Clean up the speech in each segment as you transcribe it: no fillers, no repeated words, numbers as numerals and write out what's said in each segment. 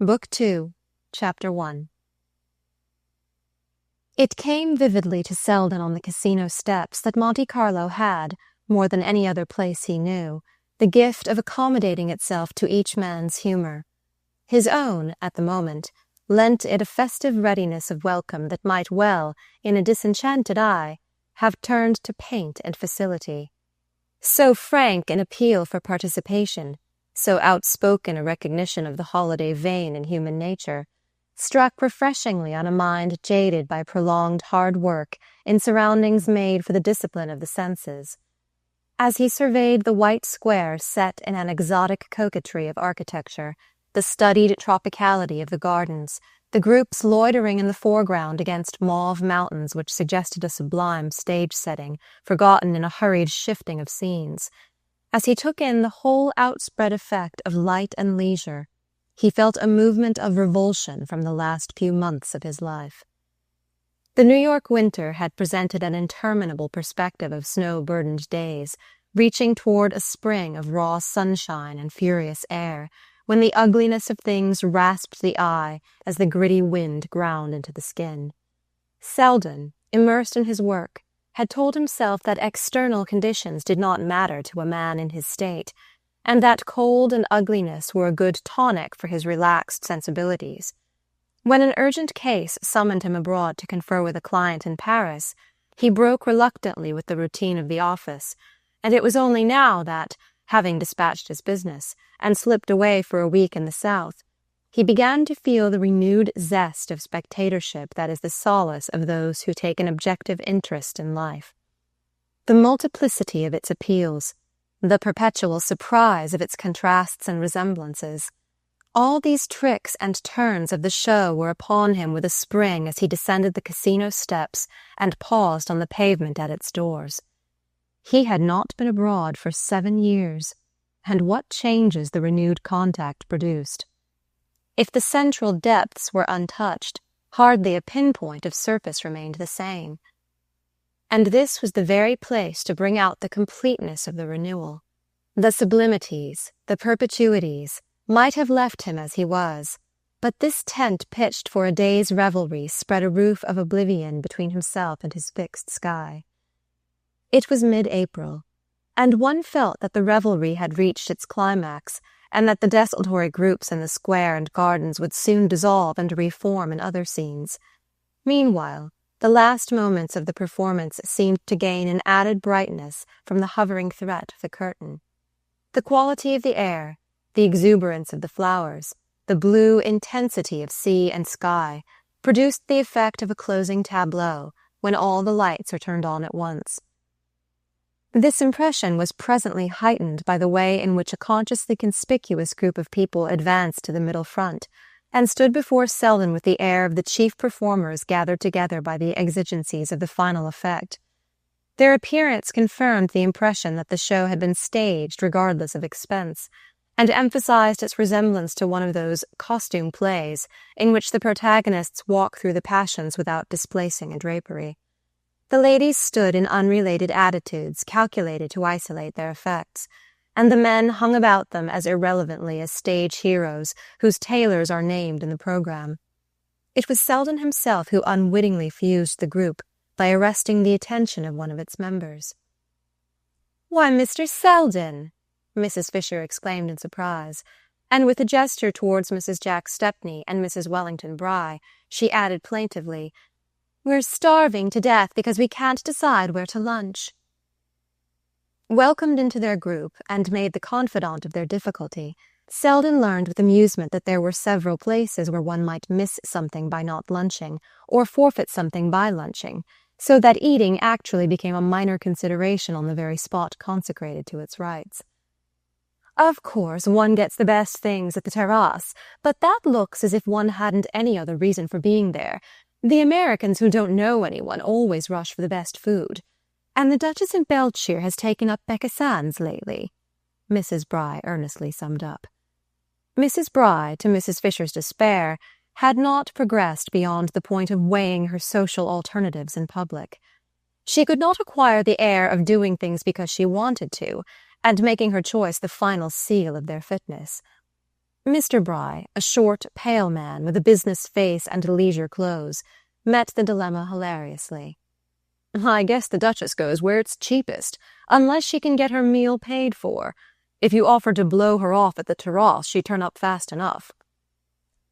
Book 2, Chapter 1. It came vividly to Selden on the casino steps that Monte Carlo had, more than any other place he knew, the gift of accommodating itself to each man's humor. His own, at the moment, lent it a festive readiness of welcome that might well, in a disenchanted eye, have turned to paint and facility. So frank an appeal for participation, so outspoken a recognition of the holiday vein in human nature, struck refreshingly on a mind jaded by prolonged hard work in surroundings made for the discipline of the senses. As he surveyed the white square set in an exotic coquetry of architecture, the studied tropicality of the gardens, the groups loitering in the foreground against mauve mountains which suggested a sublime stage setting, forgotten in a hurried shifting of scenes, as he took in the whole outspread effect of light and leisure, he felt a movement of revulsion from the last few months of his life. The New York winter had presented an interminable perspective of snow-burdened days, reaching toward a spring of raw sunshine and furious air, when the ugliness of things rasped the eye as the gritty wind ground into the skin. Selden, immersed in his work, had told himself that external conditions did not matter to a man in his state, and that cold and ugliness were a good tonic for his relaxed sensibilities. When an urgent case summoned him abroad to confer with a client in Paris, he broke reluctantly with the routine of the office, and it was only now that, having dispatched his business, and slipped away for a week in the South, he began to feel the renewed zest of spectatorship that is the solace of those who take an objective interest in life. The multiplicity of its appeals, the perpetual surprise of its contrasts and resemblances, all these tricks and turns of the show were upon him with a spring as he descended the casino steps and paused on the pavement at its doors. He had not been abroad for 7 years, and what changes the renewed contact produced! If the central depths were untouched, hardly a pinpoint of surface remained the same. And this was the very place to bring out the completeness of the renewal. The sublimities, the perpetuities, might have left him as he was, but this tent pitched for a day's revelry spread a roof of oblivion between himself and his fixed sky. It was mid-April, and one felt that the revelry had reached its climax, and that the desultory groups in the square and gardens would soon dissolve and reform in other scenes. Meanwhile, the last moments of the performance seemed to gain an added brightness from the hovering threat of the curtain. The quality of the air, the exuberance of the flowers, the blue intensity of sea and sky, produced the effect of a closing tableau when all the lights are turned on at once. This impression was presently heightened by the way in which a consciously conspicuous group of people advanced to the middle front, and stood before Selden with the air of the chief performers gathered together by the exigencies of the final effect. Their appearance confirmed the impression that the show had been staged regardless of expense, and emphasized its resemblance to one of those costume plays in which the protagonists walk through the passions without displacing a drapery. The ladies stood in unrelated attitudes calculated to isolate their effects, and the men hung about them as irrelevantly as stage heroes whose tailors are named in the program. It was Selden himself who unwittingly fused the group by arresting the attention of one of its members. "Why, Mr. Selden!" Mrs. Fisher exclaimed in surprise, and with a gesture towards Mrs. Jack Stepney and Mrs. Wellington Bry, she added plaintively, "We're starving to death because we can't decide where to lunch." Welcomed into their group and made the confidant of their difficulty, Selden learned with amusement that there were several places where one might miss something by not lunching, or forfeit something by lunching, so that eating actually became a minor consideration on the very spot consecrated to its rights. "Of course, one gets the best things at the terrace, but that looks as if one hadn't any other reason for being there. The Americans who don't know anyone always rush for the best food. And the Duchess of Beltshire has taken up Beccassans lately," Mrs. Bry earnestly summed up. Mrs. Bry, to Mrs. Fisher's despair, had not progressed beyond the point of weighing her social alternatives in public. She could not acquire the air of doing things because she wanted to, and making her choice the final seal of their fitness. Mr. Bry, a short, pale man with a business face and leisure clothes, met the dilemma hilariously. "I guess the Duchess goes where it's cheapest, unless she can get her meal paid for. If you offered to blow her off at the terrace, she'd turn up fast enough."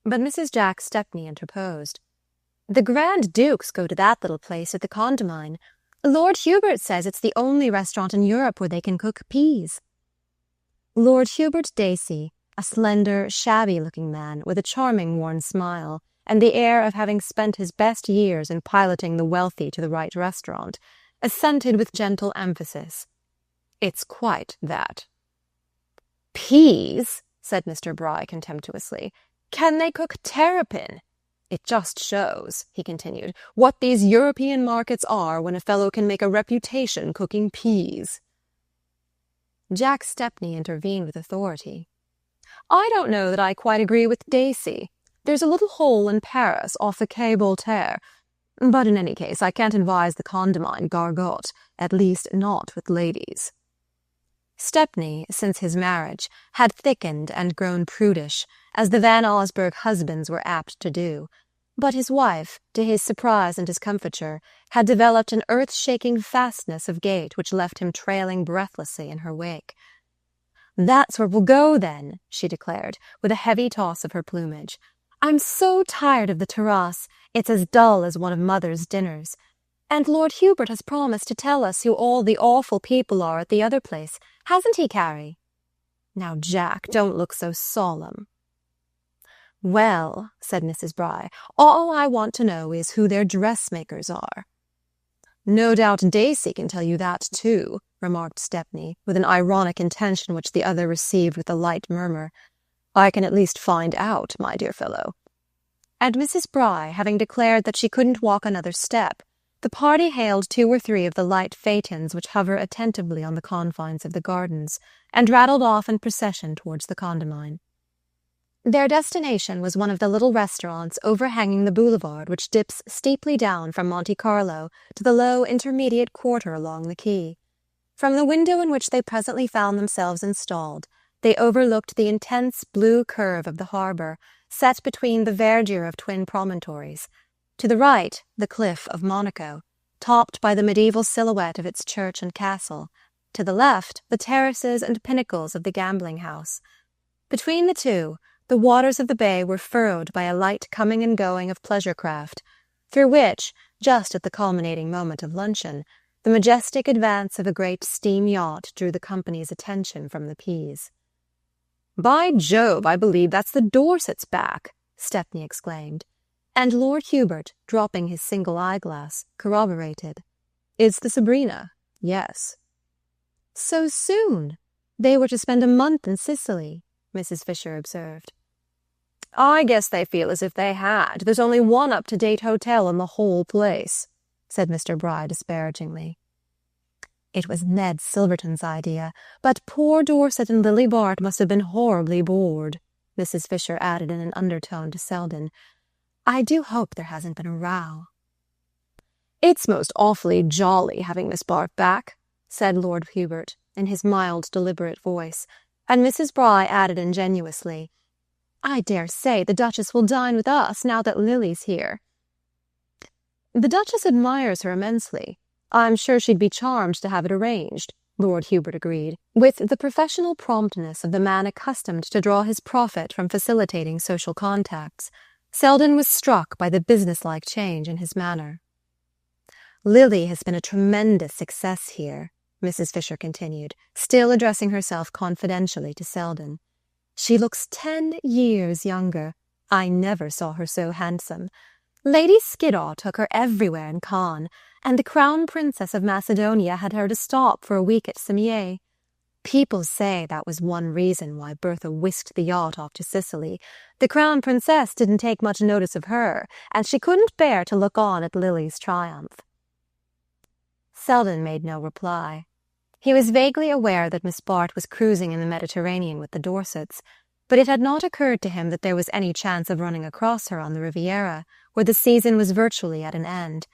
But Mrs. Jack Stepney interposed. "The Grand Dukes go to that little place at the Condamine. Lord Hubert says it's the only restaurant in Europe where they can cook peas." Lord Hubert Dacey, a slender, shabby-looking man with a charming worn smile and the air of having spent his best years in piloting the wealthy to the right restaurant, assented with gentle emphasis. "It's quite that." "Peas?" said Mr. Bry contemptuously. "Can they cook terrapin? It just shows," he continued, "what these European markets are when a fellow can make a reputation cooking peas." Jack Stepney intervened with authority. "I don't know that I quite agree with Dacey. There's a little hole in Paris off the Quai Voltaire. But in any case, I can't advise the Condamine gargote, at least not with ladies." Stepney, since his marriage, had thickened and grown prudish, as the Van Osburgh husbands were apt to do, but his wife, to his surprise and discomfiture, had developed an earth-shaking fastness of gait which left him trailing breathlessly in her wake. "That's where we'll go, then," she declared, with a heavy toss of her plumage. "I'm so tired of the terrace. It's as dull as one of Mother's dinners. And Lord Hubert has promised to tell us who all the awful people are at the other place, hasn't he, Carrie?" "Now, Jack, don't look so solemn." "Well," said Mrs. Bry, "all I want to know is who their dressmakers are." "No doubt Dacey can tell you that, too," remarked Stepney, with an ironic intention which the other received with a light murmur. "I can at least find out, my dear fellow." And Mrs. Bry, having declared that she couldn't walk another step, the party hailed 2 or 3 of the light phaetons which hover attentively on the confines of the gardens, and rattled off in procession towards the Condamine. Their destination was one of the little restaurants overhanging the boulevard which dips steeply down from Monte Carlo to the low intermediate quarter along the quay. From the window in which they presently found themselves installed, they overlooked the intense blue curve of the harbour, set between the verdure of twin promontories. To the right, the cliff of Monaco, topped by the medieval silhouette of its church and castle. To the left, the terraces and pinnacles of the gambling house. Between the two, the waters of the bay were furrowed by a light coming and going of pleasure craft, through which, just at the culminating moment of luncheon, the majestic advance of a great steam yacht drew the company's attention from the quays. "By Jove, I believe that's the Dorsets back," Stepney exclaimed, and Lord Hubert, dropping his single eyeglass, corroborated. "It's the Sabrina, yes." "So soon? They were to spend a month in Sicily," Mrs. Fisher observed. "I guess they feel as if they had. There's only one up-to-date hotel in the whole place," said Mr. Bry disparagingly. "It was Ned Silverton's idea, but poor Dorset and Lily Bart must have been horribly bored," Mrs. Fisher added in an undertone to Selden. "I do hope there hasn't been a row." "It's most awfully jolly having Miss Bart back," said Lord Hubert, in his mild, deliberate voice, and Mrs. Bry added ingenuously, "I dare say the Duchess will dine with us now that Lily's here." "The Duchess admires her immensely. I'm sure she'd be charmed to have it arranged," Lord Hubert agreed, with the professional promptness of the man accustomed to draw his profit from facilitating social contacts. Selden was struck by the businesslike change in his manner. "Lily has been a tremendous success here," Mrs. Fisher continued, still addressing herself confidentially to Selden. "She looks 10 years younger. I never saw her so handsome. Lady Skiddaw took her everywhere in Cannes, and the Crown Princess of Macedonia had her to stop for a week at Cimiez. People say that was one reason why Bertha whisked the yacht off to Sicily. The Crown Princess didn't take much notice of her, and she couldn't bear to look on at Lily's triumph." Selden made no reply. He was vaguely aware that Miss Bart was cruising in the Mediterranean with the Dorsets, but it had not occurred to him that there was any chance of running across her on the Riviera, where the season was virtually at an end.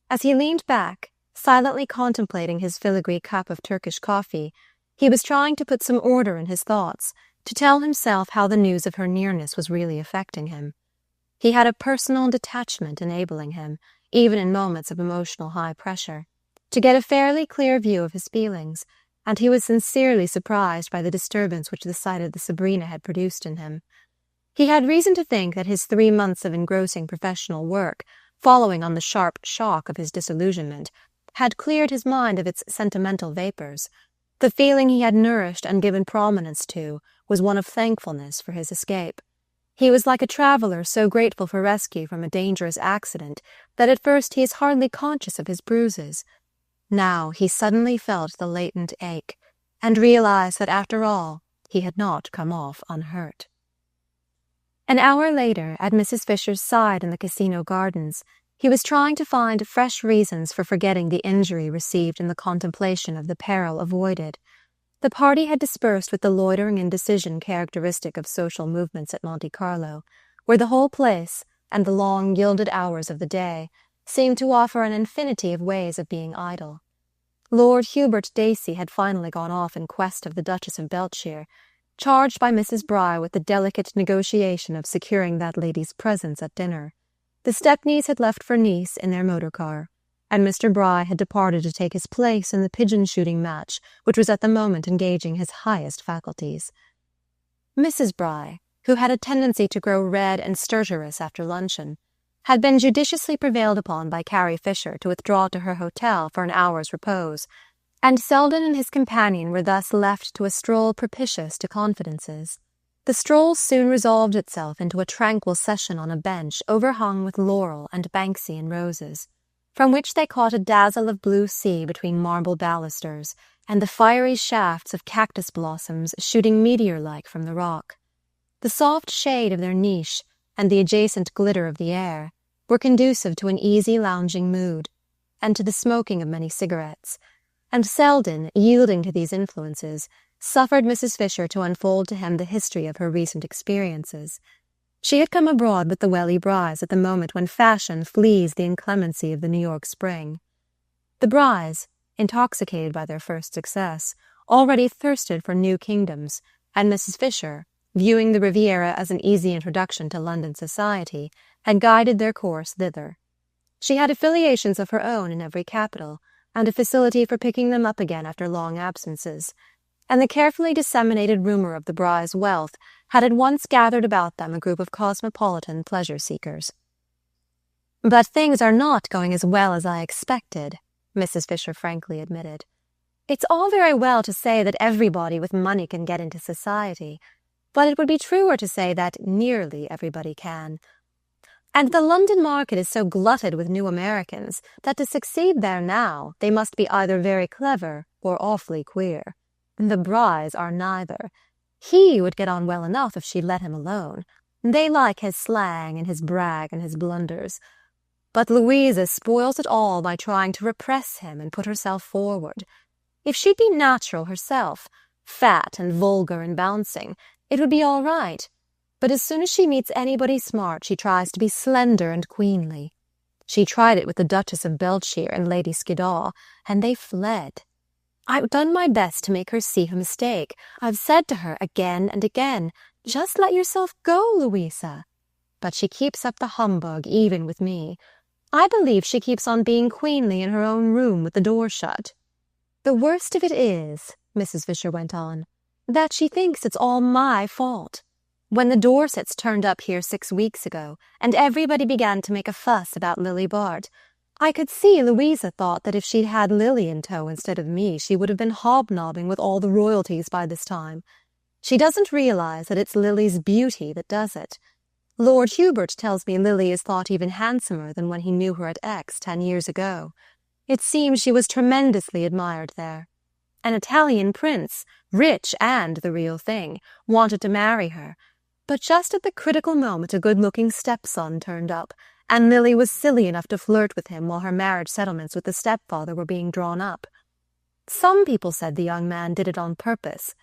As he leaned back, silently contemplating his filigree cup of Turkish coffee, he was trying to put some order in his thoughts, to tell himself how the news of her nearness was really affecting him. He had a personal detachment enabling him, even in moments of emotional high pressure, to get a fairly clear view of his feelings, and he was sincerely surprised by the disturbance which the sight of the Sabrina had produced in him. He had reason to think that his 3 months of engrossing professional work, following on the sharp shock of his disillusionment, had cleared his mind of its sentimental vapours. The feeling he had nourished and given prominence to was one of thankfulness for his escape. He was like a traveller so grateful for rescue from a dangerous accident that at first he is hardly conscious of his bruises. Now he suddenly felt the latent ache, and realized that after all he had not come off unhurt. An hour later, at Mrs. Fisher's side in the casino gardens, he was trying to find fresh reasons for forgetting the injury received in the contemplation of the peril avoided. The party had dispersed with the loitering indecision characteristic of social movements at Monte Carlo, where the whole place, and the long gilded hours of the day, seemed to offer an infinity of ways of being idle. Lord Hubert Dacey had finally gone off in quest of the Duchess of Beltshire, charged by Mrs. Bry with the delicate negotiation of securing that lady's presence at dinner. The Stepneys had left for Nice in their motor car, and Mr. Bry had departed to take his place in the pigeon-shooting match which was at the moment engaging his highest faculties. Mrs. Bry, who had a tendency to grow red and stertorous after luncheon, had been judiciously prevailed upon by Carrie Fisher to withdraw to her hotel for an hour's repose, and Selden and his companion were thus left to a stroll propitious to confidences. The stroll soon resolved itself into a tranquil session on a bench overhung with laurel and Banksian roses, from which they caught a dazzle of blue sea between marble balusters, and the fiery shafts of cactus blossoms shooting meteor-like from the rock. The soft shade of their niche, and the adjacent glitter of the air, were conducive to an easy lounging mood, and to the smoking of many cigarettes, and Selden, yielding to these influences, suffered Mrs. Fisher to unfold to him the history of her recent experiences. She had come abroad with the Welly Brys at the moment when fashion flees the inclemency of the New York spring. The Brys, intoxicated by their first success, already thirsted for new kingdoms, and Mrs. Fisher, viewing the Riviera as an easy introduction to London society, had guided their course thither. She had affiliations of her own in every capital, and a facility for picking them up again after long absences, and the carefully disseminated rumor of the Brys' wealth had at once gathered about them a group of cosmopolitan pleasure-seekers. "But things are not going as well as I expected," Mrs. Fisher frankly admitted. "It's all very well to say that everybody with money can get into society, but it would be truer to say that nearly everybody can. And the London market is so glutted with new Americans that to succeed there now they must be either very clever or awfully queer. The Brys are neither. He would get on well enough if she'd let him alone. They like his slang and his brag and his blunders. But Louisa spoils it all by trying to repress him and put herself forward. If she'd be natural herself, fat and vulgar and bouncing, it would be all right. But as soon as she meets anybody smart, she tries to be slender and queenly. She tried it with the Duchess of Beltshire and Lady Skiddaw, and they fled. I've done my best to make her see her mistake. I've said to her again and again, 'Just let yourself go, Louisa.' But she keeps up the humbug even with me. I believe she keeps on being queenly in her own room with the door shut. The worst of it is," Mrs. Fisher went on, "that she thinks it's all my fault. When the Dorsets turned up here 6 weeks ago, and everybody began to make a fuss about Lily Bart, I could see Louisa thought that if she'd had Lily in tow instead of me, she would have been hobnobbing with all the royalties by this time. She doesn't realize that it's Lily's beauty that does it. Lord Hubert tells me Lily is thought even handsomer than when he knew her at Aix 10 years ago. It seems she was tremendously admired there. An Italian prince, rich and the real thing, wanted to marry her, but just at the critical moment a good-looking stepson turned up, and Lily was silly enough to flirt with him while her marriage settlements with the stepfather were being drawn up. Some people said the young man did it on purpose.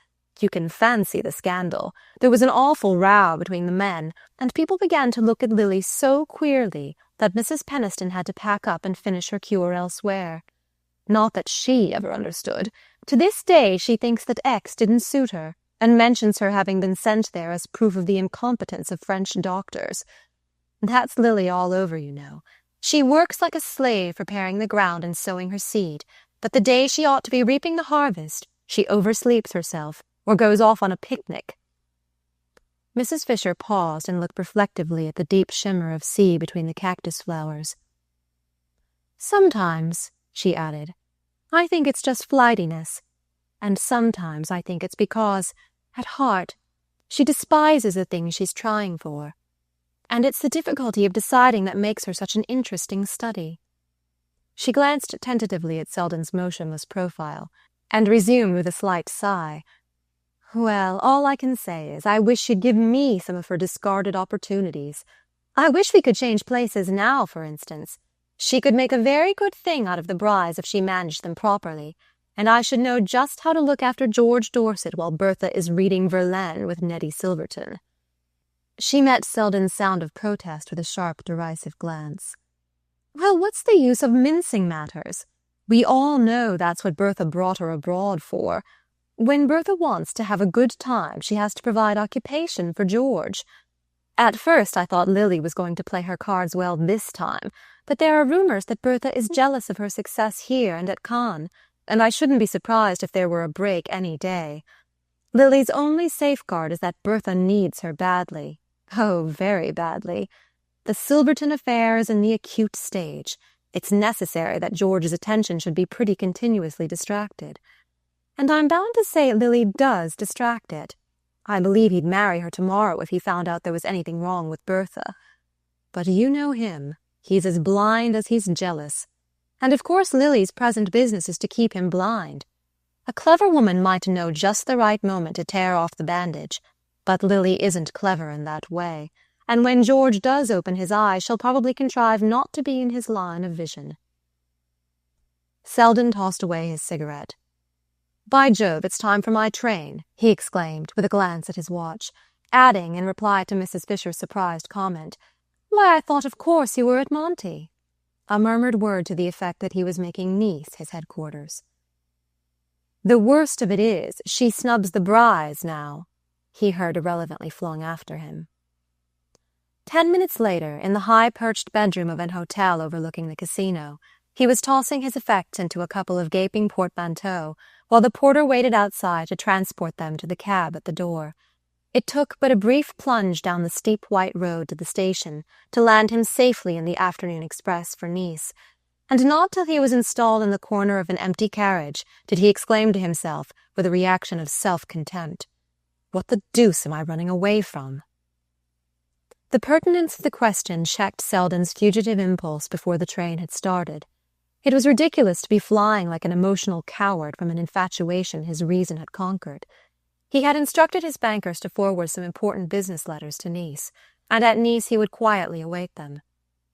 You can fancy the scandal. There was an awful row between the men, and people began to look at Lily so queerly that Mrs. Penniston had to pack up and finish her cure elsewhere. Not that she ever understood. To this day she thinks that X didn't suit her. and mentions her having been sent there as proof of the incompetence of French doctors. That's Lily all over, you know. She works like a slave preparing the ground and sowing her seed, but the day she ought to be reaping the harvest, she oversleeps herself or goes off on a picnic." Mrs. Fisher paused and looked reflectively at the deep shimmer of sea between the cactus flowers. "Sometimes," she added, "I think it's just flightiness, and sometimes I think it's because, at heart, she despises the thing she's trying for. And it's the difficulty of deciding that makes her such an interesting study." She glanced tentatively at Selden's motionless profile, and resumed with a slight sigh. "Well, all I can say is I wish she'd give me some of her discarded opportunities. I wish we could change places now, for instance. She could make a very good thing out of the Brys if she managed them properly, and I should know just how to look after George Dorset while Bertha is reading Verlaine with Nettie Silverton." She met Selden's sound of protest with a sharp, derisive glance. "Well, what's the use of mincing matters? We all know that's what Bertha brought her abroad for. When Bertha wants to have a good time, she has to provide occupation for George. At first I thought Lily was going to play her cards well this time, but there are rumors that Bertha is jealous of her success here and at Cannes, and I shouldn't be surprised if there were a break any day. Lily's only safeguard is that Bertha needs her badly. Oh, very badly. The Silverton affair is in the acute stage. It's necessary that George's attention should be pretty continuously distracted. And I'm bound to say Lily does distract it. I believe he'd marry her tomorrow if he found out there was anything wrong with Bertha. But you know him. He's as blind as he's jealous. And of course Lily's present business is to keep him blind. A clever woman might know just the right moment to tear off the bandage, but Lily isn't clever in that way, and when George does open his eyes, she'll probably contrive not to be in his line of vision." Selden tossed away his cigarette. "By Jove, it's time for my train," he exclaimed, with a glance at his watch, adding, in reply to Mrs. Fisher's surprised comment, "Why, I thought of course you were at Monte." A murmured word to the effect that he was making Nice his headquarters. "The worst of it is, she snubs the Brys now," he heard irrelevantly flung after him. 10 minutes later, in the high-perched bedroom of an hotel overlooking the casino, he was tossing his effects into a couple of gaping portmanteaux while the porter waited outside to transport them to the cab at the door. It took but a brief plunge down the steep white road to the station to land him safely in the afternoon express for Nice, and not till he was installed in the corner of an empty carriage did he exclaim to himself with a reaction of self-contempt, "What the deuce am I running away from?" The pertinence of the question checked Selden's fugitive impulse before the train had started. It was ridiculous to be flying like an emotional coward from an infatuation his reason had conquered. He had instructed his bankers to forward some important business letters to Nice, and at Nice he would quietly await them.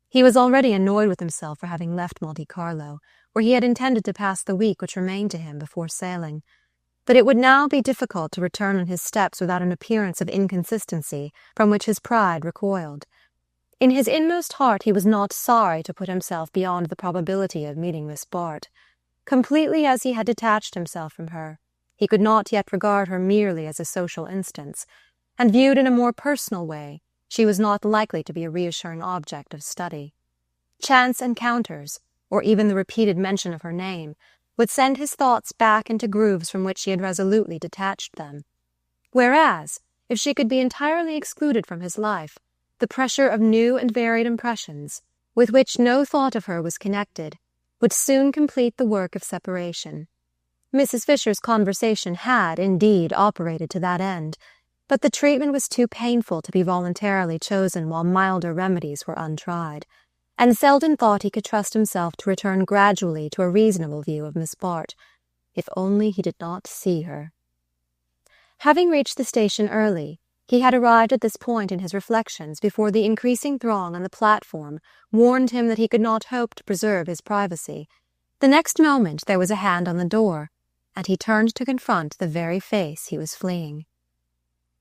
He was already annoyed with himself for having left Monte Carlo, where he had intended to pass the week which remained to him before sailing. But it would now be difficult to return on his steps without an appearance of inconsistency from which his pride recoiled. In his inmost heart he was not sorry to put himself beyond the probability of meeting Miss Bart. Completely as he had detached himself from her, he could not yet regard her merely as a social instance, and viewed in a more personal way, she was not likely to be a reassuring object of study. Chance encounters, or even the repeated mention of her name, would send his thoughts back into grooves from which he had resolutely detached them. Whereas, if she could be entirely excluded from his life, the pressure of new and varied impressions, with which no thought of her was connected, would soon complete the work of separation. Mrs. Fisher's conversation had, indeed, operated to that end, but the treatment was too painful to be voluntarily chosen while milder remedies were untried, and Selden thought he could trust himself to return gradually to a reasonable view of Miss Bart, if only he did not see her. Having reached the station early, he had arrived at this point in his reflections before the increasing throng on the platform warned him that he could not hope to preserve his privacy. The next moment there was a hand on the door, and he turned to confront the very face he was fleeing.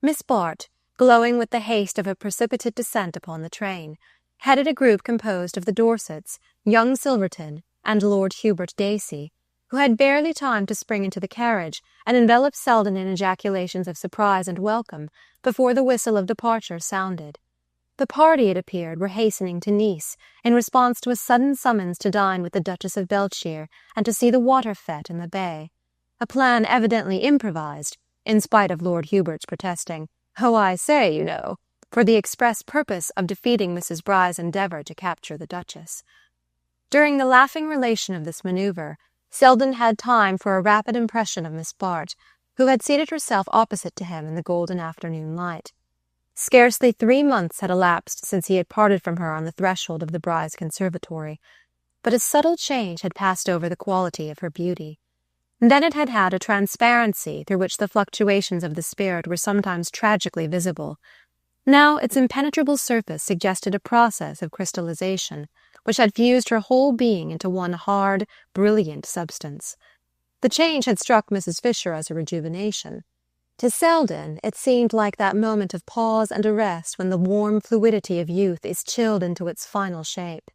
Miss Bart, glowing with the haste of a precipitate descent upon the train, headed a group composed of the Dorsets, young Silverton, and Lord Hubert Dacey, who had barely time to spring into the carriage and envelop Selden in ejaculations of surprise and welcome before the whistle of departure sounded. The party, it appeared, were hastening to Nice in response to a sudden summons to dine with the Duchess of Beltshire and to see the water fete in the bay, a plan evidently improvised, in spite of Lord Hubert's protesting, "Oh, I say, you know," for the express purpose of defeating Mrs. Bry's endeavour to capture the Duchess. During the laughing relation of this manoeuvre, Selden had time for a rapid impression of Miss Bart, who had seated herself opposite to him in the golden afternoon light. Scarcely 3 months had elapsed since he had parted from her on the threshold of the Bry's conservatory, but a subtle change had passed over the quality of her beauty. Then it had had a transparency through which the fluctuations of the spirit were sometimes tragically visible. Now its impenetrable surface suggested a process of crystallization, which had fused her whole being into one hard, brilliant substance. The change had struck Mrs. Fisher as a rejuvenation. To Selden it seemed like that moment of pause and arrest when the warm fluidity of youth is chilled into its final shape.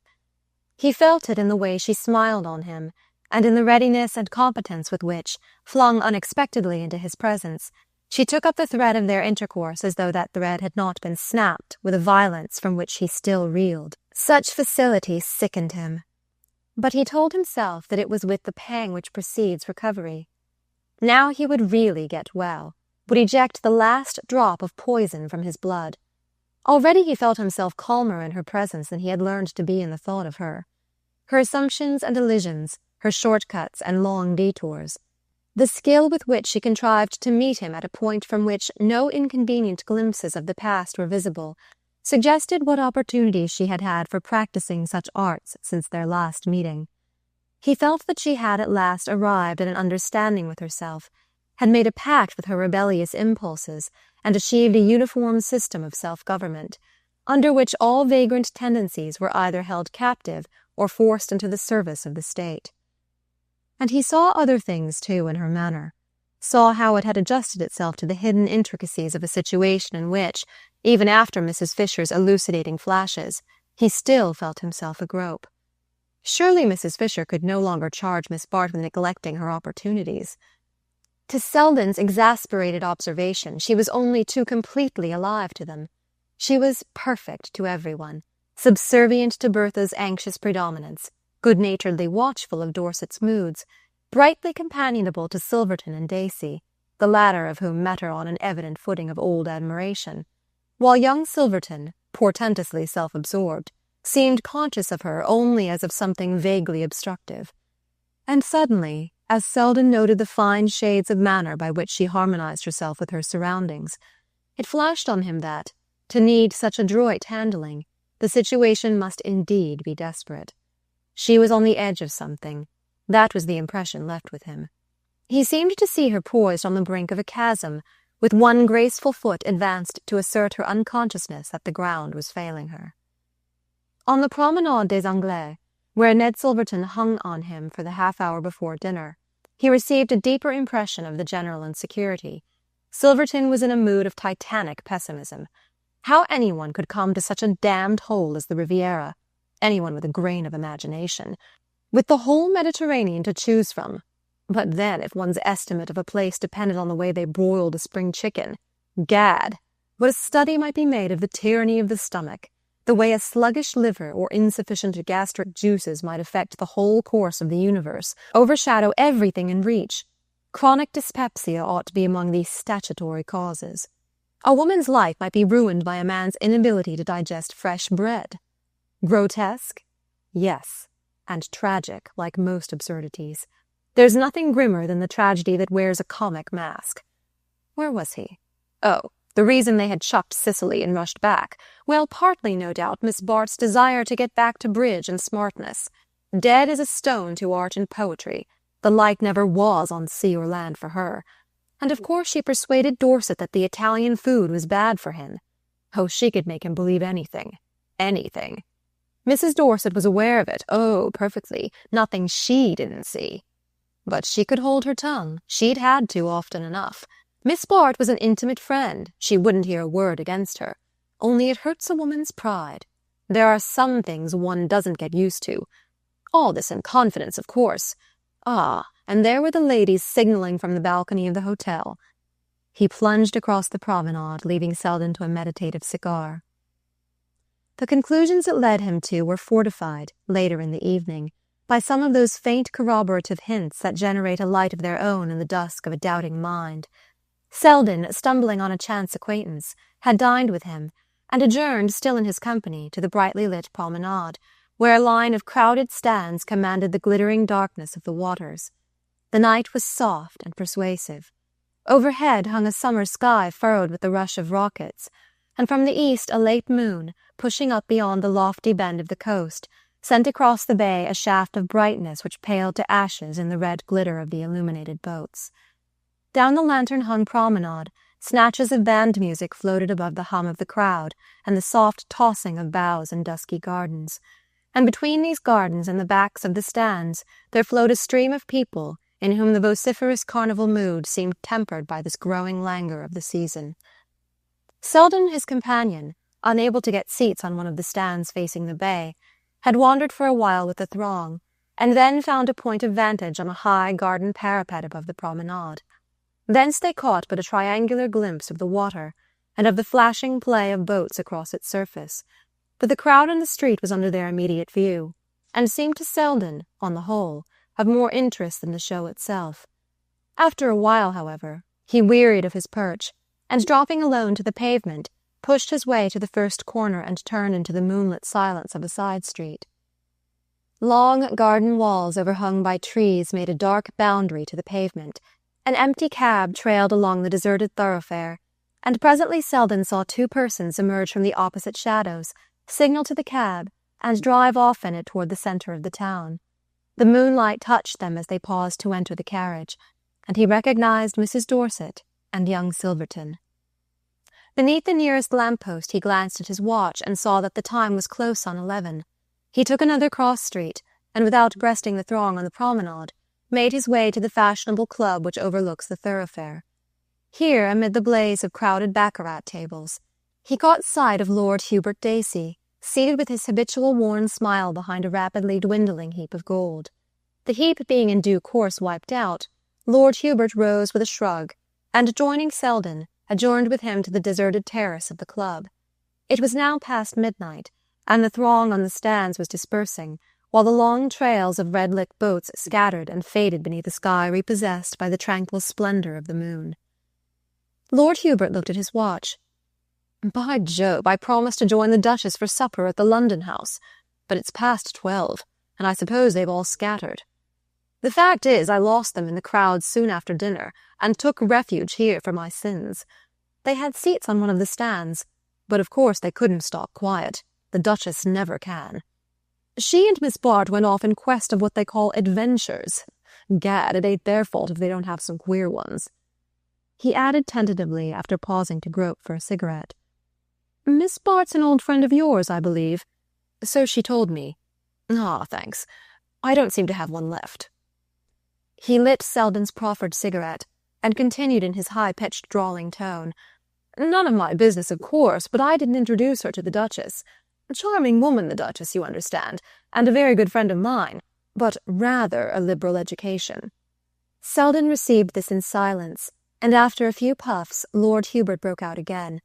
He felt it in the way she smiled on him, and in the readiness and competence with which, flung unexpectedly into his presence, she took up the thread of their intercourse as though that thread had not been snapped with a violence from which he still reeled. Such facility sickened him. But he told himself that it was with the pang which precedes recovery. Now he would really get well, would eject the last drop of poison from his blood. Already he felt himself calmer in her presence than he had learned to be in the thought of her. Her assumptions and elisions, her shortcuts and long detours, the skill with which she contrived to meet him at a point from which no inconvenient glimpses of the past were visible, suggested what opportunities she had had for practicing such arts since their last meeting. He felt that she had at last arrived at an understanding with herself, had made a pact with her rebellious impulses, and achieved a uniform system of self-government, under which all vagrant tendencies were either held captive or forced into the service of the state. And he saw other things, too, in her manner, saw how it had adjusted itself to the hidden intricacies of a situation in which, even after Mrs. Fisher's elucidating flashes, he still felt himself agrope. Surely Mrs. Fisher could no longer charge Miss Bart with neglecting her opportunities. To Selden's exasperated observation, she was only too completely alive to them. She was perfect to everyone, subservient to Bertha's anxious predominance, good-naturedly watchful of Dorset's moods, brightly companionable to Silverton and Dacey, the latter of whom met her on an evident footing of old admiration, while young Silverton, portentously self-absorbed, seemed conscious of her only as of something vaguely obstructive. And suddenly, as Selden noted the fine shades of manner by which she harmonized herself with her surroundings, it flashed on him that, to need such adroit handling, the situation must indeed be desperate. She was on the edge of something. That was the impression left with him. He seemed to see her poised on the brink of a chasm, with one graceful foot advanced to assert her unconsciousness that the ground was failing her. On the Promenade des Anglais, where Ned Silverton hung on him for the half-hour before dinner, he received a deeper impression of the general insecurity. Silverton was in a mood of titanic pessimism. How anyone could come to such a damned hole as the Riviera, anyone with a grain of imagination, with the whole Mediterranean to choose from. But then, if one's estimate of a place depended on the way they broiled a spring chicken, gad, what a study might be made of the tyranny of the stomach, the way a sluggish liver or insufficient gastric juices might affect the whole course of the universe, overshadow everything in reach. Chronic dyspepsia ought to be among these statutory causes. A woman's life might be ruined by a man's inability to digest fresh bread. Grotesque? Yes, and tragic, like most absurdities. There's nothing grimmer than the tragedy that wears a comic mask. Where was he? Oh, the reason they had chucked Sicily and rushed back. Well, partly, no doubt, Miss Bart's desire to get back to bridge and smartness. Dead as a stone to art and poetry. The like never was on sea or land for her. And of course she persuaded Dorset that the Italian food was bad for him. Oh, she could make him believe anything. Anything. Mrs. Dorset was aware of it, oh, perfectly, nothing she didn't see. But she could hold her tongue. She'd had to often enough. Miss Bart was an intimate friend. She wouldn't hear a word against her. Only it hurts a woman's pride. There are some things one doesn't get used to. All this in confidence, of course. Ah, and there were the ladies signaling from the balcony of the hotel. He plunged across the promenade, leaving Selden to a meditative cigar. The conclusions it led him to were fortified, later in the evening, by some of those faint corroborative hints that generate a light of their own in the dusk of a doubting mind. Selden, stumbling on a chance acquaintance, had dined with him, and adjourned, still in his company, to the brightly lit promenade, where a line of crowded stands commanded the glittering darkness of the waters. The night was soft and persuasive. Overhead hung a summer sky furrowed with the rush of rockets, and from the east a late moon, pushing up beyond the lofty bend of the coast, sent across the bay a shaft of brightness which paled to ashes in the red glitter of the illuminated boats. Down the lantern-hung promenade, snatches of band music floated above the hum of the crowd and the soft tossing of boughs in dusky gardens, and between these gardens and the backs of the stands there flowed a stream of people in whom the vociferous carnival mood seemed tempered by this growing languor of the season. Selden, his companion, unable to get seats on one of the stands facing the bay, had wandered for a while with the throng, and then found a point of vantage on a high garden parapet above the promenade. Thence they caught but a triangular glimpse of the water, and of the flashing play of boats across its surface, but the crowd in the street was under their immediate view, and seemed to Selden, on the whole, of more interest than the show itself. After a while, however, he wearied of his perch, and dropping alone to the pavement, pushed his way to the first corner and turned into the moonlit silence of a side street. Long garden walls overhung by trees made a dark boundary to the pavement. An empty cab trailed along the deserted thoroughfare, and presently Selden saw two persons emerge from the opposite shadows, signal to the cab, and drive off in it toward the centre of the town. The moonlight touched them as they paused to enter the carriage, and he recognized Mrs. Dorset and young Silverton. Beneath the nearest lamp-post he glanced at his watch and saw that the time was close on 11. He took another cross street, and without breasting the throng on the promenade, made his way to the fashionable club which overlooks the thoroughfare. Here, amid the blaze of crowded baccarat tables, he caught sight of Lord Hubert Dacey, seated with his habitual worn smile behind a rapidly dwindling heap of gold. The heap being in due course wiped out, Lord Hubert rose with a shrug, and joining Selden, adjourned with him to the deserted terrace of the club. It was now past midnight, and the throng on the stands was dispersing, while the long trails of red-lit boats scattered and faded beneath a sky repossessed by the tranquil splendor of the moon. Lord Hubert looked at his watch. "By Jove, I promised to join the Duchess for supper at the London house, but it's past 12, and I suppose they've all scattered. The fact is, I lost them in the crowd soon after dinner, and took refuge here for my sins. They had seats on one of the stands, but of course they couldn't stop quiet. The Duchess never can. She and Miss Bart went off in quest of what they call adventures. Gad, it ain't their fault if they don't have some queer ones." He added tentatively, after pausing to grope for a cigarette, "Miss Bart's an old friend of yours, I believe." "So she told me." "Ah, thanks. I don't seem to have one left." He lit Selden's proffered cigarette, and continued in his high-pitched drawling tone, "None of my business, of course, but I didn't introduce her to the Duchess. A charming woman, the Duchess, you understand, and a very good friend of mine, but rather a liberal education." Selden received this in silence, and after a few puffs, Lord Hubert broke out again.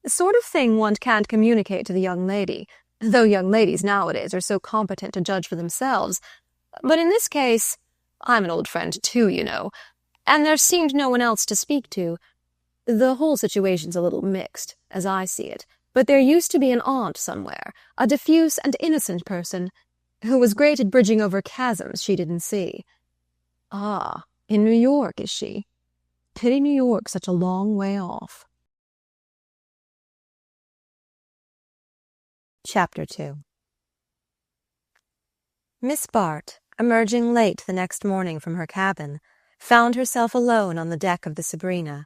"The sort of thing one can't communicate to the young lady, though young ladies nowadays are so competent to judge for themselves. But in this case, I'm an old friend too, you know, and there seemed no one else to speak to. The whole situation's a little mixed, as I see it, but there used to be an aunt somewhere, a diffuse and innocent person, who was great at bridging over chasms she didn't see." "Ah, in New York, is she? Pity New York's such a long way off." Chapter 2. Miss Bart, emerging late the next morning from her cabin, found herself alone on the deck of the Sabrina.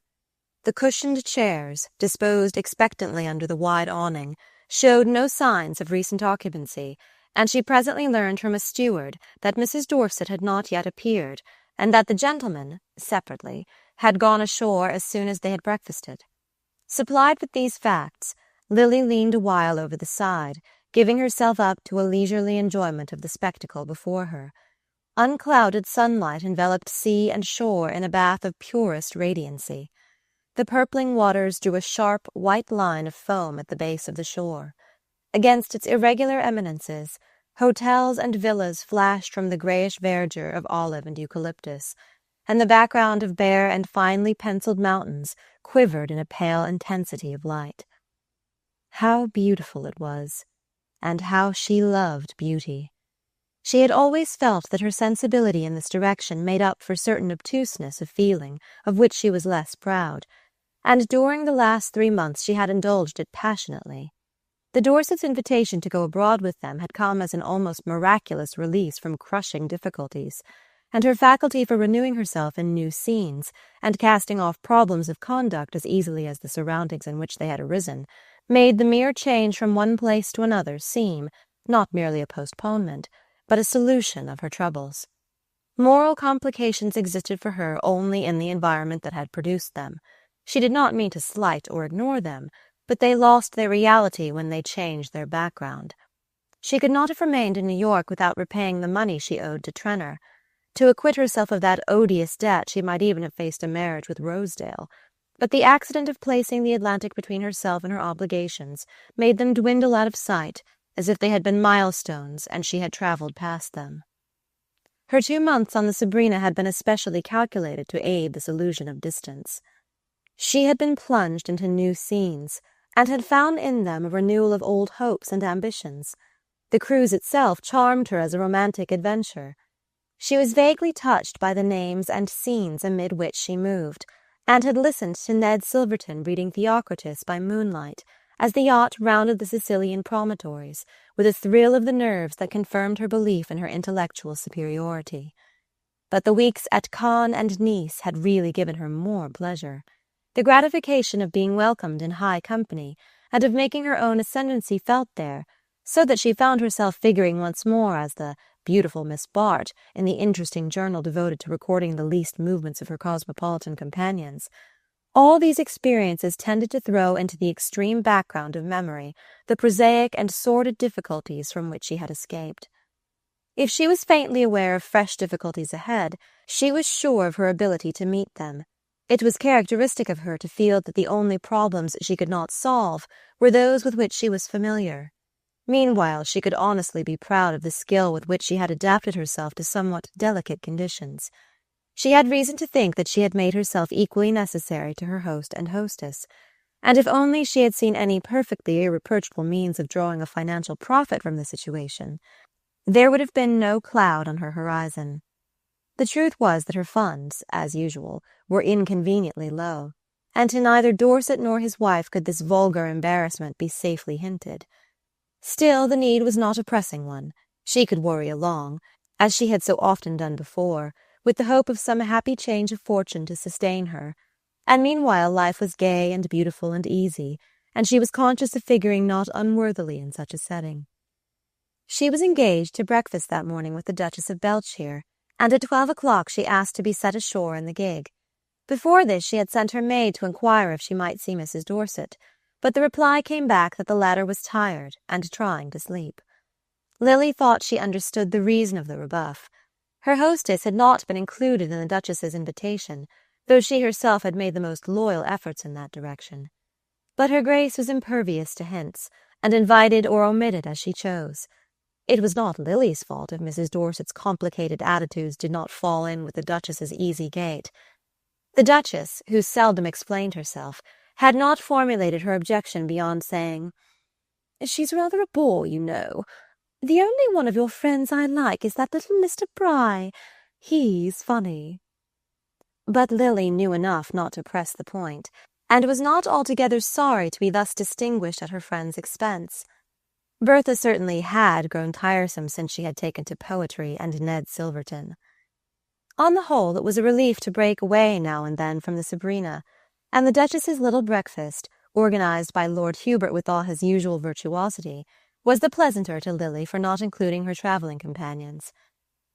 The cushioned chairs, disposed expectantly under the wide awning, showed no signs of recent occupancy, and she presently learned from a steward that Mrs. Dorset had not yet appeared, and that the gentlemen, separately, had gone ashore as soon as they had breakfasted. Supplied with these facts, Lily leaned a while over the side, giving herself up to a leisurely enjoyment of the spectacle before her. Unclouded sunlight enveloped sea and shore in a bath of purest radiancy. The purpling waters drew a sharp, white line of foam at the base of the shore. Against its irregular eminences, hotels and villas flashed from the grayish verdure of olive and eucalyptus, and the background of bare and finely penciled mountains quivered in a pale intensity of light. How beautiful it was, and how she loved beauty. She had always felt that her sensibility in this direction made up for certain obtuseness of feeling of which she was less proud, and during the last 3 months she had indulged it passionately. The Dorsets' invitation to go abroad with them had come as an almost miraculous release from crushing difficulties, and her faculty for renewing herself in new scenes and casting off problems of conduct as easily as the surroundings in which they had arisen made the mere change from one place to another seem, not merely a postponement, but a solution of her troubles. Moral complications existed for her only in the environment that had produced them. She did not mean to slight or ignore them, but they lost their reality when they changed their background. She could not have remained in New York without repaying the money she owed to Trenor. To acquit herself of that odious debt she might even have faced a marriage with Rosedale, but the accident of placing the Atlantic between herself and her obligations made them dwindle out of sight, as if they had been milestones and she had travelled past them. Her 2 months on the Sabrina had been especially calculated to aid this illusion of distance. She had been plunged into new scenes, and had found in them a renewal of old hopes and ambitions. The cruise itself charmed her as a romantic adventure. She was vaguely touched by the names and scenes amid which she moved, and had listened to Ned Silverton reading Theocritus by moonlight, as the yacht rounded the Sicilian promontories, with a thrill of the nerves that confirmed her belief in her intellectual superiority. But the weeks at Cannes and Nice had really given her more pleasure. The gratification of being welcomed in high company, and of making her own ascendancy felt there, so that she found herself figuring once more as the beautiful Miss Bart in the interesting journal devoted to recording the least movements of her cosmopolitan companions. All these experiences tended to throw into the extreme background of memory the prosaic and sordid difficulties from which she had escaped. If she was faintly aware of fresh difficulties ahead, she was sure of her ability to meet them. It was characteristic of her to feel that the only problems she could not solve were those with which she was familiar. Meanwhile, she could honestly be proud of the skill with which she had adapted herself to somewhat delicate conditions. She had reason to think that she had made herself equally necessary to her host and hostess, and if only she had seen any perfectly irreproachable means of drawing a financial profit from the situation, there would have been no cloud on her horizon. The truth was that her funds, as usual, were inconveniently low, and to neither Dorset nor his wife could this vulgar embarrassment be safely hinted. Still, the need was not a pressing one. She could worry along, as she had so often done before, with the hope of some happy change of fortune to sustain her, and meanwhile life was gay and beautiful and easy, and she was conscious of figuring not unworthily in such a setting. She was engaged to breakfast that morning with the Duchess of Beltshire, and at 12 o'clock she asked to be set ashore in the gig. Before this she had sent her maid to inquire if she might see Mrs. Dorset, but the reply came back that the latter was tired and trying to sleep. Lily thought she understood the reason of the rebuff. Her hostess had not been included in the Duchess's invitation, though she herself had made the most loyal efforts in that direction. But her Grace was impervious to hints, and invited or omitted as she chose. It was not Lily's fault if Mrs. Dorset's complicated attitudes did not fall in with the Duchess's easy gait. The Duchess, who seldom explained herself, had not formulated her objection beyond saying, "She's rather a bore, you know. The only one of your friends I like is that little Mr. Bry. He's funny." But Lily knew enough not to press the point, and was not altogether sorry to be thus distinguished at her friend's expense. Bertha certainly had grown tiresome since she had taken to poetry and Ned Silverton. On the whole, it was a relief to break away now and then from the Sabrina, and the Duchess's little breakfast, organized by Lord Hubert with all his usual virtuosity, was the pleasanter to Lily for not including her travelling companions.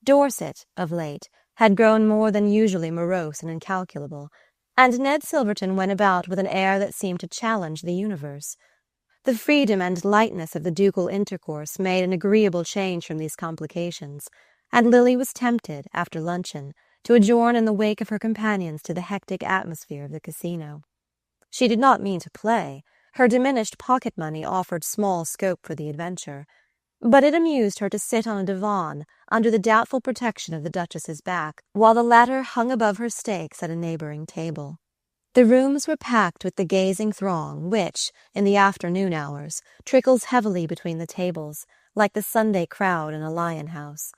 Dorset, of late, had grown more than usually morose and incalculable, and Ned Silverton went about with an air that seemed to challenge the universe. The freedom and lightness of the ducal intercourse made an agreeable change from these complications, and Lily was tempted, after luncheon, to adjourn in the wake of her companions to the hectic atmosphere of the casino. She did not mean to play. Her diminished pocket money offered small scope for the adventure, but it amused her to sit on a divan under the doubtful protection of the Duchess's back, while the latter hung above her stakes at a neighboring table. The rooms were packed with the gazing throng which, in the afternoon hours, trickles heavily between the tables, like the Sunday crowd in a lion house.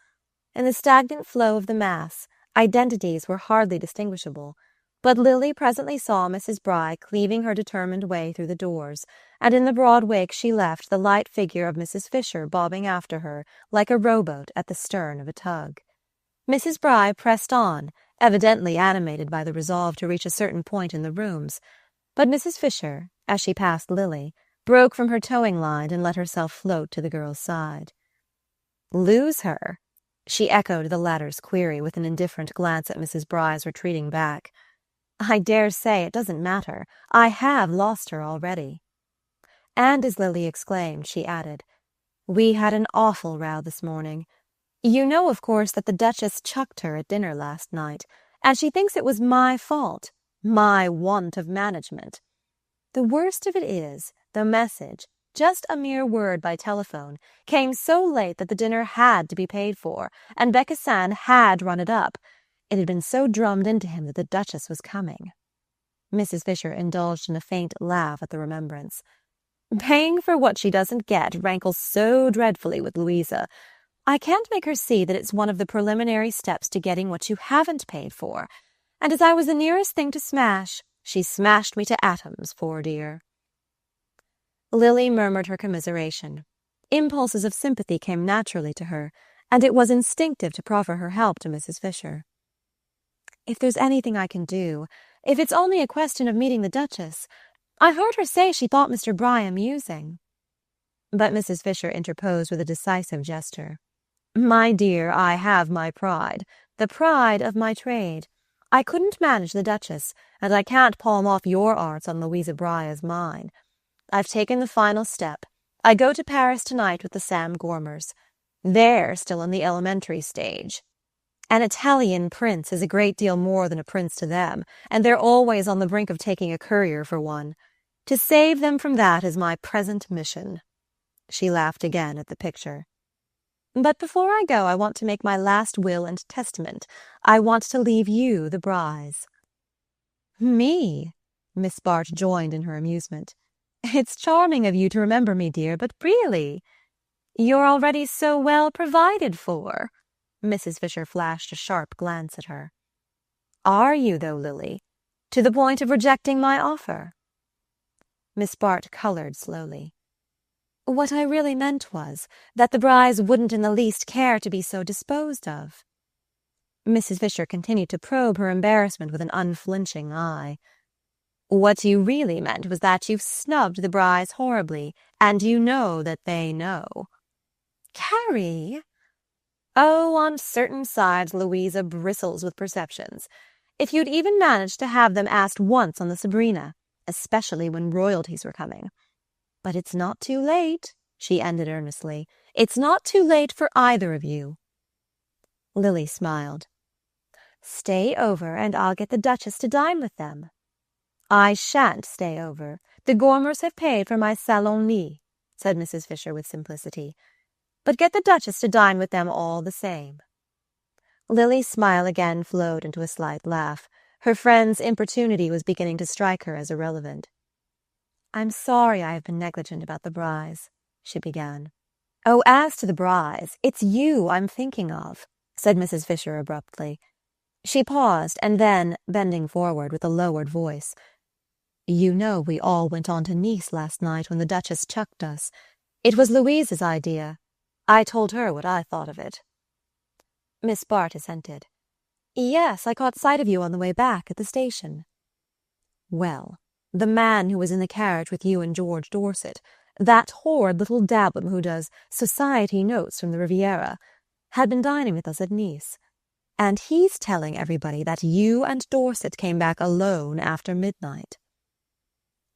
In the stagnant flow of the mass, identities were hardly distinguishable, but Lily presently saw Mrs. Bry cleaving her determined way through the doors, and in the broad wake she left the light figure of Mrs. Fisher bobbing after her like a rowboat at the stern of a tug. Mrs. Bry pressed on, evidently animated by the resolve to reach a certain point in the rooms, but Mrs. Fisher, as she passed Lily, broke from her towing line and let herself float to the girl's side. "Lose her?" She echoed the latter's query with an indifferent glance at Mrs. Bry's retreating back. "I dare say it doesn't matter. I have lost her already." And as Lily exclaimed, she added, "We had an awful row this morning. You know, of course, that the Duchess chucked her at dinner last night, and she thinks it was my fault, my want of management. The worst of it is, the message, just a mere word by telephone, came so late that the dinner had to be paid for, and Becassin had run it up. It had been so drummed into him that the Duchess was coming." Mrs. Fisher indulged in a faint laugh at the remembrance. "Paying for what she doesn't get rankles so dreadfully with Louisa. I can't make her see that it's one of the preliminary steps to getting what you haven't paid for. And as I was the nearest thing to smash, she smashed me to atoms, poor dear." Lily murmured her commiseration. Impulses of sympathy came naturally to her, and it was instinctive to proffer her help to Mrs. Fisher. "If there's anything I can do, if it's only a question of meeting the Duchess. I heard her say she thought Mr. Bry amusing." But Mrs. Fisher interposed with a decisive gesture. "My dear, I have my pride, the pride of my trade. I couldn't manage the Duchess, and I can't palm off your arts on Louisa Bry as mine. I've taken the final step. I go to Paris tonight with the Sam Gormers. They're still in the elementary stage. An Italian prince is a great deal more than a prince to them, and they're always on the brink of taking a courier for one. To save them from that is my present mission." She laughed again at the picture. "But before I go, I want to make my last will and testament. I want to leave you the Brys." "Me?" Miss Bart joined in her amusement. "It's charming of you to remember me, dear, but really—" "You're already so well provided for." Mrs. Fisher flashed a sharp glance at her. "Are you, though, Lily? To the point of rejecting my offer?" Miss Bart coloured slowly. "What I really meant was that the Brys wouldn't in the least care to be so disposed of." Mrs. Fisher continued to probe her embarrassment with an unflinching eye. "What you really meant was that you've snubbed the Brys horribly, and you know that they know." "Carrie!" "Oh, on certain sides Louisa bristles with perceptions. If you'd even managed to have them asked once on the Sabrina, especially when royalties were coming. But it's not too late," she ended earnestly. "It's not too late for either of you." Lily smiled. "Stay over, and I'll get the Duchess to dine with them." "I shan't stay over. The Gormers have paid for my salon lit," said Mrs. Fisher with simplicity. "But get the Duchess to dine with them all the same." Lily's smile again flowed into a slight laugh. Her friend's importunity was beginning to strike her as irrelevant. "I'm sorry I have been negligent about the Brys," she began. "Oh, as to the Brys, it's you I'm thinking of," said Mrs. Fisher abruptly. She paused, and then, bending forward with a lowered voice, "You know we all went on to Nice last night when the Duchess chucked us. It was Louisa's idea. I told her what I thought of it." Miss Bart assented. "Yes, I caught sight of you on the way back at the station." "Well, the man who was in the carriage with you and George Dorset, that horrid little dabbum who does Society Notes from the Riviera, had been dining with us at Nice, and he's telling everybody that you and Dorset came back alone after midnight."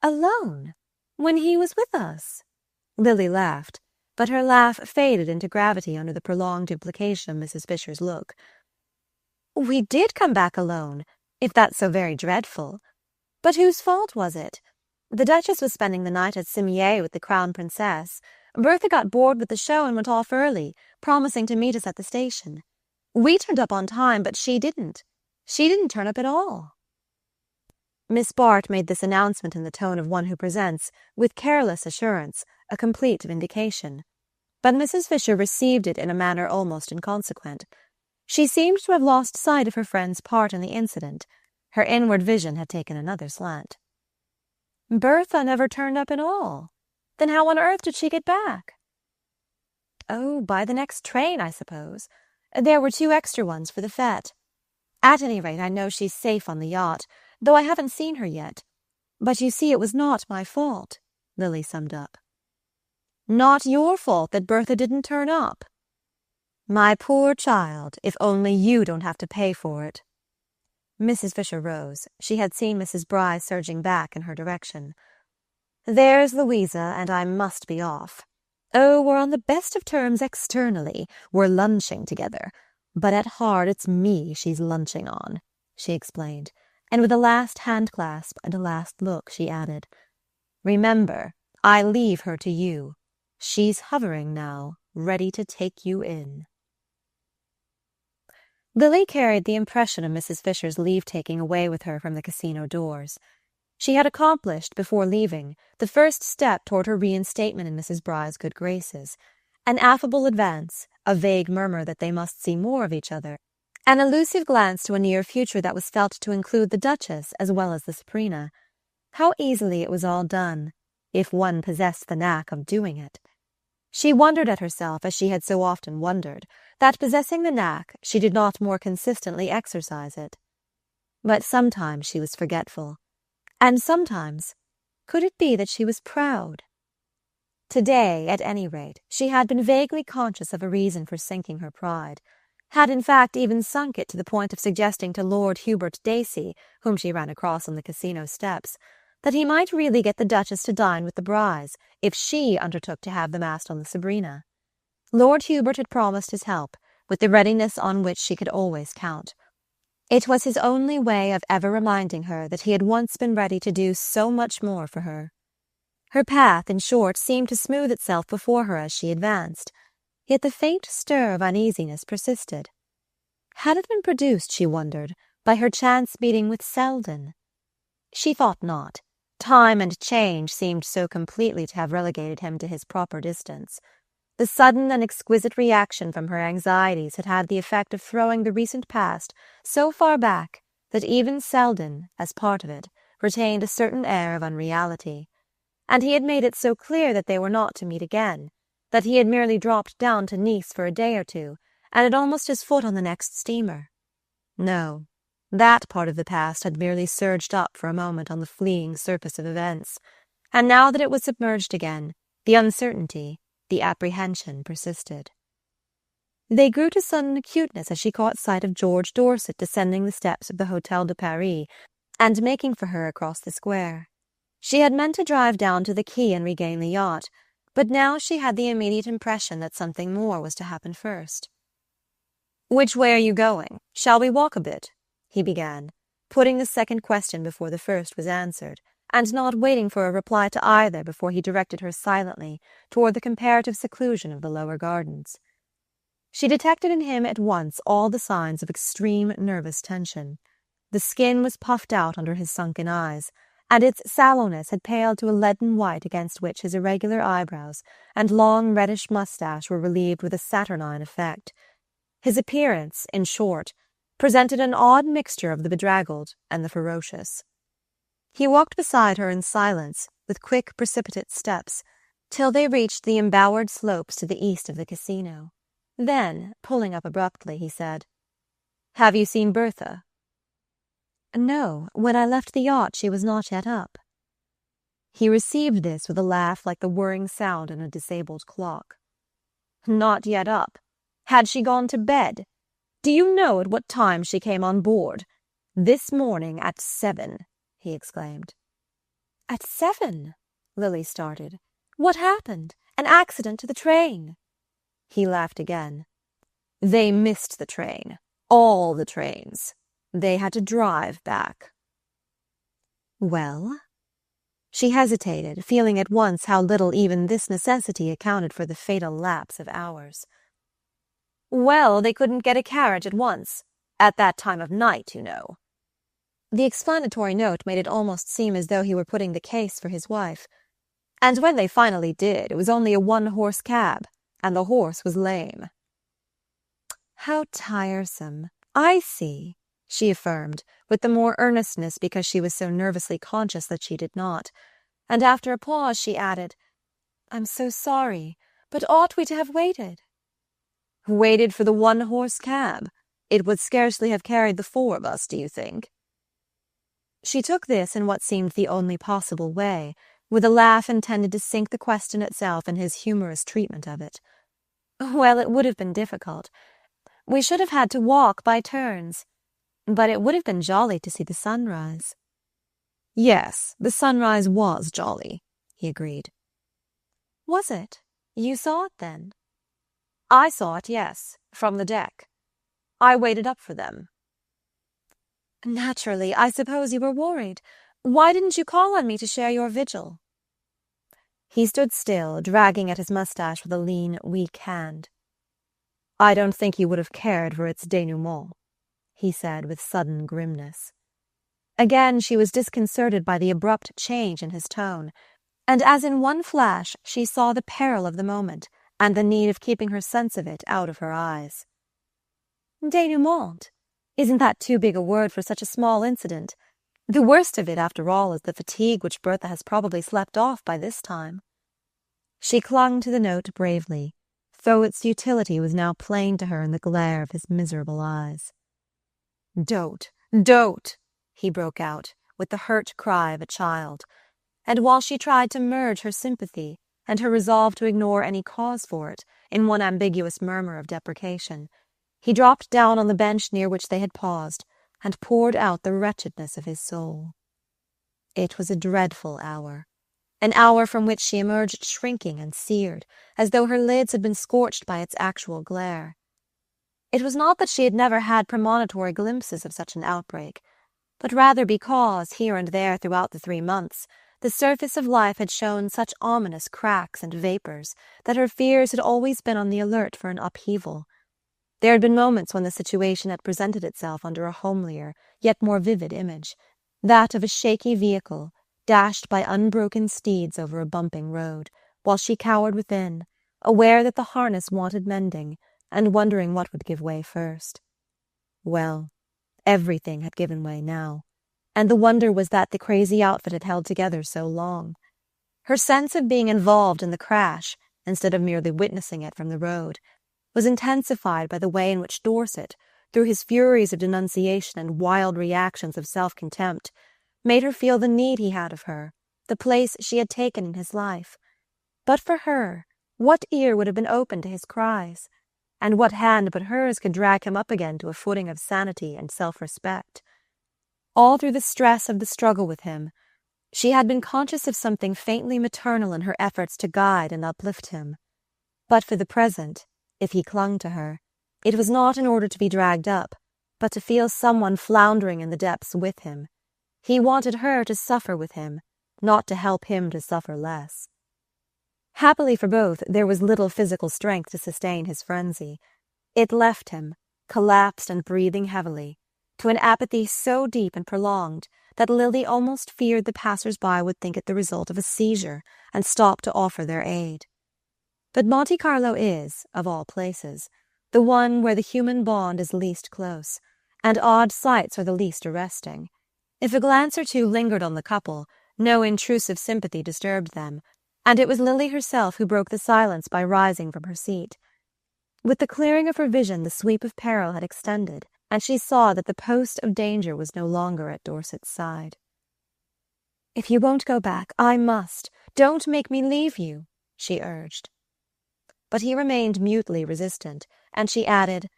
"Alone? When he was with us?" Lily laughed. But her laugh faded into gravity under the prolonged implication of Mrs. Fisher's look. "We did come back alone, if that's so very dreadful. But whose fault was it? The Duchess was spending the night at Cimiez with the Crown Princess. Bertha got bored with the show and went off early, promising to meet us at the station. We turned up on time, but she didn't. She didn't turn up at all." Miss Bart made this announcement in the tone of one who presents, with careless assurance, a complete vindication. But Mrs. Fisher received it in a manner almost inconsequent. She seemed to have lost sight of her friend's part in the incident. Her inward vision had taken another slant. "Bertha never turned up at all. Then how on earth did she get back?" "Oh, by the next train, I suppose. There were 2 extra ones for the fête. At any rate, I know she's safe on the yacht, though I haven't seen her yet. But you see, it was not my fault," Lily summed up. "Not your fault that Bertha didn't turn up?" "My poor child, if only you don't have to pay for it." Mrs. Fisher rose. She had seen Mrs. Bry surging back in her direction. "There's Louisa, and I must be off. Oh, we're on the best of terms externally. We're lunching together. But at heart it's me she's lunching on," she explained, and with a last hand-clasp and a last look she added, "Remember, I leave her to you. She's hovering now, ready to take you in." Lily carried the impression of Mrs. Fisher's leave-taking away with her from the casino doors. She had accomplished, before leaving, the first step toward her reinstatement in Mrs. Bry's good graces, an affable advance, a vague murmur that they must see more of each other, an elusive glance to a near future that was felt to include the Duchess as well as the Sabrina. How easily it was all done, if one possessed the knack of doing it. She wondered at herself, as she had so often wondered, that possessing the knack, she did not more consistently exercise it. But sometimes she was forgetful, and sometimes, could it be that she was proud? Today, at any rate, she had been vaguely conscious of a reason for sinking her pride, had in fact even sunk it to the point of suggesting to Lord Hubert Dacey, whom she ran across on the casino steps, that he might really get the Duchess to dine with the Brys if she undertook to have the mast on the Sabrina. Lord Hubert had promised his help, with the readiness on which she could always count. It was his only way of ever reminding her that he had once been ready to do so much more for her. Her path, in short, seemed to smooth itself before her as she advanced, yet the faint stir of uneasiness persisted. Had it been produced, she wondered, by her chance meeting with Selden? She thought not. Time and change seemed so completely to have relegated him to his proper distance. The sudden and exquisite reaction from her anxieties had had the effect of throwing the recent past so far back that even Selden, as part of it, retained a certain air of unreality. And he had made it so clear that they were not to meet again, that he had merely dropped down to Nice for a day or two, and had almost his foot on the next steamer. No, that part of the past had merely surged up for a moment on the fleeing surface of events, and now that it was submerged again, the uncertainty, the apprehension persisted. They grew to sudden acuteness as she caught sight of George Dorset descending the steps of the Hôtel de Paris and making for her across the square. She had meant to drive down to the quay and regain the yacht, but now she had the immediate impression that something more was to happen first. "Which way are you going? Shall we walk a bit?" he began, putting the second question before the first was answered, and not waiting for a reply to either before he directed her silently toward the comparative seclusion of the lower gardens. She detected in him at once all the signs of extreme nervous tension. The skin was puffed out under his sunken eyes, and its sallowness had paled to a leaden white against which his irregular eyebrows and long reddish moustache were relieved with a saturnine effect. His appearance, in short, presented an odd mixture of the bedraggled and the ferocious. He walked beside her in silence, with quick, precipitate steps, till they reached the embowered slopes to the east of the casino. Then, pulling up abruptly, he said, "Have you seen Bertha?" "No, when I left the yacht she was not yet up." He received this with a laugh like the whirring sound in a disabled clock. "Not yet up? Had she gone to bed? Do you know at what time she came on board? This morning at 7, he exclaimed. "At 7?" Lily started. "What happened? An accident to the train." He laughed again. "They missed the train. All the trains. They had to drive back." "Well?" She hesitated, feeling at once how little even this necessity accounted for the fatal lapse of hours. "Well, they couldn't get a carriage at once. At that time of night, you know." The explanatory note made it almost seem as though he were putting the case for his wife. "And when they finally did, it was only a one-horse cab, and the horse was lame." "How tiresome. I see," she affirmed, with the more earnestness because she was so nervously conscious that she did not. And after a pause she added, "I'm so sorry, but ought we to have waited?" "Waited for the one-horse cab? It would scarcely have carried the four of us, do you think?" She took this in what seemed the only possible way, with a laugh intended to sink the question itself in his humorous treatment of it. "Well, it would have been difficult. We should have had to walk by turns. But it would have been jolly to see the sunrise." "Yes, the sunrise was jolly," he agreed. "Was it? You saw it, then?" "I saw it, yes, from the deck. I waited up for them." "Naturally, I suppose you were worried. Why didn't you call on me to share your vigil?" He stood still, dragging at his mustache with a lean, weak hand. "I don't think you would have cared for its denouement," he said with sudden grimness. Again she was disconcerted by the abrupt change in his tone, and as in one flash she saw the peril of the moment and the need of keeping her sense of it out of her eyes. "Denouement? Isn't that too big a word for such a small incident? The worst of it, after all, is the fatigue which Bertha has probably slept off by this time." She clung to the note bravely, though its futility was now plain to her in the glare of his miserable eyes. Don't, he broke out, with the hurt cry of a child, and while she tried to merge her sympathy and her resolve to ignore any cause for it in one ambiguous murmur of deprecation, he dropped down on the bench near which they had paused and poured out the wretchedness of his soul. It was a dreadful hour, an hour from which she emerged shrinking and seared, as though her lids had been scorched by its actual glare. It was not that she had never had premonitory glimpses of such an outbreak, but rather because, here and there throughout the 3 months, the surface of life had shown such ominous cracks and vapors that her fears had always been on the alert for an upheaval. There had been moments when the situation had presented itself under a homelier, yet more vivid image, that of a shaky vehicle, dashed by unbroken steeds over a bumping road, while she cowered within, aware that the harness wanted mending, and wondering what would give way first. Well, everything had given way now, and the wonder was that the crazy outfit had held together so long. Her sense of being involved in the crash, instead of merely witnessing it from the road, was intensified by the way in which Dorset, through his furies of denunciation and wild reactions of self-contempt, made her feel the need he had of her, the place she had taken in his life. But for her, what ear would have been open to his cries? And what hand but hers could drag him up again to a footing of sanity and self-respect? All through the stress of the struggle with him, she had been conscious of something faintly maternal in her efforts to guide and uplift him. But for the present, if he clung to her, it was not in order to be dragged up, but to feel someone floundering in the depths with him. He wanted her to suffer with him, not to help him to suffer less. Happily for both, there was little physical strength to sustain his frenzy. It left him, collapsed and breathing heavily, to an apathy so deep and prolonged that Lily almost feared the passers-by would think it the result of a seizure and stop to offer their aid. But Monte Carlo is, of all places, the one where the human bond is least close, and odd sights are the least arresting. If a glance or two lingered on the couple, no intrusive sympathy disturbed them, and it was Lily herself who broke the silence by rising from her seat. With the clearing of her vision, the sweep of peril had extended, and she saw that the post of danger was no longer at Dorset's side. "If you won't go back, I must. Don't make me leave you," she urged. But he remained mutely resistant, and she added,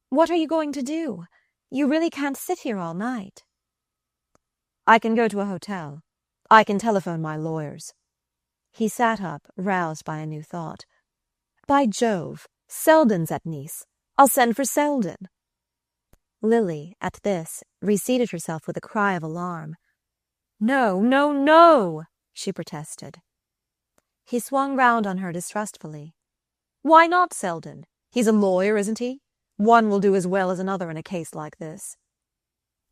"What are you going to do? You really can't sit here all night." "I can go to a hotel. I can telephone my lawyers." He sat up, roused by a new thought. By Jove, Selden's at Nice. I'll send for Selden. Lily, at this, reseated herself with a cry of alarm. No, no, no, she protested. He swung round on her distrustfully. Why not Selden? He's a lawyer, isn't he? One will do as well as another in a case like this.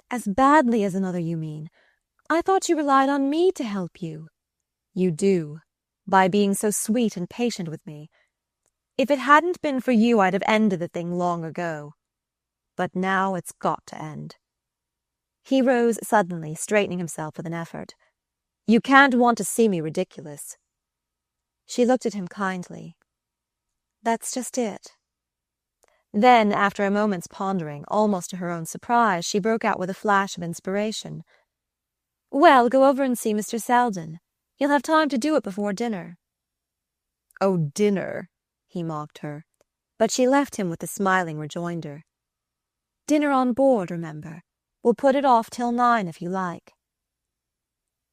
As badly as another, you mean? I thought you relied on me to help you. You do, by being so sweet and patient with me. If it hadn't been for you, I'd have ended the thing long ago. But now it's got to end. He rose suddenly, straightening himself with an effort. You can't want to see me ridiculous. She looked at him kindly. That's just it. Then, after a moment's pondering, almost to her own surprise, she broke out with a flash of inspiration. Well, go over and see Mr. Selden. You'll have time to do it before dinner. Oh, dinner, he mocked her, but she left him with a smiling rejoinder. Dinner on board, remember. We'll put it off till 9 if you like.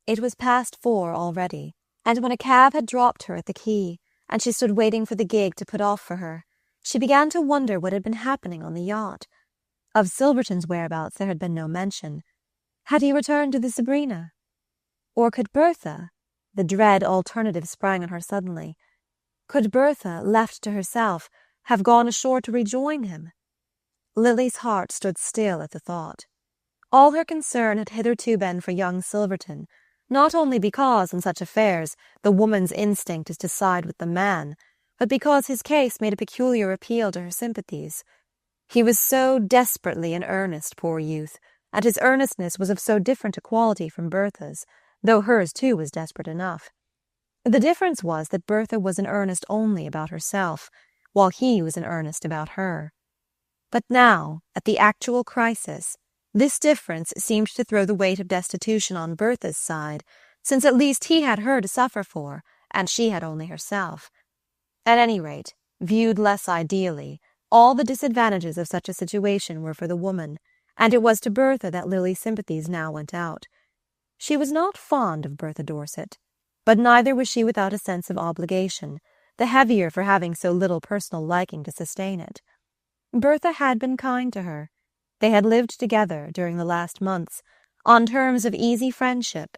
It was past 4 already, and when a cab had dropped her at the quay, and she stood waiting for the gig to put off for her, she began to wonder what had been happening on the yacht. Of Silverton's whereabouts there had been no mention. Had he returned to the Sabrina? Or could Bertha, the dread alternative sprang on her suddenly, could Bertha, left to herself, have gone ashore to rejoin him? Lily's heart stood still at the thought. All her concern had hitherto been for young Silverton, not only because, in such affairs, the woman's instinct is to side with the man, but because his case made a peculiar appeal to her sympathies. He was so desperately in earnest, poor youth, and his earnestness was of so different a quality from Bertha's, though hers too was desperate enough. The difference was that Bertha was in earnest only about herself, while he was in earnest about her. But now, at the actual crisis, this difference seemed to throw the weight of destitution on Bertha's side, since at least he had her to suffer for, and she had only herself. At any rate, viewed less ideally, all the disadvantages of such a situation were for the woman, and it was to Bertha that Lily's sympathies now went out. She was not fond of Bertha Dorset, but neither was she without a sense of obligation, the heavier for having so little personal liking to sustain it. Bertha had been kind to her. They had lived together during the last months, on terms of easy friendship,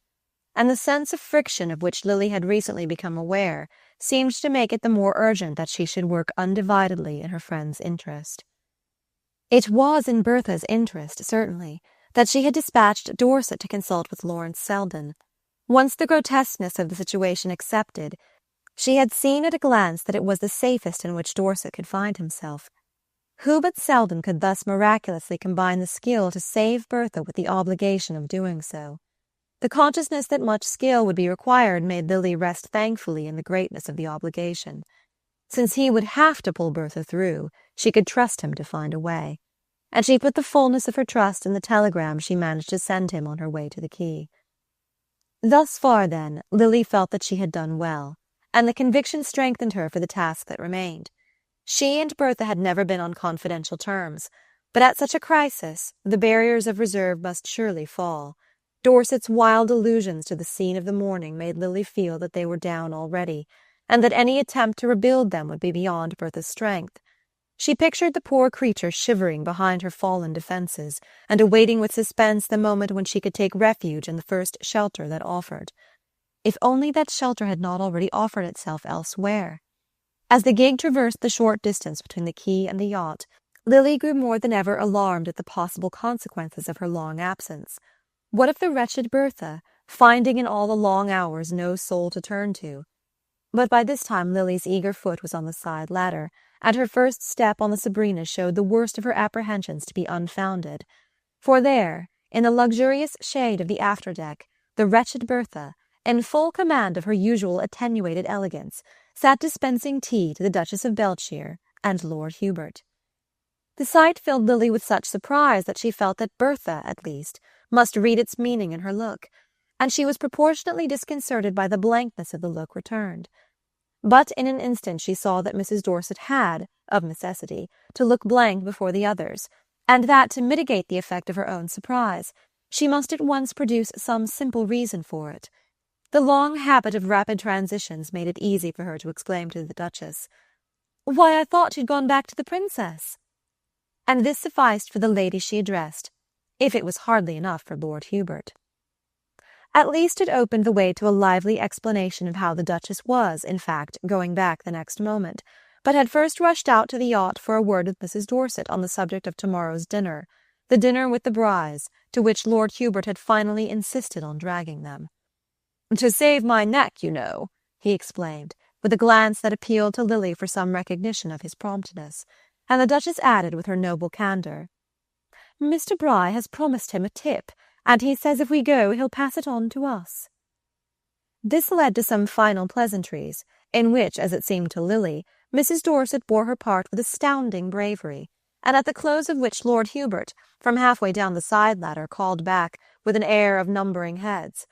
and the sense of friction of which Lily had recently become aware seemed to make it the more urgent that she should work undividedly in her friend's interest. It was in Bertha's interest, certainly, that she had dispatched Dorset to consult with Lawrence Selden. Once the grotesqueness of the situation accepted, she had seen at a glance that it was the safest in which Dorset could find himself. Who but Selden could thus miraculously combine the skill to save Bertha with the obligation of doing so? The consciousness that much skill would be required made Lily rest thankfully in the greatness of the obligation. Since he would have to pull Bertha through, she could trust him to find a way, and she put the fullness of her trust in the telegram she managed to send him on her way to the quay. Thus far, then, Lily felt that she had done well, and the conviction strengthened her for the task that remained. She and Bertha had never been on confidential terms, but at such a crisis the barriers of reserve must surely fall. Dorset's wild allusions to the scene of the morning made Lily feel that they were down already, and that any attempt to rebuild them would be beyond Bertha's strength. She pictured the poor creature shivering behind her fallen defences, and awaiting with suspense the moment when she could take refuge in the first shelter that offered. If only that shelter had not already offered itself elsewhere! As the gig traversed the short distance between the quay and the yacht, Lily grew more than ever alarmed at the possible consequences of her long absence. What if the wretched Bertha, finding in all the long hours no soul to turn to? But by this time Lily's eager foot was on the side ladder, and her first step on the Sabrina showed the worst of her apprehensions to be unfounded. For there, in the luxurious shade of the after-deck, the wretched Bertha, in full command of her usual attenuated elegance, sat dispensing tea to the Duchess of Beltshire and Lord Hubert. The sight filled Lily with such surprise that she felt that Bertha, at least, must read its meaning in her look, and she was proportionately disconcerted by the blankness of the look returned. But in an instant she saw that Mrs. Dorset had, of necessity, to look blank before the others, and that, to mitigate the effect of her own surprise, she must at once produce some simple reason for it. The long habit of rapid transitions made it easy for her to exclaim to the Duchess, "Why, I thought you'd gone back to the Princess." And this sufficed for the lady she addressed, if it was hardly enough for Lord Hubert. At least it opened the way to a lively explanation of how the Duchess was, in fact, going back the next moment, but had first rushed out to the yacht for a word with Mrs. Dorset on the subject of tomorrow's dinner, the dinner with the Bryes, to which Lord Hubert had finally insisted on dragging them. "To save my neck, you know," he explained, with a glance that appealed to Lily for some recognition of his promptness, and the Duchess added with her noble candour, "Mr. Bry has promised him a tip, and he says if we go he'll pass it on to us." This led to some final pleasantries, in which, as it seemed to Lily, Mrs. Dorset bore her part with astounding bravery, and at the close of which Lord Hubert, from halfway down the side ladder, called back, with an air of numbering heads,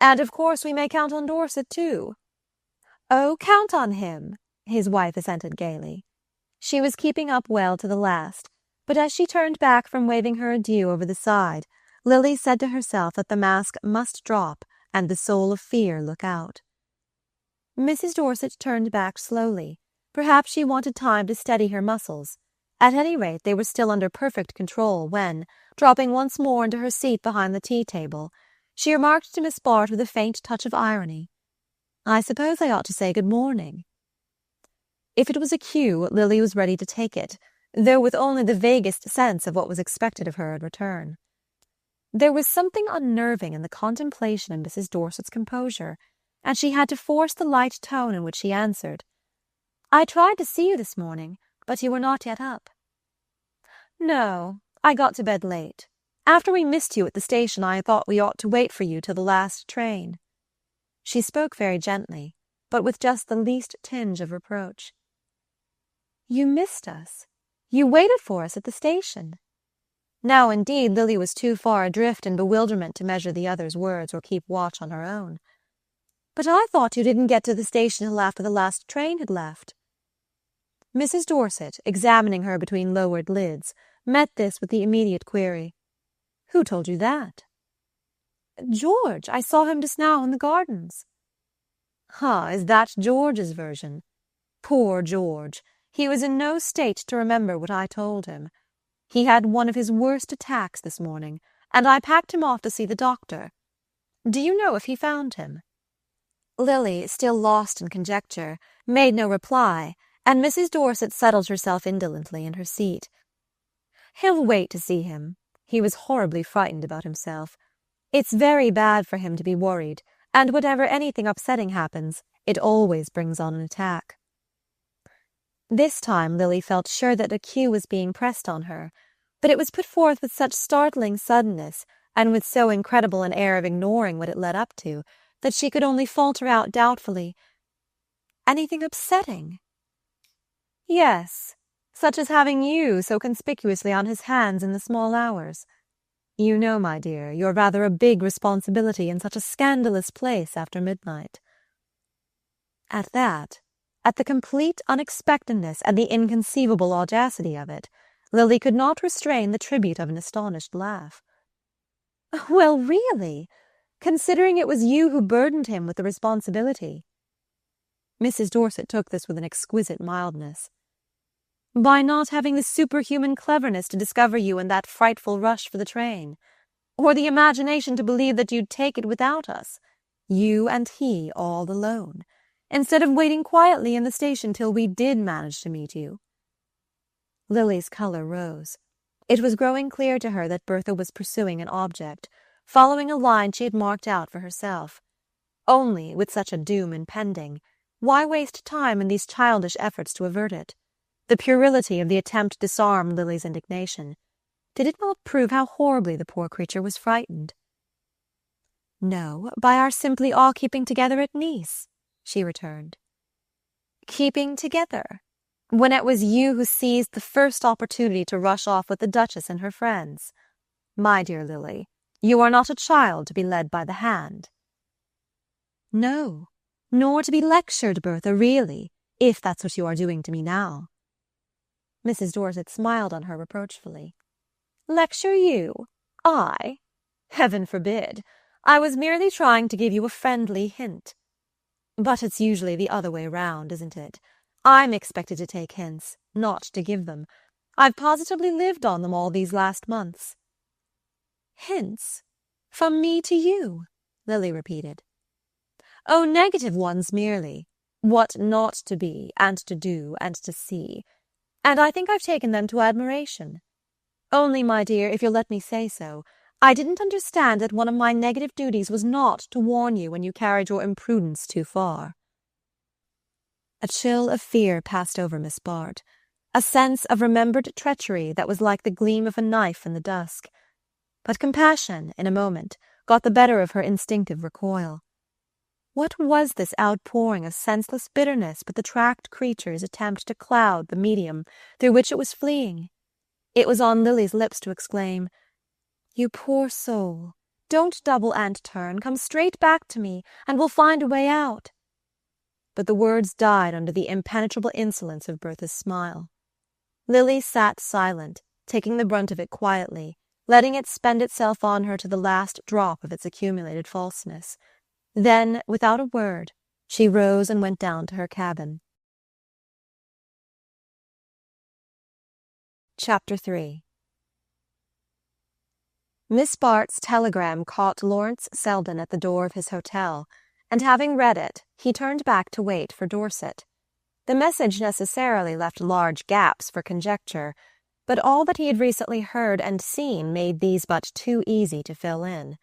"And of course we may count on Dorset too." "Oh, count on him," his wife assented gaily. She was keeping up well to the last, but as she turned back from waving her adieu over the side, Lily said to herself that the mask must drop and the soul of fear look out. Mrs. Dorset turned back slowly. Perhaps she wanted time to steady her muscles. At any rate, they were still under perfect control when, dropping once more into her seat behind the tea-table, she remarked to Miss Bart with a faint touch of irony, "I suppose I ought to say good morning." If it was a cue, Lily was ready to take it, though with only the vaguest sense of what was expected of her in return. There was something unnerving in the contemplation of Mrs. Dorset's composure, and she had to force the light tone in which she answered, "I tried to see you this morning, but you were not yet up." "No, I got to bed late. After we missed you at the station, I thought we ought to wait for you till the last train." She spoke very gently, but with just the least tinge of reproach. "You missed us. You waited for us at the station." Now, indeed, Lily was too far adrift in bewilderment to measure the other's words or keep watch on her own. "But I thought you didn't get to the station till after the last train had left." Mrs. Dorset, examining her between lowered lids, met this with the immediate query, "Who told you that?" "George. I saw him just now in the gardens." Is that George's version? Poor George! He was in no state to remember what I told him. He had one of his worst attacks this morning, and I packed him off to see the doctor. Do you know if he found him?" Lily, still lost in conjecture, made no reply, and Mrs. Dorset settled herself indolently in her seat. "He'll wait to see him. He was horribly frightened about himself. It's very bad for him to be worried, and whenever anything upsetting happens, it always brings on an attack." This time Lily felt sure that a cue was being pressed on her, but it was put forth with such startling suddenness, and with so incredible an air of ignoring what it led up to, that she could only falter out doubtfully, "Anything upsetting?" "Yes, such as having you so conspicuously on his hands in the small hours. You know, my dear, you're rather a big responsibility in such a scandalous place after midnight." At that, at the complete unexpectedness and the inconceivable audacity of it, Lily could not restrain the tribute of an astonished laugh. "Well, really, considering it was you who burdened him with the responsibility." Mrs. Dorset took this with an exquisite mildness. "By not having the superhuman cleverness to discover you in that frightful rush for the train, or the imagination to believe that you'd take it without us, you and he all alone, instead of waiting quietly in the station till we did manage to meet you." Lily's colour rose. It was growing clear to her that Bertha was pursuing an object, following a line she had marked out for herself. Only, with such a doom impending, why waste time in these childish efforts to avert it? The puerility of the attempt disarmed Lily's indignation. Did it not prove how horribly the poor creature was frightened? "No, by our simply all keeping together at Nice," she returned. "Keeping together, when it was you who seized the first opportunity to rush off with the Duchess and her friends. My dear Lily, you are not a child to be led by the hand." "No, nor to be lectured, Bertha, really, if that's what you are doing to me now." Mrs. Dorset smiled on her reproachfully. "Lecture you? I? Heaven forbid! I was merely trying to give you a friendly hint. But it's usually the other way round, isn't it? I'm expected to take hints, not to give them. I've positively lived on them all these last months." "Hints? From me to you?" Lily repeated. "Oh, negative ones merely. What not to be, and to do, and to see. And I think I've taken them to admiration. Only, my dear, if you'll let me say so, I didn't understand that one of my negative duties was not to warn you when you carried your imprudence too far." A chill of fear passed over Miss Bart, a sense of remembered treachery that was like the gleam of a knife in the dusk. But compassion, in a moment, got the better of her instinctive recoil. What was this outpouring of senseless bitterness but the tracked creature's attempt to cloud the medium through which it was fleeing? It was on Lily's lips to exclaim, "You poor soul, don't double and turn, come straight back to me, and we'll find a way out." But the words died under the impenetrable insolence of Bertha's smile. Lily sat silent, taking the brunt of it quietly, letting it spend itself on her to the last drop of its accumulated falseness. Then, without a word, she rose and went down to her cabin. Chapter 3. Miss Bart's telegram caught Lawrence Selden at the door of his hotel, and having read it, he turned back to wait for Dorset. The message necessarily left large gaps for conjecture, but all that he had recently heard and seen made these but too easy to fill in.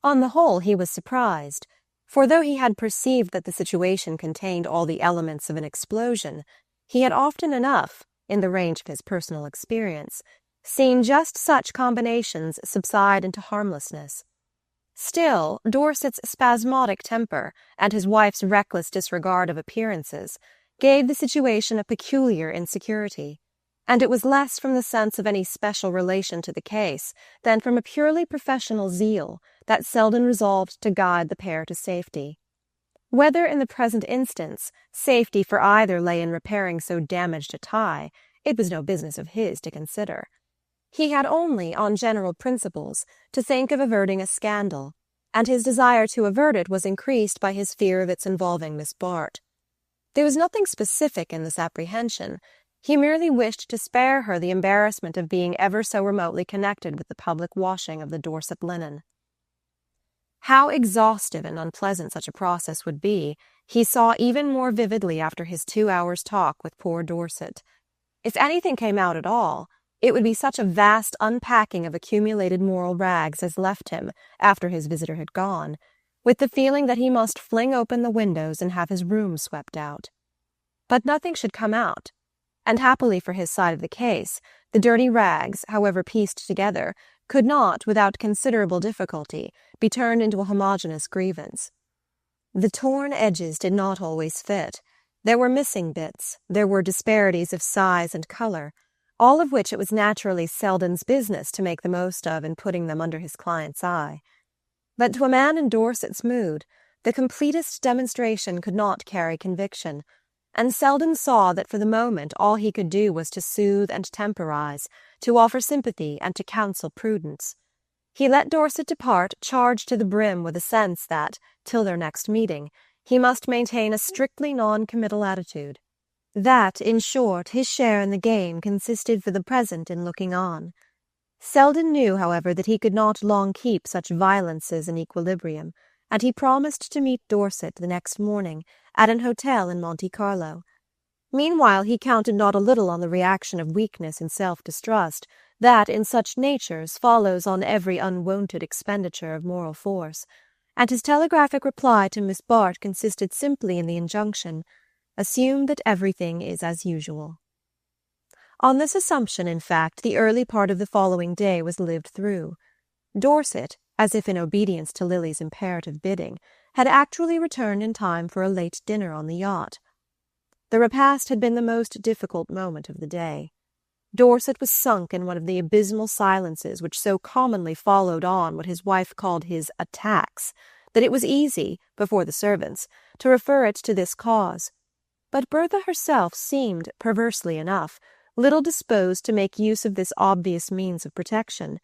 On the whole, he was surprised, for though he had perceived that the situation contained all the elements of an explosion, he had often enough, in the range of his personal experience, seen just such combinations subside into harmlessness. Still, Dorset's spasmodic temper and his wife's reckless disregard of appearances gave the situation a peculiar insecurity, and it was less from the sense of any special relation to the case than from a purely professional zeal that Selden resolved to guide the pair to safety. Whether in the present instance safety for either lay in repairing so damaged a tie, it was no business of his to consider. He had only, on general principles, to think of averting a scandal, and his desire to avert it was increased by his fear of its involving Miss Bart. There was nothing specific in this apprehension. He merely wished to spare her the embarrassment of being ever so remotely connected with the public washing of the Dorset linen. How exhaustive and unpleasant such a process would be, he saw even more vividly after his 2 hours' talk with poor Dorset. If anything came out at all, it would be such a vast unpacking of accumulated moral rags as left him, after his visitor had gone, with the feeling that he must fling open the windows and have his room swept out. But nothing should come out, and happily for his side of the case, the dirty rags, however pieced together, could not, without considerable difficulty, be turned into a homogeneous grievance. The torn edges did not always fit. There were missing bits, there were disparities of size and color, all of which it was naturally Selden's business to make the most of in putting them under his client's eye. But to a man in Dorset's mood, the completest demonstration could not carry conviction, and Selden saw that for the moment all he could do was to soothe and temporize, to offer sympathy and to counsel prudence. He let Dorset depart charged to the brim with a sense that, till their next meeting, he must maintain a strictly non-committal attitude. That, in short, his share in the game consisted for the present in looking on. Selden knew, however, that he could not long keep such violences in equilibrium, and he promised to meet Dorset the next morning at an hotel in Monte Carlo. Meanwhile, he counted not a little on the reaction of weakness and self-distrust that, in such natures, follows on every unwonted expenditure of moral force, and his telegraphic reply to Miss Bart consisted simply in the injunction, "Assume that everything is as usual." On this assumption, in fact, the early part of the following day was lived through. Dorset, as if in obedience to Lily's imperative bidding, had actually returned in time for a late dinner on the yacht. The repast had been the most difficult moment of the day. Dorset was sunk in one of the abysmal silences which so commonly followed on what his wife called his attacks, that it was easy, before the servants, to refer it to this cause. But Bertha herself seemed, perversely enough, little disposed to make use of this obvious means of protection.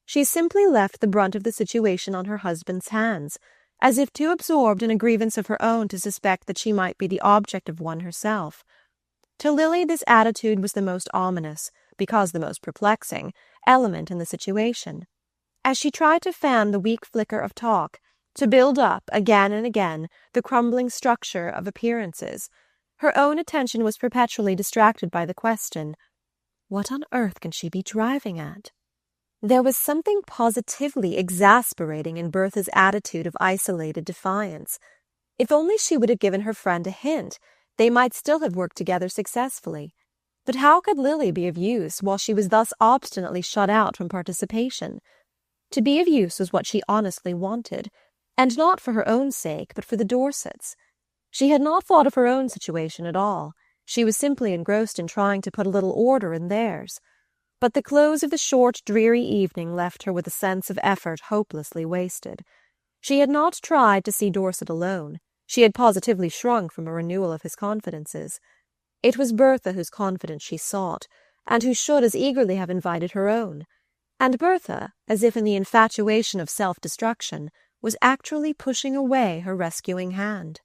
She simply left the brunt of the situation on her husband's hands, as if too absorbed in a grievance of her own to suspect that she might be the object of one herself. To Lily, this attitude was the most ominous, because the most perplexing, element in the situation. As she tried to fan the weak flicker of talk, to build up, again and again, the crumbling structure of appearances, her own attention was perpetually distracted by the question, what on earth can she be driving at? There was something positively exasperating in Bertha's attitude of isolated defiance. If only she would have given her friend a hint, they might still have worked together successfully. But how could Lily be of use while she was thus obstinately shut out from participation? To be of use was what she honestly wanted, and not for her own sake, but for the Dorsets. She had not thought of her own situation at all. She was simply engrossed in trying to put a little order in theirs. But the close of the short, dreary evening left her with a sense of effort hopelessly wasted. She had not tried to see Dorset alone. She had positively shrunk from a renewal of his confidences. It was Bertha whose confidence she sought, and who should as eagerly have invited her own. And Bertha, as if in the infatuation of self-destruction, was actually pushing away her rescuing hand.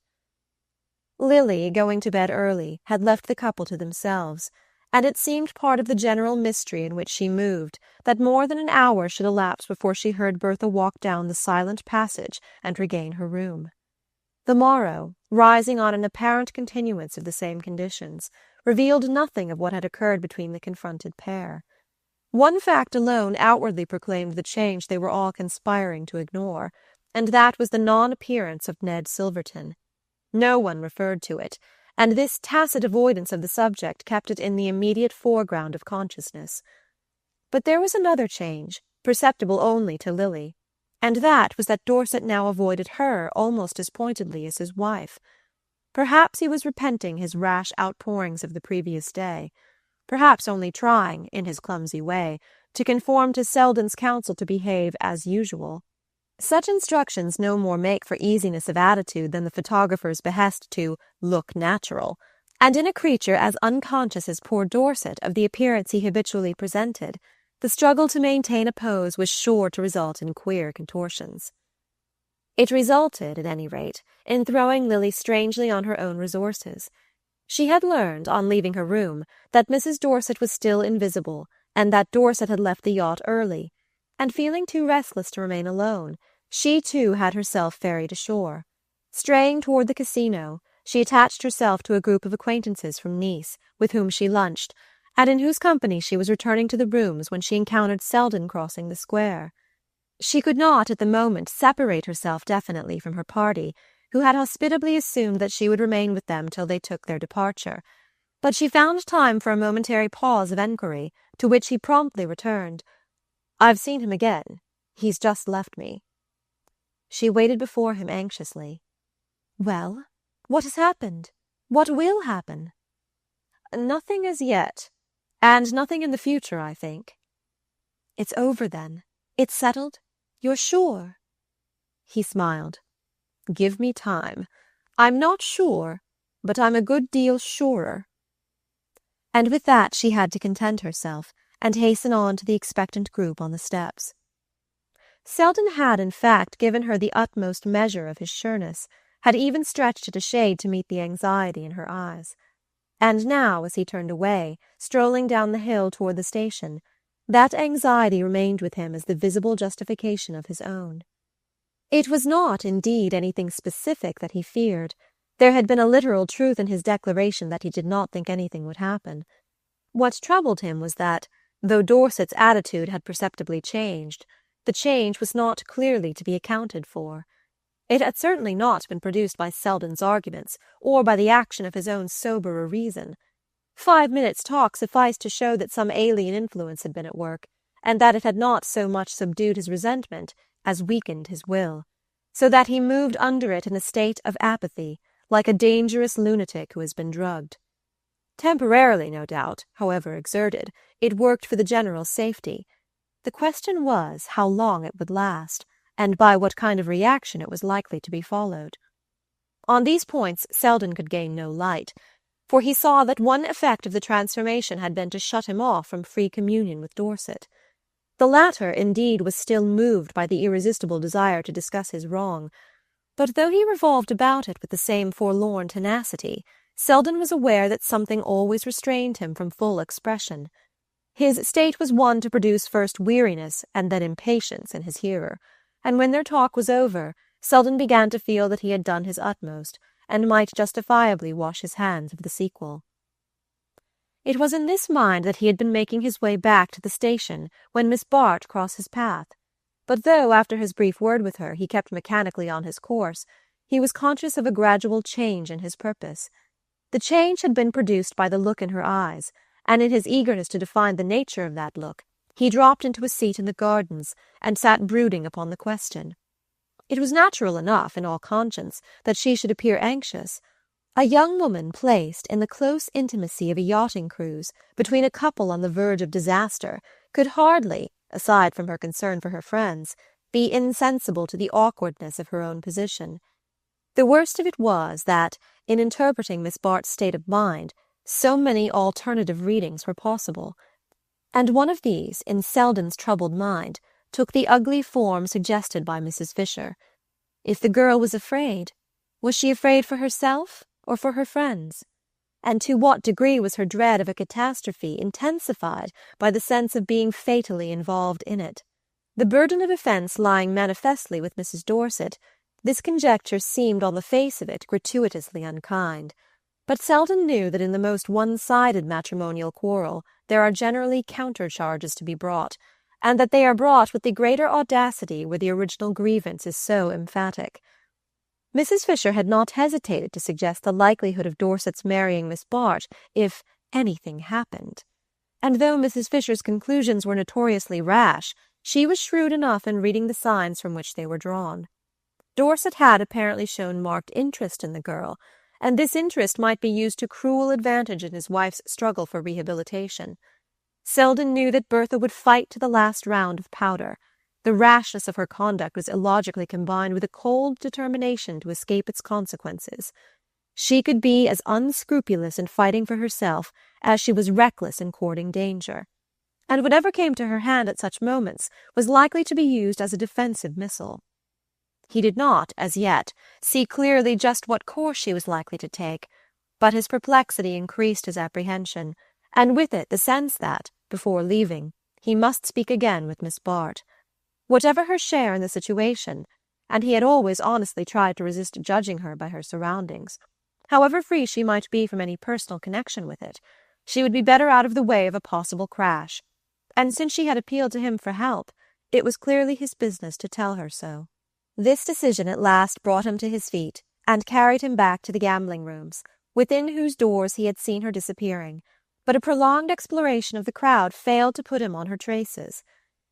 Lily, going to bed early, had left the couple to themselves, and it seemed part of the general mystery in which she moved that more than an hour should elapse before she heard Bertha walk down the silent passage and regain her room. The morrow, rising on an apparent continuance of the same conditions, revealed nothing of what had occurred between the confronted pair. One fact alone outwardly proclaimed the change they were all conspiring to ignore, and that was the non-appearance of Ned Silverton. No one referred to it, and this tacit avoidance of the subject kept it in the immediate foreground of consciousness. But there was another change, perceptible only to Lily, and that was that Dorset now avoided her almost as pointedly as his wife. Perhaps he was repenting his rash outpourings of the previous day, perhaps only trying, in his clumsy way, to conform to Selden's counsel to behave as usual. Such instructions no more make for easiness of attitude than the photographer's behest to look natural, and in a creature as unconscious as poor Dorset of the appearance he habitually presented, the struggle to maintain a pose was sure to result in queer contortions. It resulted, at any rate, in throwing Lily strangely on her own resources. She had learned, on leaving her room, that Mrs. Dorset was still invisible, and that Dorset had left the yacht early, and feeling too restless to remain alone, she too had herself ferried ashore. Straying toward the casino, she attached herself to a group of acquaintances from Nice, with whom she lunched, and in whose company she was returning to the rooms when she encountered Selden crossing the square. She could not, at the moment, separate herself definitely from her party, who had hospitably assumed that she would remain with them till they took their departure, but she found time for a momentary pause of enquiry, to which he promptly returned. "I've seen him again. He's just left me." She waited before him anxiously. "Well, what has happened? What will happen?" "Nothing as yet, and nothing in the future, I think." "It's over, then? It's settled? You're sure?" He smiled. "Give me time. I'm not sure, but I'm a good deal surer." And with that she had to content herself, and hasten on to the expectant group on the steps. Selden had, in fact, given her the utmost measure of his sureness, had even stretched it a shade to meet the anxiety in her eyes. And now, as he turned away, strolling down the hill toward the station, that anxiety remained with him as the visible justification of his own. It was not, indeed, anything specific that he feared. There had been a literal truth in his declaration that he did not think anything would happen. What troubled him was that, though Dorset's attitude had perceptibly changed, the change was not clearly to be accounted for. It had certainly not been produced by Selden's arguments, or by the action of his own soberer reason. 5 minutes' talk sufficed to show that some alien influence had been at work, and that it had not so much subdued his resentment as weakened his will, so that he moved under it in a state of apathy, like a dangerous lunatic who has been drugged. Temporarily, no doubt, however exerted, it worked for the general safety. The question was how long it would last, and by what kind of reaction it was likely to be followed. On these points Selden could gain no light, for he saw that one effect of the transformation had been to shut him off from free communion with Dorset. The latter, indeed, was still moved by the irresistible desire to discuss his wrong, but though he revolved about it with the same forlorn tenacity, Selden was aware that something always restrained him from full expression. His state was one to produce first weariness and then impatience in his hearer, and when their talk was over, Selden began to feel that he had done his utmost, and might justifiably wash his hands of the sequel. It was in this mind that he had been making his way back to the station when Miss Bart crossed his path, but though, after his brief word with her, he kept mechanically on his course, he was conscious of a gradual change in his purpose. The change had been produced by the look in her eyes, and in his eagerness to define the nature of that look, he dropped into a seat in the gardens and sat brooding upon the question. It was natural enough, in all conscience, that she should appear anxious. A young woman placed in the close intimacy of a yachting cruise between a couple on the verge of disaster could hardly, aside from her concern for her friends, be insensible to the awkwardness of her own position. The worst of it was that, in interpreting Miss Bart's state of mind, so many alternative readings were possible, and one of these, in Selden's troubled mind, took the ugly form suggested by Mrs. Fisher. If the girl was afraid, was she afraid for herself or for her friends? And to what degree was her dread of a catastrophe intensified by the sense of being fatally involved in it? The burden of offence lying manifestly with Mrs. Dorset, this conjecture seemed on the face of it gratuitously unkind. But Selden knew that in the most one-sided matrimonial quarrel there are generally counter-charges to be brought, and that they are brought with the greater audacity where the original grievance is so emphatic. Mrs. Fisher had not hesitated to suggest the likelihood of Dorset's marrying Miss Bart if anything happened. And though Mrs. Fisher's conclusions were notoriously rash, she was shrewd enough in reading the signs from which they were drawn. Dorset had apparently shown marked interest in the girl, and this interest might be used to cruel advantage in his wife's struggle for rehabilitation. Selden knew that Bertha would fight to the last round of powder. The rashness of her conduct was illogically combined with a cold determination to escape its consequences. She could be as unscrupulous in fighting for herself as she was reckless in courting danger, and whatever came to her hand at such moments was likely to be used as a defensive missile. He did not, as yet, see clearly just what course she was likely to take, but his perplexity increased his apprehension, and with it the sense that, before leaving, he must speak again with Miss Bart. Whatever her share in the situation, and he had always honestly tried to resist judging her by her surroundings, however free she might be from any personal connection with it, she would be better out of the way of a possible crash, and since she had appealed to him for help, it was clearly his business to tell her so. This decision at last brought him to his feet, and carried him back to the gambling rooms, within whose doors he had seen her disappearing, but a prolonged exploration of the crowd failed to put him on her traces.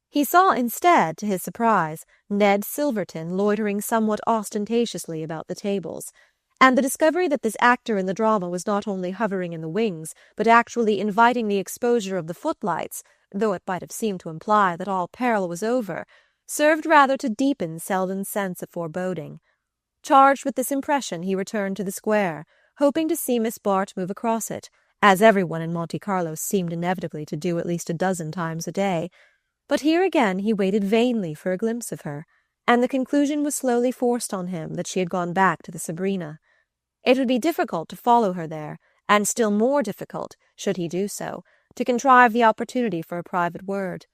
He saw instead, to his surprise, Ned Silverton loitering somewhat ostentatiously about the tables, and the discovery that this actor in the drama was not only hovering in the wings, but actually inviting the exposure of the footlights, though it might have seemed to imply that all peril was over, served rather to deepen Selden's sense of foreboding. Charged with this impression, he returned to the square, hoping to see Miss Bart move across it, as everyone in Monte Carlo seemed inevitably to do at least a dozen times a day. But here again he waited vainly for a glimpse of her, and the conclusion was slowly forced on him that she had gone back to the Sabrina. It would be difficult to follow her there, and still more difficult, should he do so, to contrive the opportunity for a private word,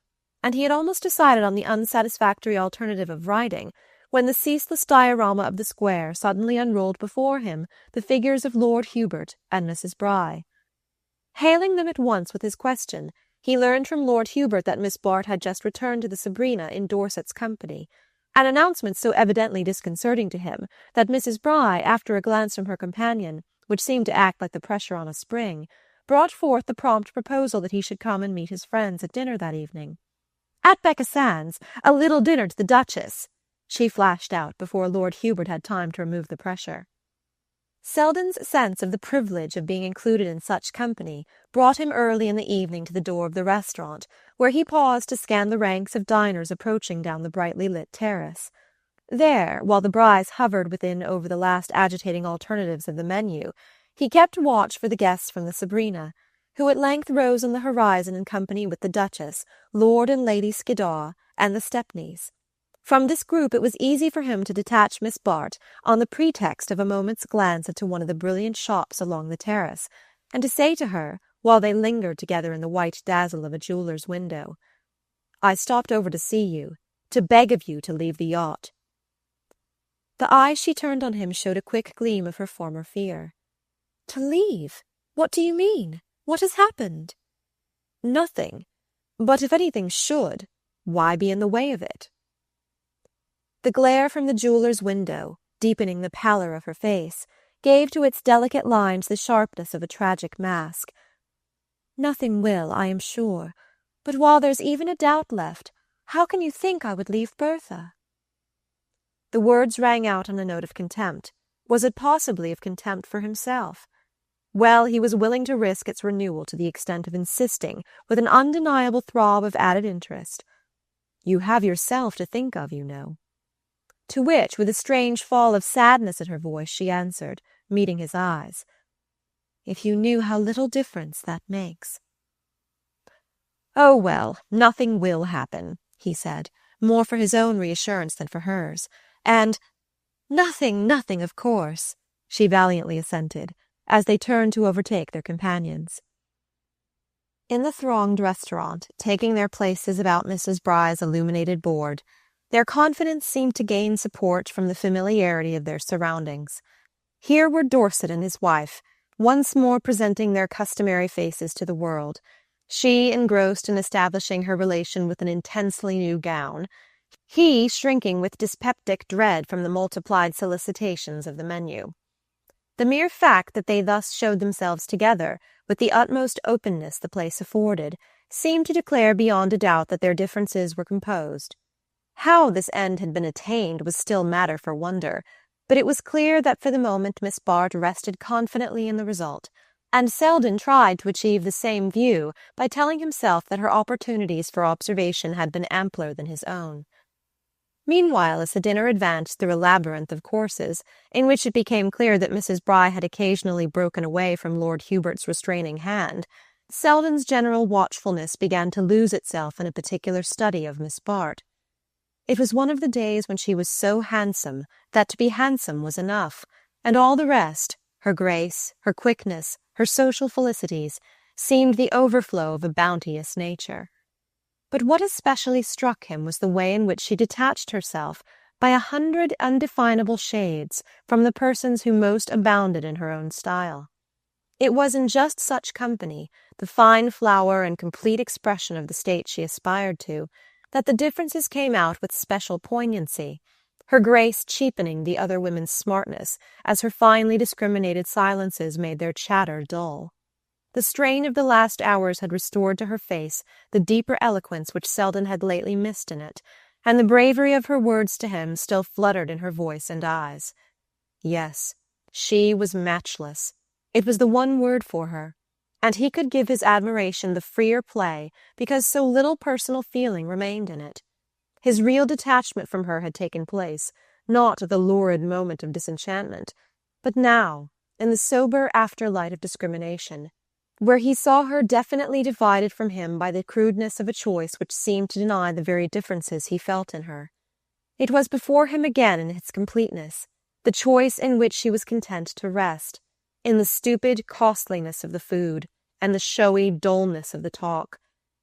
and he had almost decided on the unsatisfactory alternative of writing, when the ceaseless diorama of the square suddenly unrolled before him the figures of Lord Hubert and Mrs. Bry. Hailing them at once with his question, he learned from Lord Hubert that Miss Bart had just returned to the Sabrina in Dorset's company, an announcement so evidently disconcerting to him that Mrs. Bry, after a glance from her companion, which seemed to act like the pressure on a spring, brought forth the prompt proposal that he should come and meet his friends at dinner that evening. "At Becca Sands, a little dinner to the Duchess," she flashed out before Lord Hubert had time to remove the pressure. Selden's sense of the privilege of being included in such company brought him early in the evening to the door of the restaurant, where he paused to scan the ranks of diners approaching down the brightly lit terrace. There, while the Brys hovered within over the last agitating alternatives of the menu, he kept watch for the guests from the Sabrina, who at length rose on the horizon in company with the Duchess, Lord and Lady Skiddaw, and the Stepneys. From this group it was easy for him to detach Miss Bart on the pretext of a moment's glance into one of the brilliant shops along the terrace, and to say to her, while they lingered together in the white dazzle of a jeweller's window, "I stopped over to see you, to beg of you to leave the yacht." The eyes she turned on him showed a quick gleam of her former fear. "To leave? What do you mean? What has happened?" "Nothing. But if anything should, why be in the way of it?" The glare from the jeweller's window, deepening the pallor of her face, gave to its delicate lines the sharpness of a tragic mask. "Nothing will, I am sure. But while there's even a doubt left, how can you think I would leave Bertha?" The words rang out on a note of contempt. Was it possibly of contempt for himself? Well, he was willing to risk its renewal to the extent of insisting, with an undeniable throb of added interest, "You have yourself to think of, you know." To which, with a strange fall of sadness in her voice, she answered, meeting his eyes, "If you knew how little difference that makes." "Oh, well, nothing will happen," he said, more for his own reassurance than for hers. And, nothing, of course," she valiantly assented, as they turned to overtake their companions. In the thronged restaurant, taking their places about Mrs. Bry's illuminated board, their confidence seemed to gain support from the familiarity of their surroundings. Here were Dorset and his wife, once more presenting their customary faces to the world, she engrossed in establishing her relation with an intensely new gown, he shrinking with dyspeptic dread from the multiplied solicitations of the menu. The mere fact that they thus showed themselves together, with the utmost openness the place afforded, seemed to declare beyond a doubt that their differences were composed. How this end had been attained was still matter for wonder, but it was clear that for the moment Miss Bart rested confidently in the result, and Selden tried to achieve the same view by telling himself that her opportunities for observation had been ampler than his own. Meanwhile, as the dinner advanced through a labyrinth of courses, in which it became clear that Mrs. Bry had occasionally broken away from Lord Hubert's restraining hand, Selden's general watchfulness began to lose itself in a particular study of Miss Bart. It was one of the days when she was so handsome that to be handsome was enough, and all the rest, her grace, her quickness, her social felicities, seemed the overflow of a bounteous nature. But what especially struck him was the way in which she detached herself by 100 undefinable shades from the persons who most abounded in her own style. It was in just such company, the fine flower and complete expression of the state she aspired to, that the differences came out with special poignancy, her grace cheapening the other women's smartness as her finely discriminated silences made their chatter dull. The strain of the last hours had restored to her face the deeper eloquence which Selden had lately missed in it, and the bravery of her words to him still fluttered in her voice and eyes. Yes, she was matchless. It was the one word for her, and he could give his admiration the freer play because so little personal feeling remained in it. His real detachment from her had taken place, not at the lurid moment of disenchantment, but now, in the sober afterlight of discrimination, where he saw her definitely divided from him by the crudeness of a choice which seemed to deny the very differences he felt in her. It was before him again in its completeness, the choice in which she was content to rest, in the stupid costliness of the food, and the showy dullness of the talk,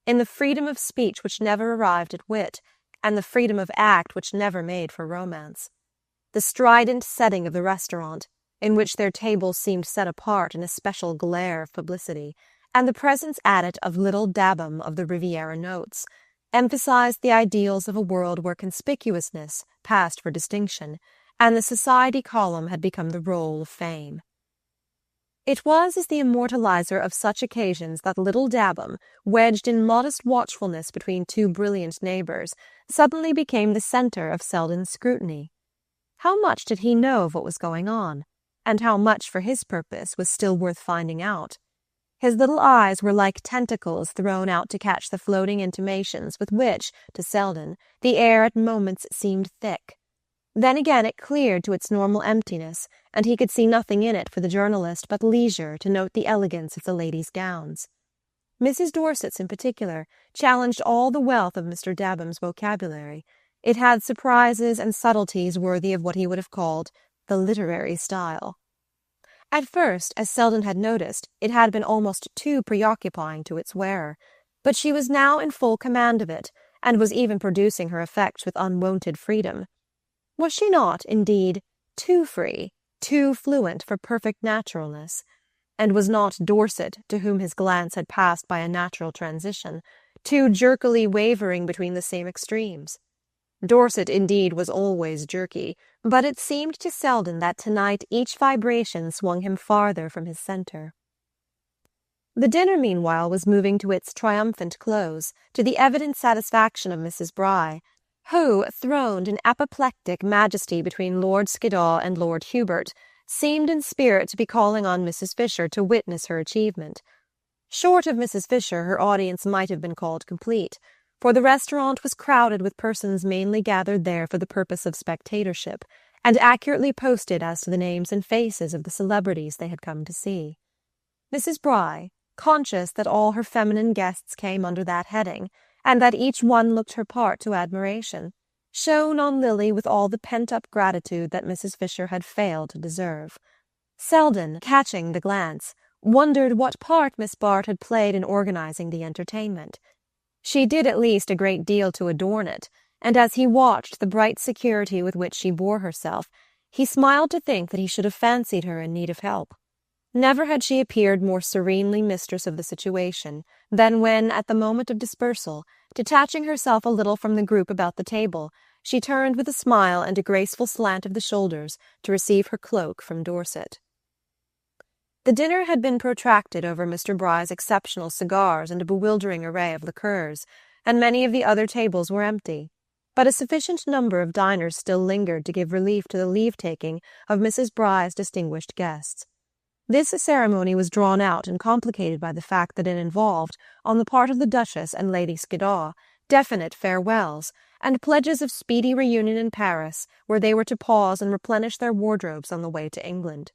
in the freedom of speech which never arrived at wit, and the freedom of act which never made for romance. The strident setting of the restaurant, in which their tables seemed set apart in a special glare of publicity, and the presence at it of little Dabham of the Riviera notes, emphasized the ideals of a world where conspicuousness passed for distinction, and the society column had become the roll of fame. It was as the immortalizer of such occasions that little Dabham, wedged in modest watchfulness between two brilliant neighbours, suddenly became the centre of Selden's scrutiny. How much did he know of what was going on? And how much for his purpose was still worth finding out? His little eyes were like tentacles thrown out to catch the floating intimations with which, to Selden, the air at moments seemed thick. Then again it cleared to its normal emptiness, and he could see nothing in it for the journalist but leisure to note the elegance of the ladies' gowns. Mrs. Dorset's in particular challenged all the wealth of Mr. Dabham's vocabulary. It had surprises and subtleties worthy of what he would have called the literary style. At first, as Selden had noticed, it had been almost too preoccupying to its wearer, but she was now in full command of it, and was even producing her effects with unwonted freedom. Was she not, indeed, too free, too fluent for perfect naturalness? And was not Dorset, to whom his glance had passed by a natural transition, too jerkily wavering between the same extremes? Dorset, indeed, was always jerky, but it seemed to Selden that tonight each vibration swung him farther from his centre. The dinner, meanwhile, was moving to its triumphant close, to the evident satisfaction of Mrs. Bry, who, throned in apoplectic majesty between Lord Skiddaw and Lord Hubert, seemed in spirit to be calling on Mrs. Fisher to witness her achievement. Short of Mrs. Fisher, her audience might have been called complete, for the restaurant was crowded with persons mainly gathered there for the purpose of spectatorship, and accurately posted as to the names and faces of the celebrities they had come to see. Mrs. Bry, conscious that all her feminine guests came under that heading, and that each one looked her part to admiration, shone on Lily with all the pent-up gratitude that Mrs. Fisher had failed to deserve. Selden, catching the glance, wondered what part Miss Bart had played in organizing the entertainment. She did at least a great deal to adorn it, and as he watched the bright security with which she bore herself, he smiled to think that he should have fancied her in need of help. Never had she appeared more serenely mistress of the situation than when, at the moment of dispersal, detaching herself a little from the group about the table, she turned with a smile and a graceful slant of the shoulders to receive her cloak from Dorset. The dinner had been protracted over Mr. Bry's exceptional cigars and a bewildering array of liqueurs, and many of the other tables were empty. But a sufficient number of diners still lingered to give relief to the leave-taking of Mrs. Bry's distinguished guests. This ceremony was drawn out and complicated by the fact that it involved, on the part of the Duchess and Lady Skiddaw, definite farewells, and pledges of speedy reunion in Paris, where they were to pause and replenish their wardrobes on the way to England.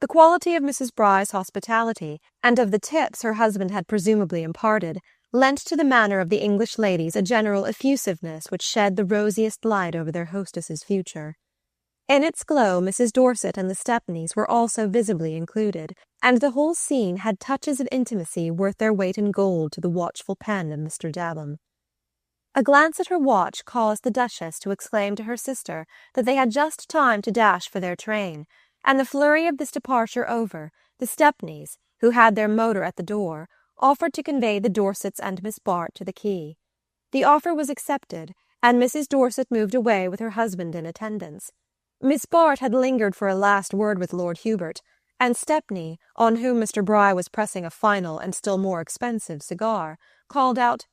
The quality of Mrs. Bry's hospitality, and of the tips her husband had presumably imparted, lent to the manner of the English ladies a general effusiveness which shed the rosiest light over their hostess's future. In its glow, Mrs. Dorset and the Stepneys were also visibly included, and the whole scene had touches of intimacy worth their weight in gold to the watchful pen of Mr. Dabham. A glance at her watch caused the Duchess to exclaim to her sister that they had just time to dash for their train, and the flurry of this departure over, the Stepneys, who had their motor at the door, offered to convey the Dorsets and Miss Bart to the quay. The offer was accepted, and Mrs. Dorset moved away with her husband in attendance. Miss Bart had lingered for a last word with Lord Hubert, and Stepney, on whom Mr. Bry was pressing a final and still more expensive cigar, called out,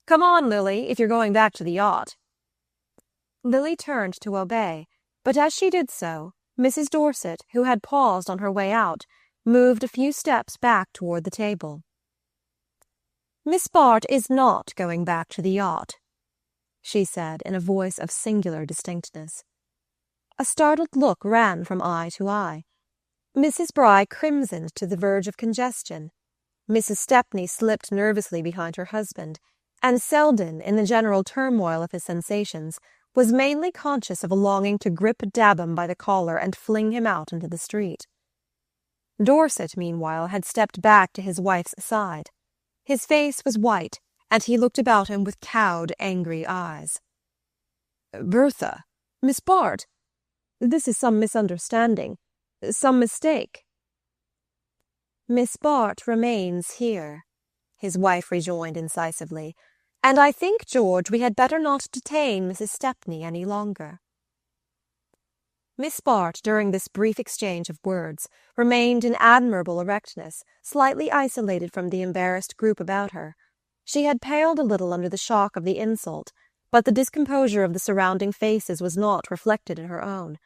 "Come on, Lily, if you're going back to the yacht." Lily turned to obey, but as she did so, Mrs. Dorset, who had paused on her way out, moved a few steps back toward the table. "Miss Bart is not going back to the yacht," she said in a voice of singular distinctness. A startled look ran from eye to eye. Mrs. Bry crimsoned to the verge of congestion. Mrs. Stepney slipped nervously behind her husband, and Selden, in the general turmoil of his sensations, was mainly conscious of a longing to grip Dabham by the collar and fling him out into the street. Dorset, meanwhile, had stepped back to his wife's side. His face was white, and he looked about him with cowed, angry eyes. "Bertha, Miss Bart, this is some misunderstanding, some mistake." "Miss Bart remains here," his wife rejoined incisively, "and I think, George, we had better not detain Mrs. Stepney any longer." Miss Bart, during this brief exchange of words, remained in admirable erectness, slightly isolated from the embarrassed group about her. She had paled a little under the shock of the insult, but the discomposure of the surrounding faces was not reflected in her own.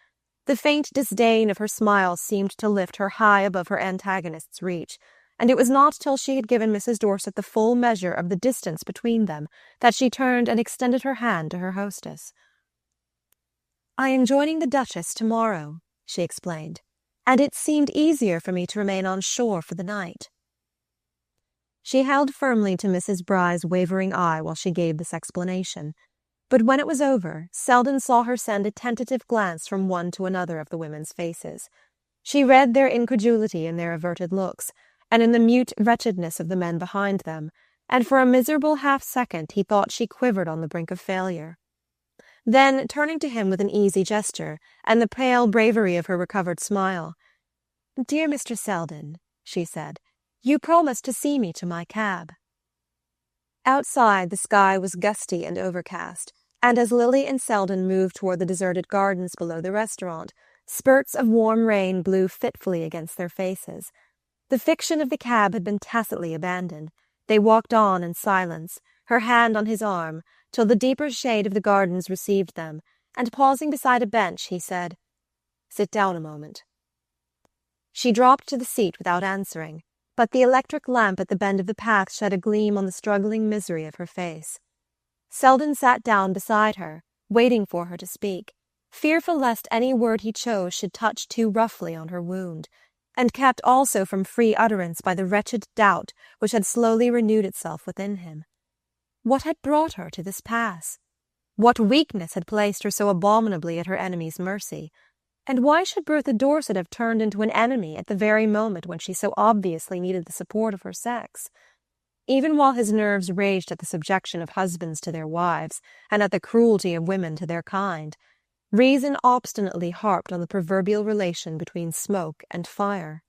The faint disdain of her smile seemed to lift her high above her antagonist's reach, and it was not till she had given Mrs. Dorset the full measure of the distance between them that she turned and extended her hand to her hostess. "I am joining the Duchess tomorrow," she explained, "and it seemed easier for me to remain on shore for the night." She held firmly to Mrs. Bry's wavering eye while she gave this explanation, but when it was over, Selden saw her send a tentative glance from one to another of the women's faces. She read their incredulity in their averted looks, and in the mute wretchedness of the men behind them, and for a miserable half-second he thought she quivered on the brink of failure. Then, turning to him with an easy gesture, and the pale bravery of her recovered smile, "Dear Mr. Selden," she said, "you promised to see me to my cab." Outside, the sky was gusty and overcast, and as Lily and Selden moved toward the deserted gardens below the restaurant, spurts of warm rain blew fitfully against their faces. The fiction of the cab had been tacitly abandoned. They walked on in silence, her hand on his arm, till the deeper shade of the gardens received them, and pausing beside a bench, he said, "Sit down a moment." She dropped to the seat without answering, but the electric lamp at the bend of the path shed a gleam on the struggling misery of her face. Selden sat down beside her, waiting for her to speak, fearful lest any word he chose should touch too roughly on her wound, and kept also from free utterance by the wretched doubt which had slowly renewed itself within him. What had brought her to this pass? What weakness had placed her so abominably at her enemy's mercy? And why should Bertha Dorset have turned into an enemy at the very moment when she so obviously needed the support of her sex? Even while his nerves raged at the subjection of husbands to their wives, and at the cruelty of women to their kind, reason obstinately harped on the proverbial relation between smoke and fire.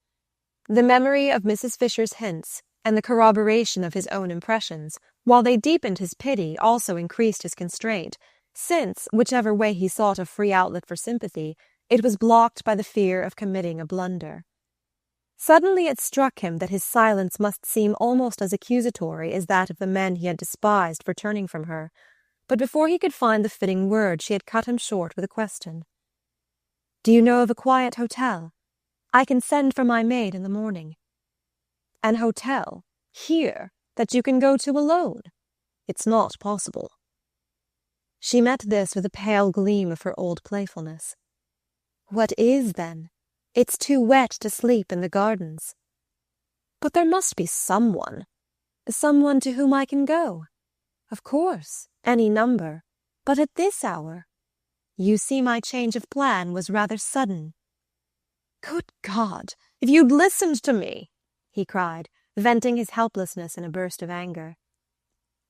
The memory of Mrs. Fisher's hints, and the corroboration of his own impressions, while they deepened his pity, also increased his constraint, since, whichever way he sought a free outlet for sympathy, it was blocked by the fear of committing a blunder. Suddenly it struck him that his silence must seem almost as accusatory as that of the men he had despised for turning from her, but before he could find the fitting word, she had cut him short with a question. "Do you know of a quiet hotel? I can send for my maid in the morning." "An hotel? Here? That you can go to alone? It's not possible." She met this with a pale gleam of her old playfulness. "What is, then? It's too wet to sleep in the gardens." "But there must be someone to whom I can go." "Of course, any number. But at this hour? You see, my change of plan was rather sudden." "Good God, if you'd listened to me!" he cried, venting his helplessness in a burst of anger.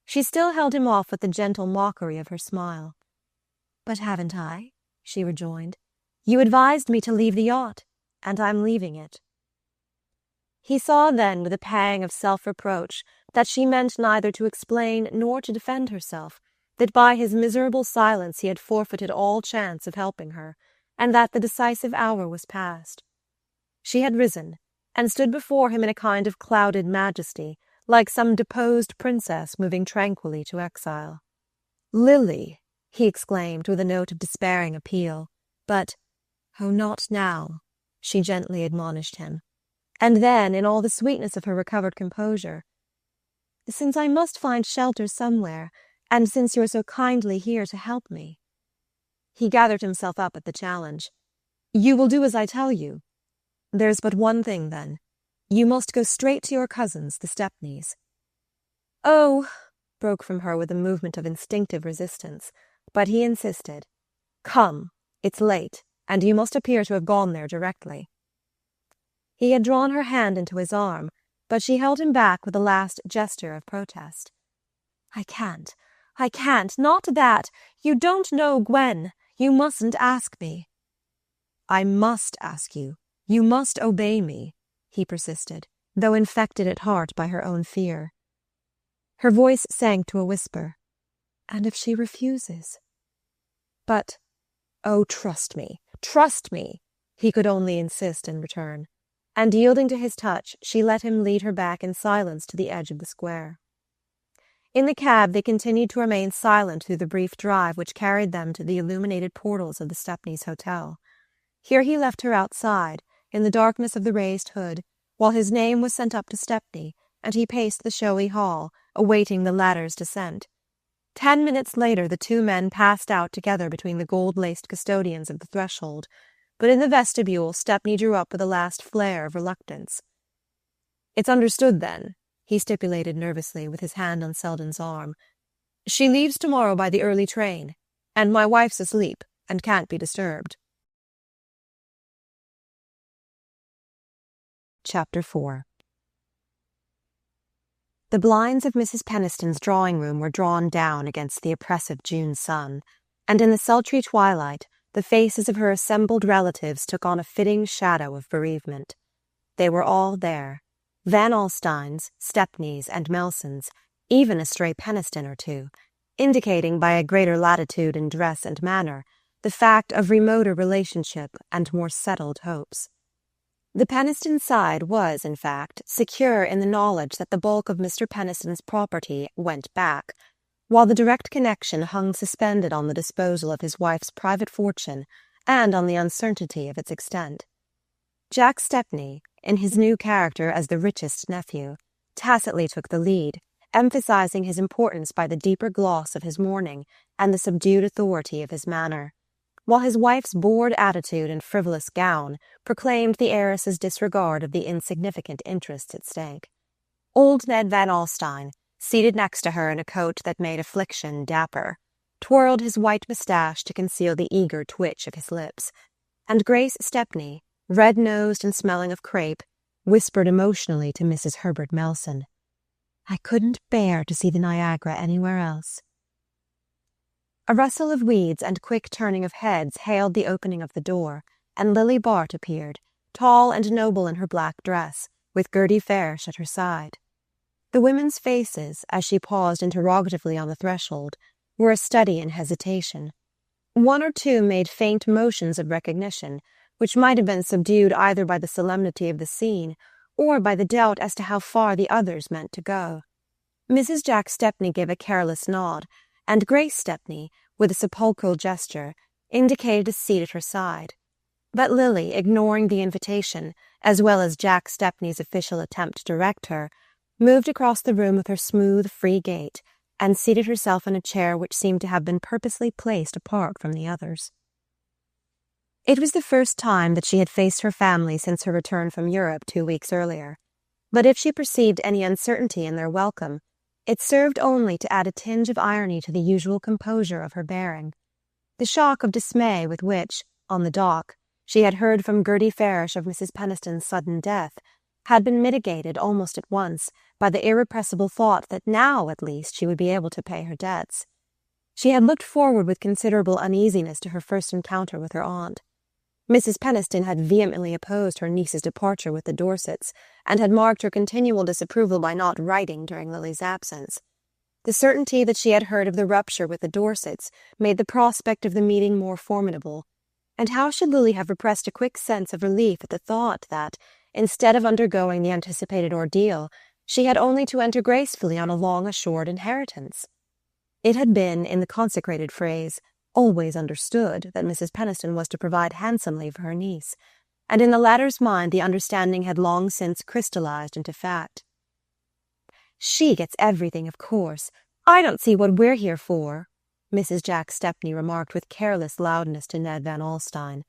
She still held him off with the gentle mockery of her smile. "But haven't I?" she rejoined. "You advised me to leave the yacht, and I'm leaving it." He saw then, with a pang of self-reproach, that she meant neither to explain nor to defend herself, that by his miserable silence he had forfeited all chance of helping her, and that the decisive hour was past. She had risen, and stood before him in a kind of clouded majesty, like some deposed princess moving tranquilly to exile. "Lily!" he exclaimed with a note of despairing appeal, but, "Oh, not now," she gently admonished him. And then, in all the sweetness of her recovered composure, "Since I must find shelter somewhere, and since you're so kindly here to help me." He gathered himself up at the challenge. "You will do as I tell you. There's but one thing, then. You must go straight to your cousins, the Stepneys." "Oh," broke from her with a movement of instinctive resistance, but he insisted. "Come, it's late, and you must appear to have gone there directly." He had drawn her hand into his arm, but she held him back with a last gesture of protest. I can't, not that. You don't know Gwen. You mustn't ask me." "I must ask you. You must obey me," he persisted, though infected at heart by her own fear. Her voice sank to a whisper. "And if she refuses?" "But, oh, trust me, he could only insist in return, and yielding to his touch, she let him lead her back in silence to the edge of the square. In the cab they continued to remain silent through the brief drive which carried them to the illuminated portals of the Stepneys' hotel. Here he left her outside, in the darkness of the raised hood, while his name was sent up to Stepney, and he paced the showy hall, awaiting the latter's descent. 10 minutes later the two men passed out together between the gold-laced custodians of the threshold, but in the vestibule Stepney drew up with a last flare of reluctance. "It's understood, then. he stipulated nervously with his hand on Selden's arm. "She leaves tomorrow by the early train, and my wife's asleep and can't be disturbed." Chapter 4. The blinds of Mrs. Peniston's drawing-room were drawn down against the oppressive June sun, and in the sultry twilight the faces of her assembled relatives took on a fitting shadow of bereavement. They were all there, Van Alstynes, Stepneys, and Melsons, even a stray Peniston or two, indicating by a greater latitude in dress and manner the fact of remoter relationship and more settled hopes. The Peniston side was, in fact, secure in the knowledge that the bulk of Mr. Peniston's property went back, while the direct connection hung suspended on the disposal of his wife's private fortune and on the uncertainty of its extent. Jack Stepney, in his new character as the richest nephew, tacitly took the lead, emphasizing his importance by the deeper gloss of his mourning and the subdued authority of his manner, while his wife's bored attitude and frivolous gown proclaimed the heiress's disregard of the insignificant interests at stake. Old Ned Van Alstyne, seated next to her in a coat that made affliction dapper, twirled his white moustache to conceal the eager twitch of his lips, and Grace Stepney, red-nosed and smelling of crepe, whispered emotionally to Mrs. Herbert Melson, "I couldn't bear to see the Niagara anywhere else." A rustle of weeds and quick turning of heads hailed the opening of the door, and Lily Bart appeared, tall and noble in her black dress, with Gertie Farish at her side. The women's faces, as she paused interrogatively on the threshold, were a study in hesitation. One or two made faint motions of recognition, which might have been subdued either by the solemnity of the scene or by the doubt as to how far the others meant to go. Mrs. Jack Stepney gave a careless nod, and Grace Stepney, with a sepulchral gesture, indicated a seat at her side. But Lily, ignoring the invitation, as well as Jack Stepney's official attempt to direct her, moved across the room with her smooth, free gait, and seated herself in a chair which seemed to have been purposely placed apart from the others. It was the first time that she had faced her family since her return from Europe 2 weeks earlier, but if she perceived any uncertainty in their welcome, it served only to add a tinge of irony to the usual composure of her bearing. The shock of dismay with which, on the dock, she had heard from Gertie Farish of Mrs. Peniston's sudden death had been mitigated almost at once by the irrepressible thought that now, at least, she would be able to pay her debts. She had looked forward with considerable uneasiness to her first encounter with her aunt. Mrs. Peniston had vehemently opposed her niece's departure with the Dorsets, and had marked her continual disapproval by not writing during Lily's absence. The certainty that she had heard of the rupture with the Dorsets made the prospect of the meeting more formidable, and how should Lily have repressed a quick sense of relief at the thought that, instead of undergoing the anticipated ordeal, she had only to enter gracefully on a long-assured inheritance? It had been, in the consecrated phrase, always understood that Mrs. Peniston was to provide handsomely for her niece, and in the latter's mind the understanding had long since crystallized into fact. "She gets everything, of course. I don't see what we're here for," Mrs. Jack Stepney remarked with careless loudness to Ned Van Alstyne,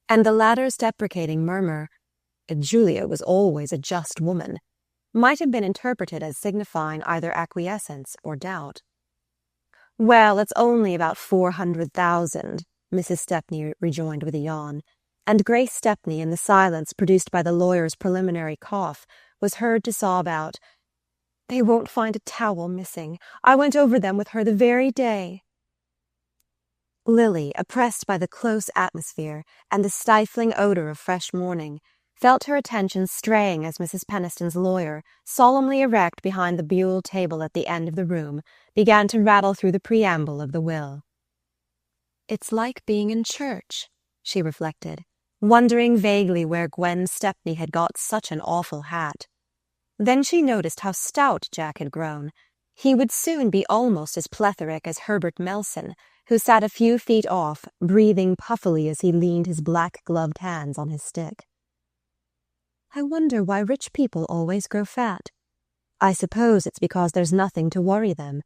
and the latter's deprecating murmur, "Julia was always a just woman," might have been interpreted as signifying either acquiescence or doubt. "Well, it's only about 400,000, Mrs. Stepney rejoined with a yawn, and Grace Stepney, in the silence produced by the lawyer's preliminary cough, was heard to sob out, "They won't find a towel missing. I went over them with her the very day." Lily, oppressed by the close atmosphere and the stifling odor of fresh morning, felt her attention straying as Mrs. Peniston's lawyer, solemnly erect behind the buhl table at the end of the room, began to rattle through the preamble of the will. "It's like being in church," she reflected, wondering vaguely where Gwen Stepney had got such an awful hat. Then she noticed how stout Jack had grown. He would soon be almost as plethoric as Herbert Melson, who sat a few feet off, breathing puffily as he leaned his black-gloved hands on his stick. "I wonder why rich people always grow fat. I suppose it's because there's nothing to worry them.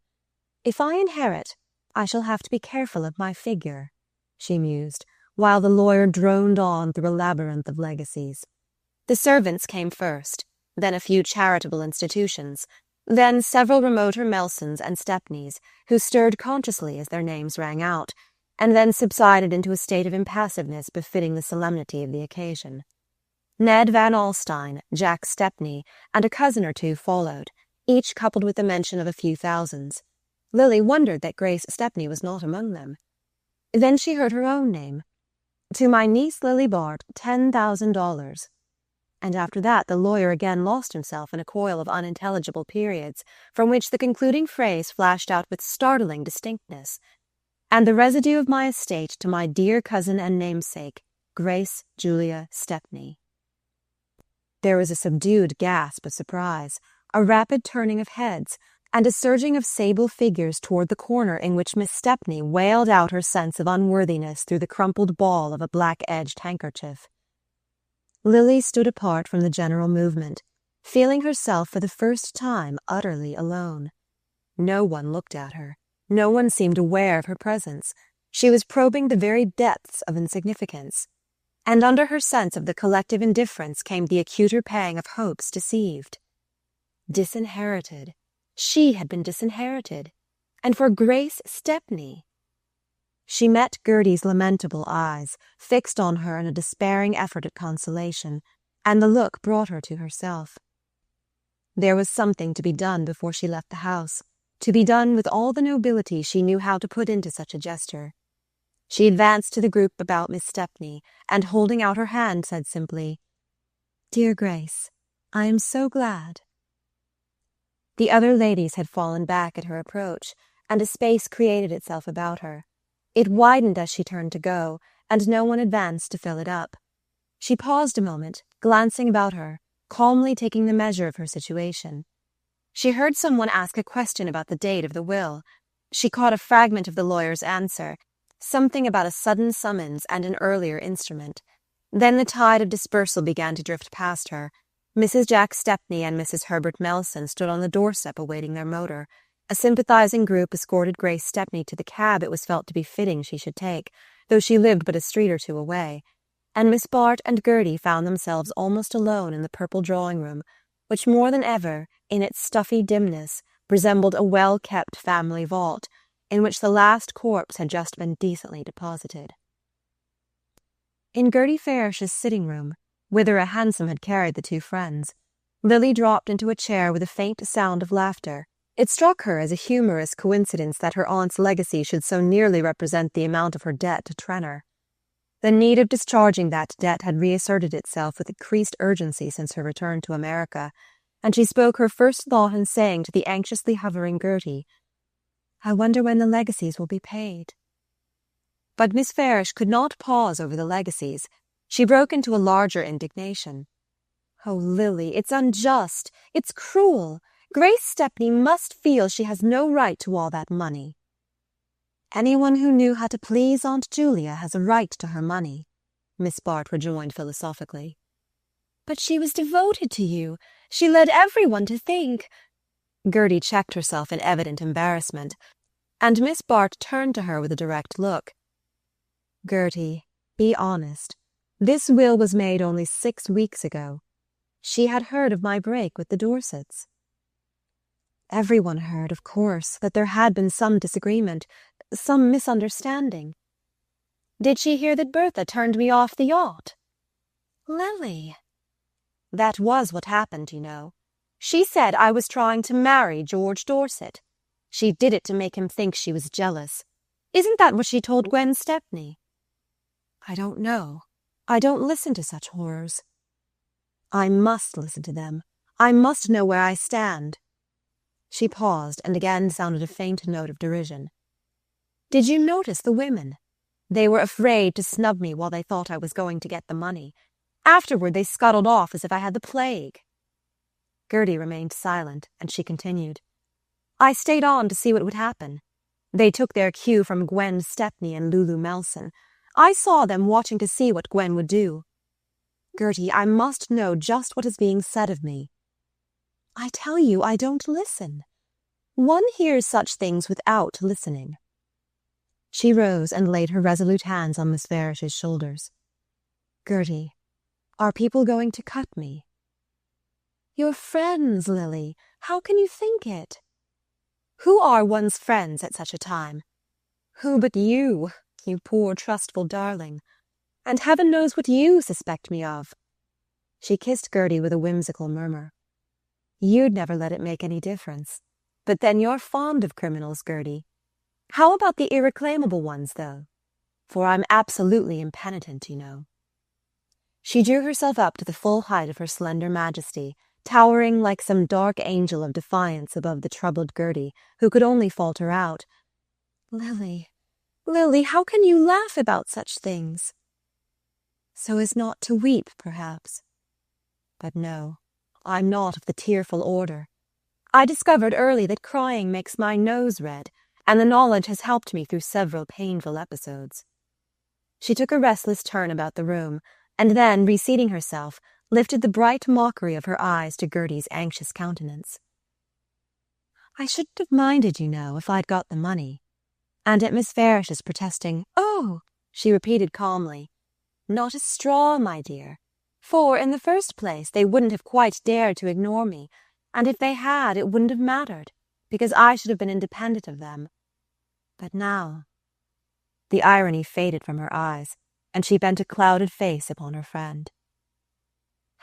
If I inherit, I shall have to be careful of my figure," she mused, while the lawyer droned on through a labyrinth of legacies. The servants came first, then a few charitable institutions, Then several remoter Melsons and Stepneys, who stirred consciously as their names rang out, and then subsided into a state of impassiveness befitting the solemnity of the occasion. Ned Van Alstyne, Jack Stepney, and a cousin or two followed, each coupled with the mention of a few thousands. Lily wondered that Grace Stepney was not among them. Then she heard her own name. "To my niece Lily Bart, $10,000. And after that the lawyer again lost himself in a coil of unintelligible periods, from which the concluding phrase flashed out with startling distinctness. "And the residue of my estate to my dear cousin and namesake, Grace Julia Stepney." There was a subdued gasp of surprise, a rapid turning of heads, and a surging of sable figures toward the corner in which Miss Stepney wailed out her sense of unworthiness through the crumpled ball of a black-edged handkerchief. Lily stood apart from the general movement, feeling herself for the first time utterly alone. No one looked at her. No one seemed aware of her presence. She was probing the very depths of insignificance. And under her sense of the collective indifference came the acuter pang of hopes deceived. Disinherited. She had been disinherited. And for Grace Stepney. She met Gertie's lamentable eyes, fixed on her in a despairing effort at consolation, and the look brought her to herself. There was something to be done before she left the house, to be done with all the nobility she knew how to put into such a gesture. She advanced to the group about Miss Stepney, and holding out her hand said simply, "Dear Grace, I am so glad." The other ladies had fallen back at her approach, and a space created itself about her. It widened as she turned to go, and no one advanced to fill it up. She paused a moment, glancing about her, calmly taking the measure of her situation. She heard someone ask a question about the date of the will. She caught a fragment of the lawyer's answer, something about a sudden summons and an earlier instrument. Then the tide of dispersal began to drift past her. Mrs. Jack Stepney and Mrs. Herbert Melson stood on the doorstep awaiting their motor. A sympathizing group escorted Grace Stepney to the cab it was felt to be fitting she should take, though she lived but a street or two away. And Miss Bart and Gertie found themselves almost alone in the purple drawing-room, which more than ever, in its stuffy dimness, resembled a well-kept family vault, in which the last corpse had just been decently deposited. In Gertie Farish's sitting-room, whither a hansom had carried the two friends, Lily dropped into a chair with a faint sound of laughter. It struck her as a humorous coincidence that her aunt's legacy should so nearly represent the amount of her debt to Trenor. The need of discharging that debt had reasserted itself with increased urgency since her return to America, and she spoke her first thought in saying to the anxiously hovering Gertie, "I wonder when the legacies will be paid." But Miss Farish could not pause over the legacies. She broke into a larger indignation. "Oh, Lily, it's unjust. It's cruel. Grace Stepney must feel she has no right to all that money." "Anyone who knew how to please Aunt Julia has a right to her money," Miss Bart rejoined philosophically. "But she was devoted to you. She led everyone to think—" Gertie checked herself in evident embarrassment, and Miss Bart turned to her with a direct look. "Gertie, be honest. This will was made only 6 weeks ago. She had heard of my break with the Dorsets." "Everyone heard, of course, that there had been some disagreement, some misunderstanding." "Did she hear that Bertha turned me off the yacht?" "Lily!" "That was what happened, you know. She said I was trying to marry George Dorset. She did it to make him think she was jealous. Isn't that what she told Gwen Stepney?" "I don't know. I don't listen to such horrors." "I must listen to them. I must know where I stand." She paused, and again sounded a faint note of derision. "Did you notice the women? They were afraid to snub me while they thought I was going to get the money. Afterward they scuttled off as if I had the plague." Gertie remained silent, and she continued, "I stayed on to see what would happen. They took their cue from Gwen Stepney and Lulu Melson. I saw them watching to see what Gwen would do. Gertie, I must know just what is being said of me." "I tell you, I don't listen. One hears such things without listening." She rose and laid her resolute hands on Miss Farish's shoulders. "Gertie, are people going to cut me?" "Your friends, Lily. How can you think it? Who are one's friends at such a time? Who but you poor trustful darling? And heaven knows what you suspect me of." She kissed Gertie with a whimsical murmur. "You'd never let it make any difference. But then you're fond of criminals, Gertie. How about the irreclaimable ones, though? For I'm absolutely impenitent, you know." She drew herself up to the full height of her slender majesty, towering like some dark angel of defiance above the troubled Gertie, who could only falter out, "Lily, Lily, how can you laugh about such things?" "So as not to weep, perhaps. But no, I'm not of the tearful order. I discovered early that crying makes my nose red, and the knowledge has helped me through several painful episodes." She took a restless turn about the room, and then, reseating herself, lifted the bright mockery of her eyes to Gertie's anxious countenance. "I shouldn't have minded, you know, if I'd got the money." And at Miss Farish's protesting, "Oh," she repeated calmly, "Not a straw, my dear. For, in the first place, they wouldn't have quite dared to ignore me, and if they had, it wouldn't have mattered, because I should have been independent of them. But now—" The irony faded from her eyes, and she bent a clouded face upon her friend.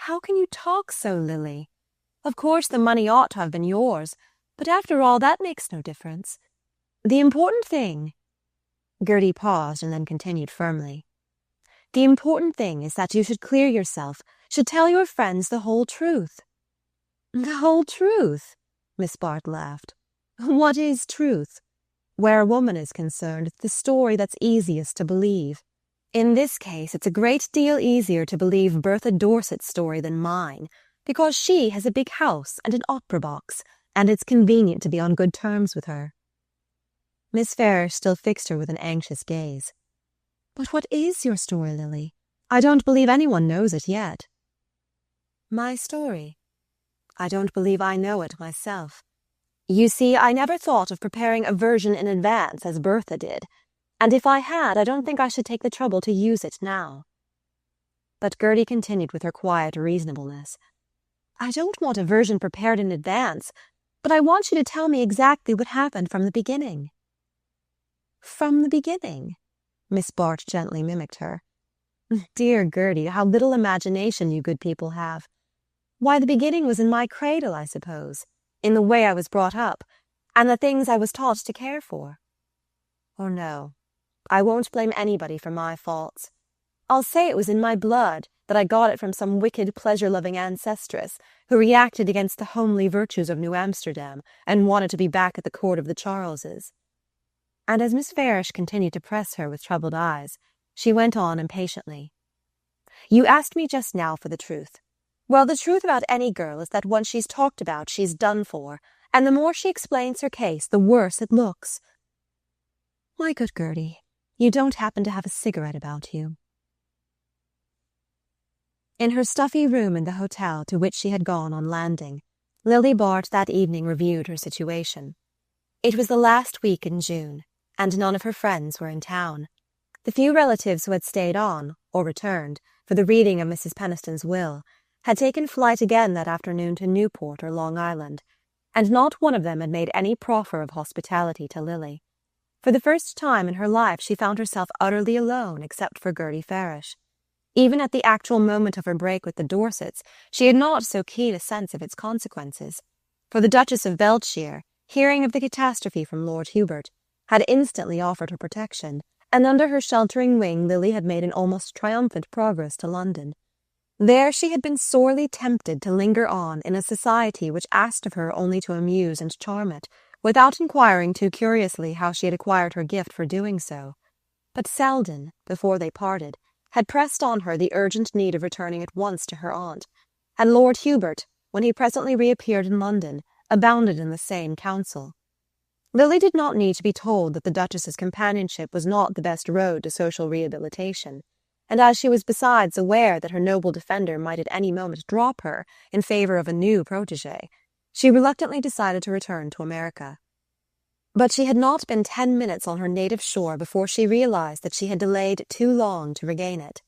"How can you talk so, Lily? Of course the money ought to have been yours, but after all that makes no difference. The important thing—" Gertie paused and then continued firmly. "The important thing is that you should clear yourself, should tell your friends the whole truth." "The whole truth?" Miss Bart laughed. "What is truth? Where a woman is concerned, it's the story that's easiest to believe. In this case, it's a great deal easier to believe Bertha Dorset's story than mine, because she has a big house and an opera box, and it's convenient to be on good terms with her." Miss Farish still fixed her with an anxious gaze. "But what is your story, Lily? I don't believe anyone knows it yet." "My story? I don't believe I know it myself. You see, I never thought of preparing a version in advance as Bertha did, and if I had, I don't think I should take the trouble to use it now." But Gertie continued with her quiet reasonableness. "I don't want a version prepared in advance, but I want you to tell me exactly what happened from the beginning." "From the beginning?" Miss Bart gently mimicked her. "Dear Gertie, how little imagination you good people have. Why, the beginning was in my cradle, I suppose, in the way I was brought up, and the things I was taught to care for. Or no, I won't blame anybody for my faults. I'll say it was in my blood, that I got it from some wicked, pleasure-loving ancestress who reacted against the homely virtues of New Amsterdam and wanted to be back at the court of the Charleses." And as Miss Farish continued to press her with troubled eyes, she went on impatiently. "You asked me just now for the truth. Well, the truth about any girl is that once she's talked about, she's done for, and the more she explains her case, the worse it looks. My good Gertie, you don't happen to have a cigarette about you." In her stuffy room in the hotel to which she had gone on landing, Lily Bart that evening reviewed her situation. It was the last week in June, and none of her friends were in town. The few relatives who had stayed on, or returned, for the reading of Mrs. Peniston's will, had taken flight again that afternoon to Newport or Long Island, and not one of them had made any proffer of hospitality to Lily. For the first time in her life she found herself utterly alone except for Gertie Farish. Even at the actual moment of her break with the Dorsets, she had not so keen a sense of its consequences, for the Duchess of Beltshire, hearing of the catastrophe from Lord Hubert, had instantly offered her protection, and under her sheltering wing Lily had made an almost triumphant progress to London. There she had been sorely tempted to linger on in a society which asked of her only to amuse and charm it, without inquiring too curiously how she had acquired her gift for doing so. But Selden, before they parted, had pressed on her the urgent need of returning at once to her aunt, and Lord Hubert, when he presently reappeared in London, abounded in the same counsel. Lily did not need to be told that the Duchess's companionship was not the best road to social rehabilitation, and as she was besides aware that her noble defender might at any moment drop her in favour of a new protégé, she reluctantly decided to return to America. But she had not been 10 minutes on her native shore before she realized that she had delayed too long to regain it.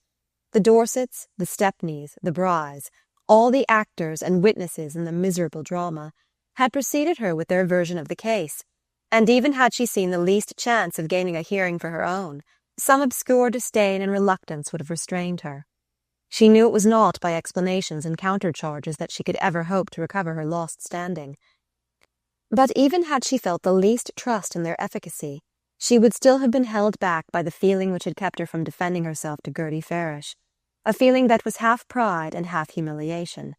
The Dorsets, the Stepneys, the Bryes, all the actors and witnesses in the miserable drama, had preceded her with their version of the case, and even had she seen the least chance of gaining a hearing for her own, some obscure disdain and reluctance would have restrained her. She knew it was not by explanations and countercharges that she could ever hope to recover her lost standing. But even had she felt the least trust in their efficacy, she would still have been held back by the feeling which had kept her from defending herself to Gertie Farish, a feeling that was half pride and half humiliation.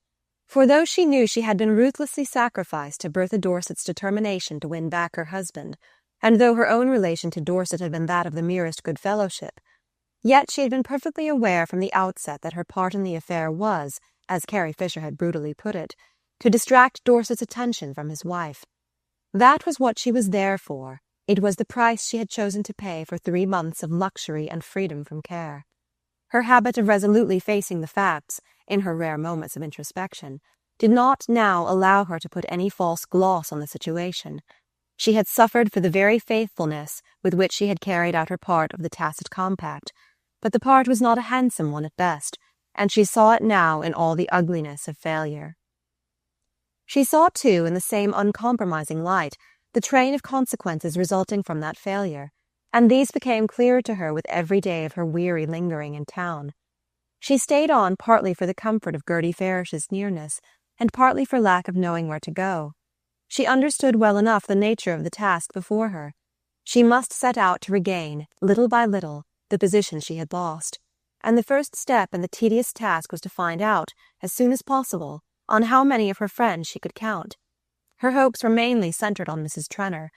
For though she knew she had been ruthlessly sacrificed to Bertha Dorset's determination to win back her husband, and though her own relation to Dorset had been that of the merest good fellowship, yet she had been perfectly aware from the outset that her part in the affair was, as Carrie Fisher had brutally put it, to distract Dorset's attention from his wife. That was what she was there for. It was the price she had chosen to pay for 3 months of luxury and freedom from care. Her habit of resolutely facing the facts, in her rare moments of introspection, did not now allow her to put any false gloss on the situation. She had suffered for the very faithfulness with which she had carried out her part of the tacit compact, but the part was not a handsome one at best, and she saw it now in all the ugliness of failure. She saw, too, in the same uncompromising light, the train of consequences resulting from that failure, and these became clearer to her with every day of her weary lingering in town. She stayed on partly for the comfort of Gertie Farish's nearness, and partly for lack of knowing where to go. She understood well enough the nature of the task before her. She must set out to regain, little by little, the position she had lost, and the first step in the tedious task was to find out, as soon as possible, on how many of her friends she could count. Her hopes were mainly centred on Mrs. Trenor,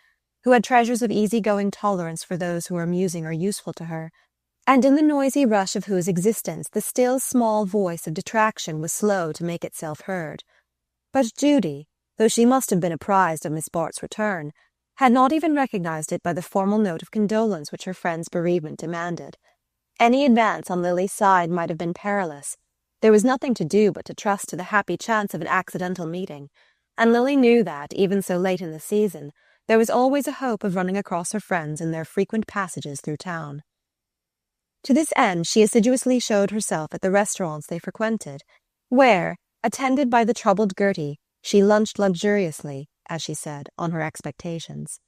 who had treasures of easy-going tolerance for those who were amusing or useful to her, and in the noisy rush of whose existence the still small voice of detraction was slow to make itself heard. But Judy, though she must have been apprised of Miss Bart's return, had not even recognized it by the formal note of condolence which her friend's bereavement demanded. Any advance on Lily's side might have been perilous. There was nothing to do but to trust to the happy chance of an accidental meeting, and Lily knew that, even so late in the season, there was always a hope of running across her friends in their frequent passages through town. To this end she assiduously showed herself at the restaurants they frequented, where, attended by the troubled Gertie, she lunched luxuriously, as she said, on her expectations.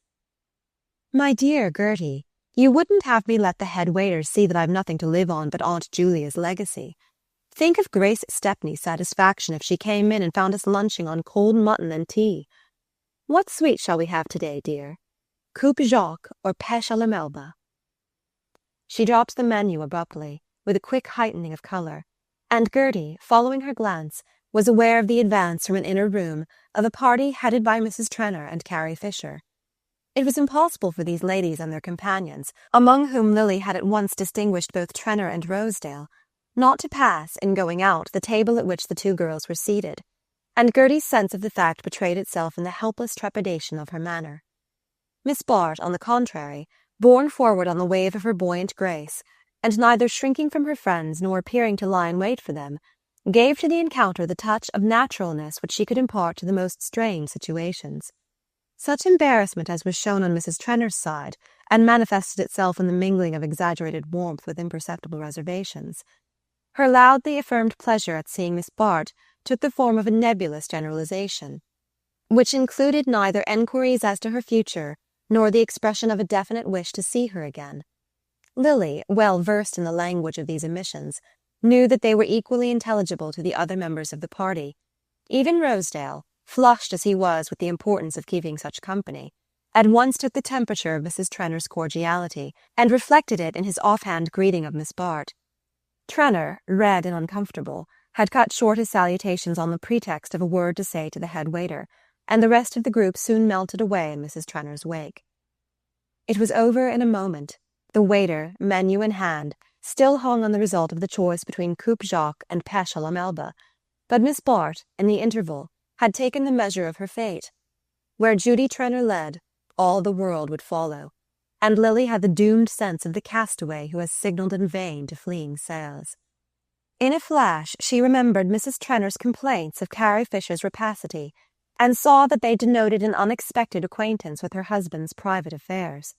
"My dear Gertie, you wouldn't have me let the head waiter see that I've nothing to live on but Aunt Julia's legacy. Think of Grace Stepney's satisfaction if she came in and found us lunching on cold mutton and tea. What sweet shall we have today, dear? Coupe Jacques or pêche à la melba?" She dropped the menu abruptly, with a quick heightening of colour, and Gertie, following her glance, was aware of the advance from an inner room of a party headed by Mrs. Trenor and Carrie Fisher. It was impossible for these ladies and their companions, among whom Lily had at once distinguished both Trenor and Rosedale, not to pass, in going out, the table at which the two girls were seated, and Gertie's sense of the fact betrayed itself in the helpless trepidation of her manner. Miss Bart, on the contrary, borne forward on the wave of her buoyant grace, and neither shrinking from her friends nor appearing to lie in wait for them, gave to the encounter the touch of naturalness which she could impart to the most strained situations. Such embarrassment as was shown on Mrs. Trenor's side, and manifested itself in the mingling of exaggerated warmth with imperceptible reservations. Her loudly affirmed pleasure at seeing Miss Bart took the form of a nebulous generalization, which included neither enquiries as to her future, nor the expression of a definite wish to see her again. Lily, well versed in the language of these emissions, knew that they were equally intelligible to the other members of the party. Even Rosedale, flushed as he was with the importance of keeping such company, at once took the temperature of Mrs. Trenor's cordiality, and reflected it in his offhand greeting of Miss Bart. Trenor, red and uncomfortable, had cut short his salutations on the pretext of a word to say to the head waiter, and the rest of the group soon melted away in Mrs. Trenor's wake. It was over in a moment. The waiter, menu in hand, still hung on the result of the choice between Coupe Jacques and pêche à la melba, but Miss Bart, in the interval, had taken the measure of her fate. Where Judy Trenor led, all the world would follow, and Lily had the doomed sense of the castaway who has signalled in vain to fleeing sails. In a flash she remembered Mrs. Trenor's complaints of Carrie Fisher's rapacity, and saw that they denoted an unexpected acquaintance with her husband's private affairs.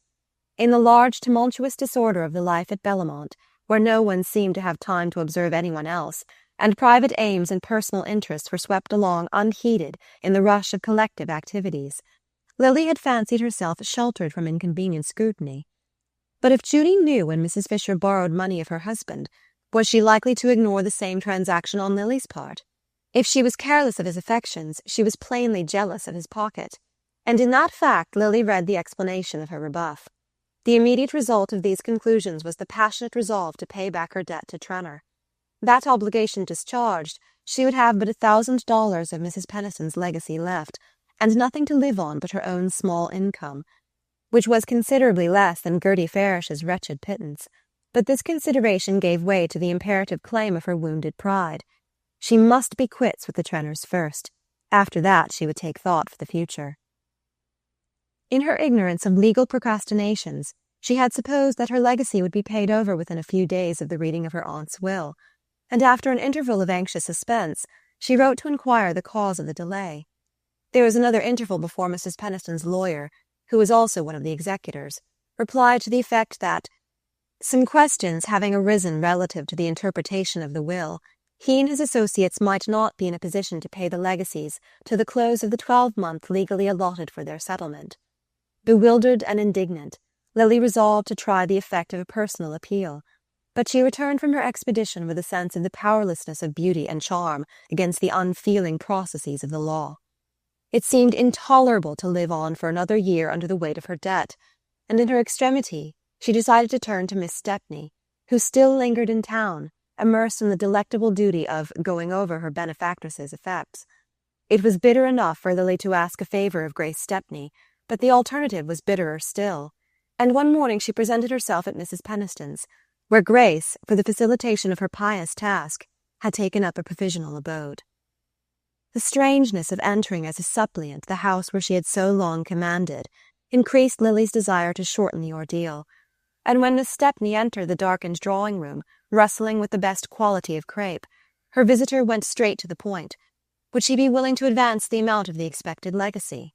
In the large tumultuous disorder of the life at Bellamont, where no one seemed to have time to observe anyone else, and private aims and personal interests were swept along unheeded in the rush of collective activities. Lily had fancied herself sheltered from inconvenient scrutiny. But if Judy knew when Mrs. Fisher borrowed money of her husband, was she likely to ignore the same transaction on Lily's part? If she was careless of his affections, she was plainly jealous of his pocket. And in that fact Lily read the explanation of her rebuff. The immediate result of these conclusions was the passionate resolve to pay back her debt to Trenor. That obligation discharged, she would have but $1,000 of Mrs. Penniston's legacy left, and nothing to live on but her own small income, which was considerably less than Gertie Farish's wretched pittance. But this consideration gave way to the imperative claim of her wounded pride. She must be quits with the Trenors first. After that she would take thought for the future. In her ignorance of legal procrastinations, she had supposed that her legacy would be paid over within a few days of the reading of her aunt's will, and after an interval of anxious suspense, she wrote to inquire the cause of the delay. There was another interval before Mrs. Penniston's lawyer, who was also one of the executors, replied to the effect that, some questions having arisen relative to the interpretation of the will, he and his associates might not be in a position to pay the legacies to the close of the 12-month legally allotted for their settlement. Bewildered and indignant, Lily resolved to try the effect of a personal appeal, but she returned from her expedition with a sense of the powerlessness of beauty and charm against the unfeeling processes of the law. It seemed intolerable to live on for another year under the weight of her debt, and in her extremity she decided to turn to Miss Stepney, who still lingered in town, immersed in the delectable duty of going over her benefactress's effects. It was bitter enough for Lily to ask a favour of Grace Stepney, but the alternative was bitterer still, and one morning she presented herself at Mrs. Penniston's, where Grace, for the facilitation of her pious task, had taken up a provisional abode. The strangeness of entering as a suppliant the house where she had so long commanded increased Lily's desire to shorten the ordeal, and when Miss Stepney entered the darkened drawing-room, rustling with the best quality of crape, her visitor went straight to the point. Would she be willing to advance the amount of the expected legacy?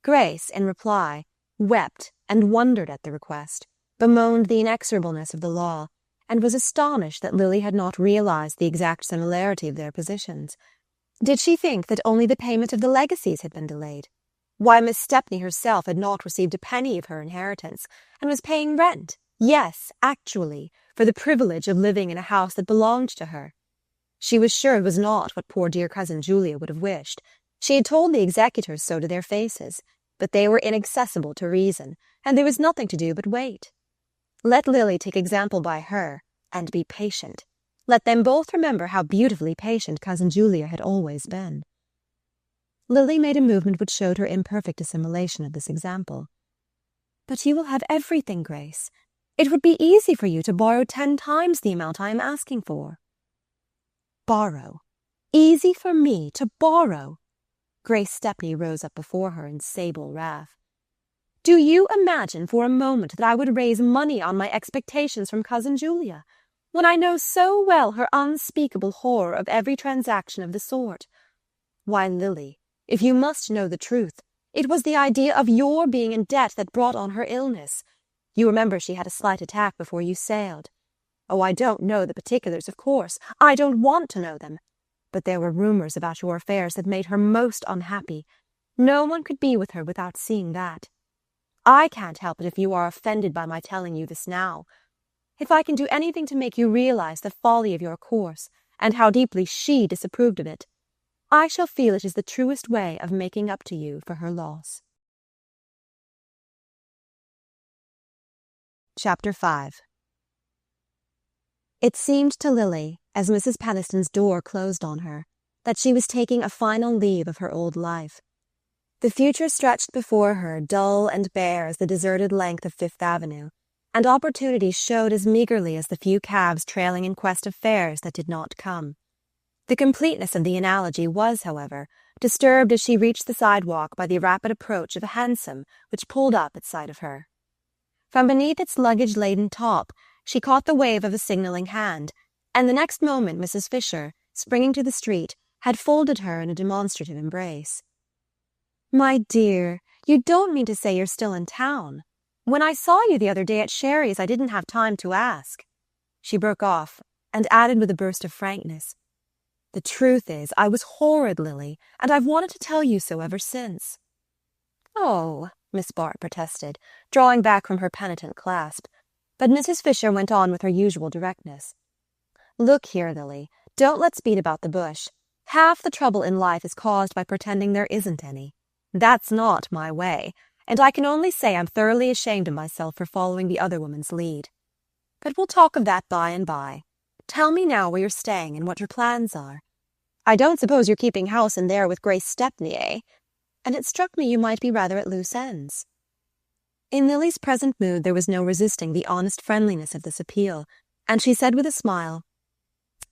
Grace, in reply, wept and wondered at the request, bemoaned the inexorableness of the law, and was astonished that Lily had not realized the exact similarity of their positions. Did she think that only the payment of the legacies had been delayed? Why, Miss Stepney herself had not received a penny of her inheritance, and was paying rent, yes, actually, for the privilege of living in a house that belonged to her. She was sure it was not what poor dear cousin Julia would have wished. She had told the executors so to their faces, but they were inaccessible to reason, and there was nothing to do but wait. Let Lily take example by her, and be patient. Let them both remember how beautifully patient cousin Julia had always been. Lily made a movement which showed her imperfect assimilation of this example. But you will have everything, Grace. It would be easy for you to borrow 10 times the amount I am asking for. Borrow? Easy for me to borrow? Grace Stepney rose up before her in sable wrath. Do you imagine for a moment that I would raise money on my expectations from cousin Julia, when I know so well her unspeakable horror of every transaction of the sort? Why, Lily, if you must know the truth, it was the idea of your being in debt that brought on her illness. You remember she had a slight attack before you sailed. Oh, I don't know the particulars, of course. I don't want to know them. But there were rumours about your affairs that made her most unhappy. No one could be with her without seeing that. I can't help it if you are offended by my telling you this now. If I can do anything to make you realize the folly of your course, and how deeply she disapproved of it, I shall feel it is the truest way of making up to you for her loss. Chapter 5. It seemed to Lily, as Mrs. Penniston's door closed on her, that she was taking a final leave of her old life. The future stretched before her, dull and bare as the deserted length of Fifth Avenue, and opportunities showed as meagerly as the few cabs trailing in quest of fares that did not come. The completeness of the analogy was, however, disturbed as she reached the sidewalk by the rapid approach of a hansom which pulled up at sight of her. From beneath its luggage-laden top, she caught the wave of a signalling hand, and the next moment Mrs. Fisher, springing to the street, had folded her in a demonstrative embrace. "My dear, you don't mean to say you're still in town? When I saw you the other day at Sherry's, I didn't have time to ask." She broke off, and added with a burst of frankness, "The truth is, I was horrid, Lily, and I've wanted to tell you so ever since." "Oh," Miss Bart protested, drawing back from her penitent clasp. But Mrs. Fisher went on with her usual directness. "Look here, Lily, don't let's beat about the bush. Half the trouble in life is caused by pretending there isn't any. That's not my way, and I can only say I'm thoroughly ashamed of myself for following the other woman's lead. But we'll talk of that by and by. Tell me now where you're staying and what your plans are. I don't suppose you're keeping house in there with Grace Stepney, eh? And it struck me you might be rather at loose ends." In Lily's present mood there was no resisting the honest friendliness of this appeal, and she said with a smile,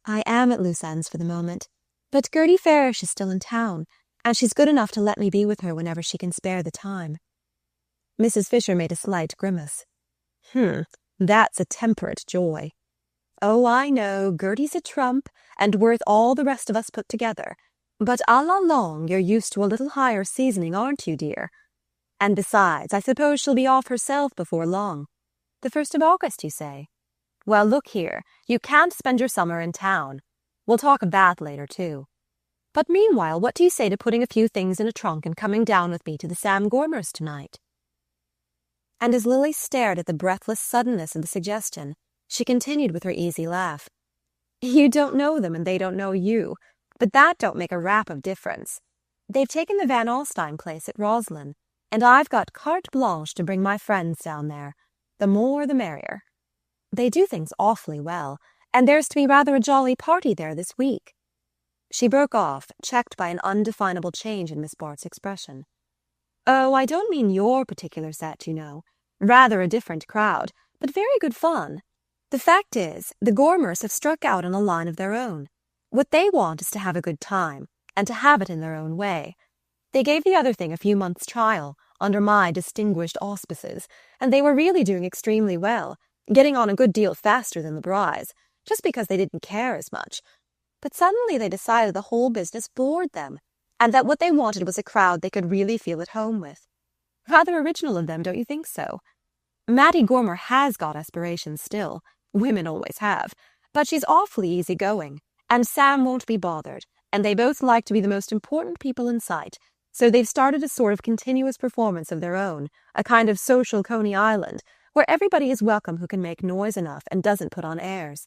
"I am at loose ends for the moment, but Gertie Farish is still in town, and she's good enough to let me be with her whenever she can spare the time." Mrs. Fisher made a slight grimace. That's a temperate joy. "Oh, I know, Gertie's a trump, and worth all the rest of us put together. But a la longue, you're used to a little higher seasoning, aren't you, dear? And besides, I suppose she'll be off herself before long. The 1st of August, you say? Well, look here, you can't spend your summer in town. We'll talk of that later, too. But meanwhile, what do you say to putting a few things in a trunk and coming down with me to the Sam Gormers tonight?" And as Lily stared at the breathless suddenness of the suggestion, she continued with her easy laugh. "You don't know them and they don't know you, but that don't make a rap of difference. They've taken the Van Alstyne place at Roslyn, and I've got carte blanche to bring my friends down there. The more the merrier. They do things awfully well, and there's to be rather a jolly party there this week." She broke off, checked by an undefinable change in Miss Bart's expression. "Oh, I don't mean your particular set, you know. Rather a different crowd, but very good fun. The fact is, the Gormers have struck out on a line of their own. What they want is to have a good time, and to have it in their own way. They gave the other thing a few months' trial, under my distinguished auspices, and they were really doing extremely well, getting on a good deal faster than the Bryes, just because they didn't care as much. But suddenly they decided the whole business bored them, and that what they wanted was a crowd they could really feel at home with. Rather original of them, don't you think so? Mattie Gormer has got aspirations still. Women always have. But she's awfully easygoing, and Sam won't be bothered, and they both like to be the most important people in sight, so they've started a sort of continuous performance of their own, a kind of social Coney Island, where everybody is welcome who can make noise enough and doesn't put on airs.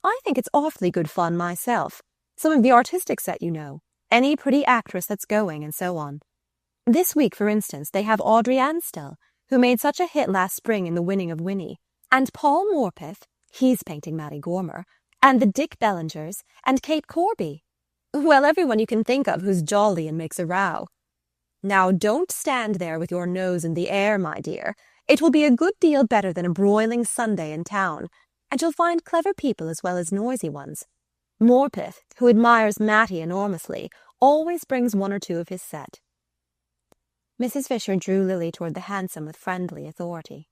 I think it's awfully good fun myself. Some of the artistic set, you know, any pretty actress that's going, and so on. This week, for instance, they have Audrey Ansdell, who made such a hit last spring in The Winning of Winnie, and Paul Morpeth, he's painting Mattie Gormer, and the Dick Bellingers, and Kate Corby. Well, everyone you can think of who's jolly and makes a row. Now, don't stand there with your nose in the air, my dear. It will be a good deal better than a broiling Sunday in town, and you'll find clever people as well as noisy ones. Morpeth, who admires Mattie enormously, always brings one or two of his set." Mrs. Fisher drew Lily toward the hansom with friendly authority.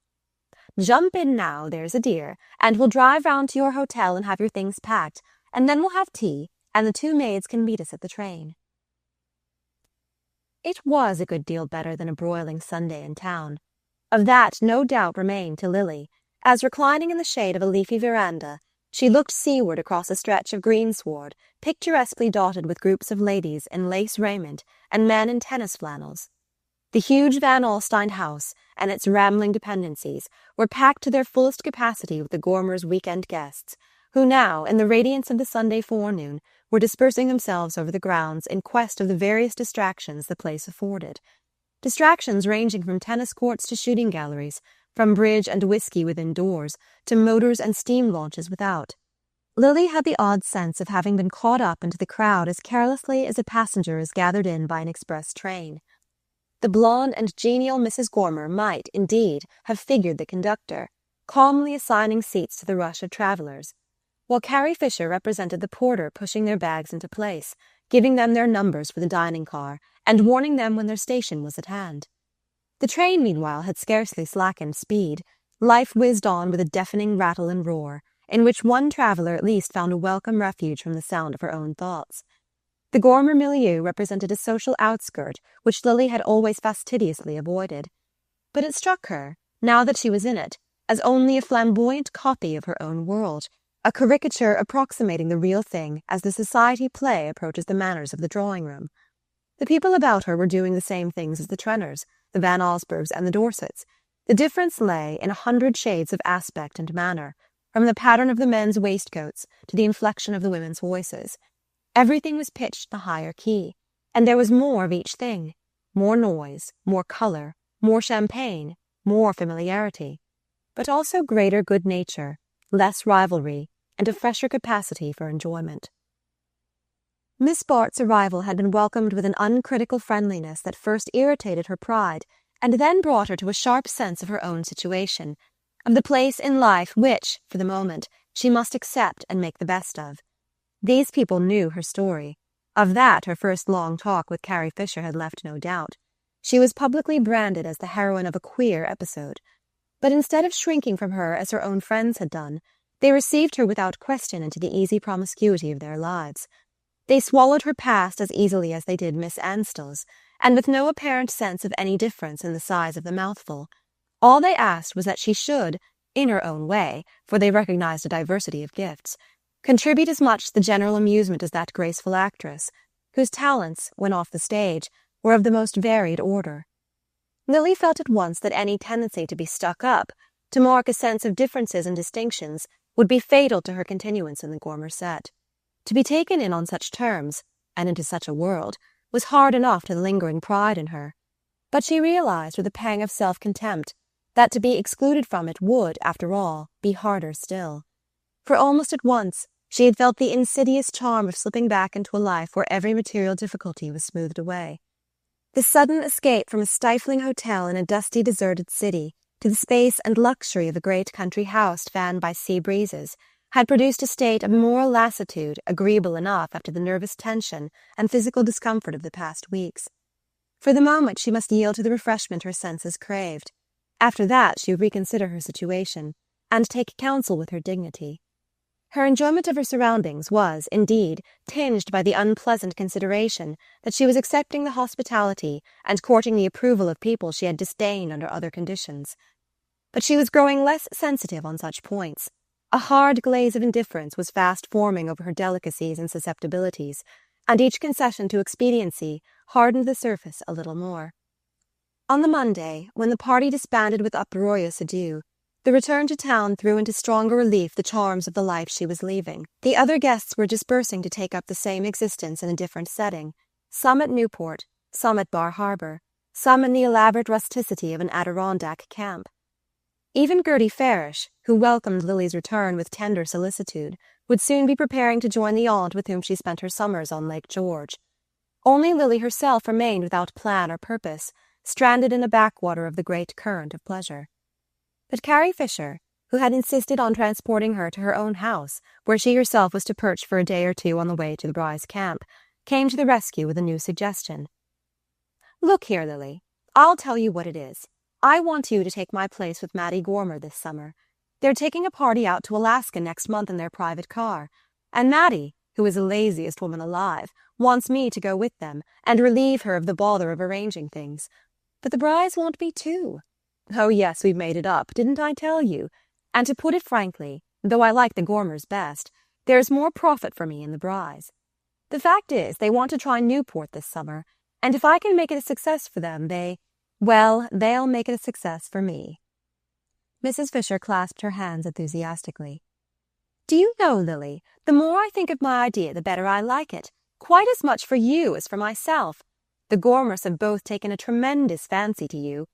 "Jump in now, there's a dear, and we'll drive round to your hotel and have your things packed, and then we'll have tea, and the two maids can meet us at the train." It was a good deal better than a broiling Sunday in town. Of that no doubt remained to Lily, as reclining in the shade of a leafy veranda, she looked seaward across a stretch of greensward, picturesquely dotted with groups of ladies in lace raiment and men in tennis flannels. The huge Van Alstyne house and its rambling dependencies were packed to their fullest capacity with the Gormers' weekend guests, who now, in the radiance of the Sunday forenoon, were dispersing themselves over the grounds in quest of the various distractions the place afforded. Distractions ranging from tennis courts to shooting galleries, from bridge and whiskey within doors to motors and steam launches without. Lily had the odd sense of having been caught up into the crowd as carelessly as a passenger is gathered in by an express train. The blonde and genial Mrs. Gormer might, indeed, have figured the conductor, calmly assigning seats to the rush of travellers, while Carrie Fisher represented the porter pushing their bags into place, giving them their numbers for the dining car, and warning them when their station was at hand. The train, meanwhile, had scarcely slackened speed. Life whizzed on with a deafening rattle and roar, in which one traveller at least found a welcome refuge from the sound of her own thoughts. The Gormer milieu represented a social outskirt which Lily had always fastidiously avoided. But it struck her, now that she was in it, as only a flamboyant copy of her own world, a caricature approximating the real thing as the society play approaches the manners of the drawing-room. The people about her were doing the same things as the Trenners, the Van Osburghs, and the Dorsets. The difference lay in 100 shades of aspect and manner, from the pattern of the men's waistcoats to the inflection of the women's voices. Everything was pitched the higher key, and there was more of each thing. More noise, more colour, more champagne, more familiarity, but also greater good nature, less rivalry, and a fresher capacity for enjoyment. Miss Bart's arrival had been welcomed with an uncritical friendliness that first irritated her pride, and then brought her to a sharp sense of her own situation, of the place in life which, for the moment, she must accept and make the best of. These people knew her story. Of that her first long talk with Carrie Fisher had left no doubt. She was publicly branded as the heroine of a queer episode. But instead of shrinking from her as her own friends had done, they received her without question into the easy promiscuity of their lives. They swallowed her past as easily as they did Miss Anstell's, and with no apparent sense of any difference in the size of the mouthful. All they asked was that she should, in her own way, for they recognized a diversity of gifts, contribute as much to the general amusement as that graceful actress, whose talents, when off the stage, were of the most varied order. Lily felt at once that any tendency to be stuck up, to mark a sense of differences and distinctions, would be fatal to her continuance in the Gormer set. To be taken in on such terms, and into such a world, was hard enough to the lingering pride in her. But she realized with a pang of self-contempt that to be excluded from it would, after all, be harder still. For almost at once she had felt the insidious charm of slipping back into a life where every material difficulty was smoothed away. The sudden escape from a stifling hotel in a dusty, deserted city to the space and luxury of a great country house fanned by sea breezes had produced a state of moral lassitude agreeable enough after the nervous tension and physical discomfort of the past weeks. For the moment she must yield to the refreshment her senses craved. After that she would reconsider her situation, and take counsel with her dignity. Her enjoyment of her surroundings was, indeed, tinged by the unpleasant consideration that she was accepting the hospitality and courting the approval of people she had disdained under other conditions. But she was growing less sensitive on such points. A hard glaze of indifference was fast forming over her delicacies and susceptibilities, and each concession to expediency hardened the surface a little more. On the Monday, when the party disbanded with uproarious adieu, the return to town threw into stronger relief the charms of the life she was leaving. The other guests were dispersing to take up the same existence in a different setting, some at Newport, some at Bar Harbor, some in the elaborate rusticity of an Adirondack camp. Even Gertie Farish, who welcomed Lily's return with tender solicitude, would soon be preparing to join the aunt with whom she spent her summers on Lake George. Only Lily herself remained without plan or purpose, stranded in a backwater of the great current of pleasure. But Carrie Fisher, who had insisted on transporting her to her own house, where she herself was to perch for a day or two on the way to the Bryce camp, came to the rescue with a new suggestion. "Look here, Lily, I'll tell you what it is. I want you to take my place with Mattie Gormer this summer. They're taking a party out to Alaska next month in their private car, and Mattie, who is the laziest woman alive, wants me to go with them and relieve her of the bother of arranging things. But the Bryes want me too. Oh yes, we've made it up, didn't I tell you? And to put it frankly, though I like the Gormers best, there's more profit for me in the Bryes. The fact is, they want to try Newport this summer, and if I can make it a success for them, they'll make it a success for me." Mrs. Fisher clasped her hands enthusiastically. "Do you know, Lily, the more I think of my idea, the better I like it, quite as much for you as for myself. The Gormers have both taken a tremendous fancy to you,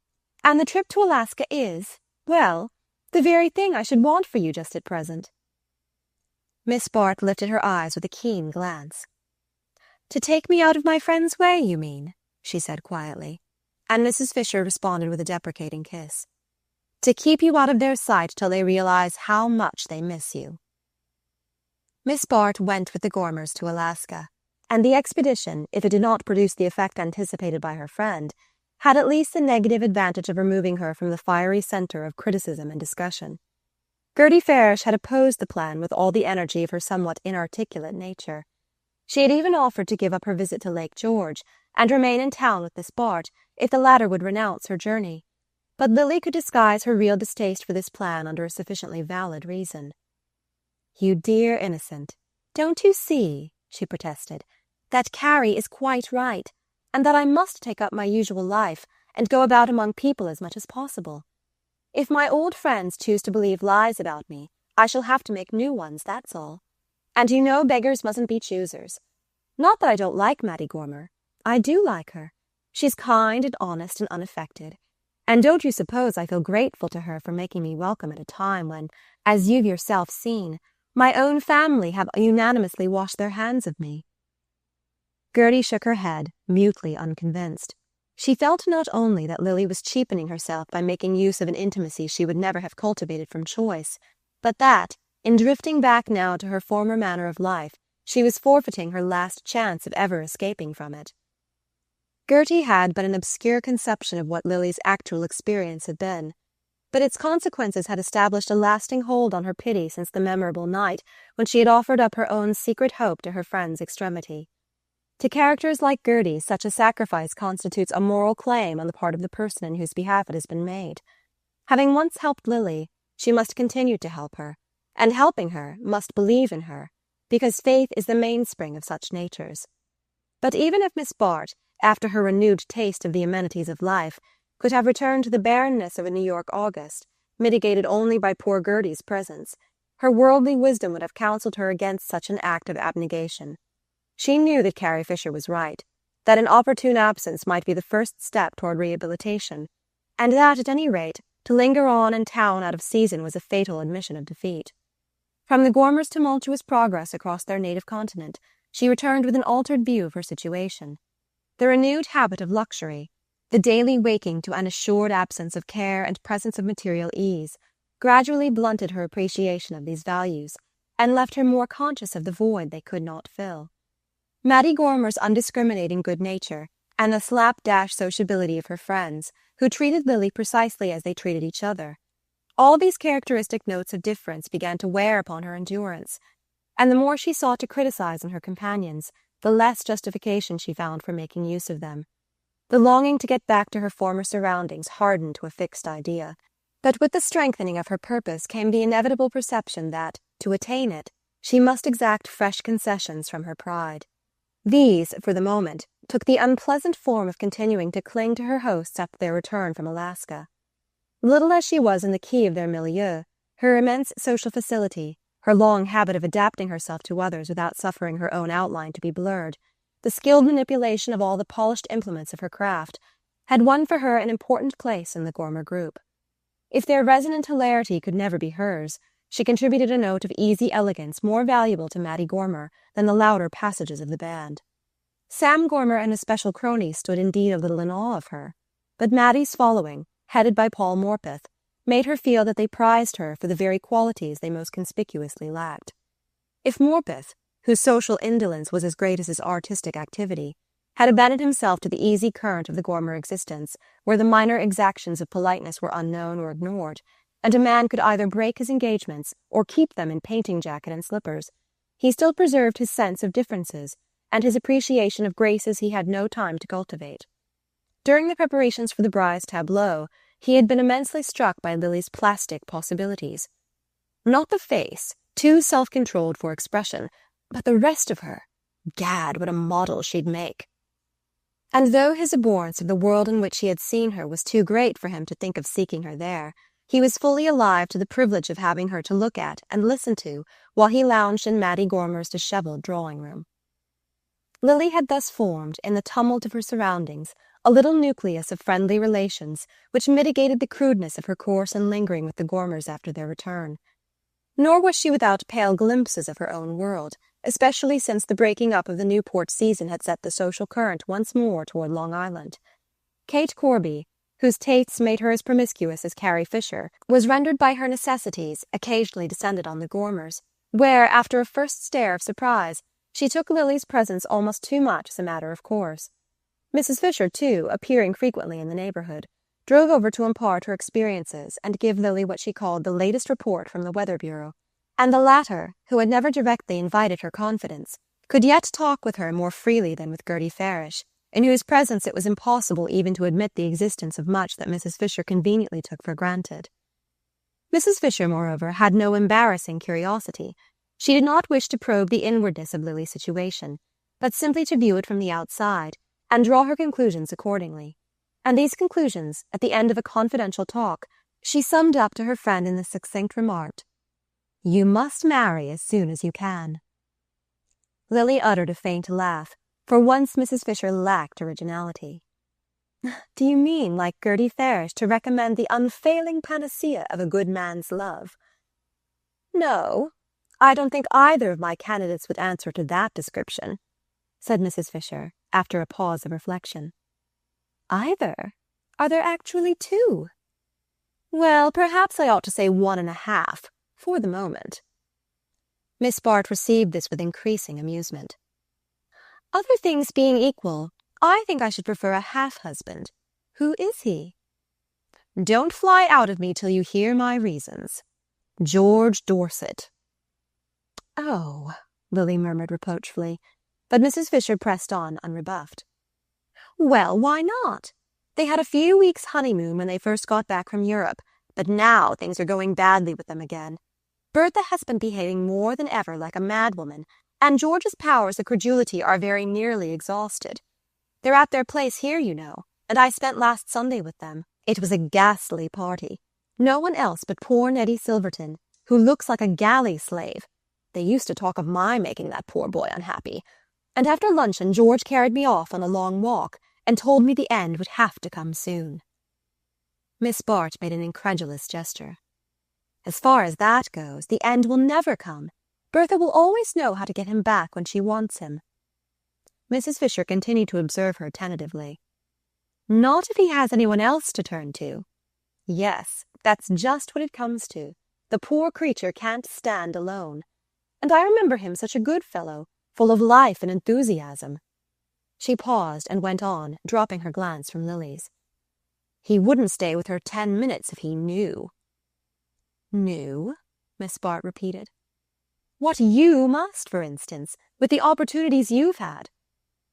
and the trip to Alaska is, well, the very thing I should want for you just at present." Miss Bart lifted her eyes with a keen glance. "To take me out of my friend's way, you mean?" she said quietly, and Mrs. Fisher responded with a deprecating kiss. "To keep you out of their sight till they realize how much they miss you." Miss Bart went with the Gormers to Alaska, and the expedition, if it did not produce the effect anticipated by her friend, had at least the negative advantage of removing her from the fiery centre of criticism and discussion. Gertie Farish had opposed the plan with all the energy of her somewhat inarticulate nature. She had even offered to give up her visit to Lake George and remain in town with Miss Bart if the latter would renounce her journey. But Lily could disguise her real distaste for this plan under a sufficiently valid reason. "You dear innocent. Don't you see," she protested, "that Carrie is quite right, and that I must take up my usual life and go about among people as much as possible. If my old friends choose to believe lies about me, I shall have to make new ones, that's all. And you know beggars mustn't be choosers. Not that I don't like Mattie Gormer. I do like her. She's kind and honest and unaffected. And don't you suppose I feel grateful to her for making me welcome at a time when, as you've yourself seen, my own family have unanimously washed their hands of me." Gertie shook her head, mutely unconvinced. She felt not only that Lily was cheapening herself by making use of an intimacy she would never have cultivated from choice, but that, in drifting back now to her former manner of life, she was forfeiting her last chance of ever escaping from it. Gertie had but an obscure conception of what Lily's actual experience had been, but its consequences had established a lasting hold on her pity since the memorable night when she had offered up her own secret hope to her friend's extremity. To characters like Gertie, such a sacrifice constitutes a moral claim on the part of the person in whose behalf it has been made. Having once helped Lily, she must continue to help her, and helping her must believe in her, because faith is the mainspring of such natures. But even if Miss Bart, after her renewed taste of the amenities of life, could have returned to the barrenness of a New York August, mitigated only by poor Gertie's presence, her worldly wisdom would have counseled her against such an act of abnegation. She knew that Carrie Fisher was right, that an opportune absence might be the first step toward rehabilitation, and that, at any rate, to linger on in town out of season was a fatal admission of defeat. From the Gormers' tumultuous progress across their native continent, she returned with an altered view of her situation. The renewed habit of luxury, the daily waking to an assured absence of care and presence of material ease, gradually blunted her appreciation of these values, and left her more conscious of the void they could not fill. Mattie Gormer's undiscriminating good nature, and the slapdash sociability of her friends, who treated Lily precisely as they treated each other, all these characteristic notes of difference began to wear upon her endurance, and the more she sought to criticize in her companions, the less justification she found for making use of them. The longing to get back to her former surroundings hardened to a fixed idea, but with the strengthening of her purpose came the inevitable perception that, to attain it, she must exact fresh concessions from her pride. These, for the moment, took the unpleasant form of continuing to cling to her hosts after their return from Alaska. Little as she was in the key of their milieu, her immense social facility, her long habit of adapting herself to others without suffering her own outline to be blurred, the skilled manipulation of all the polished implements of her craft, had won for her an important place in the Gormer group. If their resonant hilarity could never be hers, she contributed a note of easy elegance more valuable to Mattie Gormer than the louder passages of the band. Sam Gormer and his special cronies stood indeed a little in awe of her, but Mattie's following, headed by Paul Morpeth, made her feel that they prized her for the very qualities they most conspicuously lacked. If Morpeth, whose social indolence was as great as his artistic activity, had abandoned himself to the easy current of the Gormer existence, where the minor exactions of politeness were unknown or ignored, and a man could either break his engagements or keep them in painting jacket and slippers, he still preserved his sense of differences and his appreciation of graces he had no time to cultivate. During the preparations for the bride's tableau, he had been immensely struck by Lily's plastic possibilities. Not the face, too self-controlled for expression, but the rest of her. Gad, what a model she'd make! And though his abhorrence of the world in which he had seen her was too great for him to think of seeking her there, he was fully alive to the privilege of having her to look at and listen to while he lounged in Mattie Gormer's dishevelled drawing-room. Lily had thus formed, in the tumult of her surroundings, a little nucleus of friendly relations which mitigated the crudeness of her course in lingering with the Gormers after their return. Nor was she without pale glimpses of her own world, especially since the breaking up of the Newport season had set the social current once more toward Long Island. Kate Corby, whose tastes made her as promiscuous as Carrie Fisher, was rendered by her necessities, occasionally descended on the Gormers, where, after a first stare of surprise, she took Lily's presence almost too much as a matter of course. Mrs. Fisher, too, appearing frequently in the neighborhood, drove over to impart her experiences and give Lily what she called the latest report from the Weather Bureau, and the latter, who had never directly invited her confidence, could yet talk with her more freely than with Gertie Farish, in whose presence it was impossible even to admit the existence of much that Mrs. Fisher conveniently took for granted. Mrs. Fisher, moreover, had no embarrassing curiosity, She did not wish to probe the inwardness of Lily's situation, but simply to view it from the outside and draw her conclusions accordingly. And these conclusions, at the end of a confidential talk, she summed up to her friend in the succinct remark, "You must marry as soon as you can." Lily uttered a faint laugh. For once Mrs. Fisher lacked originality. "Do you mean, like Gertie Farish, to recommend the unfailing panacea of a good man's love?" "No, I don't think either of my candidates would answer to that description," said Mrs. Fisher, after a pause of reflection. "Either? Are there actually two?" "Well, perhaps I ought to say 1.5, for the moment." Miss Bart received this with increasing amusement. "Other things being equal, I think I should prefer a half-husband. Who is he?" "Don't fly out of me till you hear my reasons. George Dorset." "Oh," Lily murmured reproachfully, but Mrs. Fisher pressed on unrebuffed. "Well, why not? They had a few weeks' honeymoon when they first got back from Europe, but now things are going badly with them again. Bertha has been behaving more than ever like a madwoman, and George's powers of credulity are very nearly exhausted. They're at their place here, you know, and I spent last Sunday with them. It was a ghastly party. No one else but poor Neddy Silverton, who looks like a galley slave. They used to talk of my making that poor boy unhappy. And after luncheon George carried me off on a long walk and told me the end would have to come soon." Miss Bart made an incredulous gesture. "As far as that goes, the end will never come. Bertha will always know how to get him back when she wants him." Mrs. Fisher continued to observe her tentatively. "Not if he has anyone else to turn to." "Yes, that's just what it comes to. The poor creature can't stand alone. And I remember him such a good fellow, full of life and enthusiasm." She paused and went on, dropping her glance from Lily's. "He wouldn't stay with her 10 minutes if he knew." "Knew?" Miss Bart repeated. "What you must, for instance, with the opportunities you've had.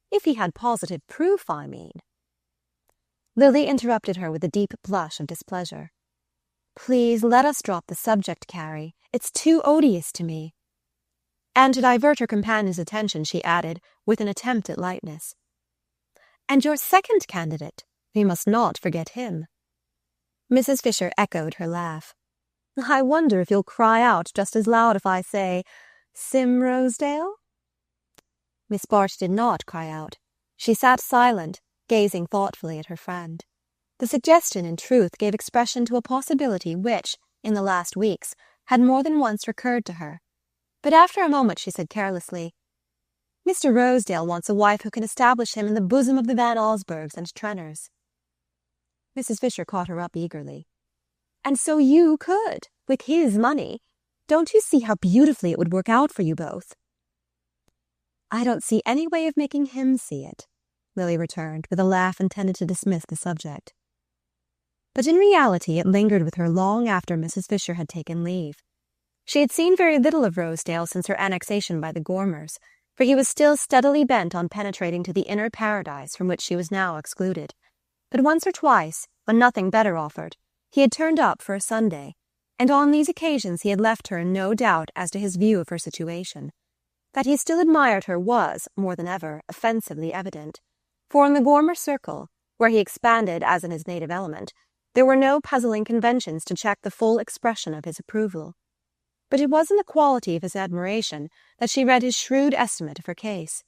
If he had positive proof, I mean." Lily interrupted her with a deep blush of displeasure. "Please let us drop the subject, Carrie. It's too odious to me." And to divert her companion's attention, she added, with an attempt at lightness, "And your second candidate, we must not forget him." Mrs. Fisher echoed her laugh. "I wonder if you'll cry out just as loud if I say, 'Sim Rosedale'?" Miss Bart did not cry out. She sat silent, gazing thoughtfully at her friend. The suggestion, in truth, gave expression to a possibility which, in the last weeks, had more than once recurred to her. But after a moment she said carelessly, "Mr. Rosedale wants a wife who can establish him in the bosom of the Van Osbergs and Trenners." Mrs. Fisher caught her up eagerly. "And so you could, with his money. Don't you see how beautifully it would work out for you both?" "I don't see any way of making him see it," Lily returned, with a laugh intended to dismiss the subject. But in reality it lingered with her long after Mrs. Fisher had taken leave. She had seen very little of Rosedale since her annexation by the Gormers, for he was still steadily bent on penetrating to the inner paradise from which she was now excluded. But once or twice, when nothing better offered, he had turned up for a Sunday, and on these occasions he had left her in no doubt as to his view of her situation. That he still admired her was, more than ever, offensively evident, for in the Gormer circle, where he expanded as in his native element, there were no puzzling conventions to check the full expression of his approval. But it was in the quality of his admiration that she read his shrewd estimate of her case.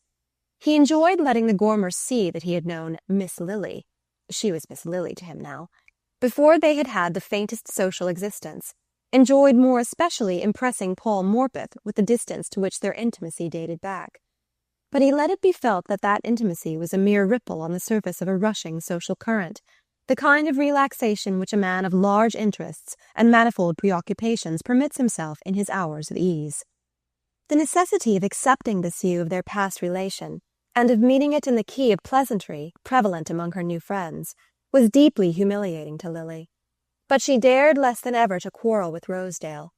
He enjoyed letting the Gormers see that he had known Miss Lily, she was Miss Lily to him now, before they had had the faintest social existence, enjoyed more especially impressing Paul Morpeth with the distance to which their intimacy dated back. But he let it be felt that that intimacy was a mere ripple on the surface of a rushing social current, the kind of relaxation which a man of large interests and manifold preoccupations permits himself in his hours of ease. The necessity of accepting this view of their past relation, and of meeting it in the key of pleasantry prevalent among her new friends, was deeply humiliating to Lily. But she dared less than ever to quarrel with Rosedale.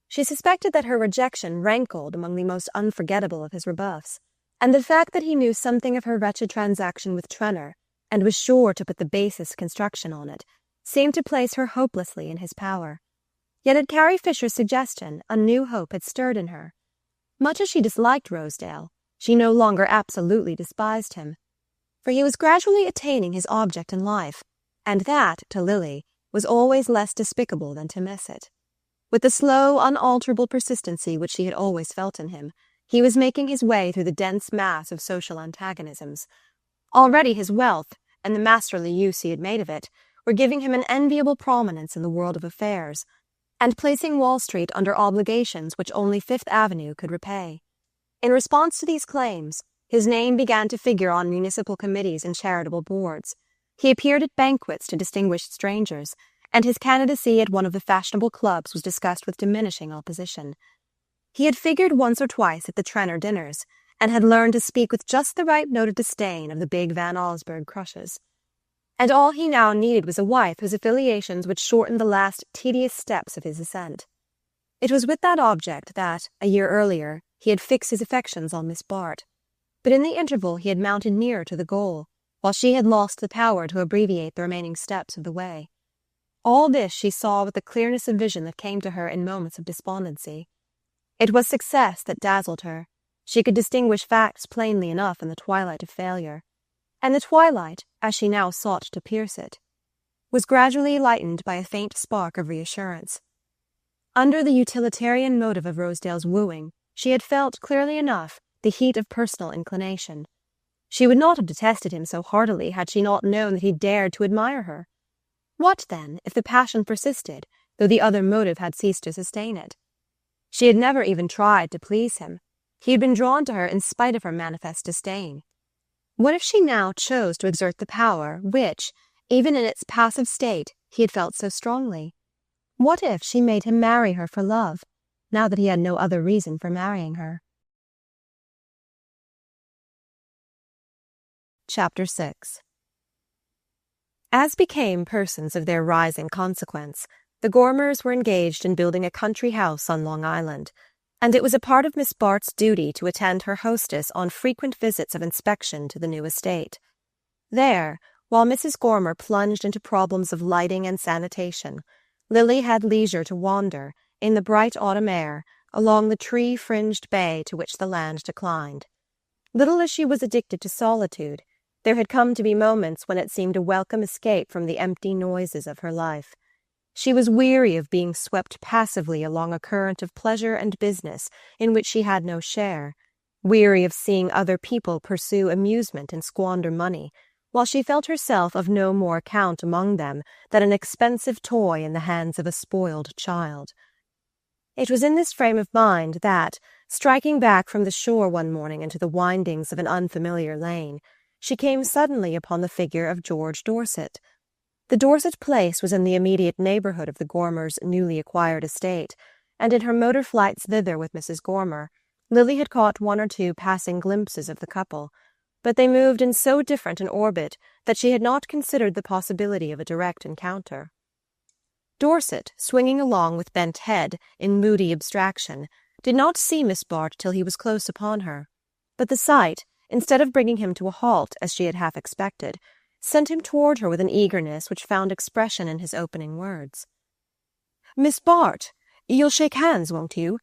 She suspected that her rejection rankled among the most unforgettable of his rebuffs, and the fact that he knew something of her wretched transaction with Trenner, and was sure to put the basest construction on it, seemed to place her hopelessly in his power. Yet at Carrie Fisher's suggestion a new hope had stirred in her. Much as she disliked Rosedale, she no longer absolutely despised him, for he was gradually attaining his object in life, and that, to Lily, was always less despicable than to miss it. With the slow, unalterable persistency which she had always felt in him, he was making his way through the dense mass of social antagonisms. Already his wealth, and the masterly use he had made of it, were giving him an enviable prominence in the world of affairs, and placing Wall Street under obligations which only Fifth Avenue could repay. In response to these claims, his name began to figure on municipal committees and charitable boards. He appeared at banquets to distinguished strangers, and his candidacy at one of the fashionable clubs was discussed with diminishing opposition. He had figured once or twice at the Trenor dinners, and had learned to speak with just the right note of disdain of the big Van Allsburg crushes. And all he now needed was a wife whose affiliations would shorten the last tedious steps of his ascent. It was with that object that, a year earlier, he had fixed his affections on Miss Bart. But in the interval he had mounted nearer to the goal, while she had lost the power to abbreviate the remaining steps of the way. All this she saw with the clearness of vision that came to her in moments of despondency. It was success that dazzled her. She could distinguish facts plainly enough in the twilight of failure. And the twilight, as she now sought to pierce it, was gradually lightened by a faint spark of reassurance. Under the utilitarian motive of Rosedale's wooing, she had felt, clearly enough, the heat of personal inclination. She would not have detested him so heartily had she not known that he dared to admire her. What, then, if the passion persisted, though the other motive had ceased to sustain it? She had never even tried to please him. He had been drawn to her in spite of her manifest disdain. What if she now chose to exert the power which, even in its passive state, he had felt so strongly? What if she made him marry her for love, now that he had no other reason for marrying her? Chapter 6. As became persons of their rising consequence, the Gormers were engaged in building a country house on Long Island, and it was a part of Miss Bart's duty to attend her hostess on frequent visits of inspection to the new estate. There, while Mrs. Gormer plunged into problems of lighting and sanitation, Lily had leisure to wander, in the bright autumn air, along the tree-fringed bay to which the land declined. Little as she was addicted to solitude, there had come to be moments when it seemed a welcome escape from the empty noises of her life. She was weary of being swept passively along a current of pleasure and business in which she had no share, weary of seeing other people pursue amusement and squander money, while she felt herself of no more account among them than an expensive toy in the hands of a spoiled child. It was in this frame of mind that, striking back from the shore one morning into the windings of an unfamiliar lane, she came suddenly upon the figure of George Dorset. The Dorset place was in the immediate neighbourhood of the Gormers' newly acquired estate, and in her motor flights thither with Mrs. Gormer, Lily had caught one or two passing glimpses of the couple, but they moved in so different an orbit that she had not considered the possibility of a direct encounter. Dorset, swinging along with bent head in moody abstraction, did not see Miss Bart till he was close upon her, but the sight, instead of bringing him to a halt as she had half expected, sent him toward her with an eagerness which found expression in his opening words. "Miss Bart, you'll shake hands, won't you?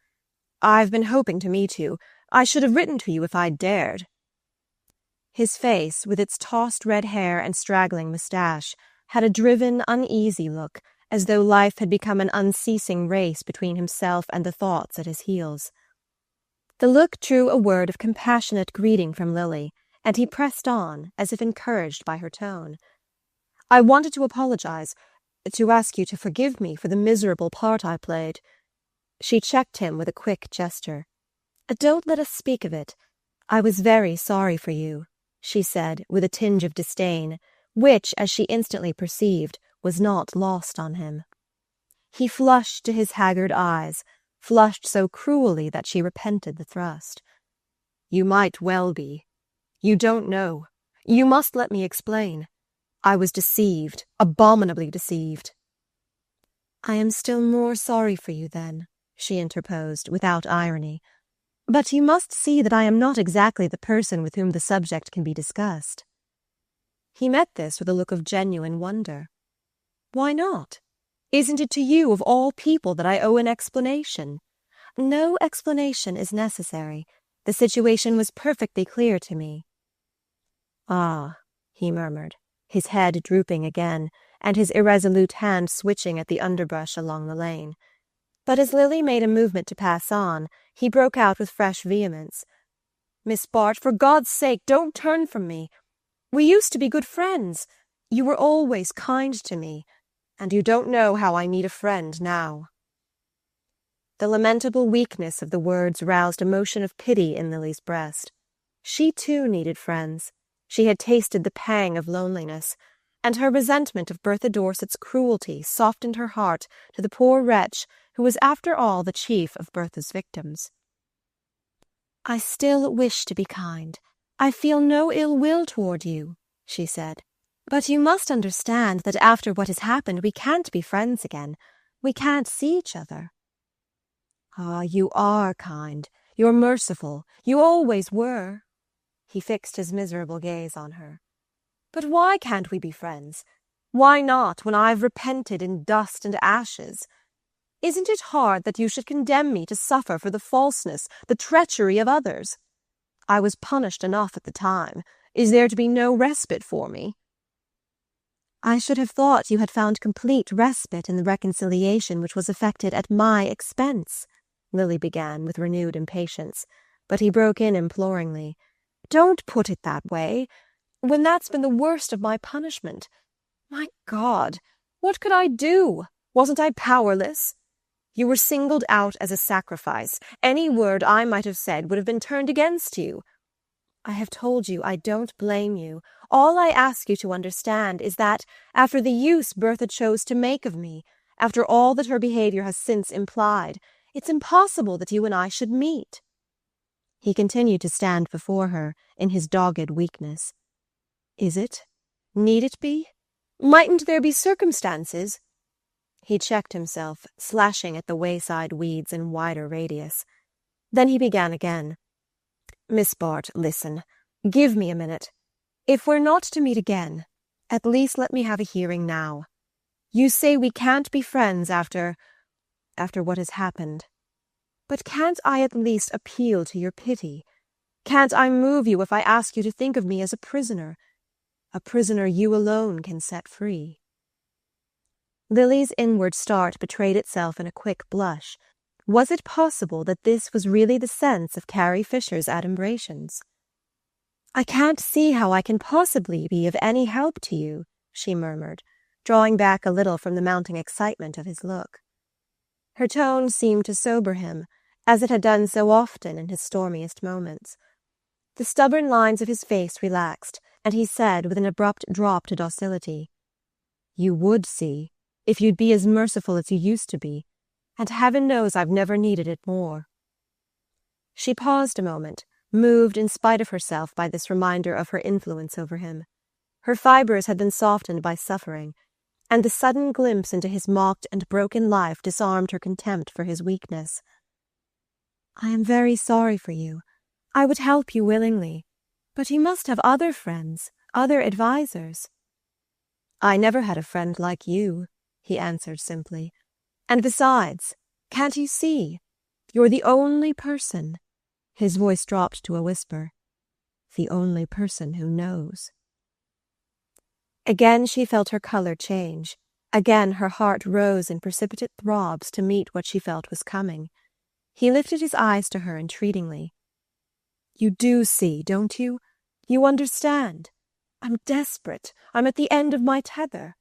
I've been hoping to meet you. I should have written to you if I'd dared." His face, with its tossed red hair and straggling moustache, had a driven, uneasy look, as though life had become an unceasing race between himself and the thoughts at his heels. The look drew a word of compassionate greeting from Lily, and he pressed on, as if encouraged by her tone. "I wanted to apologize, to ask you to forgive me for the miserable part I played." She checked him with a quick gesture. "Don't let us speak of it. I was very sorry for you," she said, with a tinge of disdain, which, as she instantly perceived, was not lost on him. He flushed to his haggard eyes, flushed so cruelly that she repented the thrust. "You might well be. You don't know. You must let me explain. I was deceived, abominably deceived." "I am still more sorry for you, then," she interposed, without irony. "But you must see that I am not exactly the person with whom the subject can be discussed." He met this with a look of genuine wonder. "Why not? Isn't it to you, of all people, that I owe an explanation? No explanation is necessary. The situation was perfectly clear to me. Ah, he murmured, his head drooping again, and his irresolute hand switching at the underbrush along the lane. But as Lily made a movement to pass on, he broke out with fresh vehemence. "Miss Bart, for God's sake, don't turn from me. We used to be good friends. You were always kind to me, and you don't know how I need a friend now." The lamentable weakness of the words roused a motion of pity in Lily's breast. She too needed friends. She had tasted the pang of loneliness, and her resentment of Bertha Dorset's cruelty softened her heart to the poor wretch who was after all the chief of Bertha's victims. "I still wish to be kind. I feel no ill will toward you," she said. "But you must understand that after what has happened we can't be friends again. We can't see each other." "Ah, you are kind. You're merciful. You always were." He fixed his miserable gaze on her. "But why can't we be friends? Why not, when I've repented in dust and ashes? Isn't it hard that you should condemn me to suffer for the falseness, the treachery of others? I was punished enough at the time. Is there to be no respite for me?" "I should have thought you had found complete respite in the reconciliation which was effected at my expense," Lily began with renewed impatience, but he broke in imploringly. "Don't put it that way. When that's been the worst of my punishment. My God, what could I do? Wasn't I powerless? You were singled out as a sacrifice. Any word I might have said would have been turned against you. I have told you I don't blame you. All I ask you to understand is that, after the use Bertha chose to make of me, after all that her behaviour has since implied, it's impossible that you and I should meet." He continued to stand before her in his dogged weakness. "Is it? Need it be? Mightn't there be circumstances—" He checked himself, slashing at the wayside weeds in wider radius. Then he began again. "Miss Bart, listen. Give me a minute. If we're not to meet again, at least let me have a hearing now. You say we can't be friends after what has happened. But can't I at least appeal to your pity? Can't I move you if I ask you to think of me as a prisoner you alone can set free?" Lily's inward start betrayed itself in a quick blush. Was it possible that this was really the sense of Carrie Fisher's adumbrations? "I can't see how I can possibly be of any help to you," she murmured, drawing back a little from the mounting excitement of his look. Her tone seemed to sober him, as it had done so often in his stormiest moments. The stubborn lines of his face relaxed, and he said with an abrupt drop to docility, "You would see, if you'd be as merciful as you used to be, and heaven knows I've never needed it more." She paused a moment, moved in spite of herself by this reminder of her influence over him. Her fibres had been softened by suffering, and the sudden glimpse into his mocked and broken life disarmed her contempt for his weakness. "I am very sorry for you. I would help you willingly, but you must have other friends, other advisers." "I never had a friend like you," he answered simply. "And besides, can't you see? You're the only person," his voice dropped to a whisper, "the only person who knows." Again she felt her colour change. Again her heart rose in precipitate throbs to meet what she felt was coming. He lifted his eyes to her entreatingly. "You do see, don't you? You understand? I'm desperate. I'm at the end of my tether.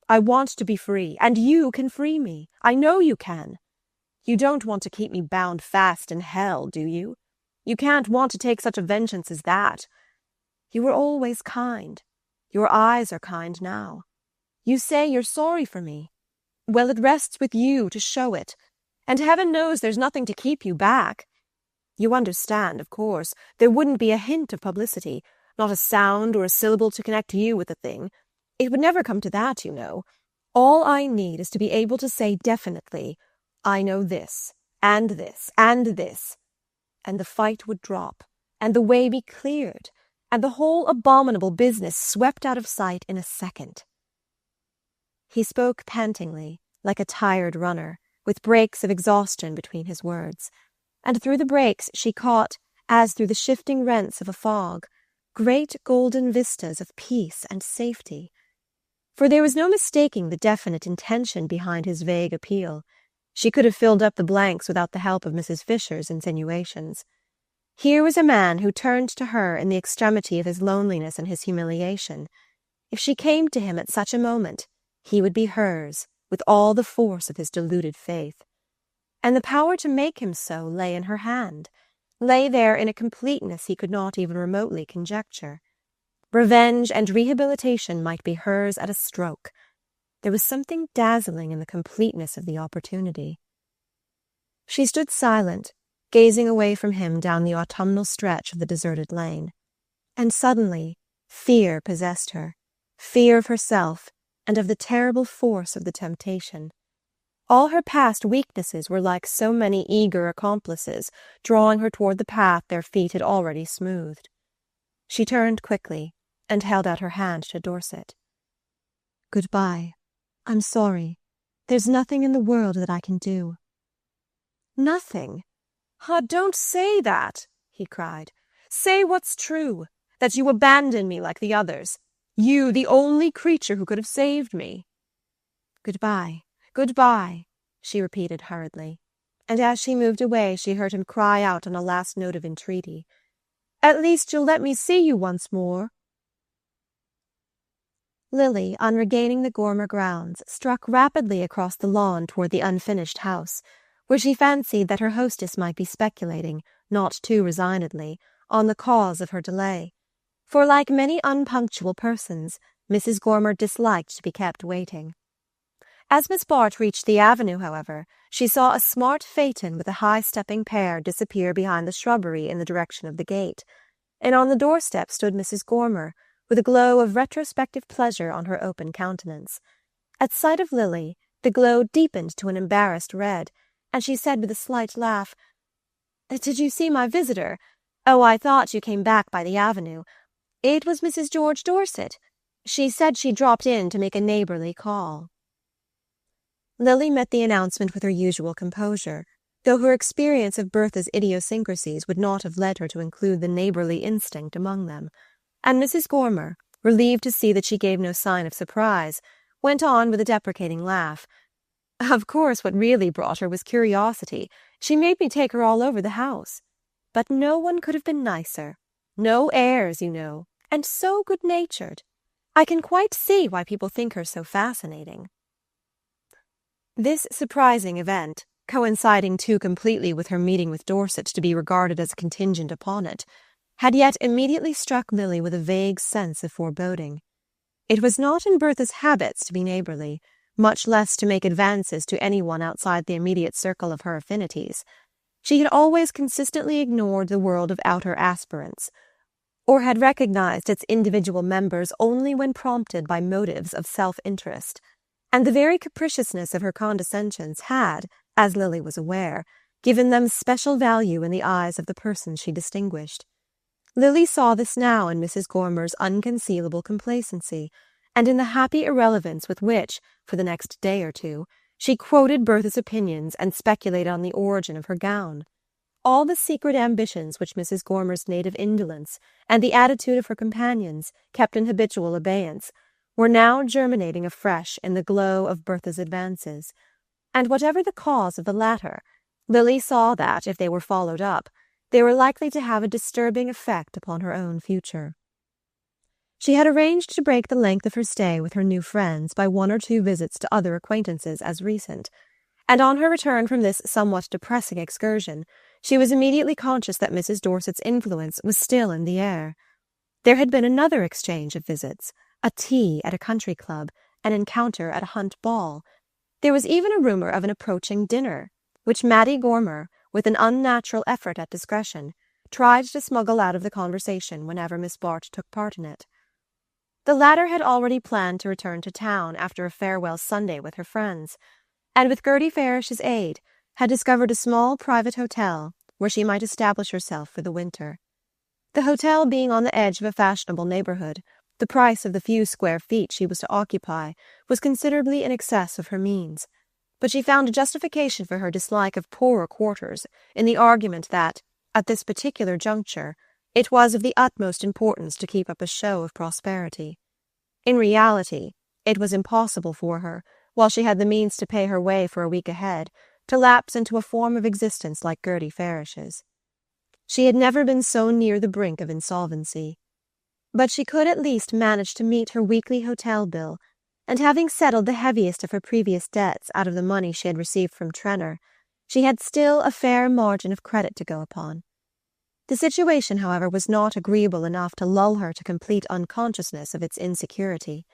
I want to be free, and you can free me. I know you can. You don't want to keep me bound fast in hell, do you? You can't want to take such a vengeance as that. You were always kind. Your eyes are kind now. You say you're sorry for me. Well, it rests with you to show it, and heaven knows there's nothing to keep you back. You understand, of course, there wouldn't be a hint of publicity, not a sound or a syllable to connect you with the thing. It would never come to that, you know. All I need is to be able to say definitely, I know this, and this, and this, and the fight would drop, and the way be cleared, and the whole abominable business swept out of sight in a second." He spoke pantingly, like a tired runner, with breaks of exhaustion between his words. And through the breaks she caught, as through the shifting rents of a fog, great golden vistas of peace and safety. For there was no mistaking the definite intention behind his vague appeal. She could have filled up the blanks without the help of Mrs. Fisher's insinuations. Here was a man who turned to her in the extremity of his loneliness and his humiliation. If she came to him at such a moment, he would be hers, with all the force of his deluded faith. And the power to make him so lay in her hand, lay there in a completeness he could not even remotely conjecture. Revenge and rehabilitation might be hers at a stroke. There was something dazzling in the completeness of the opportunity. She stood silent, gazing away from him down the autumnal stretch of the deserted lane. And suddenly, fear possessed her, fear of herself and of the terrible force of the temptation. All her past weaknesses were like so many eager accomplices, drawing her toward the path their feet had already smoothed. She turned quickly and held out her hand to Dorset. "Goodbye. I'm sorry. There's nothing in the world that I can do." "Nothing? Ah, don't say that," he cried. "Say what's true, that you abandon me like the others. You, the only creature who could have saved me." "Goodbye, goodbye," she repeated hurriedly, and as she moved away she heard him cry out on a last note of entreaty, "At least you'll let me see you once more." Lily, on regaining the Gormer grounds, struck rapidly across the lawn toward the unfinished house, where she fancied that her hostess might be speculating, not too resignedly, on the cause of her delay. For, like many unpunctual persons, Mrs. Gormer disliked to be kept waiting. As Miss Bart reached the avenue, however, she saw a smart phaeton with a high-stepping pair disappear behind the shrubbery in the direction of the gate, and on the doorstep stood Mrs. Gormer, with a glow of retrospective pleasure on her open countenance. At sight of Lily, the glow deepened to an embarrassed red, and she said with a slight laugh, "Did you see my visitor? Oh, I thought you came back by the avenue. It was Mrs. George Dorset. She said she dropped in to make a neighbourly call." Lily met the announcement with her usual composure, though her experience of Bertha's idiosyncrasies would not have led her to include the neighbourly instinct among them, and Mrs. Gormer, relieved to see that she gave no sign of surprise, went on with a deprecating laugh. "Of course what really brought her was curiosity. She made me take her all over the house. But no one could have been nicer. No airs, you know, and so good-natured. I can quite see why people think her so fascinating." This surprising event, coinciding too completely with her meeting with Dorset to be regarded as a contingent upon it, had yet immediately struck Lily with a vague sense of foreboding. It was not in Bertha's habits to be neighbourly, much less to make advances to anyone outside the immediate circle of her affinities. She had always consistently ignored the world of outer aspirants, or had recognized its individual members only when prompted by motives of self-interest, and the very capriciousness of her condescensions had, as Lily was aware, given them special value in the eyes of the persons she distinguished. Lily saw this now in Mrs. Gormer's unconcealable complacency, and in the happy irrelevance with which, for the next day or two, she quoted Bertha's opinions and speculated on the origin of her gown. All the secret ambitions which Mrs. Gormer's native indolence and the attitude of her companions kept in habitual abeyance were now germinating afresh in the glow of Bertha's advances, and whatever the cause of the latter, Lily saw that, if they were followed up, they were likely to have a disturbing effect upon her own future. She had arranged to break the length of her stay with her new friends by 1 or 2 visits to other acquaintances as recent, and on her return from this somewhat depressing excursion, she was immediately conscious that Mrs. Dorset's influence was still in the air. There had been another exchange of visits, a tea at a country club, an encounter at a hunt ball. There was even a rumour of an approaching dinner, which Mattie Gormer, with an unnatural effort at discretion, tried to smuggle out of the conversation whenever Miss Bart took part in it. The latter had already planned to return to town after a farewell Sunday with her friends, and with Gertie Farish's aid, had discovered a small private hotel where she might establish herself for the winter. The hotel being on the edge of a fashionable neighbourhood, the price of the few square feet she was to occupy was considerably in excess of her means, but she found a justification for her dislike of poorer quarters in the argument that, at this particular juncture, it was of the utmost importance to keep up a show of prosperity. In reality, it was impossible for her, while she had the means to pay her way for a week ahead, to lapse into a form of existence like Gertie Farish's. She had never been so near the brink of insolvency. But she could at least manage to meet her weekly hotel bill, and having settled the heaviest of her previous debts out of the money she had received from Trenor, she had still a fair margin of credit to go upon. The situation, however, was not agreeable enough to lull her to complete unconsciousness of its insecurity.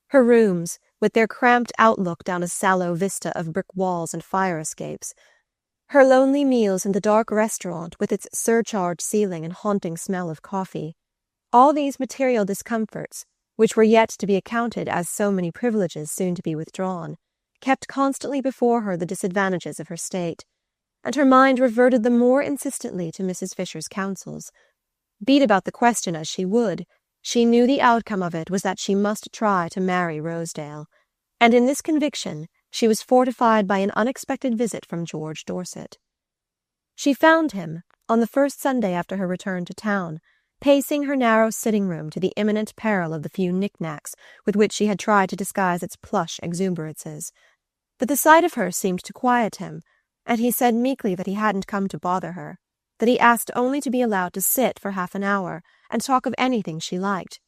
Her rooms, with their cramped outlook down a sallow vista of brick walls and fire escapes, her lonely meals in the dark restaurant with its surcharged ceiling and haunting smell of coffee, all these material discomforts, which were yet to be accounted as so many privileges soon to be withdrawn, kept constantly before her the disadvantages of her state, and her mind reverted the more insistently to Mrs. Fisher's counsels. Beat about the question as she would, she knew the outcome of it was that she must try to marry Rosedale, and in this conviction she was fortified by an unexpected visit from George Dorset. She found him, on the first Sunday after her return to town, pacing her narrow sitting-room to the imminent peril of the few knick-knacks with which she had tried to disguise its plush exuberances. But the sight of her seemed to quiet him, and he said meekly that he hadn't come to bother her, that he asked only to be allowed to sit for half an hour and talk of anything she liked.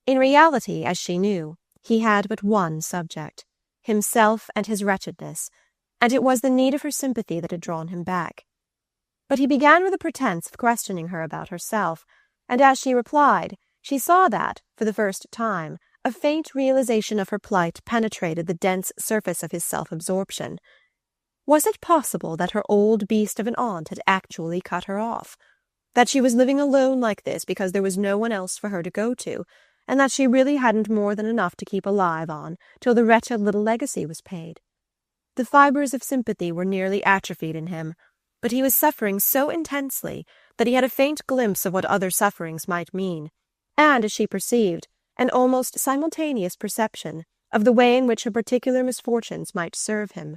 In reality, as she knew, he had but one subject, himself and his wretchedness, and it was the need of her sympathy that had drawn him back. But he began with a pretense of questioning her about herself, and as she replied, she saw that, for the first time, a faint realization of her plight penetrated the dense surface of his self-absorption. Was it possible that her old beast of an aunt had actually cut her off? That she was living alone like this because there was no one else for her to go to, and that she really hadn't more than enough to keep alive on till the wretched little legacy was paid? The fibres of sympathy were nearly atrophied in him, but he was suffering so intensely that he had a faint glimpse of what other sufferings might mean, and, as she perceived, an almost simultaneous perception of the way in which her particular misfortunes might serve him.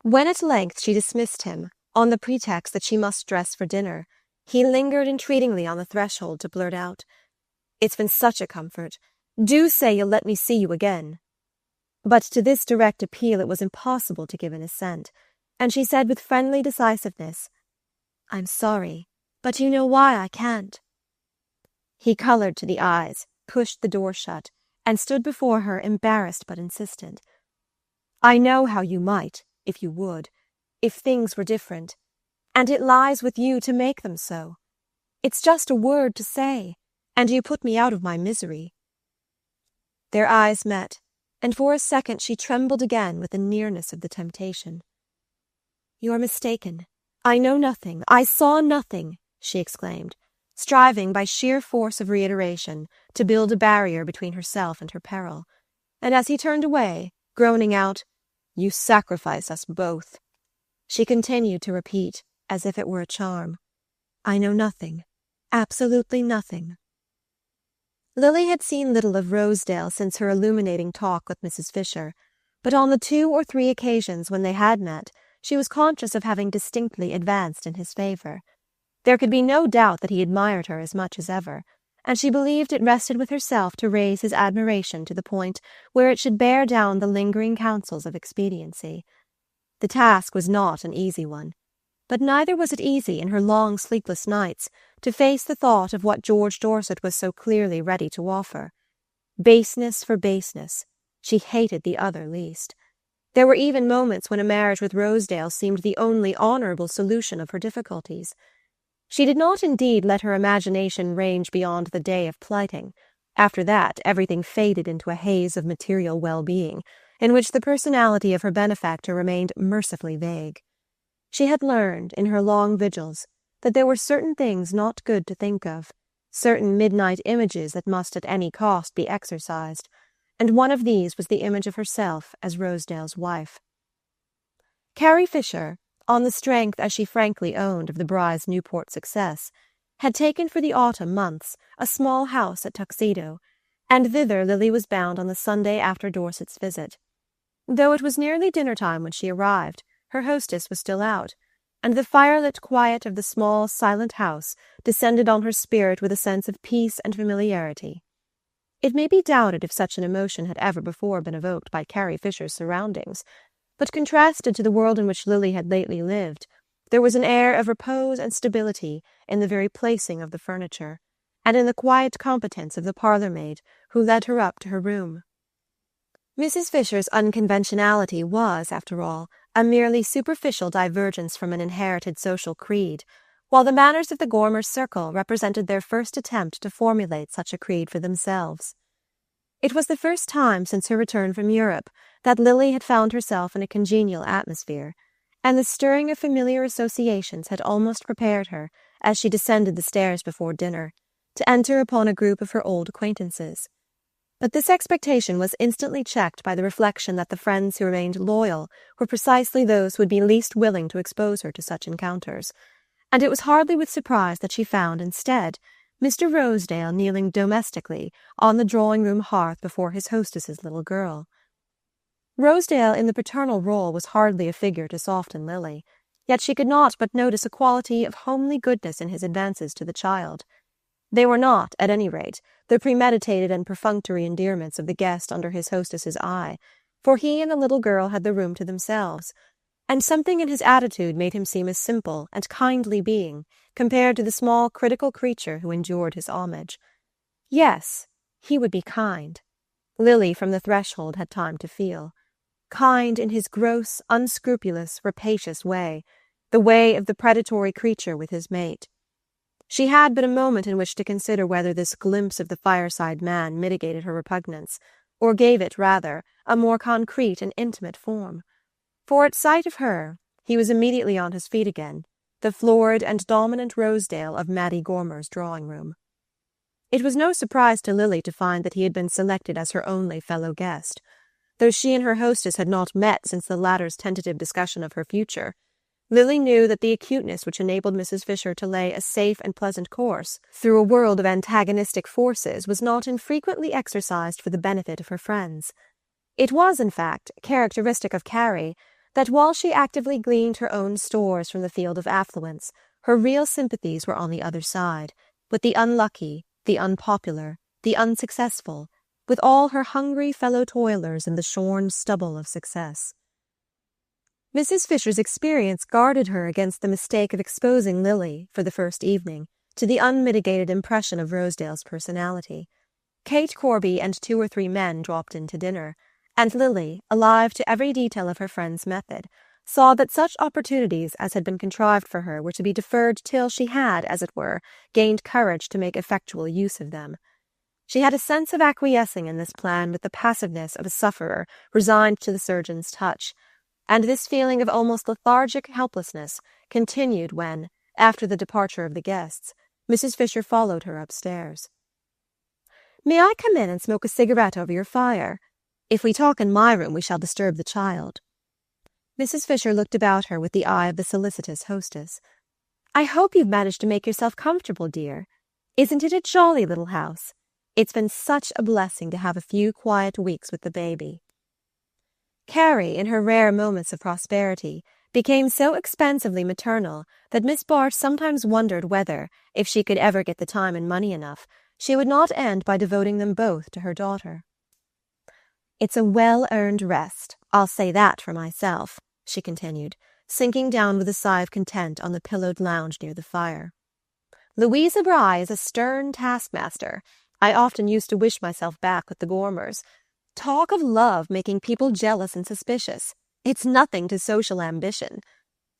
When at length she dismissed him, on the pretext that she must dress for dinner, he lingered entreatingly on the threshold to blurt out, "It's been such a comfort. Do say you'll let me see you again." But to this direct appeal it was impossible to give an assent, and she said with friendly decisiveness, "I'm sorry, but you know why I can't." He coloured to the eyes, pushed the door shut, and stood before her embarrassed but insistent. "I know how you might, if you would, if things were different, and it lies with you to make them so. It's just a word to say, and you put me out of my misery." Their eyes met, and for a second she trembled again with the nearness of the temptation. "You are mistaken. I know nothing. I saw nothing," she exclaimed, striving by sheer force of reiteration to build a barrier between herself and her peril. And as he turned away, groaning out, "You sacrifice us both," she continued to repeat, as if it were a charm, "I know nothing. Absolutely nothing." Lily had seen little of Rosedale since her illuminating talk with Mrs. Fisher, but on the 2 or 3 occasions when they had met, she was conscious of having distinctly advanced in his favour. There could be no doubt that he admired her as much as ever, and she believed it rested with herself to raise his admiration to the point where it should bear down the lingering counsels of expediency. The task was not an easy one, but neither was it easy in her long sleepless nights to face the thought of what George Dorset was so clearly ready to offer. Baseness for baseness, she hated the other least. There were even moments when a marriage with Rosedale seemed the only honourable solution of her difficulties. She did not indeed let her imagination range beyond the day of plighting. After that, everything faded into a haze of material well-being, in which the personality of her benefactor remained mercifully vague. She had learned, in her long vigils, that there were certain things not good to think of, certain midnight images that must at any cost be exorcised, and one of these was the image of herself as Rosedale's wife. Carrie Fisher, on the strength, as she frankly owned, of the bride's Newport success, had taken for the autumn months a small house at Tuxedo, and thither Lily was bound on the Sunday after Dorset's visit. Though it was nearly dinner-time when she arrived, her hostess was still out, and the firelit quiet of the small, silent house descended on her spirit with a sense of peace and familiarity. It may be doubted if such an emotion had ever before been evoked by Carrie Fisher's surroundings, but contrasted to the world in which Lily had lately lived, there was an air of repose and stability in the very placing of the furniture, and in the quiet competence of the parlour-maid who led her up to her room. Mrs. Fisher's unconventionality was, after all, a merely superficial divergence from an inherited social creed, while the manners of the Gormers' circle represented their first attempt to formulate such a creed for themselves. It was the first time since her return from Europe that Lily had found herself in a congenial atmosphere, and the stirring of familiar associations had almost prepared her, as she descended the stairs before dinner, to enter upon a group of her old acquaintances. But this expectation was instantly checked by the reflection that the friends who remained loyal were precisely those who would be least willing to expose her to such encounters, and it was hardly with surprise that she found, instead, Mr. Rosedale kneeling domestically on the drawing-room hearth before his hostess's little girl. Rosedale in the paternal role was hardly a figure to soften Lily, yet she could not but notice a quality of homely goodness in his advances to the child. They were not, at any rate, the premeditated and perfunctory endearments of the guest under his hostess's eye, for he and the little girl had the room to themselves, and something in his attitude made him seem a simple and kindly being compared to the small critical creature who endured his homage. Yes, he would be kind. Lily from the threshold had time to feel. Kind in his gross, unscrupulous, rapacious way, the way of the predatory creature with his mate. She had but a moment in which to consider whether this glimpse of the fireside man mitigated her repugnance, or gave it, rather, a more concrete and intimate form. For at sight of her, he was immediately on his feet again, the florid and dominant Rosedale of Mattie Gormer's drawing-room. It was no surprise to Lily to find that he had been selected as her only fellow guest. Though she and her hostess had not met since the latter's tentative discussion of her future, Lily knew that the acuteness which enabled Mrs. Fisher to lay a safe and pleasant course through a world of antagonistic forces was not infrequently exercised for the benefit of her friends. It was, in fact, characteristic of Carrie that while she actively gleaned her own stores from the field of affluence, her real sympathies were on the other side, with the unlucky, the unpopular, the unsuccessful, with all her hungry fellow-toilers in the shorn stubble of success. Mrs. Fisher's experience guarded her against the mistake of exposing Lily, for the first evening, to the unmitigated impression of Rosedale's personality. Kate Corby and 2 or 3 men dropped in to dinner, and Lily, alive to every detail of her friend's method, saw that such opportunities as had been contrived for her were to be deferred till she had, as it were, gained courage to make effectual use of them. She had a sense of acquiescing in this plan with the passiveness of a sufferer resigned to the surgeon's touch, and this feeling of almost lethargic helplessness continued when, after the departure of the guests, Mrs. Fisher followed her upstairs. "May I come in and smoke a cigarette over your fire? If we talk in my room, we shall disturb the child." Mrs. Fisher looked about her with the eye of the solicitous hostess. "I hope you've managed to make yourself comfortable, dear. Isn't it a jolly little house? It's been such a blessing to have a few quiet weeks with the baby." Carrie, in her rare moments of prosperity, became so expansively maternal that Miss Bart sometimes wondered whether, if she could ever get the time and money enough, she would not end by devoting them both to her daughter. "It's a well-earned rest, I'll say that for myself," she continued, sinking down with a sigh of content on the pillowed lounge near the fire. "Louisa Bry is a stern taskmaster. I often used to wish myself back with the Gormers. Talk of love making people jealous and suspicious. It's nothing to social ambition.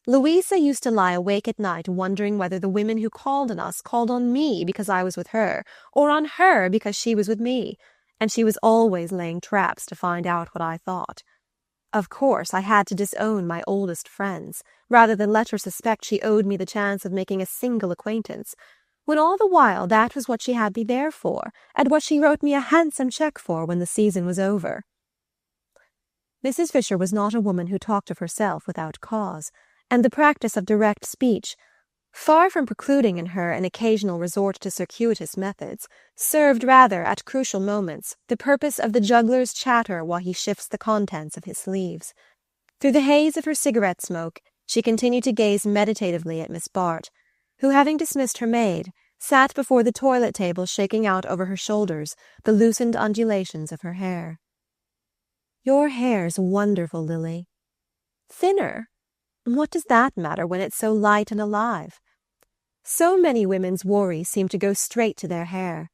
Louisa used to lie awake at night wondering whether the women who called on us called on me because I was with her, or on her because she was with me, and she was always laying traps to find out what I thought. Of course, I had to disown my oldest friends, rather than let her suspect she owed me the chance of making a single acquaintance, when all the while that was what she had me there for, and what she wrote me a handsome cheque for when the season was over." Mrs. Fisher was not a woman who talked of herself without cause, and the practice of direct speech, far from precluding in her an occasional resort to circuitous methods, served rather, at crucial moments, the purpose of the juggler's chatter while he shifts the contents of his sleeves. Through the haze of her cigarette smoke, she continued to gaze meditatively at Miss Bart, who, having dismissed her maid, sat before the toilet table shaking out over her shoulders the loosened undulations of her hair. "Your hair's wonderful, Lily." "Thinner? What does that matter when it's so light and alive? So many women's worries seem to go straight to their hair,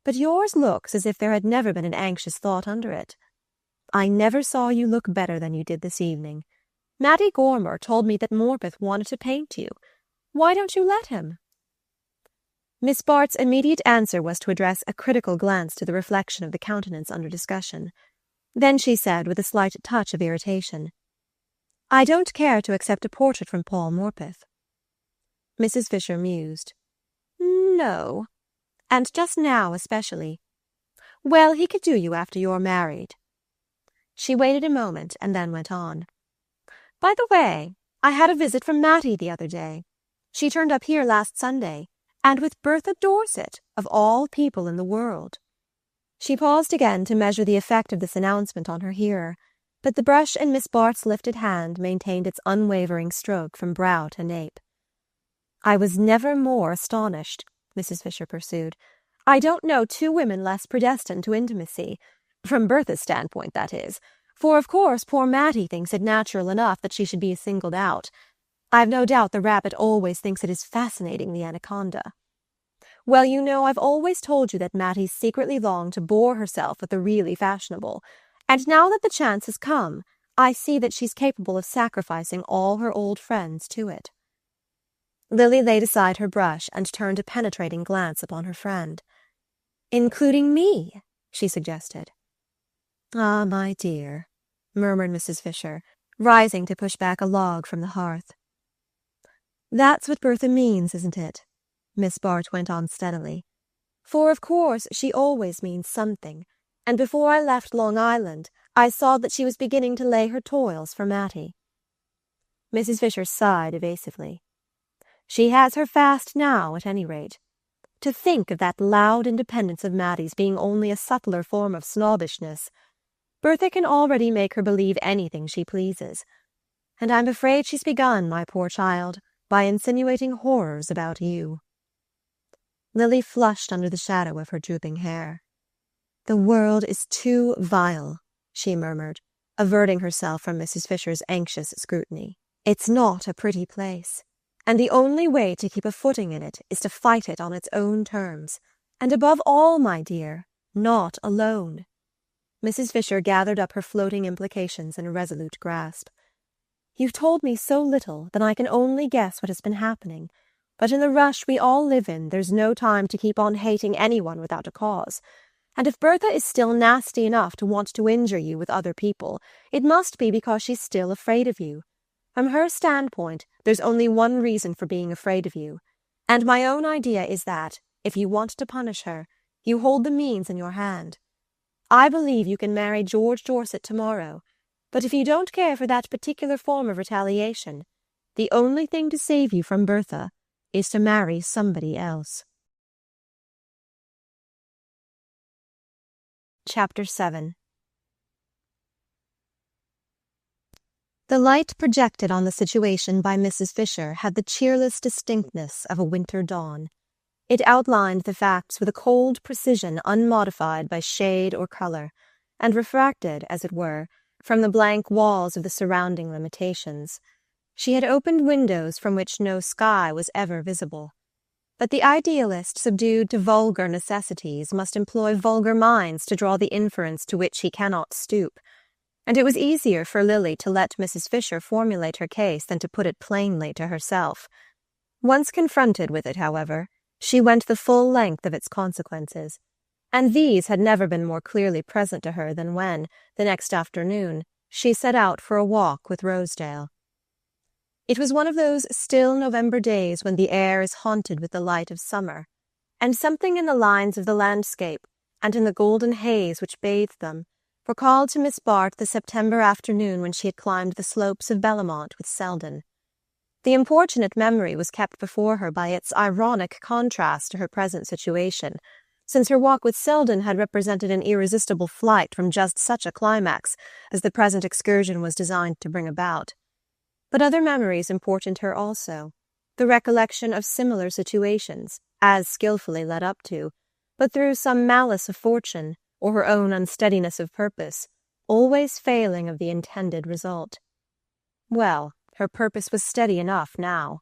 but yours looks as if there had never been an anxious thought under it. I never saw you look better than you did this evening. Mattie Gormer told me that Morpeth wanted to paint you. Why don't you let him?" Miss Bart's immediate answer was to address a critical glance to the reflection of the countenance under discussion. Then she said, with a slight touch of irritation, "I don't care to accept a portrait from Paul Morpeth." Mrs. Fisher mused. "No, and just now especially. Well, he could do you after you're married." She waited a moment and then went on. "By the way, I had a visit from Mattie the other day. She turned up here last Sunday, and with Bertha Dorset, of all people in the world." She paused again to measure the effect of this announcement on her hearer, but the brush in Miss Bart's lifted hand maintained its unwavering stroke from brow to nape. "I was never more astonished," Mrs. Fisher pursued. "I don't know two women less predestined to intimacy, from Bertha's standpoint, that is, for of course poor Mattie thinks it natural enough that she should be singled out. I've no doubt the rabbit always thinks it is fascinating the anaconda. Well, you know, I've always told you that Mattie secretly longed to bore herself with the really fashionable, and now that the chance has come, I see that she's capable of sacrificing all her old friends to it." Lily laid aside her brush and turned a penetrating glance upon her friend. "Including me?" she suggested. "Ah, my dear," murmured Mrs. Fisher, rising to push back a log from the hearth. "That's what Bertha means, isn't it?" Miss Bart went on steadily. "For of course she always means something, and before I left Long Island I saw that she was beginning to lay her toils for Mattie." Mrs. Fisher sighed evasively. "She has her fast now, at any rate. To think of that loud independence of Mattie's being only a subtler form of snobbishness. Bertha can already make her believe anything she pleases. And I'm afraid she's begun, my poor child, by insinuating horrors about you." Lily flushed under the shadow of her drooping hair. "The world is too vile," she murmured, averting herself from Mrs. Fisher's anxious scrutiny. "It's not a pretty place, and the only way to keep a footing in it is to fight it on its own terms, and above all, my dear, not alone." Mrs. Fisher gathered up her floating implications in a resolute grasp. "You've told me so little that I can only guess what has been happening, but in the rush we all live in there's no time to keep on hating anyone without a cause. And if Bertha is still nasty enough to want to injure you with other people, it must be because she's still afraid of you. From her standpoint, there's only one reason for being afraid of you, and my own idea is that, if you want to punish her, you hold the means in your hand. I believe you can marry George Dorset tomorrow, but if you don't care for that particular form of retaliation, the only thing to save you from Bertha is to marry somebody else." Chapter 7. The light projected on the situation by Mrs. Fisher had the cheerless distinctness of a winter dawn. It outlined the facts with a cold precision unmodified by shade or color, and refracted, as it were, from the blank walls of the surrounding limitations. She had opened windows from which no sky was ever visible. But the idealist subdued to vulgar necessities must employ vulgar minds to draw the inference to which he cannot stoop, and it was easier for Lily to let Mrs. Fisher formulate her case than to put it plainly to herself. Once confronted with it, however, she went the full length of its consequences, and these had never been more clearly present to her than when, the next afternoon, she set out for a walk with Rosedale. It was one of those still November days when the air is haunted with the light of summer, and something in the lines of the landscape and in the golden haze which bathed them recalled to Miss Bart the September afternoon when she had climbed the slopes of Bellamont with Selden. The importunate memory was kept before her by its ironic contrast to her present situation, since her walk with Selden had represented an irresistible flight from just such a climax as the present excursion was designed to bring about. But other memories importuned her also, the recollection of similar situations, as skillfully led up to, but through some malice of fortune, or her own unsteadiness of purpose, always failing of the intended result. Well, her purpose was steady enough now.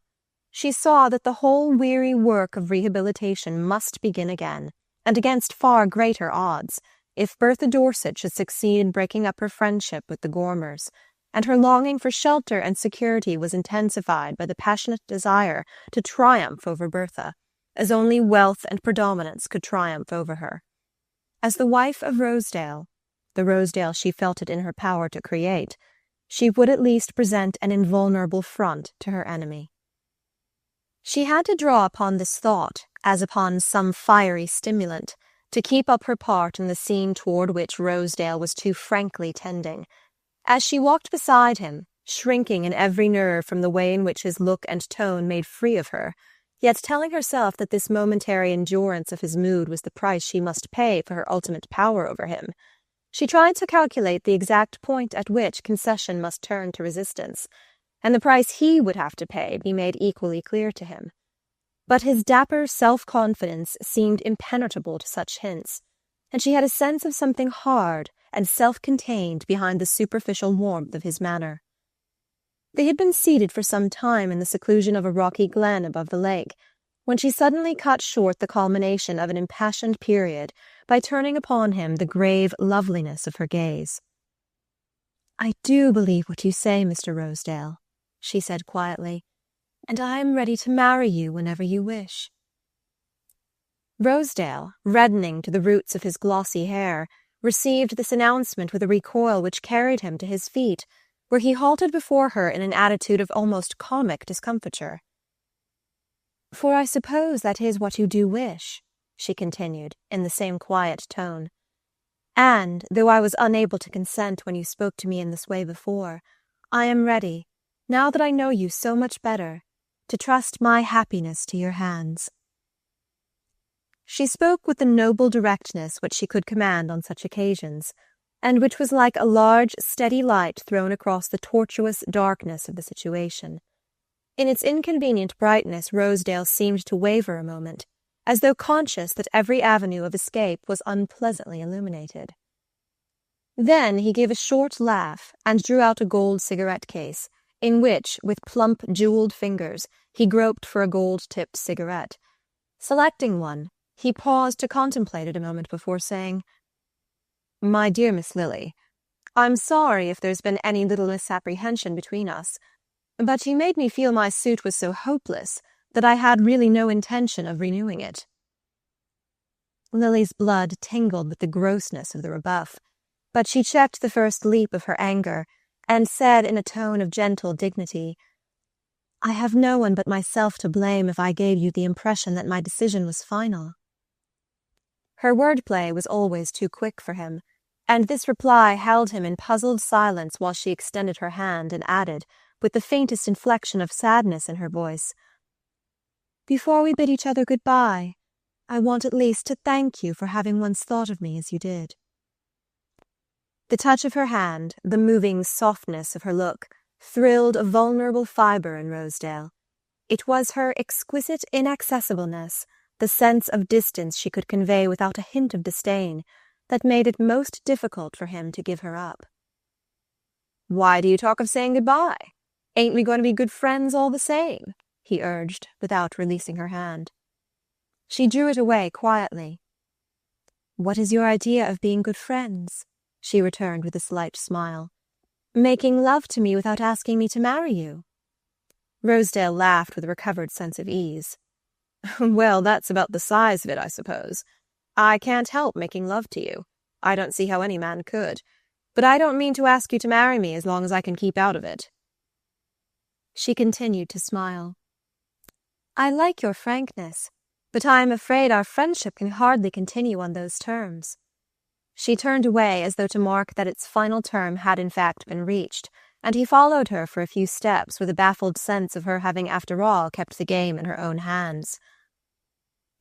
She saw that the whole weary work of rehabilitation must begin again, and against far greater odds, if Bertha Dorset should succeed in breaking up her friendship with the Gormers, and her longing for shelter and security was intensified by the passionate desire to triumph over Bertha, as only wealth and predominance could triumph over her. As the wife of Rosedale, the Rosedale she felt it in her power to create, she would at least present an invulnerable front to her enemy. She had to draw upon this thought, as upon some fiery stimulant, to keep up her part in the scene toward which Rosedale was too frankly tending. As she walked beside him, shrinking in every nerve from the way in which his look and tone made free of her, yet telling herself that this momentary endurance of his mood was the price she must pay for her ultimate power over him, she tried to calculate the exact point at which concession must turn to resistance, and the price he would have to pay be made equally clear to him. But his dapper self-confidence seemed impenetrable to such hints, and she had a sense of something hard and self-contained behind the superficial warmth of his manner. They had been seated for some time in the seclusion of a rocky glen above the lake, when she suddenly cut short the culmination of an impassioned period by turning upon him the grave loveliness of her gaze. "I do believe what you say, Mr. Rosedale," she said quietly, "and I am ready to marry you whenever you wish." Rosedale, reddening to the roots of his glossy hair, received this announcement with a recoil which carried him to his feet, where he halted before her in an attitude of almost comic discomfiture. "For I suppose that is what you do wish," she continued, in the same quiet tone. "And, though I was unable to consent when you spoke to me in this way before, I am ready, now that I know you so much better, to trust my happiness to your hands." She spoke with the noble directness which she could command on such occasions, and which was like a large, steady light thrown across the tortuous darkness of the situation. In its inconvenient brightness Rosedale seemed to waver a moment, as though conscious that every avenue of escape was unpleasantly illuminated. Then he gave a short laugh and drew out a gold cigarette-case, in which, with plump, jewelled fingers, he groped for a gold-tipped cigarette. Selecting one, he paused to contemplate it a moment before saying, "My dear Miss Lily, I'm sorry if there's been any little misapprehension between us, but you made me feel my suit was so hopeless that I had really no intention of renewing it." Lily's blood tingled with the grossness of the rebuff, but she checked the first leap of her anger, and said in a tone of gentle dignity, "I have no one but myself to blame if I gave you the impression that my decision was final." Her wordplay was always too quick for him, and this reply held him in puzzled silence while she extended her hand and added, with the faintest inflection of sadness in her voice, "Before we bid each other good-bye, I want at least to thank you for having once thought of me as you did." The touch of her hand, the moving softness of her look, thrilled a vulnerable fibre in Rosedale. It was her exquisite inaccessibleness, the sense of distance she could convey without a hint of disdain, that made it most difficult for him to give her up. "Why do you talk of saying good-bye? Ain't we going to be good friends all the same?" he urged, without releasing her hand. She drew it away quietly. "What is your idea of being good friends?" she returned with a slight smile. "Making love to me without asking me to marry you?" Rosedale laughed with a recovered sense of ease. "Well, that's about the size of it, I suppose. I can't help making love to you. I don't see how any man could. But I don't mean to ask you to marry me as long as I can keep out of it." She continued to smile. "I like your frankness, but I am afraid our friendship can hardly continue on those terms." She turned away as though to mark that its final term had in fact been reached, and he followed her for a few steps with a baffled sense of her having after all kept the game in her own hands.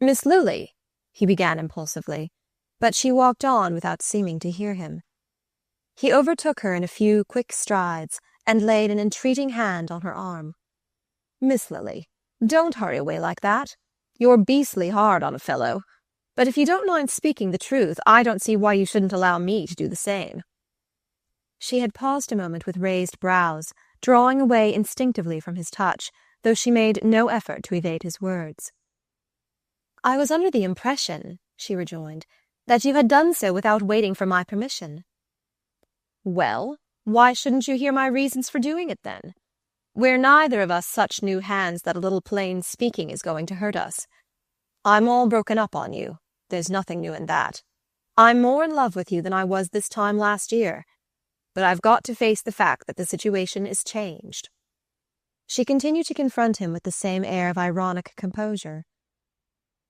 "Miss Lily," he began impulsively, but she walked on without seeming to hear him. He overtook her in a few quick strides and laid an entreating hand on her arm. "Miss Lily, don't hurry away like that. You're beastly hard on a fellow. But if you don't mind speaking the truth, I don't see why you shouldn't allow me to do the same." She had paused a moment with raised brows, drawing away instinctively from his touch, though she made no effort to evade his words. "I was under the impression," she rejoined, "that you had done so without waiting for my permission." "Well, why shouldn't you hear my reasons for doing it then? We're neither of us such new hands that a little plain speaking is going to hurt us. I'm all broken up on you. There's nothing new in that. I'm more in love with you than I was this time last year. But I've got to face the fact that the situation is changed." She continued to confront him with the same air of ironic composure.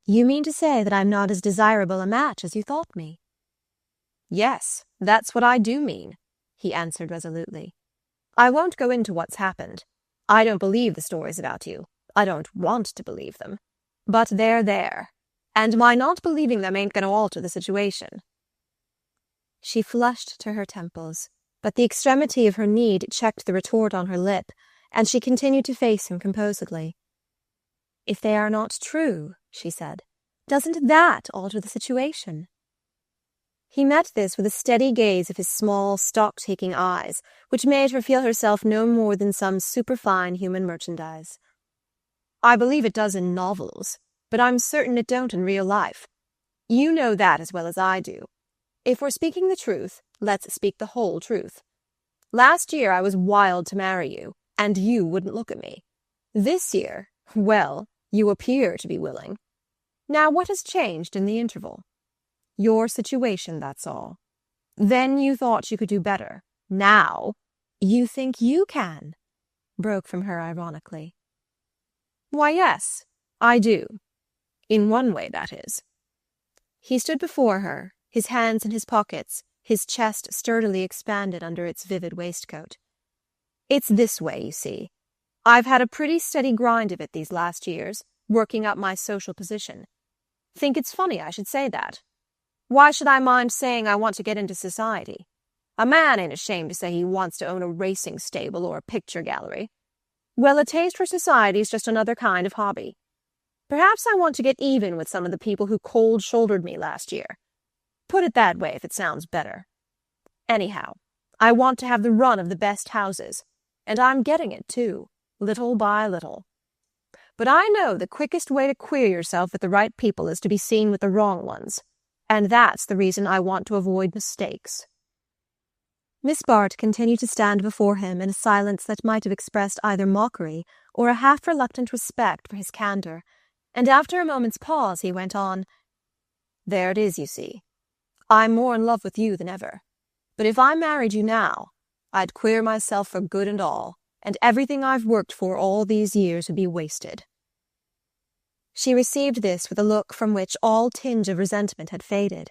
"You mean to say that I'm not as desirable a match as you thought me?" "Yes, that's what I do mean," he answered resolutely. "I won't go into what's happened. I don't believe the stories about you. I don't want to believe them. But they're there, and my not believing them ain't going to alter the situation." She flushed to her temples, but the extremity of her need checked the retort on her lip, and she continued to face him composedly. "If they are not true," she said, "doesn't that alter the situation?" He met this with a steady gaze of his small, stock-taking eyes, which made her feel herself no more than some superfine human merchandise. "I believe it does in novels, but I'm certain it don't in real life. You know that as well as I do. If we're speaking the truth, let's speak the whole truth. Last year I was wild to marry you, and you wouldn't look at me. This year, well, you appear to be willing. Now what has changed in the interval? Your situation, that's all. Then you thought you could do better. Now you think you can," broke from her ironically. "Why, yes, I do. In one way, that is." He stood before her, his hands in his pockets, his chest sturdily expanded under its vivid waistcoat. "It's this way, you see. I've had a pretty steady grind of it these last years, working up my social position. Think it's funny I should say that? Why should I mind saying I want to get into society? A man ain't ashamed to say he wants to own a racing stable or a picture gallery. Well, a taste for society is just another kind of hobby. Perhaps I want to get even with some of the people who cold-shouldered me last year. Put it that way if it sounds better. Anyhow, I want to have the run of the best houses, and I'm getting it, too, little by little. But I know the quickest way to queer yourself with the right people is to be seen with the wrong ones, and that's the reason I want to avoid mistakes." Miss Bart continued to stand before him in a silence that might have expressed either mockery or a half-reluctant respect for his candour, and after a moment's pause he went on, "There it is, you see. I'm more in love with you than ever. But if I married you now, I'd queer myself for good and all, and everything I've worked for all these years would be wasted." She received this with a look from which all tinge of resentment had faded.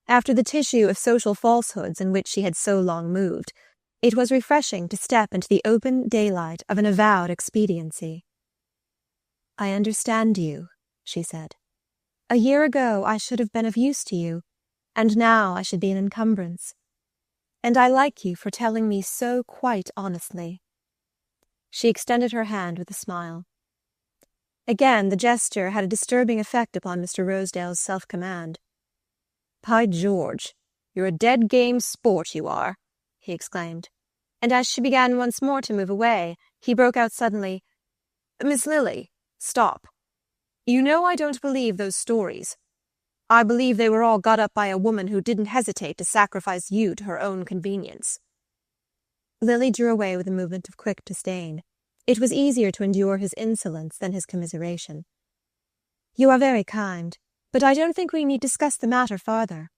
After the tissue of social falsehoods in which she had so long moved, it was refreshing to step into the open daylight of an avowed expediency. "I understand you," she said. "A year ago I should have been of use to you, and now I should be an encumbrance. And I like you for telling me so quite honestly." She extended her hand with a smile. Again the gesture had a disturbing effect upon Mr. Rosedale's self-command. "By George, you're a dead-game sport, you are," he exclaimed, and as she began once more to move away, he broke out suddenly, "Miss Lily, stop. You know I don't believe those stories. I believe they were all got up by a woman who didn't hesitate to sacrifice you to her own convenience." Lily drew away with a movement of quick disdain. It was easier to endure his insolence than his commiseration. "You are very kind, but I don't think we need discuss the matter farther."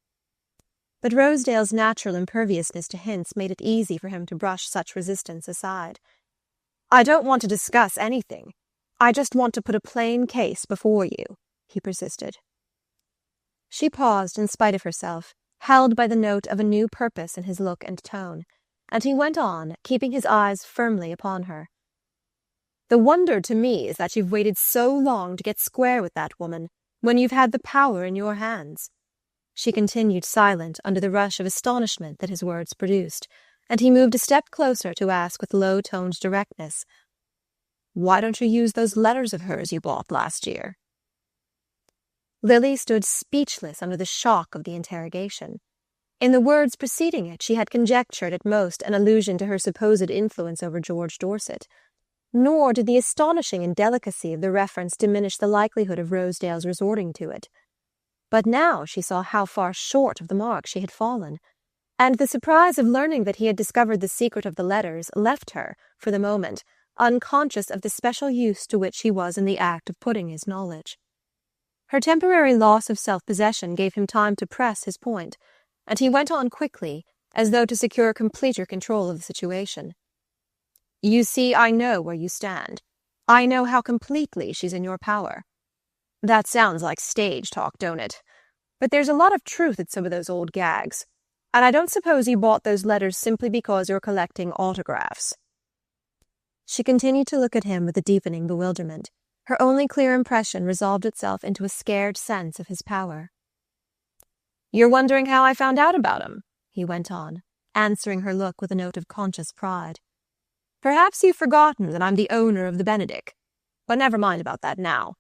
But Rosedale's natural imperviousness to hints made it easy for him to brush such resistance aside. "I don't want to discuss anything. I just want to put a plain case before you," he persisted. She paused in spite of herself, held by the note of a new purpose in his look and tone. and he went on, keeping his eyes firmly upon her. "The wonder to me is that you've waited so long to get square with that woman, when you've had the power in your hands." She continued silent under the rush of astonishment that his words produced, and he moved a step closer to ask with low-toned directness, "Why don't you use those letters of hers you bought last year?" Lily stood speechless under the shock of the interrogation. In the words preceding it, she had conjectured at most an allusion to her supposed influence over George Dorset, nor did the astonishing indelicacy of the reference diminish the likelihood of Rosedale's resorting to it. But now she saw how far short of the mark she had fallen, and the surprise of learning that he had discovered the secret of the letters left her, for the moment, unconscious of the special use to which he was in the act of putting his knowledge. Her temporary loss of self-possession gave him time to press his point, and he went on quickly, as though to secure completer control of the situation. "You see, I know where you stand. I know how completely she's in your power. That sounds like stage talk, don't it? But there's a lot of truth in some of those old gags, and I don't suppose you bought those letters simply because you're collecting autographs." She continued to look at him with a deepening bewilderment. Her only clear impression resolved itself into a scared sense of his power. "You're wondering how I found out about him," he went on, answering her look with a note of conscious pride. "Perhaps you've forgotten that I'm the owner of the Benedick. But never mind about that now.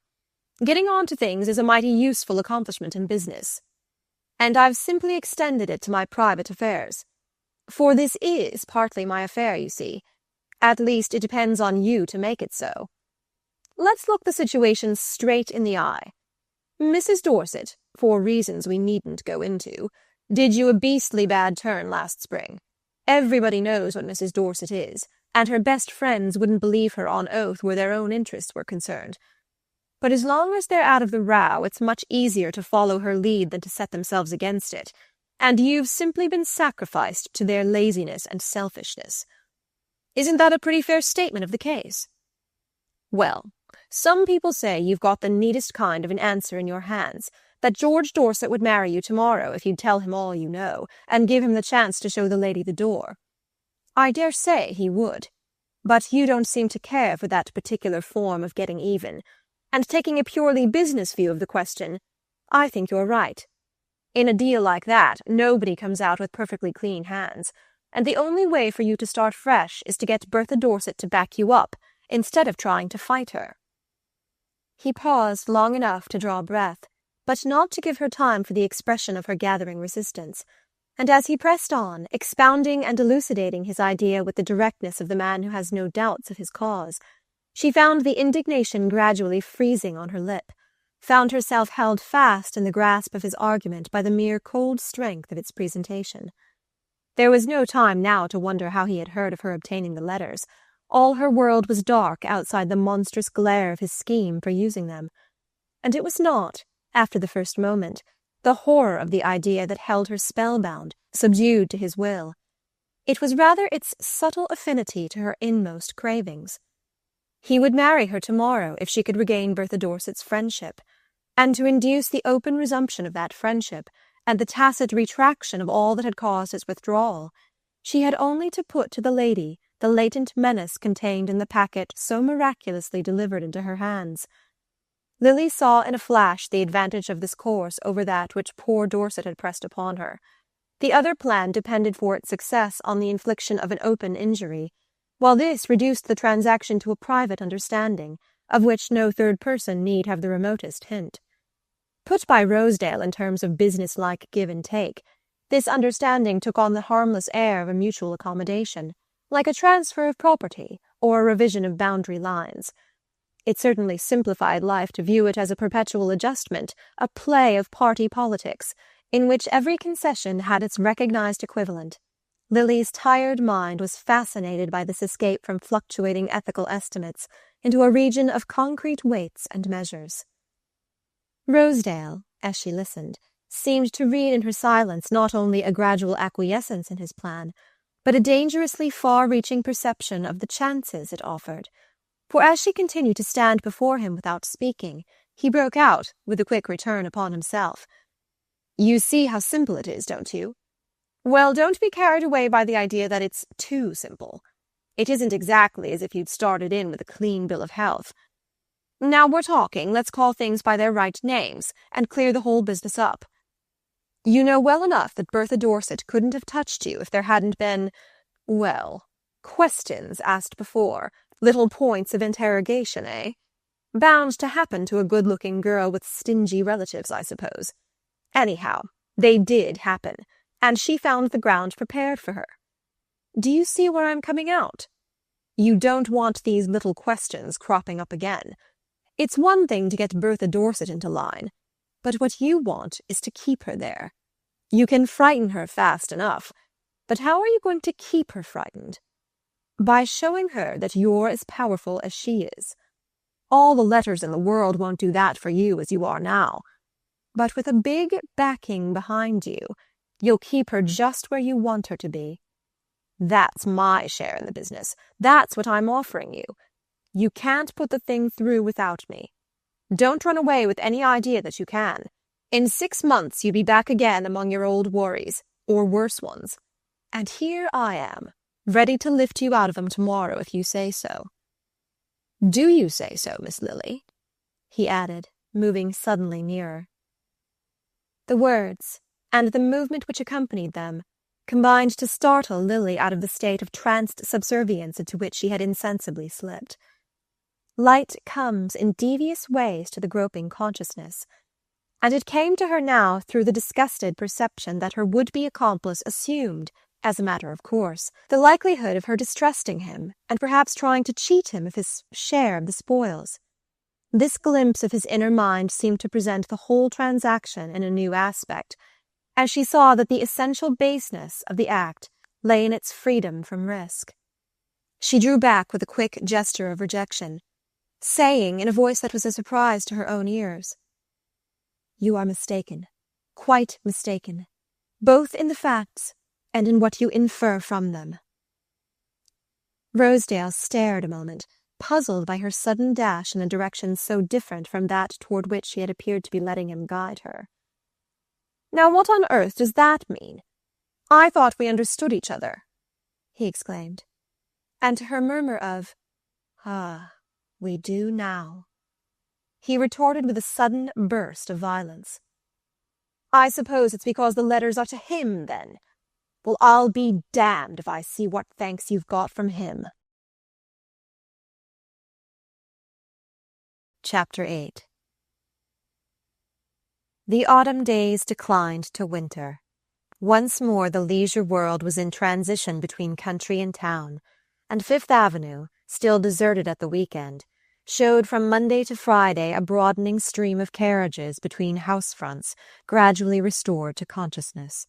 Getting on to things is a mighty useful accomplishment in business, and I've simply extended it to my private affairs. For this is partly my affair, you see. At least it depends on you to make it so. Let's look the situation straight in the eye. Mrs. Dorset, for reasons we needn't go into, did you a beastly bad turn last spring. Everybody knows what Mrs. Dorset is, and her best friends wouldn't believe her on oath where their own interests were concerned. But as long as they're out of the row, it's much easier to follow her lead than to set themselves against it, and you've simply been sacrificed to their laziness and selfishness. Isn't that a pretty fair statement of the case? Well, some people say you've got the neatest kind of an answer in your hands, that George Dorset would marry you tomorrow if you'd tell him all you know, and give him the chance to show the lady the door. I dare say he would, but you don't seem to care for that particular form of getting even, and taking a purely business view of the question, I think you're right. In a deal like that, nobody comes out with perfectly clean hands, and the only way for you to start fresh is to get Bertha Dorset to back you up, instead of trying to fight her." He paused long enough to draw breath, but not to give her time for the expression of her gathering resistance, and as he pressed on, expounding and elucidating his idea with the directness of the man who has no doubts of his cause, she found the indignation gradually freezing on her lip, found herself held fast in the grasp of his argument by the mere cold strength of its presentation. There was no time now to wonder how he had heard of her obtaining the letters. All her world was dark outside the monstrous glare of his scheme for using them. And it was not, after the first moment, the horror of the idea that held her spellbound, subdued to his will. It was rather its subtle affinity to her inmost cravings. He would marry her tomorrow if she could regain Bertha Dorset's friendship, and to induce the open resumption of that friendship and the tacit retraction of all that had caused its withdrawal, she had only to put to the lady the latent menace contained in the packet so miraculously delivered into her hands. Lily saw in a flash the advantage of this course over that which poor Dorset had pressed upon her. The other plan depended for its success on the infliction of an open injury, while this reduced the transaction to a private understanding, of which no third person need have the remotest hint. Put by Rosedale in terms of business-like give and take, this understanding took on the harmless air of a mutual accommodation, like a transfer of property or a revision of boundary lines. It certainly simplified life to view it as a perpetual adjustment, a play of party politics, in which every concession had its recognized equivalent. Lily's tired mind was fascinated by this escape from fluctuating ethical estimates into a region of concrete weights and measures. Rosedale, as she listened, seemed to read in her silence not only a gradual acquiescence in his plan, but a dangerously far-reaching perception of the chances it offered. For as she continued to stand before him without speaking, he broke out, with a quick return upon himself. "You see how simple it is, don't you? Well, don't be carried away by the idea that it's too simple. It isn't exactly as if you'd started in with a clean bill of health. Now we're talking, let's call things by their right names and clear the whole business up. You know well enough that Bertha Dorset couldn't have touched you if there hadn't been, well, questions asked before, little points of interrogation, eh? Bound to happen to a good-looking girl with stingy relatives, I suppose. Anyhow, they did happen, and she found the ground prepared for her. Do you see where I'm coming out? You don't want these little questions cropping up again. It's one thing to get Bertha Dorset into line, but what you want is to keep her there. You can frighten her fast enough, but how are you going to keep her frightened? By showing her that you're as powerful as she is. All the letters in the world won't do that for you as you are now. But with a big backing behind you, you'll keep her just where you want her to be. That's my share in the business. That's what I'm offering you. You can't put the thing through without me. Don't run away with any idea that you can. In 6 months you'll be back again among your old worries, or worse ones. And here I am, ready to lift you out of them tomorrow if you say so. Do you say so, Miss Lily? He added, moving suddenly nearer. The words, and the movement which accompanied them, combined to startle Lily out of the state of tranced subservience into which she had insensibly slipped. Light comes in devious ways to the groping consciousness, and it came to her now through the disgusted perception that her would-be accomplice assumed, as a matter of course, the likelihood of her distrusting him and perhaps trying to cheat him of his share of the spoils. This glimpse of his inner mind seemed to present the whole transaction in a new aspect, as she saw that the essential baseness of the act lay in its freedom from risk. She drew back with a quick gesture of rejection, saying in a voice that was a surprise to her own ears, "You are mistaken, quite mistaken, both in the facts and in what you infer from them." Rosedale stared a moment, puzzled by her sudden dash in a direction so different from that toward which she had appeared to be letting him guide her. "Now what on earth does that mean? I thought we understood each other," he exclaimed, and to her murmur of, "Ah, we do now," he retorted with a sudden burst of violence. "I suppose it's because the letters are to him, then? Well, I'll be damned if I see what thanks you've got from him." Chapter 8. The autumn days declined to winter. Once more the leisure world was in transition between country and town, and Fifth Avenue, still deserted at the weekend, showed from Monday to Friday a broadening stream of carriages between house fronts, gradually restored to consciousness.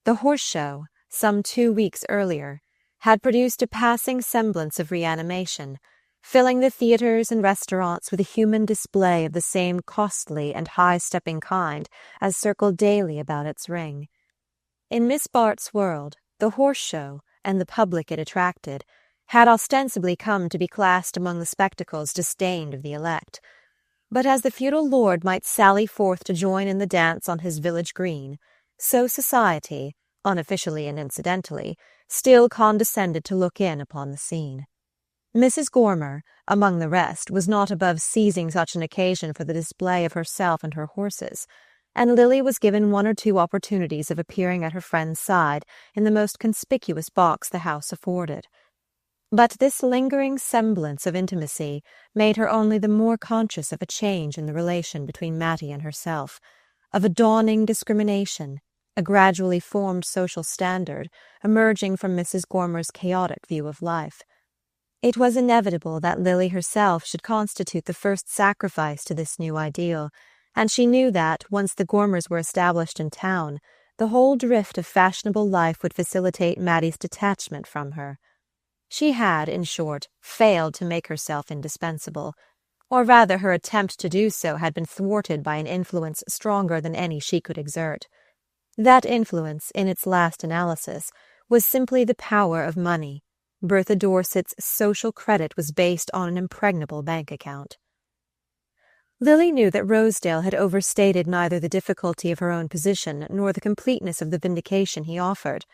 The horse show, some 2 weeks earlier, had produced a passing semblance of reanimation, filling the theatres and restaurants with a human display of the same costly and high-stepping kind as circled daily about its ring. In Miss Bart's world, the horse show, and the public it attracted, had ostensibly come to be classed among the spectacles disdained of the elect. But as the feudal lord might sally forth to join in the dance on his village green, so society, unofficially and incidentally, still condescended to look in upon the scene. Mrs. Gormer, among the rest, was not above seizing such an occasion for the display of herself and her horses, and Lily was given 1 or 2 opportunities of appearing at her friend's side in the most conspicuous box the house afforded. But this lingering semblance of intimacy made her only the more conscious of a change in the relation between Mattie and herself, of a dawning discrimination, a gradually formed social standard emerging from Mrs. Gormer's chaotic view of life. It was inevitable that Lily herself should constitute the first sacrifice to this new ideal, and she knew that, once the Gormers were established in town, the whole drift of fashionable life would facilitate Mattie's detachment from her. She had, in short, failed to make herself indispensable, or rather her attempt to do so had been thwarted by an influence stronger than any she could exert. That influence, in its last analysis, was simply the power of money. Bertha Dorset's social credit was based on an impregnable bank account. Lily knew that Rosedale had overstated neither the difficulty of her own position nor the completeness of the vindication he offered.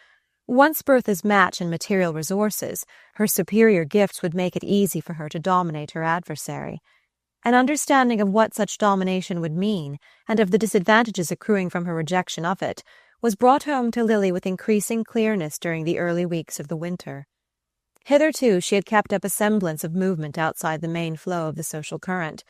Once Bertha's match in material resources, her superior gifts would make it easy for her to dominate her adversary. An understanding of what such domination would mean, and of the disadvantages accruing from her rejection of it, was brought home to Lily with increasing clearness during the early weeks of the winter. Hitherto she had kept up a semblance of movement outside the main flow of the social current,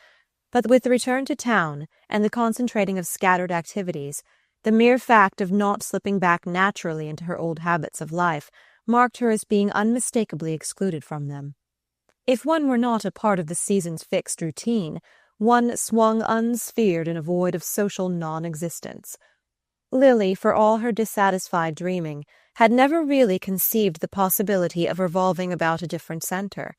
but with the return to town and the concentrating of scattered activities, the mere fact of not slipping back naturally into her old habits of life marked her as being unmistakably excluded from them. If one were not a part of the season's fixed routine, one swung unsphered in a void of social non-existence. Lily, for all her dissatisfied dreaming, had never really conceived the possibility of revolving about a different center.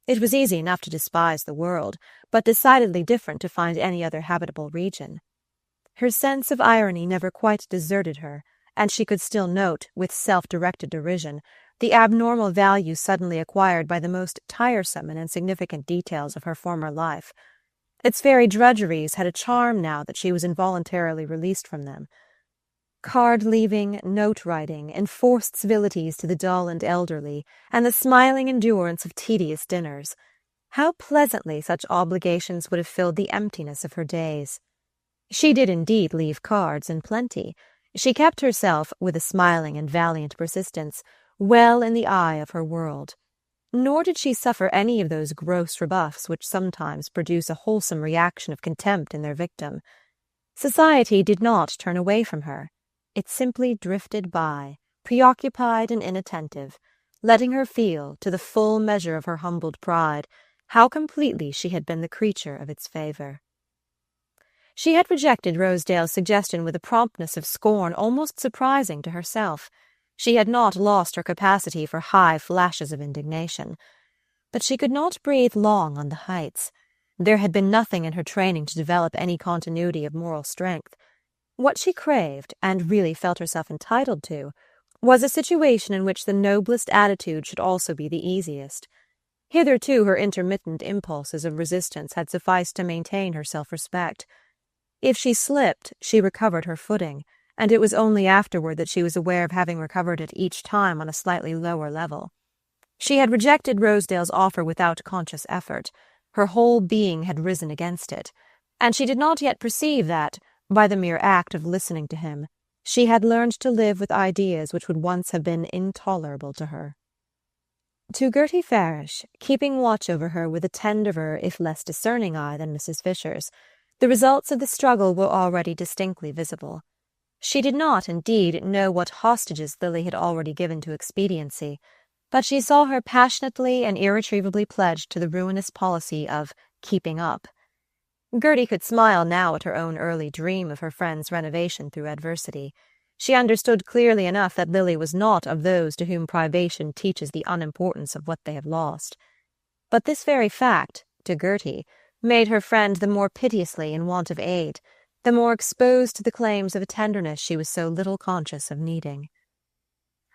It was easy enough to despise the world, but decidedly different to find any other habitable region. Her sense of irony never quite deserted her, and she could still note, with self-directed derision, the abnormal value suddenly acquired by the most tiresome and insignificant details of her former life. Its very drudgeries had a charm now that she was involuntarily released from them. Card-leaving, note-writing, enforced civilities to the dull and elderly, and the smiling endurance of tedious dinners. How pleasantly such obligations would have filled the emptiness of her days. She did indeed leave cards in plenty. She kept herself, with a smiling and valiant persistence, well in the eye of her world. Nor did she suffer any of those gross rebuffs which sometimes produce a wholesome reaction of contempt in their victim. Society did not turn away from her. It simply drifted by, preoccupied and inattentive, letting her feel, to the full measure of her humbled pride, how completely she had been the creature of its favor. She had rejected Rosedale's suggestion with a promptness of scorn almost surprising to herself. She had not lost her capacity for high flashes of indignation. But she could not breathe long on the heights. There had been nothing in her training to develop any continuity of moral strength. What she craved, and really felt herself entitled to, was a situation in which the noblest attitude should also be the easiest. Hitherto her intermittent impulses of resistance had sufficed to maintain her self-respect. If she slipped, she recovered her footing, and it was only afterward that she was aware of having recovered it each time on a slightly lower level. She had rejected Rosedale's offer without conscious effort. Her whole being had risen against it, and she did not yet perceive that, by the mere act of listening to him, she had learned to live with ideas which would once have been intolerable to her. To Gertie Farish, keeping watch over her with a tenderer if less discerning eye than Mrs. Fisher's, the results of the struggle were already distinctly visible. She did not, indeed, know what hostages Lily had already given to expediency, but she saw her passionately and irretrievably pledged to the ruinous policy of keeping up. Gertie could smile now at her own early dream of her friend's renovation through adversity. She understood clearly enough that Lily was not of those to whom privation teaches the unimportance of what they have lost. But this very fact, to Gertie, made her friend the more piteously in want of aid, the more exposed to the claims of a tenderness she was so little conscious of needing.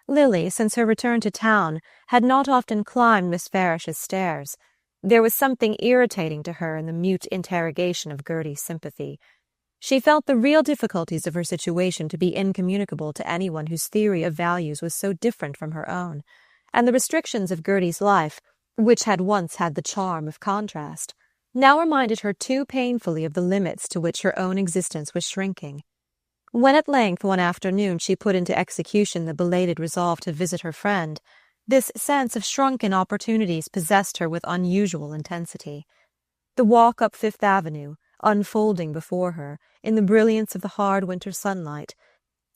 Lily, since her return to town, had not often climbed Miss Farish's stairs. There was something irritating to her in the mute interrogation of Gertie's sympathy. She felt the real difficulties of her situation to be incommunicable to anyone whose theory of values was so different from her own, and the restrictions of Gertie's life, which had once had the charm of contrast, now reminded her too painfully of the limits to which her own existence was shrinking. When at length one afternoon she put into execution the belated resolve to visit her friend, this sense of shrunken opportunities possessed her with unusual intensity. The walk up Fifth Avenue, unfolding before her, in the brilliance of the hard winter sunlight,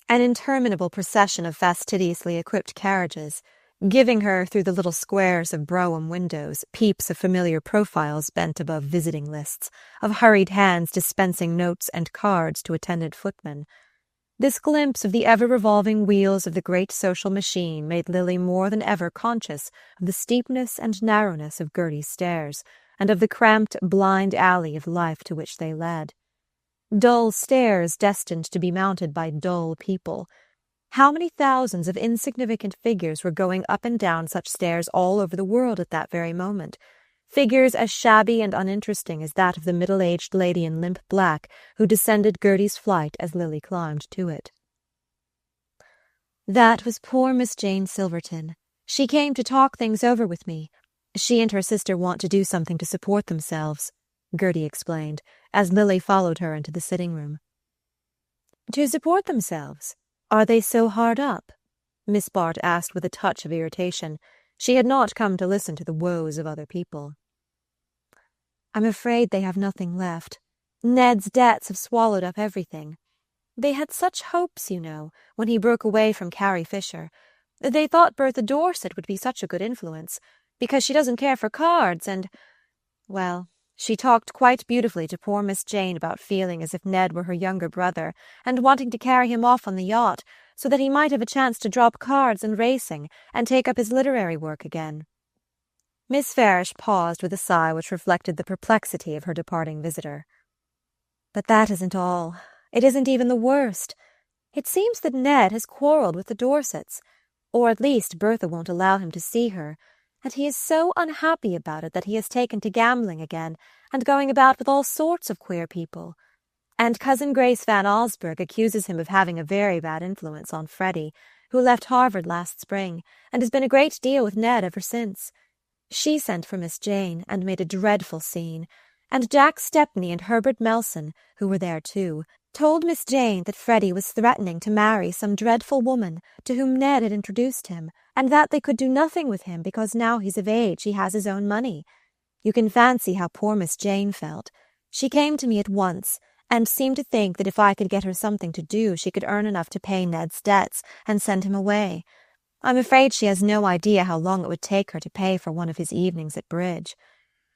an interminable procession of fastidiously equipped carriages, giving her, through the little squares of brougham windows, peeps of familiar profiles bent above visiting lists, of hurried hands dispensing notes and cards to attendant footmen. This glimpse of the ever-revolving wheels of the great social machine made Lily more than ever conscious of the steepness and narrowness of Gertie's stairs, and of the cramped, blind alley of life to which they led. Dull stairs destined to be mounted by dull people. How many thousands of insignificant figures were going up and down such stairs all over the world at that very moment, figures as shabby and uninteresting as that of the middle-aged lady in limp black who descended Gertie's flight as Lily climbed to it. That was poor Miss Jane Silverton. She came to talk things over with me. She and her sister want to do something to support themselves, Gertie explained, as Lily followed her into the sitting room. To support themselves? Are they so hard up? Miss Bart asked with a touch of irritation. She had not come to listen to the woes of other people. I'm afraid they have nothing left. Ned's debts have swallowed up everything. They had such hopes, you know, when he broke away from Carrie Fisher. They thought Bertha Dorset would be such a good influence, because she doesn't care for cards and... Well, she talked quite beautifully to poor Miss Jane about feeling as if Ned were her younger brother and wanting to carry him off on the yacht so that he might have a chance to drop cards and racing and take up his literary work again. Miss Farish paused with a sigh which reflected the perplexity of her departing visitor. But that isn't all. It isn't even the worst. It seems that Ned has quarrelled with the Dorsets, or at least Bertha won't allow him to see her, and he is so unhappy about it that he has taken to gambling again and going about with all sorts of queer people. And Cousin Grace Van Osburgh accuses him of having a very bad influence on Freddie, who left Harvard last spring and has been a great deal with Ned ever since. She sent for Miss Jane and made a dreadful scene, and Jack Stepney and Herbert Melson, who were there too, told Miss Jane that Freddie was threatening to marry some dreadful woman to whom Ned had introduced him, and that they could do nothing with him because now he's of age he has his own money. You can fancy how poor Miss Jane felt. She came to me at once, and seemed to think that if I could get her something to do she could earn enough to pay Ned's debts and send him away. I'm afraid she has no idea how long it would take her to pay for one of his evenings at bridge.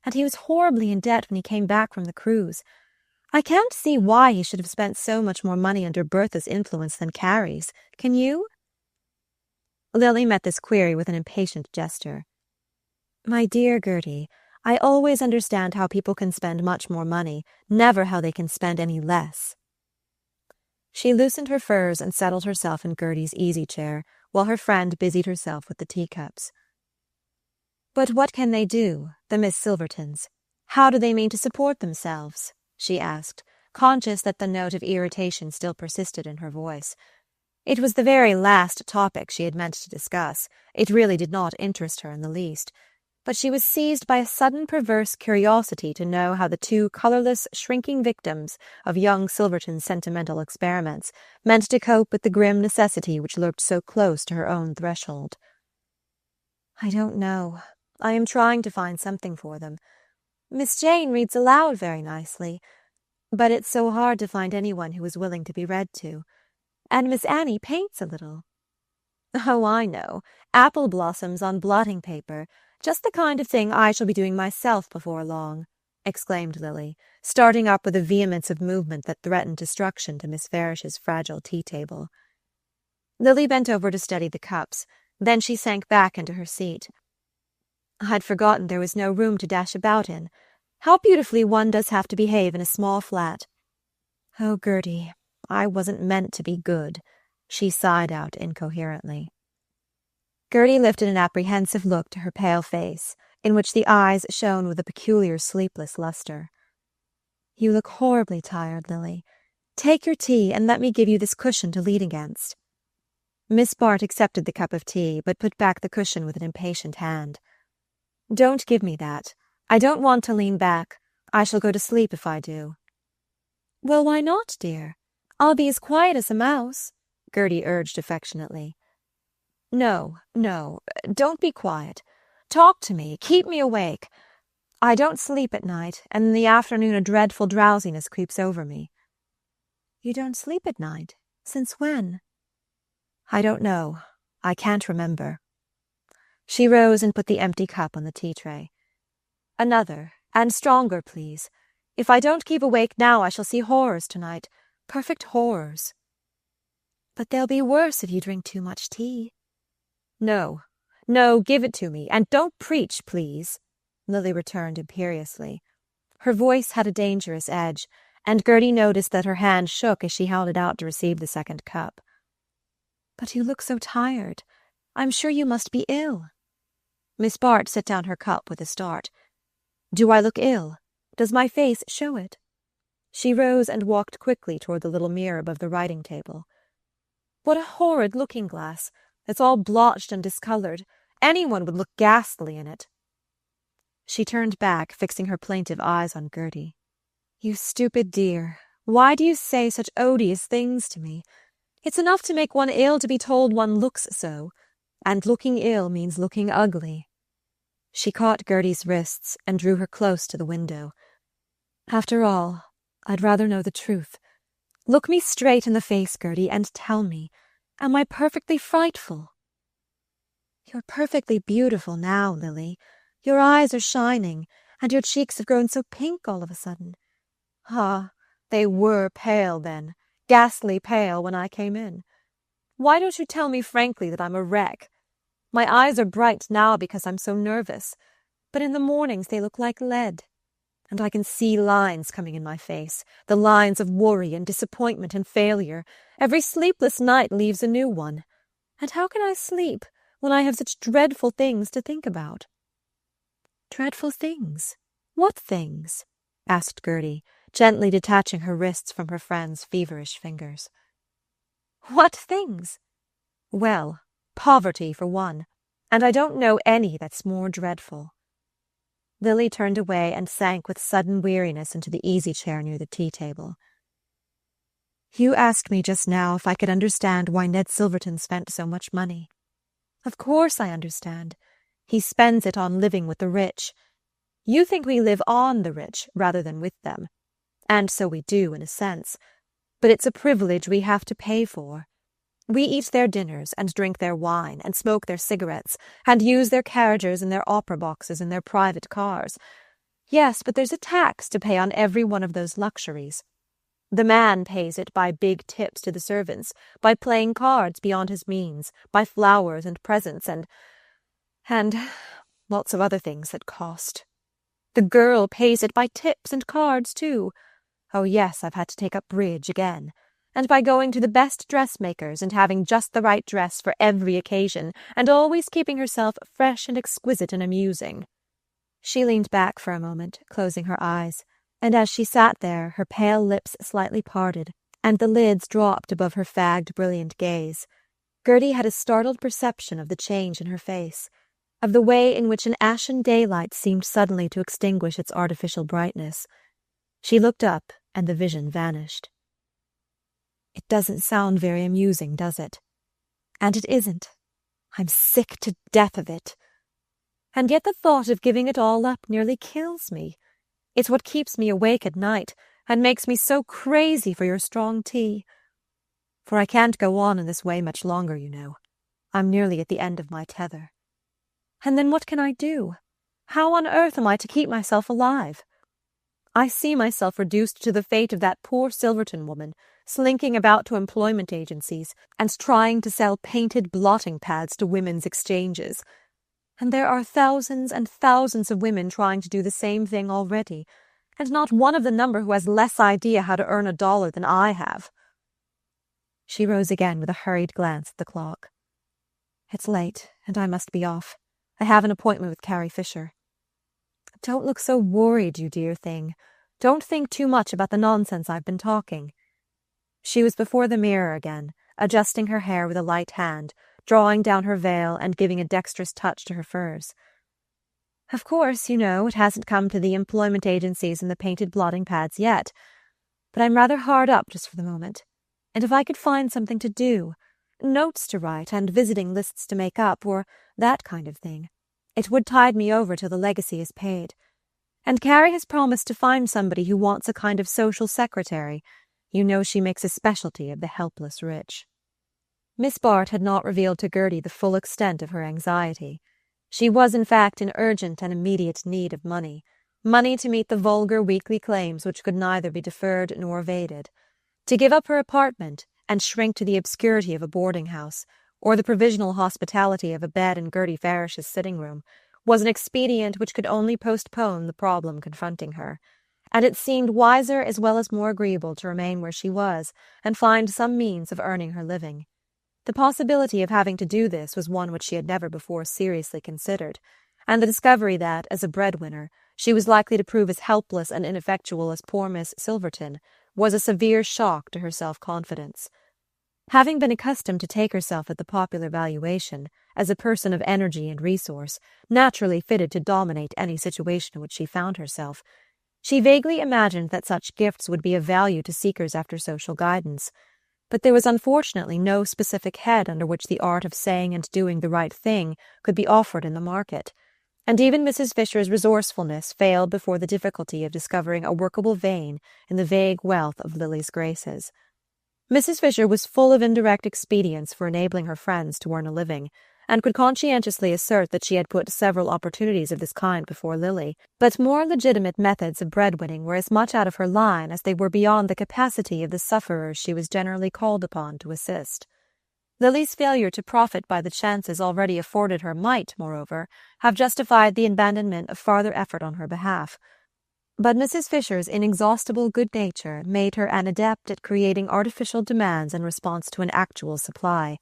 And he was horribly in debt when he came back from the cruise. I can't see why he should have spent so much more money under Bertha's influence than Carrie's. Can you? Lily met this query with an impatient gesture. My dear Gertie, I always understand how people can spend much more money, never how they can spend any less. She loosened her furs and settled herself in Gertie's easy-chair, while her friend busied herself with the teacups. But what can they do, the Miss Silvertons? How do they mean to support themselves? She asked, conscious that the note of irritation still persisted in her voice. It was the very last topic she had meant to discuss. It really did not interest her in the least. But she was seized by a sudden perverse curiosity to know how the two colourless, shrinking victims of young Silverton's sentimental experiments meant to cope with the grim necessity which lurked so close to her own threshold. I don't know. I am trying to find something for them. Miss Jane reads aloud very nicely, but it's so hard to find anyone who is willing to be read to. And Miss Annie paints a little. Oh, I know. Apple blossoms on blotting paper. Just the kind of thing I shall be doing myself before long, exclaimed Lily, starting up with a vehemence of movement that threatened destruction to Miss Farish's fragile tea-table. Lily bent over to study the cups. Then she sank back into her seat. I'd forgotten there was no room to dash about in. How beautifully one does have to behave in a small flat. Oh, Gertie, I wasn't meant to be good, she sighed out incoherently. Gertie lifted an apprehensive look to her pale face, in which the eyes shone with a peculiar sleepless lustre. You look horribly tired, Lily. Take your tea and let me give you this cushion to lean against. Miss Bart accepted the cup of tea, but put back the cushion with an impatient hand. Don't give me that. I don't want to lean back. I shall go to sleep if I do. Well, why not, dear? I'll be as quiet as a mouse, Gertie urged affectionately. No, don't be quiet. Talk to me, keep me awake. I don't sleep at night, and in the afternoon a dreadful drowsiness creeps over me. You don't sleep at night? Since when? I don't know. I can't remember. She rose and put the empty cup on the tea-tray. Another, and stronger, please. If I don't keep awake now, I shall see horrors tonight. Perfect horrors. But they'll be worse if you drink too much tea. No, give it to me, and don't preach, please, Lily returned imperiously. Her voice had a dangerous edge, and Gertie noticed that her hand shook as she held it out to receive the second cup. But you look so tired. I'm sure you must be ill. Miss Bart set down her cup with a start. Do I look ill? Does my face show it?" She rose and walked quickly toward the little mirror above the writing table. "What a horrid looking-glass! It's all blotched and discolored. Anyone would look ghastly in it." She turned back, fixing her plaintive eyes on Gertie. "You stupid dear, why do you say such odious things to me? It's enough to make one ill to be told one looks so, and looking ill means looking ugly." She caught Gertie's wrists and drew her close to the window. "After all, I'd rather know the truth. Look me straight in the face, Gertie, and tell me, am I perfectly frightful?" "You're perfectly beautiful now, Lily. Your eyes are shining, and your cheeks have grown so pink all of a sudden." "Ah, they were pale then, ghastly pale when I came in. Why don't you tell me frankly that I'm a wreck? My eyes are bright now because I'm so nervous, but in the mornings they look like lead. And I can see lines coming in my face, the lines of worry and disappointment and failure. Every sleepless night leaves a new one. And how can I sleep when I have such dreadful things to think about?" "Dreadful things? What things?" asked Gertie, gently detaching her wrists from her friend's feverish fingers. "What things? Well, poverty for one, and I don't know any that's more dreadful." Lily turned away and sank with sudden weariness into the easy-chair near the tea-table. "You asked me just now if I could understand why Ned Silverton spent so much money. Of course I understand. He spends it on living with the rich. You think we live on the rich rather than with them, and so we do in a sense, but it's a privilege we have to pay for. We eat their dinners and drink their wine and smoke their cigarettes and use their carriages and their opera boxes and their private cars. Yes, but there's a tax to pay on every one of those luxuries. The man pays it by big tips to the servants, by playing cards beyond his means, by flowers and presents and lots of other things that cost. The girl pays it by tips and cards, too. Oh, yes, I've had to take up bridge again. And by going to the best dressmakers and having just the right dress for every occasion, and always keeping herself fresh and exquisite and amusing." She leaned back for a moment, closing her eyes, and as she sat there, her pale lips slightly parted, and the lids dropped above her fagged, brilliant gaze, Gertie had a startled perception of the change in her face, of the way in which an ashen daylight seemed suddenly to extinguish its artificial brightness. She looked up, and the vision vanished. "It doesn't sound very amusing, does it? And it isn't. I'm sick to death of it. And yet the thought of giving it all up nearly kills me. It's what keeps me awake at night, and makes me so crazy for your strong tea. For I can't go on in this way much longer, you know. I'm nearly at the end of my tether. And then what can I do? How on earth am I to keep myself alive? I see myself reduced to the fate of that poor Silverton woman, slinking about to employment agencies and trying to sell painted blotting pads to women's exchanges. And there are thousands and thousands of women trying to do the same thing already, and not one of the number who has less idea how to earn $1 than I have." She rose again with a hurried glance at the clock. "It's late, and I must be off. I have an appointment with Carrie Fisher." "Don't look so worried, you dear thing. Don't think too much about the nonsense I've been talking." She was before the mirror again, adjusting her hair with a light hand, drawing down her veil and giving a dexterous touch to her furs. "Of course, you know, it hasn't come to the employment agencies and the painted blotting pads yet, but I'm rather hard up just for the moment, and if I could find something to do, notes to write and visiting lists to make up, or that kind of thing, it would tide me over till the legacy is paid. And Carrie has promised to find somebody who wants a kind of social secretary. You know she makes a specialty of the helpless rich." Miss Bart had not revealed to Gertie the full extent of her anxiety. She was, in fact, in urgent and immediate need of money to meet the vulgar weekly claims which could neither be deferred nor evaded. To give up her apartment and shrink to the obscurity of a boarding-house, or the provisional hospitality of a bed in Gertie Farish's sitting-room, was an expedient which could only postpone the problem confronting her, and it seemed wiser as well as more agreeable to remain where she was and find some means of earning her living. The possibility of having to do this was one which she had never before seriously considered, and the discovery that, as a breadwinner, she was likely to prove as helpless and ineffectual as poor Miss Silverton, was a severe shock to her self-confidence. Having been accustomed to take herself at the popular valuation, as a person of energy and resource, naturally fitted to dominate any situation in which she found herself, she vaguely imagined that such gifts would be of value to seekers after social guidance. But there was unfortunately no specific head under which the art of saying and doing the right thing could be offered in the market, and even Mrs. Fisher's resourcefulness failed before the difficulty of discovering a workable vein in the vague wealth of Lily's graces. Mrs. Fisher was full of indirect expedients for enabling her friends to earn a living, and could conscientiously assert that she had put several opportunities of this kind before Lily, but more legitimate methods of breadwinning were as much out of her line as they were beyond the capacity of the sufferers she was generally called upon to assist. Lily's failure to profit by the chances already afforded her might, moreover, have justified the abandonment of farther effort on her behalf. But Mrs. Fisher's inexhaustible good nature made her an adept at creating artificial demands in response to an actual supply.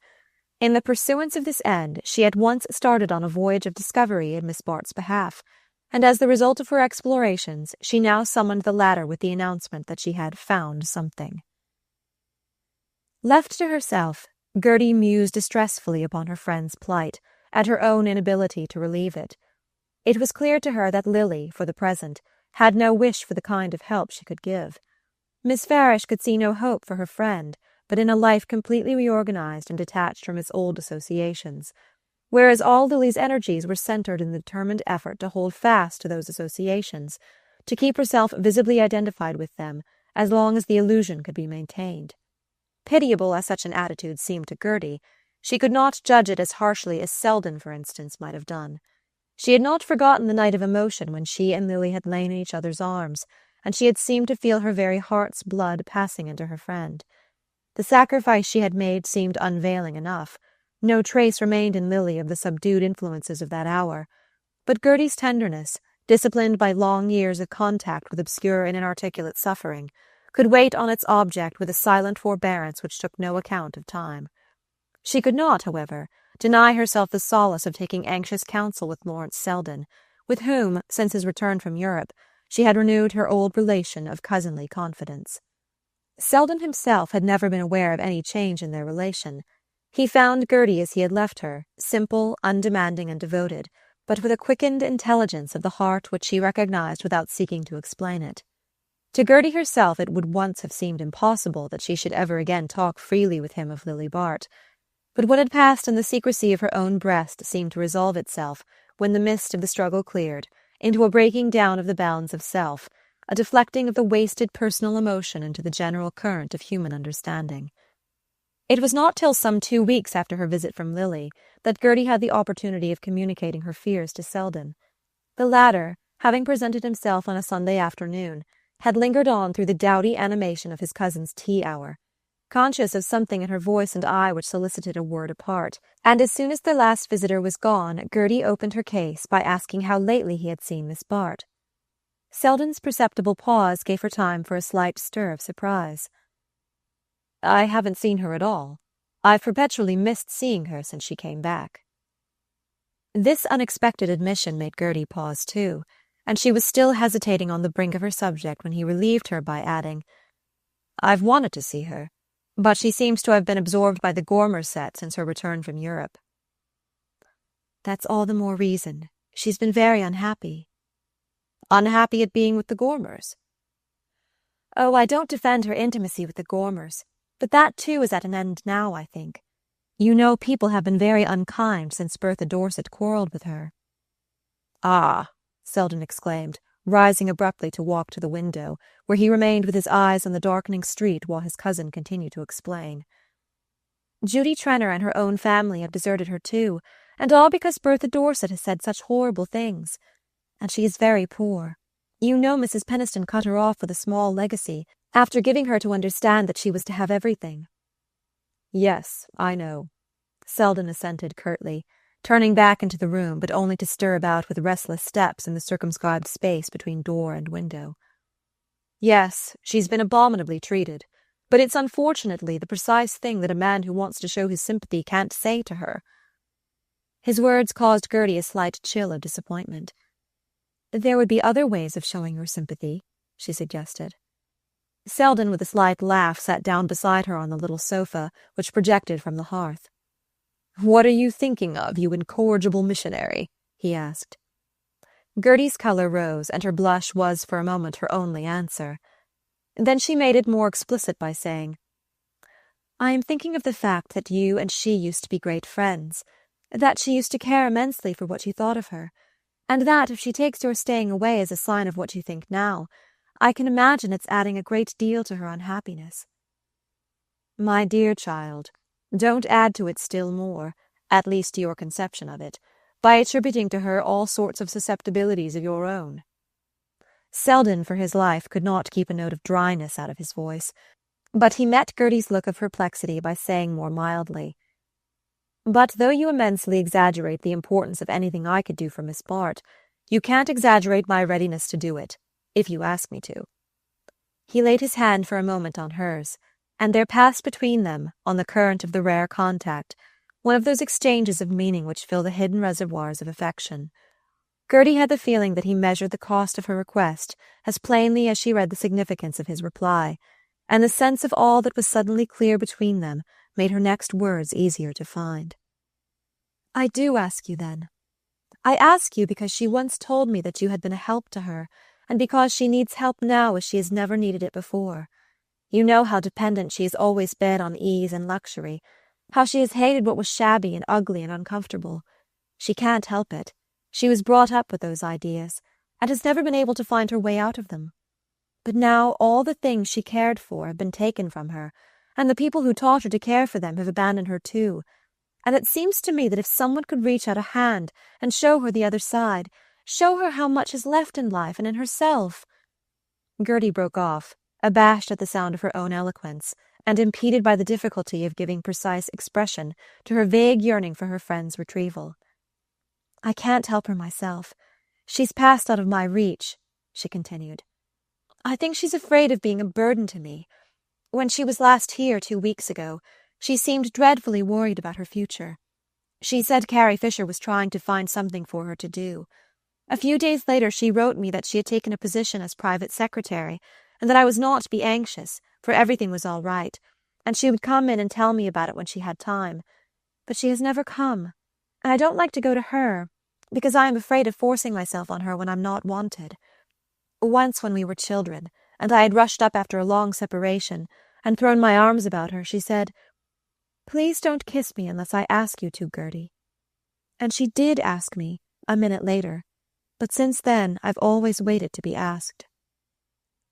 In the pursuance of this end, she at once started on a voyage of discovery in Miss Bart's behalf, and as the result of her explorations, she now summoned the latter with the announcement that she had found something. Left to herself, Gertie mused distressfully upon her friend's plight, and her own inability to relieve it. It was clear to her that Lily, for the present, had no wish for the kind of help she could give. Miss Farish could see no hope for her friend, but in a life completely reorganized and detached from its old associations, whereas all Lily's energies were centered in the determined effort to hold fast to those associations, to keep herself visibly identified with them as long as the illusion could be maintained. Pitiable as such an attitude seemed to Gertie, she could not judge it as harshly as Selden, for instance, might have done. She had not forgotten the night of emotion when she and Lily had lain in each other's arms, and she had seemed to feel her very heart's blood passing into her friend. The sacrifice she had made seemed unveiling enough. No trace remained in Lily of the subdued influences of that hour. But Gertie's tenderness, disciplined by long years of contact with obscure and inarticulate suffering, could wait on its object with a silent forbearance which took no account of time. She could not, however, deny herself the solace of taking anxious counsel with Lawrence Selden, with whom, since his return from Europe, she had renewed her old relation of cousinly confidence. Selden himself had never been aware of any change in their relation. He found Gertie as he had left her, simple, undemanding, and devoted, but with a quickened intelligence of the heart which she recognized without seeking to explain it. To Gertie herself it would once have seemed impossible that she should ever again talk freely with him of Lily Bart, but what had passed in the secrecy of her own breast seemed to resolve itself, when the mist of the struggle cleared, into a breaking down of the bounds of self, a deflecting of the wasted personal emotion into the general current of human understanding. It was not till some 2 weeks after her visit from Lily that Gertie had the opportunity of communicating her fears to Selden. The latter, having presented himself on a Sunday afternoon, had lingered on through the dowdy animation of his cousin's tea-hour, conscious of something in her voice and eye which solicited a word apart, and as soon as the last visitor was gone, Gertie opened her case by asking how lately he had seen Miss Bart. Selden's perceptible pause gave her time for a slight stir of surprise. "I haven't seen her at all. I've perpetually missed seeing her since she came back." This unexpected admission made Gertie pause too, and she was still hesitating on the brink of her subject when he relieved her by adding, "I've wanted to see her, but she seems to have been absorbed by the Gormer set since her return from Europe." "That's all the more reason. She's been very unhappy." "Unhappy at being with the Gormers?" "Oh, I don't defend her intimacy with the Gormers, but that too is at an end now, I think. You know people have been very unkind since Bertha Dorset quarrelled with her." "Ah," Selden exclaimed, rising abruptly to walk to the window, where he remained with his eyes on the darkening street while his cousin continued to explain. "Judy Trenor and her own family have deserted her too, and all because Bertha Dorset has said such horrible things. And she is very poor. You know Mrs. Penniston cut her off with a small legacy, after giving her to understand that she was to have everything." "Yes, I know," Selden assented curtly, turning back into the room, but only to stir about with restless steps in the circumscribed space between door and window. "Yes, she's been abominably treated, but it's unfortunately the precise thing that a man who wants to show his sympathy can't say to her." His words caused Gertie a slight chill of disappointment. There would be other ways of showing your sympathy, she suggested. Selden, with a slight laugh, sat down beside her on the little sofa, which projected from the hearth. "What are you thinking of, you incorrigible missionary?" he asked. Gertie's colour rose, and her blush was for a moment her only answer. Then she made it more explicit by saying, "I am thinking of the fact that you and she used to be great friends, that she used to care immensely for what you thought of her, and that if she takes your staying away as a sign of what you think now, I can imagine it's adding a great deal to her unhappiness." "My dear child, don't add to it still more, at least to your conception of it, by attributing to her all sorts of susceptibilities of your own." Selden, for his life, could not keep a note of dryness out of his voice, but he met Gertie's look of perplexity by saying more mildly, "But though you immensely exaggerate the importance of anything I could do for Miss Bart, you can't exaggerate my readiness to do it, if you ask me to." He laid his hand for a moment on hers, and there passed between them, on the current of the rare contact, one of those exchanges of meaning which fill the hidden reservoirs of affection. Gertie had the feeling that he measured the cost of her request as plainly as she read the significance of his reply, and the sense of all that was suddenly clear between them made her next words easier to find. "I do ask you, then. I ask you because she once told me that you had been a help to her, and because she needs help now as she has never needed it before. You know how dependent she has always been on ease and luxury, how she has hated what was shabby and ugly and uncomfortable. She can't help it. She was brought up with those ideas, and has never been able to find her way out of them. But now all the things she cared for have been taken from her, and the people who taught her to care for them have abandoned her too. And it seems to me that if someone could reach out a hand and show her the other side, show her how much is left in life and in herself—" Gertie broke off, abashed at the sound of her own eloquence, and impeded by the difficulty of giving precise expression to her vague yearning for her friend's retrieval. "I can't help her myself. She's passed out of my reach," she continued. "I think she's afraid of being a burden to me. When she was last here 2 weeks ago, she seemed dreadfully worried about her future. She said Carrie Fisher was trying to find something for her to do. A few days later she wrote me that she had taken a position as private secretary, and that I was not to be anxious, for everything was all right, and she would come in and tell me about it when she had time. But she has never come, and I don't like to go to her, because I am afraid of forcing myself on her when I'm not wanted. Once when we were children, and I had rushed up after a long separation, and thrown my arms about her, she said, 'Please don't kiss me unless I ask you to, Gertie.' And she did ask me, a minute later, but since then I've always waited to be asked."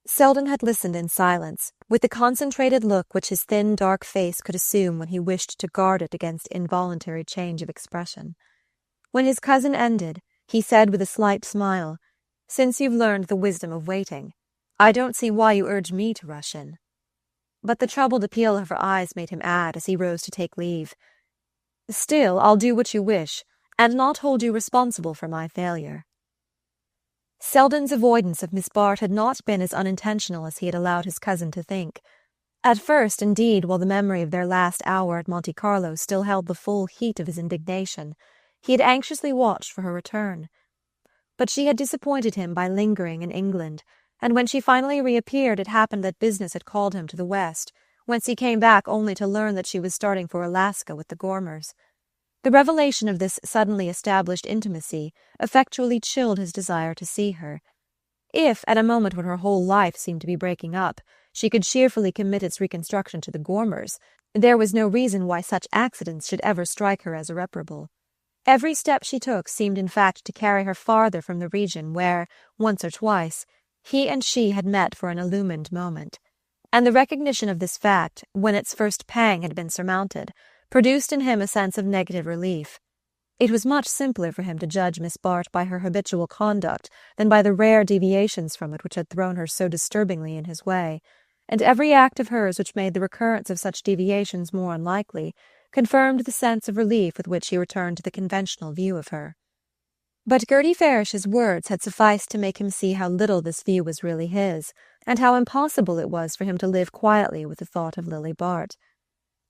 Selden had listened in silence, with the concentrated look which his thin, dark face could assume when he wished to guard it against involuntary change of expression. When his cousin ended, he said with a slight smile, "Since you've learned the wisdom of waiting, I don't see why you urge me to rush in." But the troubled appeal of her eyes made him add, as he rose to take leave, "Still, I'll do what you wish, and not hold you responsible for my failure." Selden's avoidance of Miss Bart had not been as unintentional as he had allowed his cousin to think. At first, indeed, while the memory of their last hour at Monte Carlo still held the full heat of his indignation, he had anxiously watched for her return. But she had disappointed him by lingering in England, and when she finally reappeared it happened that business had called him to the West, whence he came back only to learn that she was starting for Alaska with the Gormers. The revelation of this suddenly established intimacy effectually chilled his desire to see her. If, at a moment when her whole life seemed to be breaking up, she could cheerfully commit its reconstruction to the Gormers, there was no reason why such accidents should ever strike her as irreparable. Every step she took seemed in fact to carry her farther from the region where, once or twice, he and she had met for an illumined moment. And the recognition of this fact, when its first pang had been surmounted, produced in him a sense of negative relief. It was much simpler for him to judge Miss Bart by her habitual conduct than by the rare deviations from it which had thrown her so disturbingly in his way, and every act of hers which made the recurrence of such deviations more unlikely confirmed the sense of relief with which he returned to the conventional view of her. But Gertie Farish's words had sufficed to make him see how little this view was really his, and how impossible it was for him to live quietly with the thought of Lily Bart.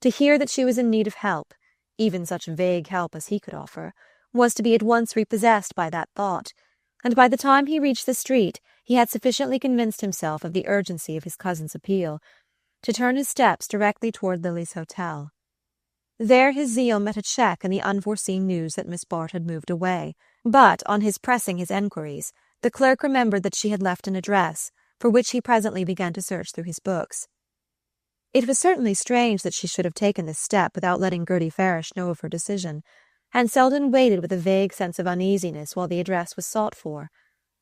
To hear that she was in need of help, even such vague help as he could offer, was to be at once repossessed by that thought, and by the time he reached the street he had sufficiently convinced himself of the urgency of his cousin's appeal to turn his steps directly toward Lily's hotel. There his zeal met a check in the unforeseen news that Miss Bart had moved away, but on his pressing his enquiries, the clerk remembered that she had left an address, for which he presently began to search through his books. It was certainly strange that she should have taken this step without letting Gertie Farish know of her decision, and Selden waited with a vague sense of uneasiness while the address was sought for.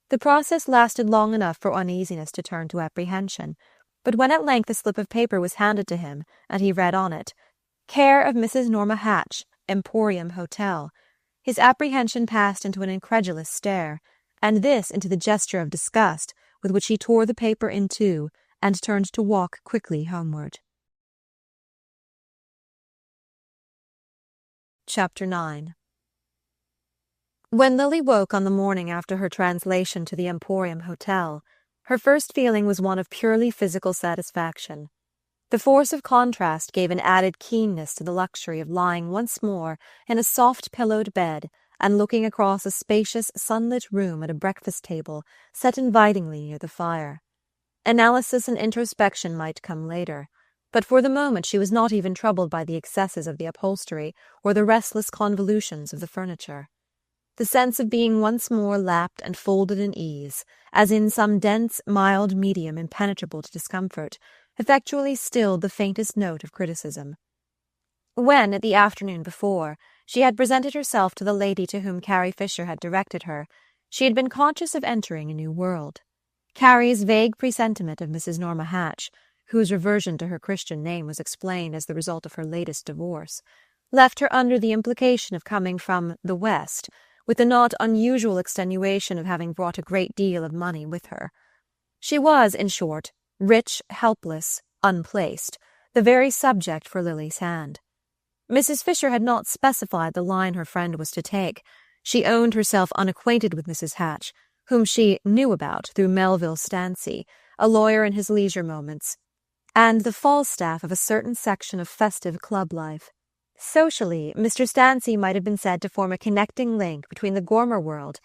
The process lasted long enough for uneasiness to turn to apprehension, but when at length a slip of paper was handed to him, and he read on it, "Care of Mrs. Norma Hatch, Emporium Hotel," his apprehension passed into an incredulous stare, and this into the gesture of disgust with which he tore the paper in two and turned to walk quickly homeward. Chapter 9. When Lily woke on the morning after her translation to the Emporium Hotel, her first feeling was one of purely physical satisfaction. The force of contrast gave an added keenness to the luxury of lying once more in a soft pillowed bed and looking across a spacious sunlit room at a breakfast table set invitingly near the fire. Analysis and introspection might come later, but for the moment she was not even troubled by the excesses of the upholstery or the restless convolutions of the furniture. The sense of being once more lapped and folded in ease, as in some dense, mild medium impenetrable to discomfort, effectually stilled the faintest note of criticism. When, the afternoon before, she had presented herself to the lady to whom Carrie Fisher had directed her, she had been conscious of entering a new world. Carrie's vague presentiment of Mrs. Norma Hatch, whose reversion to her Christian name was explained as the result of her latest divorce, left her under the implication of coming from the West, with the not unusual extenuation of having brought a great deal of money with her. She was, in short, rich, helpless, unplaced, the very subject for Lily's hand. Mrs. Fisher had not specified the line her friend was to take. She owned herself unacquainted with Mrs. Hatch, whom she knew about through Melville Stancy, a lawyer in his leisure moments, and the Falstaff of a certain section of festive club life. Socially, Mr. Stancy might have been said to form a connecting link between the Gormer world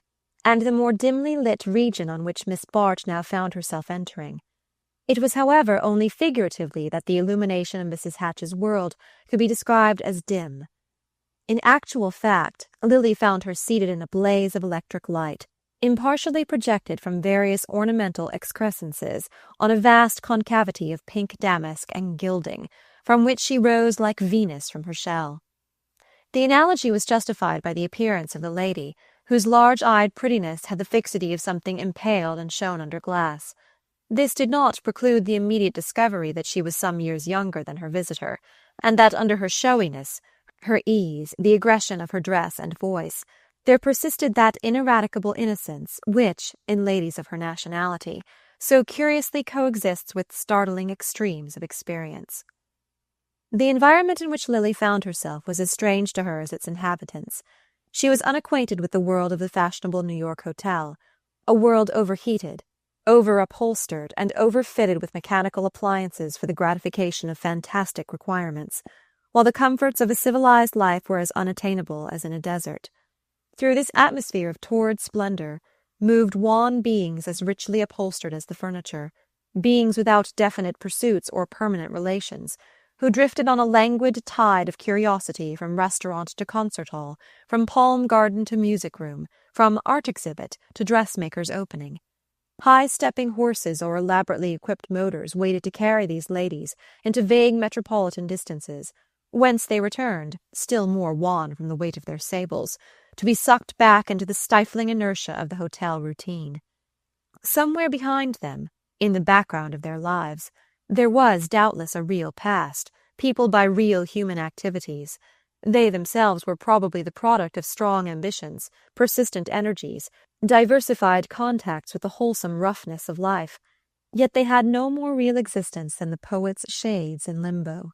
and the more dimly lit region on which Miss Bart now found herself entering. It was, however, only figuratively that the illumination of Mrs. Hatch's world could be described as dim. In actual fact, Lily found her seated in a blaze of electric light, impartially projected from various ornamental excrescences on a vast concavity of pink damask and gilding, from which she rose like Venus from her shell. The analogy was justified by the appearance of the lady, whose large-eyed prettiness had the fixity of something impaled and shown under glass. This did not preclude the immediate discovery that she was some years younger than her visitor, and that under her showiness, her ease, the aggression of her dress and voice, there persisted that ineradicable innocence which, in ladies of her nationality, so curiously coexists with startling extremes of experience. The environment in which Lily found herself was as strange to her as its inhabitants. She was unacquainted with the world of the fashionable New York hotel, a world overheated, over-upholstered, and overfitted with mechanical appliances for the gratification of fantastic requirements, while the comforts of a civilized life were as unattainable as in a desert. Through this atmosphere of torrid splendor moved wan beings as richly upholstered as the furniture, beings without definite pursuits or permanent relations, who drifted on a languid tide of curiosity from restaurant to concert hall, from palm garden to music room, from art exhibit to dressmaker's opening. High-stepping horses or elaborately equipped motors waited to carry these ladies into vague metropolitan distances, whence they returned, still more wan from the weight of their sables, to be sucked back into the stifling inertia of the hotel routine. Somewhere behind them, in the background of their lives, there was doubtless a real past, peopled by real human activities. They themselves were probably the product of strong ambitions, persistent energies, diversified contacts with the wholesome roughness of life, yet they had no more real existence than the poet's shades in limbo.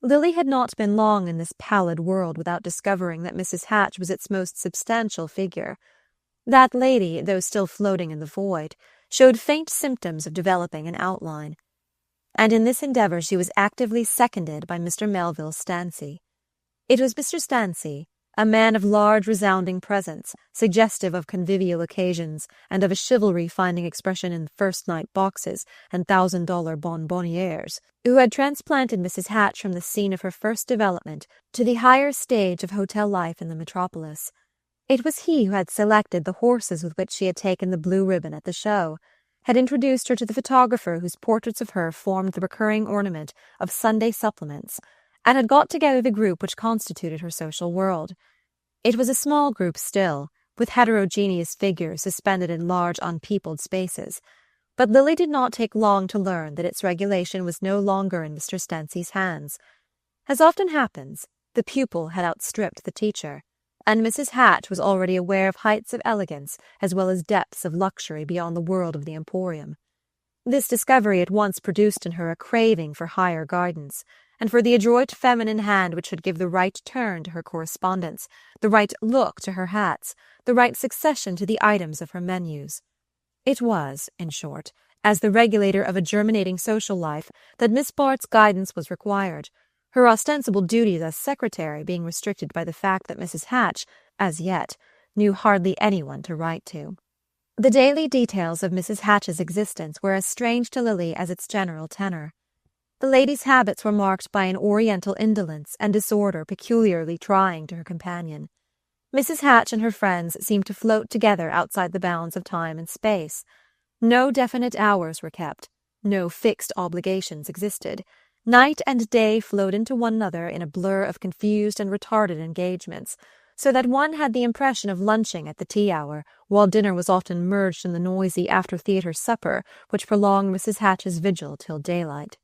Lily had not been long in this pallid world without discovering that Mrs. Hatch was its most substantial figure. That lady, though still floating in the void, showed faint symptoms of developing an outline, and in this endeavor she was actively seconded by Mr. Melville Stancy. It was Mr. Stancy, a man of large resounding presence, suggestive of convivial occasions, and of a chivalry finding expression in first-night boxes and $1,000 bonbonnières, who had transplanted Mrs. Hatch from the scene of her first development to the higher stage of hotel life in the metropolis. It was he who had selected the horses with which she had taken the blue ribbon at the show, had introduced her to the photographer whose portraits of her formed the recurring ornament of Sunday supplements, and had got together the group which constituted her social world. It was a small group still, with heterogeneous figures suspended in large unpeopled spaces, but Lily did not take long to learn that its regulation was no longer in Mr. Stancy's hands. As often happens, the pupil had outstripped the teacher, and Mrs. Hatch was already aware of heights of elegance as well as depths of luxury beyond the world of the Emporium. This discovery at once produced in her a craving for higher guidance, and for the adroit feminine hand which should give the right turn to her correspondence, the right look to her hats, the right succession to the items of her menus. It was, in short, as the regulator of a germinating social life that Miss Bart's guidance was required, her ostensible duties as secretary being restricted by the fact that Mrs. Hatch, as yet, knew hardly anyone to write to. The daily details of Mrs. Hatch's existence were as strange to Lily as its general tenor. The lady's habits were marked by an oriental indolence and disorder peculiarly trying to her companion. Mrs. Hatch and her friends seemed to float together outside the bounds of time and space. No definite hours were kept, no fixed obligations existed. Night and day flowed into one another in a blur of confused and retarded engagements, so that one had the impression of lunching at the tea hour, while dinner was often merged in the noisy after-theatre supper which prolonged Mrs. Hatch's vigil till daylight.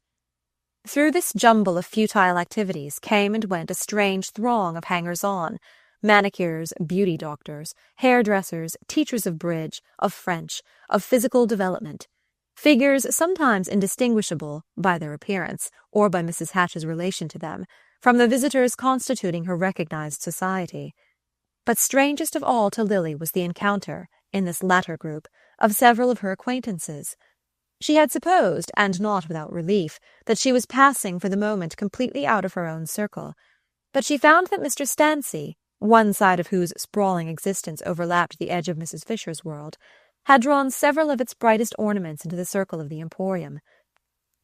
Through this jumble of futile activities came and went a strange throng of hangers-on, manicures, beauty doctors, hairdressers, teachers of bridge, of French, of physical development, figures sometimes indistinguishable, by their appearance, or by Mrs. Hatch's relation to them, from the visitors constituting her recognized society. But strangest of all to Lily was the encounter, in this latter group, of several of her acquaintances. She had supposed, and not without relief, that she was passing for the moment completely out of her own circle, but she found that Mr. Stancy, one side of whose sprawling existence overlapped the edge of Mrs. Fisher's world, had drawn several of its brightest ornaments into the circle of the Emporium.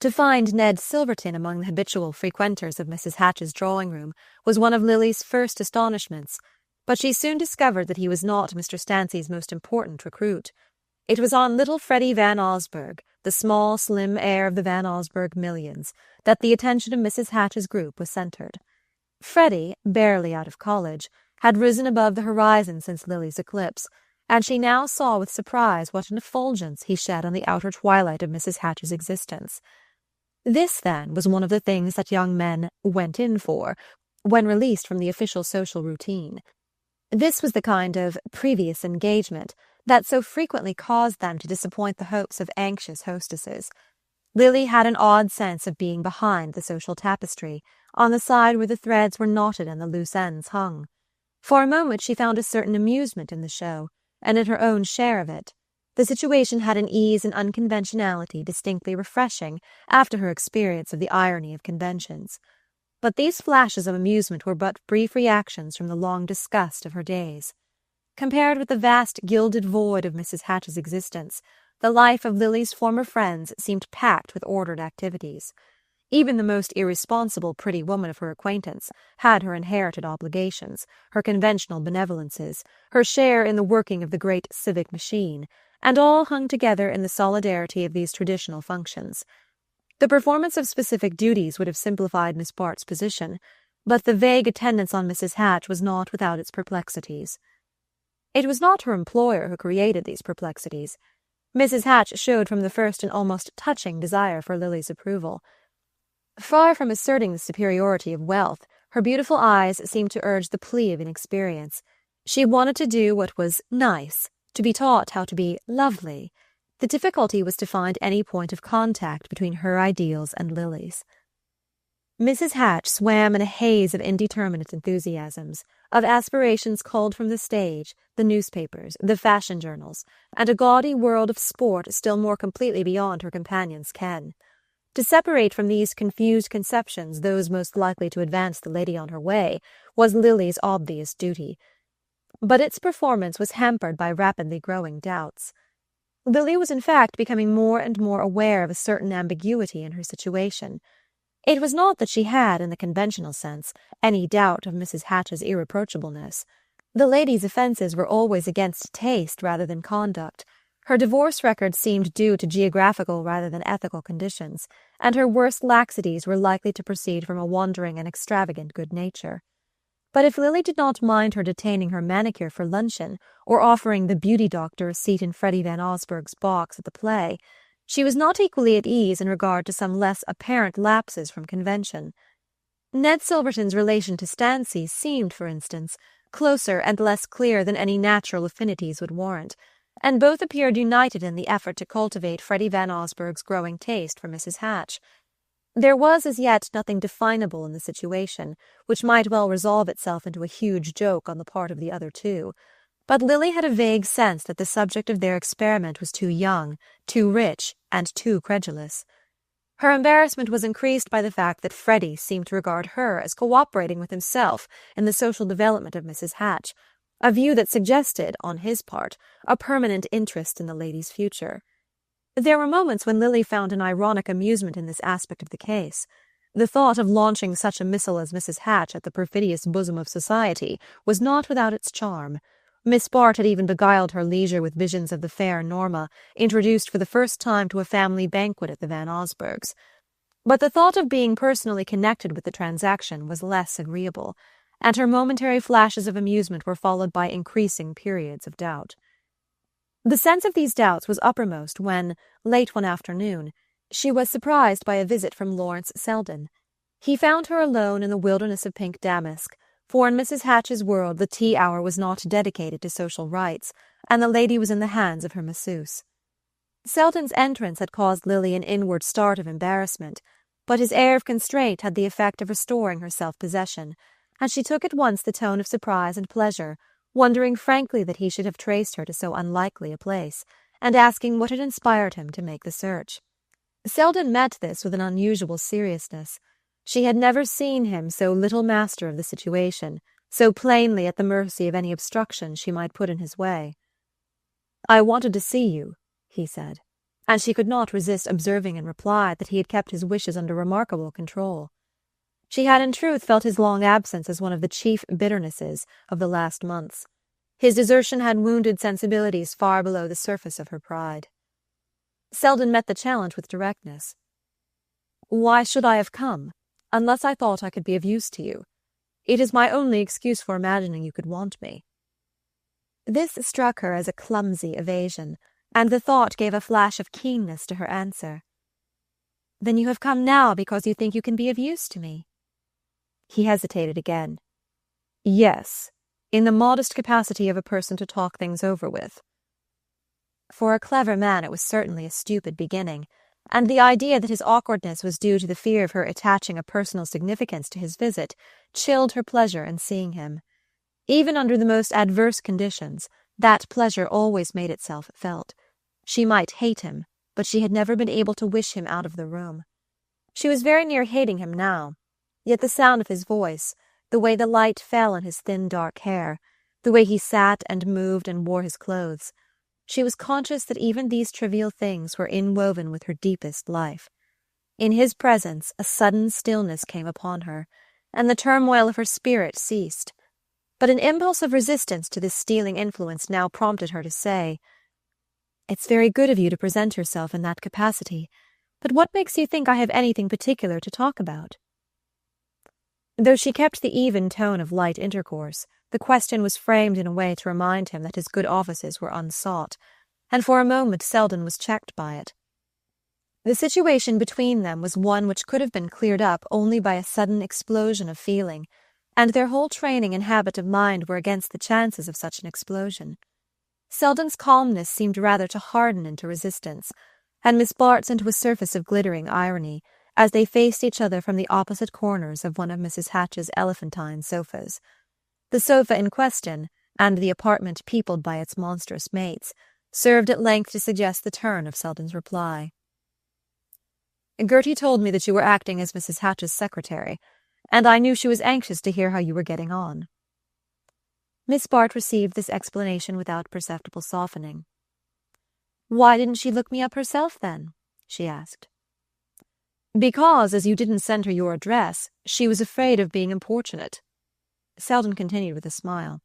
To find Ned Silverton among the habitual frequenters of Mrs. Hatch's drawing-room was one of Lily's first astonishments, but she soon discovered that he was not Mr. Stancy's most important recruit. It was on little Freddie Van Osburgh, the small, slim heir of the Van Osburgh millions, that the attention of Mrs. Hatch's group was centred. Freddie, barely out of college, had risen above the horizon since Lily's eclipse, and she now saw with surprise what an effulgence he shed on the outer twilight of Mrs. Hatch's existence. This, then, was one of the things that young men went in for, when released from the official social routine. This was the kind of previous engagement that so frequently caused them to disappoint the hopes of anxious hostesses. Lily had an odd sense of being behind the social tapestry, on the side where the threads were knotted and the loose ends hung. For a moment she found a certain amusement in the show, and in her own share of it. The situation had an ease and unconventionality distinctly refreshing after her experience of the irony of conventions. But these flashes of amusement were but brief reactions from the long disgust of her days. Compared with the vast gilded void of Mrs. Hatch's existence, the life of Lily's former friends seemed packed with ordered activities. Even the most irresponsible pretty woman of her acquaintance had her inherited obligations, her conventional benevolences, her share in the working of the great civic machine, and all hung together in the solidarity of these traditional functions. The performance of specific duties would have simplified Miss Bart's position, but the vague attendance on Mrs. Hatch was not without its perplexities. It was not her employer who created these perplexities. Mrs. Hatch showed from the first an almost touching desire for Lily's approval. Far from asserting the superiority of wealth, her beautiful eyes seemed to urge the plea of inexperience. She wanted to do what was nice, to be taught how to be lovely. The difficulty was to find any point of contact between her ideals and Lily's. Mrs. Hatch swam in a haze of indeterminate enthusiasms, of aspirations culled from the stage, the newspapers, the fashion journals, and a gaudy world of sport still more completely beyond her companion's ken. To separate from these confused conceptions those most likely to advance the lady on her way was Lily's obvious duty. But its performance was hampered by rapidly growing doubts. Lily was in fact becoming more and more aware of a certain ambiguity in her situation. It was not that she had, in the conventional sense, any doubt of Mrs. Hatch's irreproachableness. The lady's offences were always against taste rather than conduct. Her divorce record seemed due to geographical rather than ethical conditions, and her worst laxities were likely to proceed from a wandering and extravagant good nature. But if Lily did not mind her detaining her manicure for luncheon, or offering the beauty doctor a seat in Freddie Van Osburgh's box at the play, she was not equally at ease in regard to some less apparent lapses from convention. Ned Silverton's relation to Stancy seemed, for instance, closer and less clear than any natural affinities would warrant, and both appeared united in the effort to cultivate Freddie Van Osburgh's growing taste for Mrs. Hatch. There was as yet nothing definable in the situation, which might well resolve itself into a huge joke on the part of the other two, but Lily had a vague sense that the subject of their experiment was too young, too rich, and too credulous. Her embarrassment was increased by the fact that Freddie seemed to regard her as cooperating with himself in the social development of Mrs. Hatch, a view that suggested, on his part, a permanent interest in the lady's future. There were moments when Lily found an ironic amusement in this aspect of the case. The thought of launching such a missile as Mrs. Hatch at the perfidious bosom of society was not without its charm. Miss Bart had even beguiled her leisure with visions of the fair Norma, introduced for the first time to a family banquet at the Van Osburghs. But the thought of being personally connected with the transaction was less agreeable, and her momentary flashes of amusement were followed by increasing periods of doubt. The sense of these doubts was uppermost when, late one afternoon, she was surprised by a visit from Lawrence Selden. He found her alone in the wilderness of pink damask, for in Mrs. Hatch's world the tea hour was not dedicated to social rites, and the lady was in the hands of her masseuse. Selden's entrance had caused Lily an inward start of embarrassment, but his air of constraint had the effect of restoring her self-possession, and she took at once the tone of surprise and pleasure, wondering frankly that he should have traced her to so unlikely a place, and asking what had inspired him to make the search. Selden met this with an unusual seriousness. She had never seen him so little master of the situation, so plainly at the mercy of any obstruction she might put in his way. "I wanted to see you," he said, and she could not resist observing in reply that he had kept his wishes under remarkable control. She had in truth felt his long absence as one of the chief bitternesses of the last months. His desertion had wounded sensibilities far below the surface of her pride. Selden met the challenge with directness. "Why should I have come, unless I thought I could be of use to you? It is my only excuse for imagining you could want me." This struck her as a clumsy evasion, and the thought gave a flash of keenness to her answer. "Then you have come now because you think you can be of use to me?" He hesitated again. "Yes, in the modest capacity of a person to talk things over with." For a clever man it was certainly a stupid beginning, and the idea that his awkwardness was due to the fear of her attaching a personal significance to his visit chilled her pleasure in seeing him. Even under the most adverse conditions, that pleasure always made itself felt. She might hate him, but she had never been able to wish him out of the room. She was very near hating him now, yet the sound of his voice, the way the light fell on his thin dark hair, the way he sat and moved and wore his clothes, she was conscious that even these trivial things were inwoven with her deepest life. In his presence a sudden stillness came upon her, and the turmoil of her spirit ceased. But an impulse of resistance to this stealing influence now prompted her to say, "It's very good of you to present yourself in that capacity, but what makes you think I have anything particular to talk about?" Though she kept the even tone of light intercourse, the question was framed in a way to remind him that his good offices were unsought, and for a moment Selden was checked by it. The situation between them was one which could have been cleared up only by a sudden explosion of feeling, and their whole training and habit of mind were against the chances of such an explosion. Selden's calmness seemed rather to harden into resistance, and Miss Bart's into a surface of glittering irony, as they faced each other from the opposite corners of one of Mrs. Hatch's elephantine sofas. The sofa in question, and the apartment peopled by its monstrous mates, served at length to suggest the turn of Selden's reply. Gertie told me that you were acting as Mrs. Hatch's secretary, and I knew she was anxious to hear how you were getting on." Miss Bart received this explanation without perceptible softening. "Why didn't she look me up herself, then?" she asked. "Because, as you didn't send her your address, she was afraid of being importunate." Selden continued with a smile.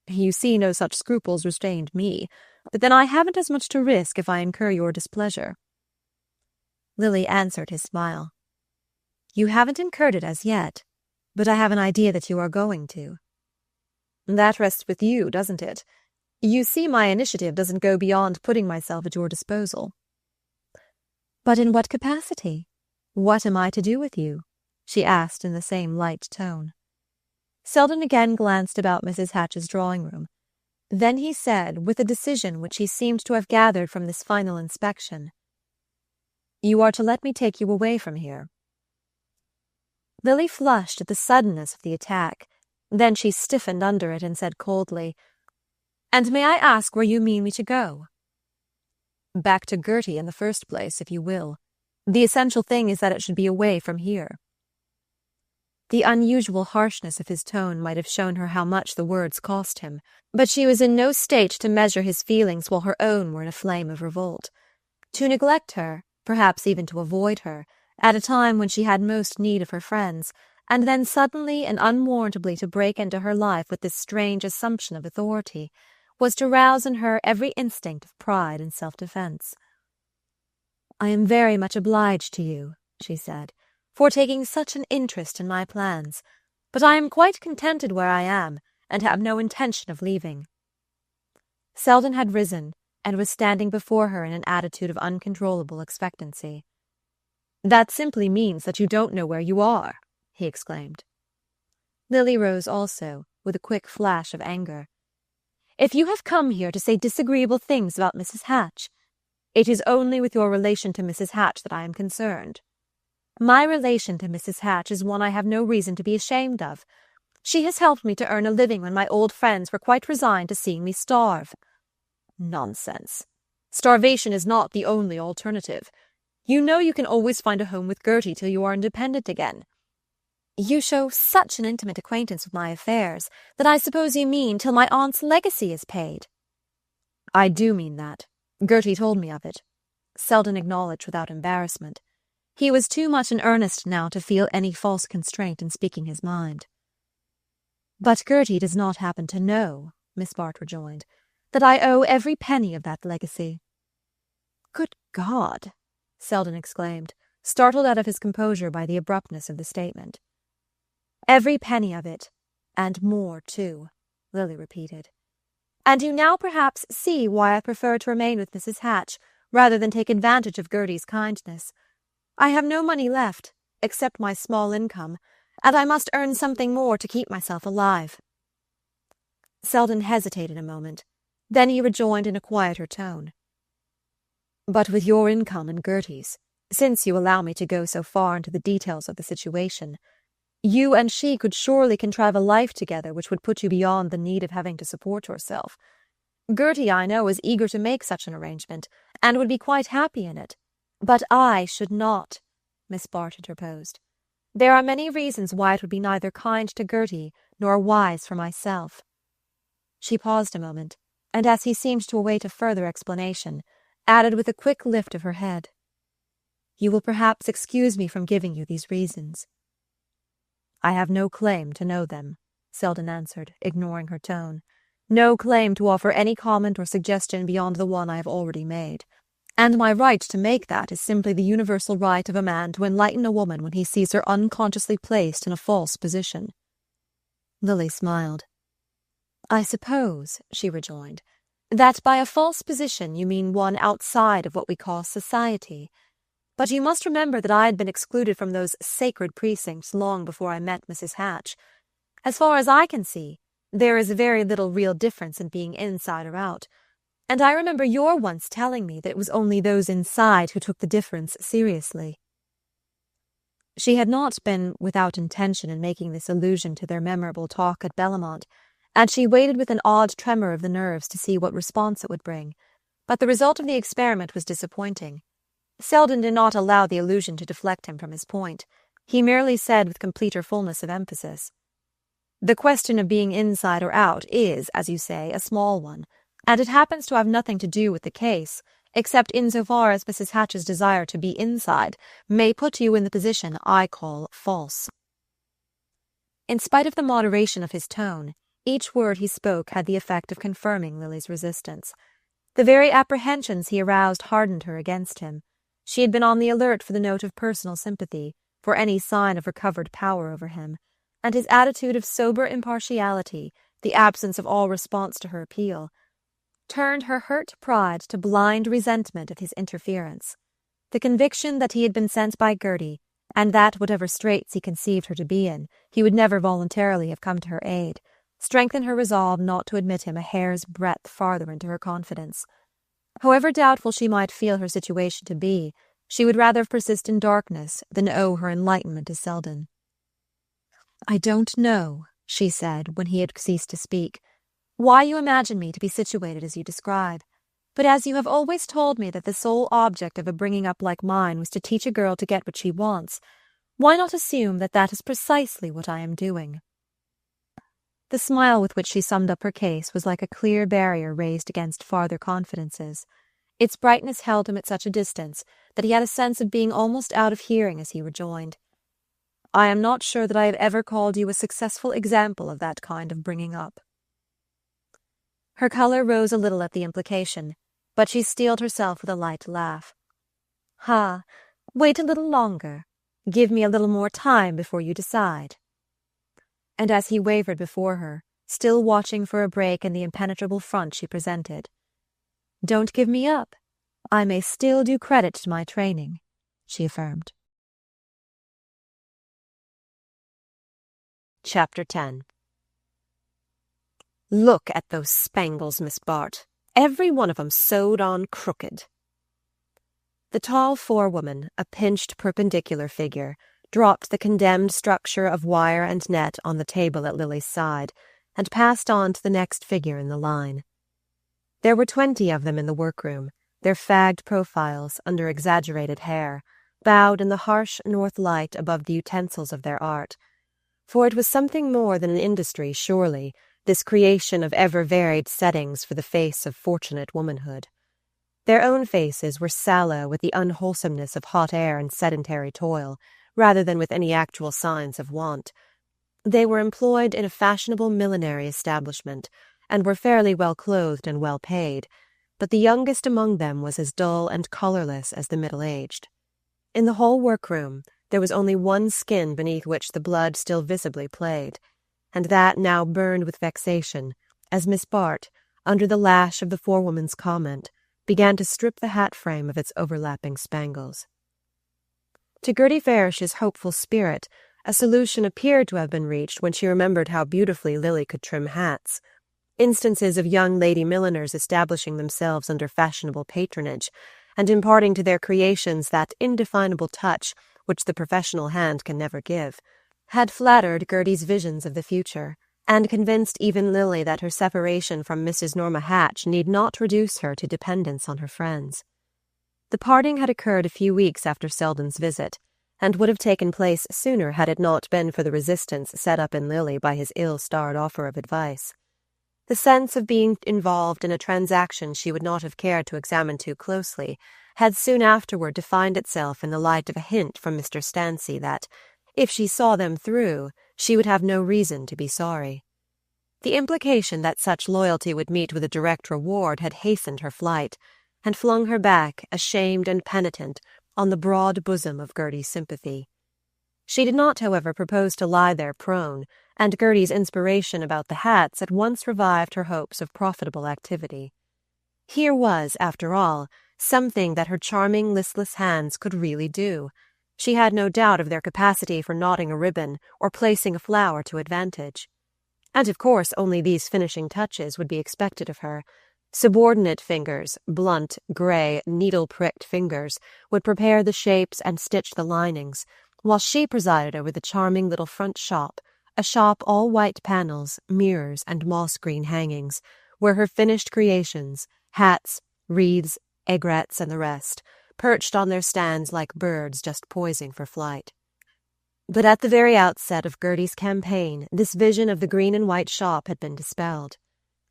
"You see, no such scruples restrained me, but then I haven't as much to risk if I incur your displeasure." Lily answered his smile. "You haven't incurred it as yet, but I have an idea that you are going to." "That rests with you, doesn't it? You see, my initiative doesn't go beyond putting myself at your disposal." "But in what capacity? What am I to do with you?" she asked in the same light tone. Selden again glanced about Mrs. Hatch's drawing-room. Then he said, with a decision which he seemed to have gathered from this final inspection, "You are to let me take you away from here." Lily flushed at the suddenness of the attack. Then she stiffened under it and said coldly, "And may I ask where you mean me to go?" "Back to Gertie in the first place, if you will. The essential thing is that it should be away from here." The unusual harshness of his tone might have shown her how much the words cost him, but she was in no state to measure his feelings while her own were in a flame of revolt. To neglect her, perhaps even to avoid her, at a time when she had most need of her friends, and then suddenly and unwarrantably to break into her life with this strange assumption of authority, was to rouse in her every instinct of pride and self-defense. "I am very much obliged to you," she said, "for taking such an interest in my plans, but I am quite contented where I am, and have no intention of leaving." Selden had risen, and was standing before her in an attitude of uncontrollable expectancy. "That simply means that you don't know where you are," he exclaimed. Lily rose also, with a quick flash of anger. "If you have come here to say disagreeable things about Mrs. Hatch, it is only with your relation to Mrs. Hatch that I am concerned. My relation to Mrs. Hatch is one I have no reason to be ashamed of. She has helped me to earn a living when my old friends were quite resigned to seeing me starve." "Nonsense. Starvation is not the only alternative. You know you can always find a home with Gertie till you are independent again." "You show such an intimate acquaintance with my affairs that I suppose you mean till my aunt's legacy is paid." "I do mean that. Gertie told me of it," Selden acknowledged without embarrassment. He was too much in earnest now to feel any false constraint in speaking his mind. "But Gertie does not happen to know," Miss Bart rejoined, "that I owe every penny of that legacy." "Good God!" Selden exclaimed, startled out of his composure by the abruptness of the statement. "Every penny of it, and more too," Lily repeated. "And you now perhaps see why I prefer to remain with Mrs. Hatch rather than take advantage of Gertie's kindness. I have no money left, except my small income, and I must earn something more to keep myself alive." Selden hesitated a moment. Then he rejoined in a quieter tone. "But with your income and Gertie's, since you allow me to go so far into the details of the situation, you and she could surely contrive a life together which would put you beyond the need of having to support yourself. Gertie, I know, is eager to make such an arrangement, and would be quite happy in it. But I should not," Miss Bart interposed. "There are many reasons why it would be neither kind to Gertie nor wise for myself." She paused a moment, and as he seemed to await a further explanation, added with a quick lift of her head, "You will perhaps excuse me from giving you these reasons." "I have no claim to know them," Selden answered, ignoring her tone. "No claim to offer any comment or suggestion beyond the one I have already made. And my right to make that is simply the universal right of a man to enlighten a woman when he sees her unconsciously placed in a false position." Lily smiled. "I suppose," she rejoined, "that by a false position you mean one outside of what we call society. But you must remember that I had been excluded from those sacred precincts long before I met Mrs. Hatch. As far as I can see, there is very little real difference in being inside or out. And I remember your once telling me that it was only those inside who took the difference seriously." She had not been without intention in making this allusion to their memorable talk at Bellamont, and she waited with an odd tremor of the nerves to see what response it would bring. But the result of the experiment was disappointing. Selden did not allow the allusion to deflect him from his point. He merely said with completer fullness of emphasis, "The question of being inside or out is, as you say, a small one, and it happens to have nothing to do with the case, except insofar as Mrs. Hatch's desire to be inside may put you in the position I call false." In spite of the moderation of his tone, each word he spoke had the effect of confirming Lily's resistance. The very apprehensions he aroused hardened her against him. She had been on the alert for the note of personal sympathy, for any sign of recovered power over him, and his attitude of sober impartiality, the absence of all response to her appeal, turned her hurt pride to blind resentment of his interference. The conviction that he had been sent by Gertie, and that, whatever straits he conceived her to be in, he would never voluntarily have come to her aid, strengthened her resolve not to admit him a hair's breadth farther into her confidence. However doubtful she might feel her situation to be, she would rather persist in darkness than owe her enlightenment to Selden. "I don't know," she said, when he had ceased to speak, "why you imagine me to be situated as you describe. But as you have always told me that the sole object of a bringing up like mine was to teach a girl to get what she wants, why not assume that that is precisely what I am doing?" The smile with which she summed up her case was like a clear barrier raised against farther confidences. Its brightness held him at such a distance that he had a sense of being almost out of hearing as he rejoined, "I am not sure that I have ever called you a successful example of that kind of bringing up." Her colour rose a little at the implication, but she steeled herself with a light laugh. "Ah, wait a little longer. Give me a little more time before you decide." And as he wavered before her, still watching for a break in the impenetrable front she presented, "Don't give me up. I may still do credit to my training," she affirmed. Chapter 10. "Look at those spangles, Miss Bart. Every one of 'em sewed on crooked." The tall forewoman, a pinched perpendicular figure, dropped the condemned structure of wire and net on the table at Lily's side, and passed on to the next figure in the line. There were 20 of them in the workroom, their fagged profiles, under exaggerated hair, bowed in the harsh north light above the utensils of their art. For it was something more than an industry, surely, this creation of ever-varied settings for the face of fortunate womanhood. Their own faces were sallow with the unwholesomeness of hot air and sedentary toil, rather than with any actual signs of want. They were employed in a fashionable millinery establishment, and were fairly well clothed and well paid, but the youngest among them was as dull and colourless as the middle-aged. In the whole workroom there was only one skin beneath which the blood still visibly played, and that now burned with vexation, as Miss Bart, under the lash of the forewoman's comment, began to strip the hat-frame of its overlapping spangles. To Gertie Farish's hopeful spirit, a solution appeared to have been reached when she remembered how beautifully Lily could trim hats. Instances of young lady milliners establishing themselves under fashionable patronage, and imparting to their creations that indefinable touch which the professional hand can never give, had flattered Gertie's visions of the future, and convinced even Lily that her separation from Mrs. Norma Hatch need not reduce her to dependence on her friends. The parting had occurred a few weeks after Selden's visit, and would have taken place sooner had it not been for the resistance set up in Lily by his ill-starred offer of advice. The sense of being involved in a transaction she would not have cared to examine too closely had soon afterward defined itself in the light of a hint from Mr. Stancy that, if she saw them through, she would have no reason to be sorry. The implication that such loyalty would meet with a direct reward had hastened her flight, and flung her back, ashamed and penitent, on the broad bosom of Gertie's sympathy. She did not, however, propose to lie there prone, and Gertie's inspiration about the hats at once revived her hopes of profitable activity. Here was, after all, something that her charming, listless hands could really do. She had no doubt of their capacity for knotting a ribbon or placing a flower to advantage. And of course only these finishing touches would be expected of her. Subordinate fingers, blunt, grey, needle-pricked fingers, would prepare the shapes and stitch the linings, while she presided over the charming little front shop, a shop all white panels, mirrors, and moss-green hangings, where her finished creations, hats, wreaths, aigrettes, and the rest, perched on their stands like birds just poising for flight. But at the very outset of Gertie's campaign, this vision of the green and white shop had been dispelled.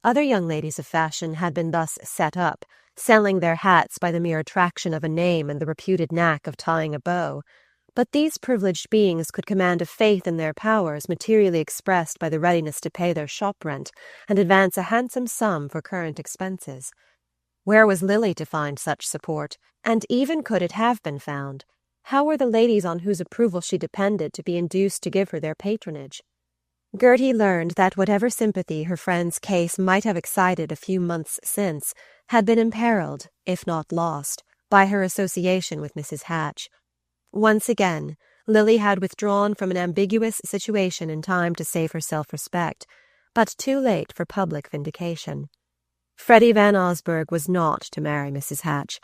Other young ladies of fashion had been thus set up, selling their hats by the mere attraction of a name and the reputed knack of tying a bow. But these privileged beings could command a faith in their powers materially expressed by the readiness to pay their shop rent and advance a handsome sum for current expenses. Where was Lily to find such support, and even could it have been found? How were the ladies on whose approval she depended to be induced to give her their patronage? Gertie learned that whatever sympathy her friend's case might have excited a few months since had been imperiled, if not lost, by her association with Mrs. Hatch. Once again, Lily had withdrawn from an ambiguous situation in time to save her self-respect, but too late for public vindication. Freddie Van Osburgh was not to marry Mrs. Hatch.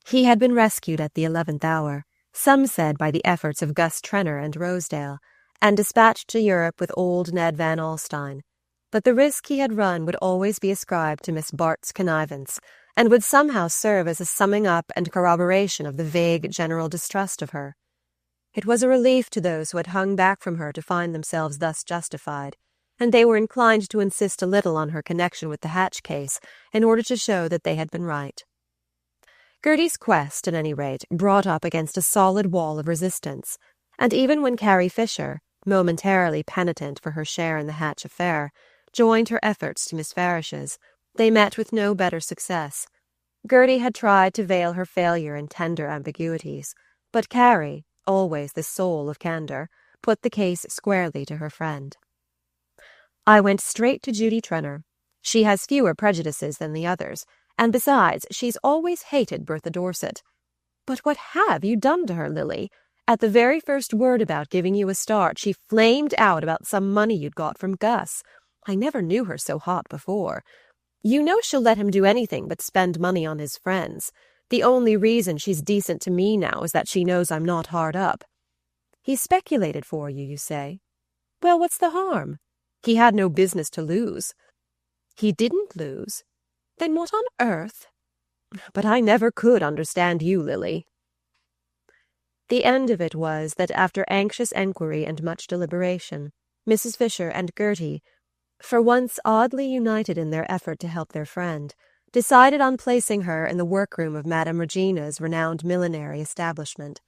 He had been rescued at the 11th hour, some said by the efforts of Gus Trenner and Rosedale, and dispatched to Europe with old Ned Van Alstyne. But the risk he had run would always be ascribed to Miss Bart's connivance, and would somehow serve as a summing up and corroboration of the vague general distrust of her. It was a relief to those who had hung back from her to find themselves thus justified, and they were inclined to insist a little on her connection with the Hatch case in order to show that they had been right. Gertie's quest, at any rate, brought up against a solid wall of resistance, and even when Carrie Fisher, momentarily penitent for her share in the Hatch affair, joined her efforts to Miss Farish's, they met with no better success. Gertie had tried to veil her failure in tender ambiguities, but Carrie, always the soul of candour, put the case squarely to her friend. "I went straight to Judy Trenner. She has fewer prejudices than the others, and besides, she's always hated Bertha Dorset. But what have you done to her, Lily? At the very first word about giving you a start, she flamed out about some money you'd got from Gus. I never knew her so hot before. You know she'll let him do anything but spend money on his friends. The only reason she's decent to me now is that she knows I'm not hard up. He speculated for you, you say? Well, what's the harm? He had no business to lose." "He didn't lose? Then what on earth?" "But I never could understand you, Lily." The end of it was that after anxious enquiry and much deliberation, Mrs. Fisher and Gertie, for once oddly united in their effort to help their friend, decided on placing her in the workroom of Madame Regina's renowned millinery establishment.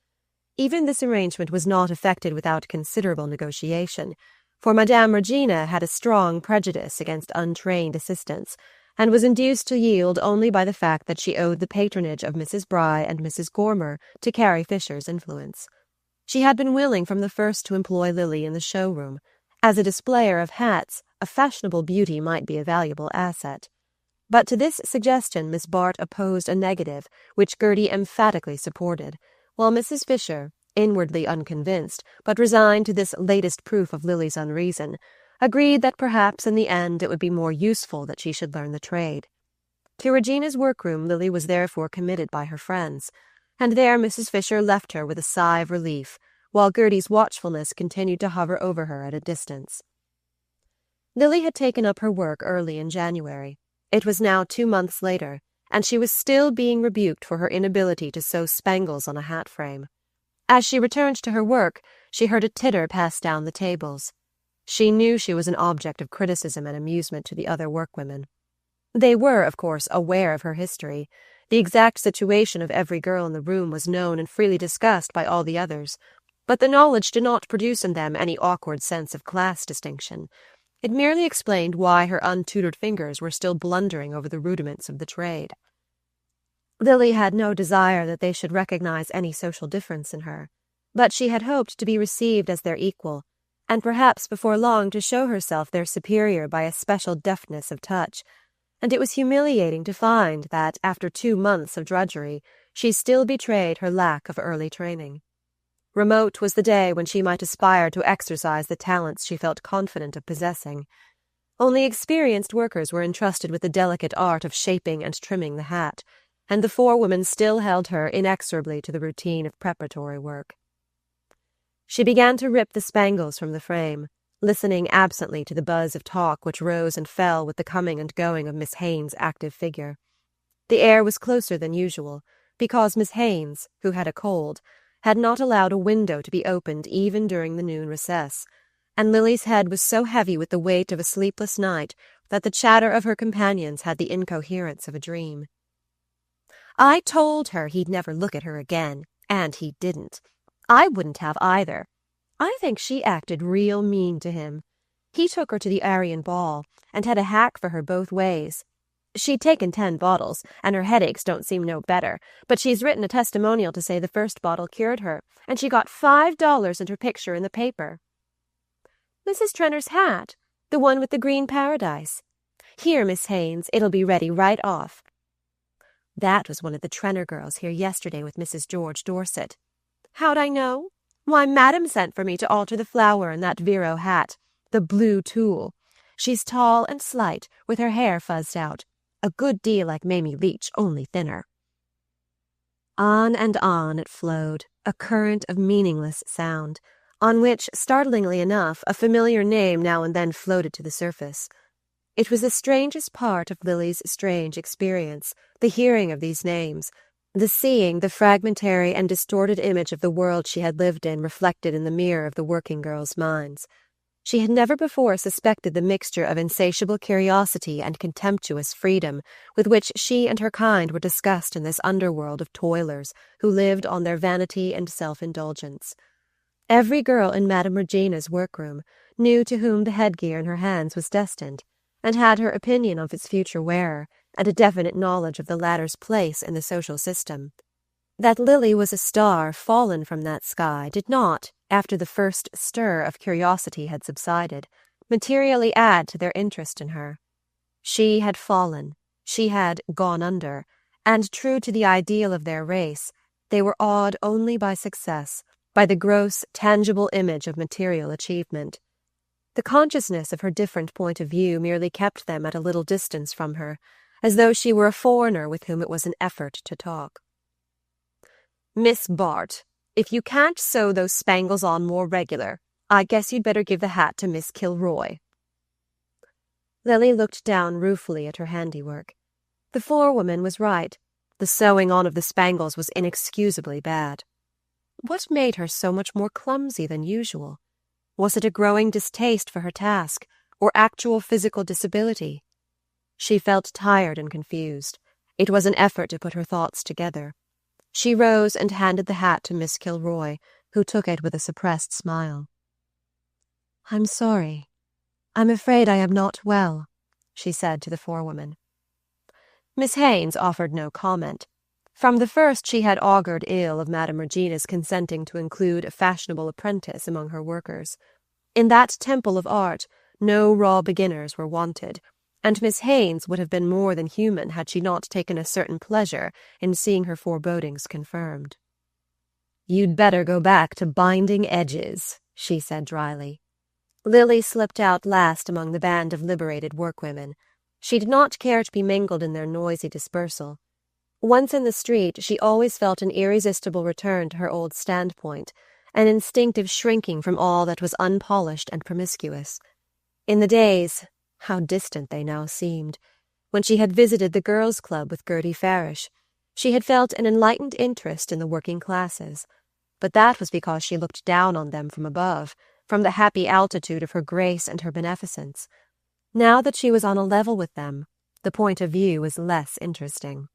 Even this arrangement was not effected without considerable negotiation, for Madame Regina had a strong prejudice against untrained assistants, and was induced to yield only by the fact that she owed the patronage of Mrs. Bry and Mrs. Gormer to Carrie Fisher's influence. She had been willing from the first to employ Lily in the showroom. As a displayer of hats, a fashionable beauty might be a valuable asset. But to this suggestion Miss Bart opposed a negative, which Gertie emphatically supported, while Mrs. Fisher, inwardly unconvinced, but resigned to this latest proof of Lily's unreason, agreed that perhaps in the end it would be more useful that she should learn the trade. To Regina's workroom Lily was therefore committed by her friends, and there Mrs. Fisher left her with a sigh of relief, while Gertie's watchfulness continued to hover over her at a distance. Lily had taken up her work early in January. It was now 2 months later, and she was still being rebuked for her inability to sew spangles on a hat frame. As she returned to her work, she heard a titter pass down the tables. She knew she was an object of criticism and amusement to the other workwomen. They were, of course, aware of her history. The exact situation of every girl in the room was known and freely discussed by all the others, but the knowledge did not produce in them any awkward sense of class distinction. It merely explained why her untutored fingers were still blundering over the rudiments of the trade. Lily had no desire that they should recognize any social difference in her, but she had hoped to be received as their equal, and perhaps before long to show herself their superior by a special deftness of touch, and it was humiliating to find that, after 2 months of drudgery, she still betrayed her lack of early training. Remote was the day when she might aspire to exercise the talents she felt confident of possessing. Only experienced workers were entrusted with the delicate art of shaping and trimming the hat, and the forewoman still held her inexorably to the routine of preparatory work. She began to rip the spangles from the frame, listening absently to the buzz of talk which rose and fell with the coming and going of Miss Haynes's active figure. The air was closer than usual, because Miss Haines, who had a cold, had not allowed a window to be opened even during the noon recess, and Lily's head was so heavy with the weight of a sleepless night that the chatter of her companions had the incoherence of a dream. I told her he'd never look at her again, and he didn't. I wouldn't have either. I think she acted real mean to him. He took her to the Aryan ball, and had a hack for her both ways. She'd taken 10 bottles, and her headaches don't seem no better, but she's written a testimonial to say the first bottle cured her, and she got $5 and her picture in the paper. Mrs. Trenner's hat, the one with the green paradise. Here, Miss Haines, it'll be ready right off. That was one of the Trenner girls here yesterday with Mrs. George Dorset. How'd I know? Why, Madam sent for me to alter the flower in that Vero hat, the blue tulle. She's tall and slight, with her hair fuzzed out, a good deal like Mamie Leach, only thinner. On and on it flowed, a current of meaningless sound, on which, startlingly enough, a familiar name now and then floated to the surface. It was the strangest part of Lily's strange experience, the hearing of these names, the seeing the fragmentary and distorted image of the world she had lived in reflected in the mirror of the working girls' minds. She had never before suspected the mixture of insatiable curiosity and contemptuous freedom with which she and her kind were discussed in this underworld of toilers who lived on their vanity and self-indulgence. Every girl in Madame Regina's workroom knew to whom the headgear in her hands was destined, and had her opinion of its future wearer, and a definite knowledge of the latter's place in the social system. That Lily was a star fallen from that sky did not, after the first stir of curiosity had subsided, materially add to their interest in her. She had fallen, she had gone under, and true to the ideal of their race, they were awed only by success, by the gross, tangible image of material achievement. The consciousness of her different point of view merely kept them at a little distance from her, as though she were a foreigner with whom it was an effort to talk. Miss Bart, if you can't sew those spangles on more regular, I guess you'd better give the hat to Miss Kilroy. Lily looked down ruefully at her handiwork. The forewoman was right. The sewing on of the spangles was inexcusably bad. What made her so much more clumsy than usual? Was it a growing distaste for her task, or actual physical disability? She felt tired and confused. It was an effort to put her thoughts together. She rose and handed the hat to Miss Kilroy, who took it with a suppressed smile. "I'm sorry. I'm afraid I am not well," she said to the forewoman. Miss Haines offered no comment. From the first she had augured ill of Madame Regina's consenting to include a fashionable apprentice among her workers. In that temple of art, no raw beginners were wanted, and Miss Haines would have been more than human had she not taken a certain pleasure in seeing her forebodings confirmed. "You'd better go back to binding edges," she said dryly. Lily slipped out last among the band of liberated workwomen. She did not care to be mingled in their noisy dispersal. Once in the street, she always felt an irresistible return to her old standpoint, an instinctive shrinking from all that was unpolished and promiscuous. In the days, how distant they now seemed, when she had visited the girls' club with Gertie Farish, she had felt an enlightened interest in the working classes, but that was because she looked down on them from above, from the happy altitude of her grace and her beneficence. Now that she was on a level with them, the point of view was less interesting.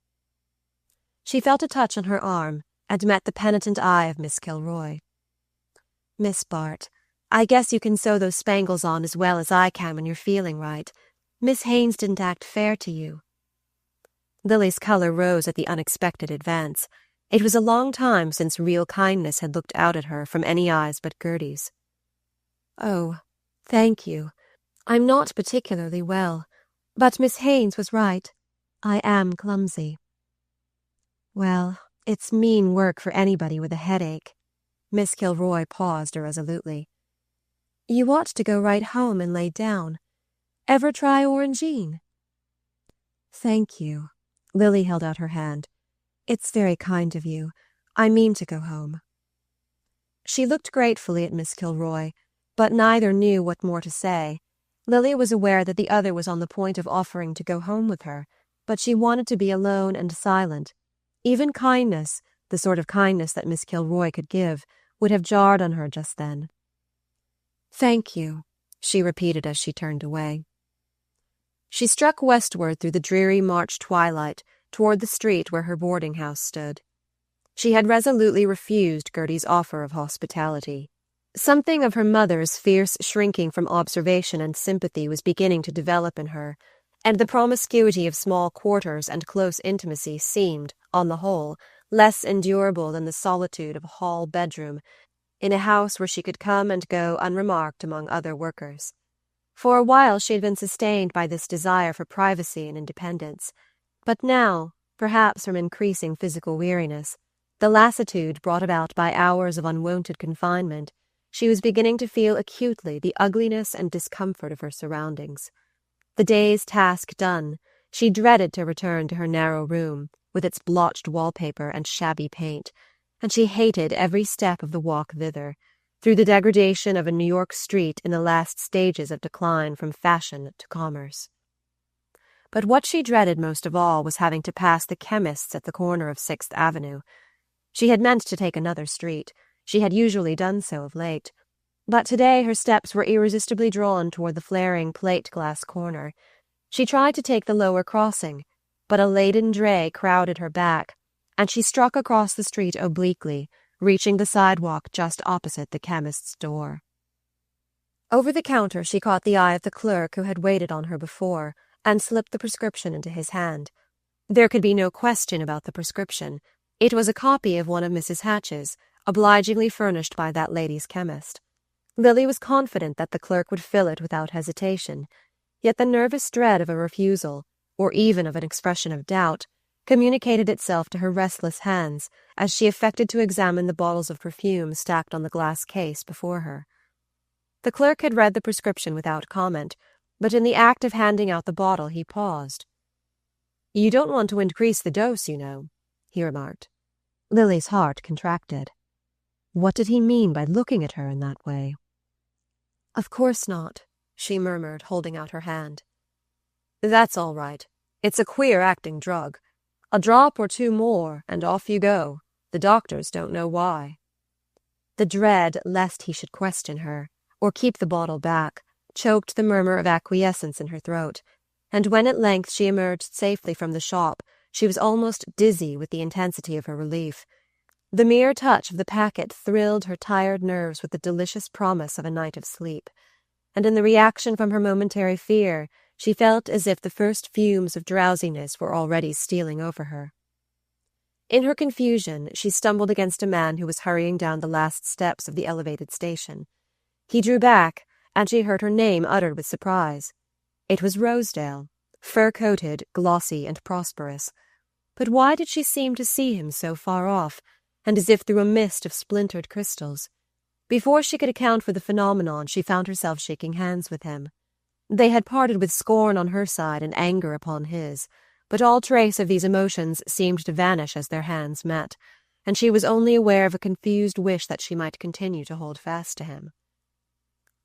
She felt a touch on her arm, and met the penitent eye of Miss Kilroy. "Miss Bart, I guess you can sew those spangles on as well as I can when you're feeling right. Miss Haines didn't act fair to you." Lily's color rose at the unexpected advance. It was a long time since real kindness had looked out at her from any eyes but Gertie's. "Oh, thank you. I'm not particularly well, but Miss Haines was right. I am clumsy." "Well, it's mean work for anybody with a headache." Miss Kilroy paused irresolutely. "You ought to go right home and lay down. Ever try Orangine?" "Thank you." Lily held out her hand. "It's very kind of you. I mean to go home." She looked gratefully at Miss Kilroy, but neither knew what more to say. Lily was aware that the other was on the point of offering to go home with her, but she wanted to be alone and silent. Even kindness, the sort of kindness that Miss Kilroy could give, would have jarred on her just then. "Thank you," she repeated as she turned away. She struck westward through the dreary March twilight toward the street where her boarding-house stood. She had resolutely refused Gertie's offer of hospitality. Something of her mother's fierce shrinking from observation and sympathy was beginning to develop in her, and the promiscuity of small quarters and close intimacy seemed, on the whole, less endurable than the solitude of a hall bedroom in a house where she could come and go unremarked among other workers. For a while she had been sustained by this desire for privacy and independence, but now, perhaps from increasing physical weariness, the lassitude brought about by hours of unwonted confinement, she was beginning to feel acutely the ugliness and discomfort of her surroundings. The day's task done, she dreaded to return to her narrow room, with its blotched wallpaper and shabby paint, and she hated every step of the walk thither, through the degradation of a New York street in the last stages of decline from fashion to commerce. But what she dreaded most of all was having to pass the chemist's at the corner of 6th Avenue. She had meant to take another street. She had usually done so of late. But today her steps were irresistibly drawn toward the flaring plate-glass corner. She tried to take the lower crossing, but a laden dray crowded her back, and she struck across the street obliquely, reaching the sidewalk just opposite the chemist's door. Over the counter she caught the eye of the clerk who had waited on her before, and slipped the prescription into his hand. There could be no question about the prescription. It was a copy of one of Mrs. Hatch's, obligingly furnished by that lady's chemist. Lily was confident that the clerk would fill it without hesitation, yet the nervous dread of a refusal, or even of an expression of doubt, communicated itself to her restless hands as she affected to examine the bottles of perfume stacked on the glass case before her. The clerk had read the prescription without comment, but in the act of handing out the bottle he paused. "You don't want to increase the dose, you know," he remarked. Lily's heart contracted. What did he mean by looking at her in that way? "Of course not," she murmured, holding out her hand. "That's all right. It's a queer-acting drug. A drop or two more, and off you go. The doctors don't know why." The dread lest he should question her, or keep the bottle back, choked the murmur of acquiescence in her throat, and when at length she emerged safely from the shop, she was almost dizzy with the intensity of her relief. The mere touch of the packet thrilled her tired nerves with the delicious promise of a night of sleep, and in the reaction from her momentary fear, she felt as if the first fumes of drowsiness were already stealing over her. In her confusion, she stumbled against a man who was hurrying down the last steps of the elevated station. He drew back, and she heard her name uttered with surprise. It was Rosedale, fur-coated, glossy, and prosperous. But why did she seem to see him so far off, and as if through a mist of splintered crystals? Before she could account for the phenomenon, she found herself shaking hands with him. They had parted with scorn on her side and anger upon his, but all trace of these emotions seemed to vanish as their hands met, and she was only aware of a confused wish that she might continue to hold fast to him.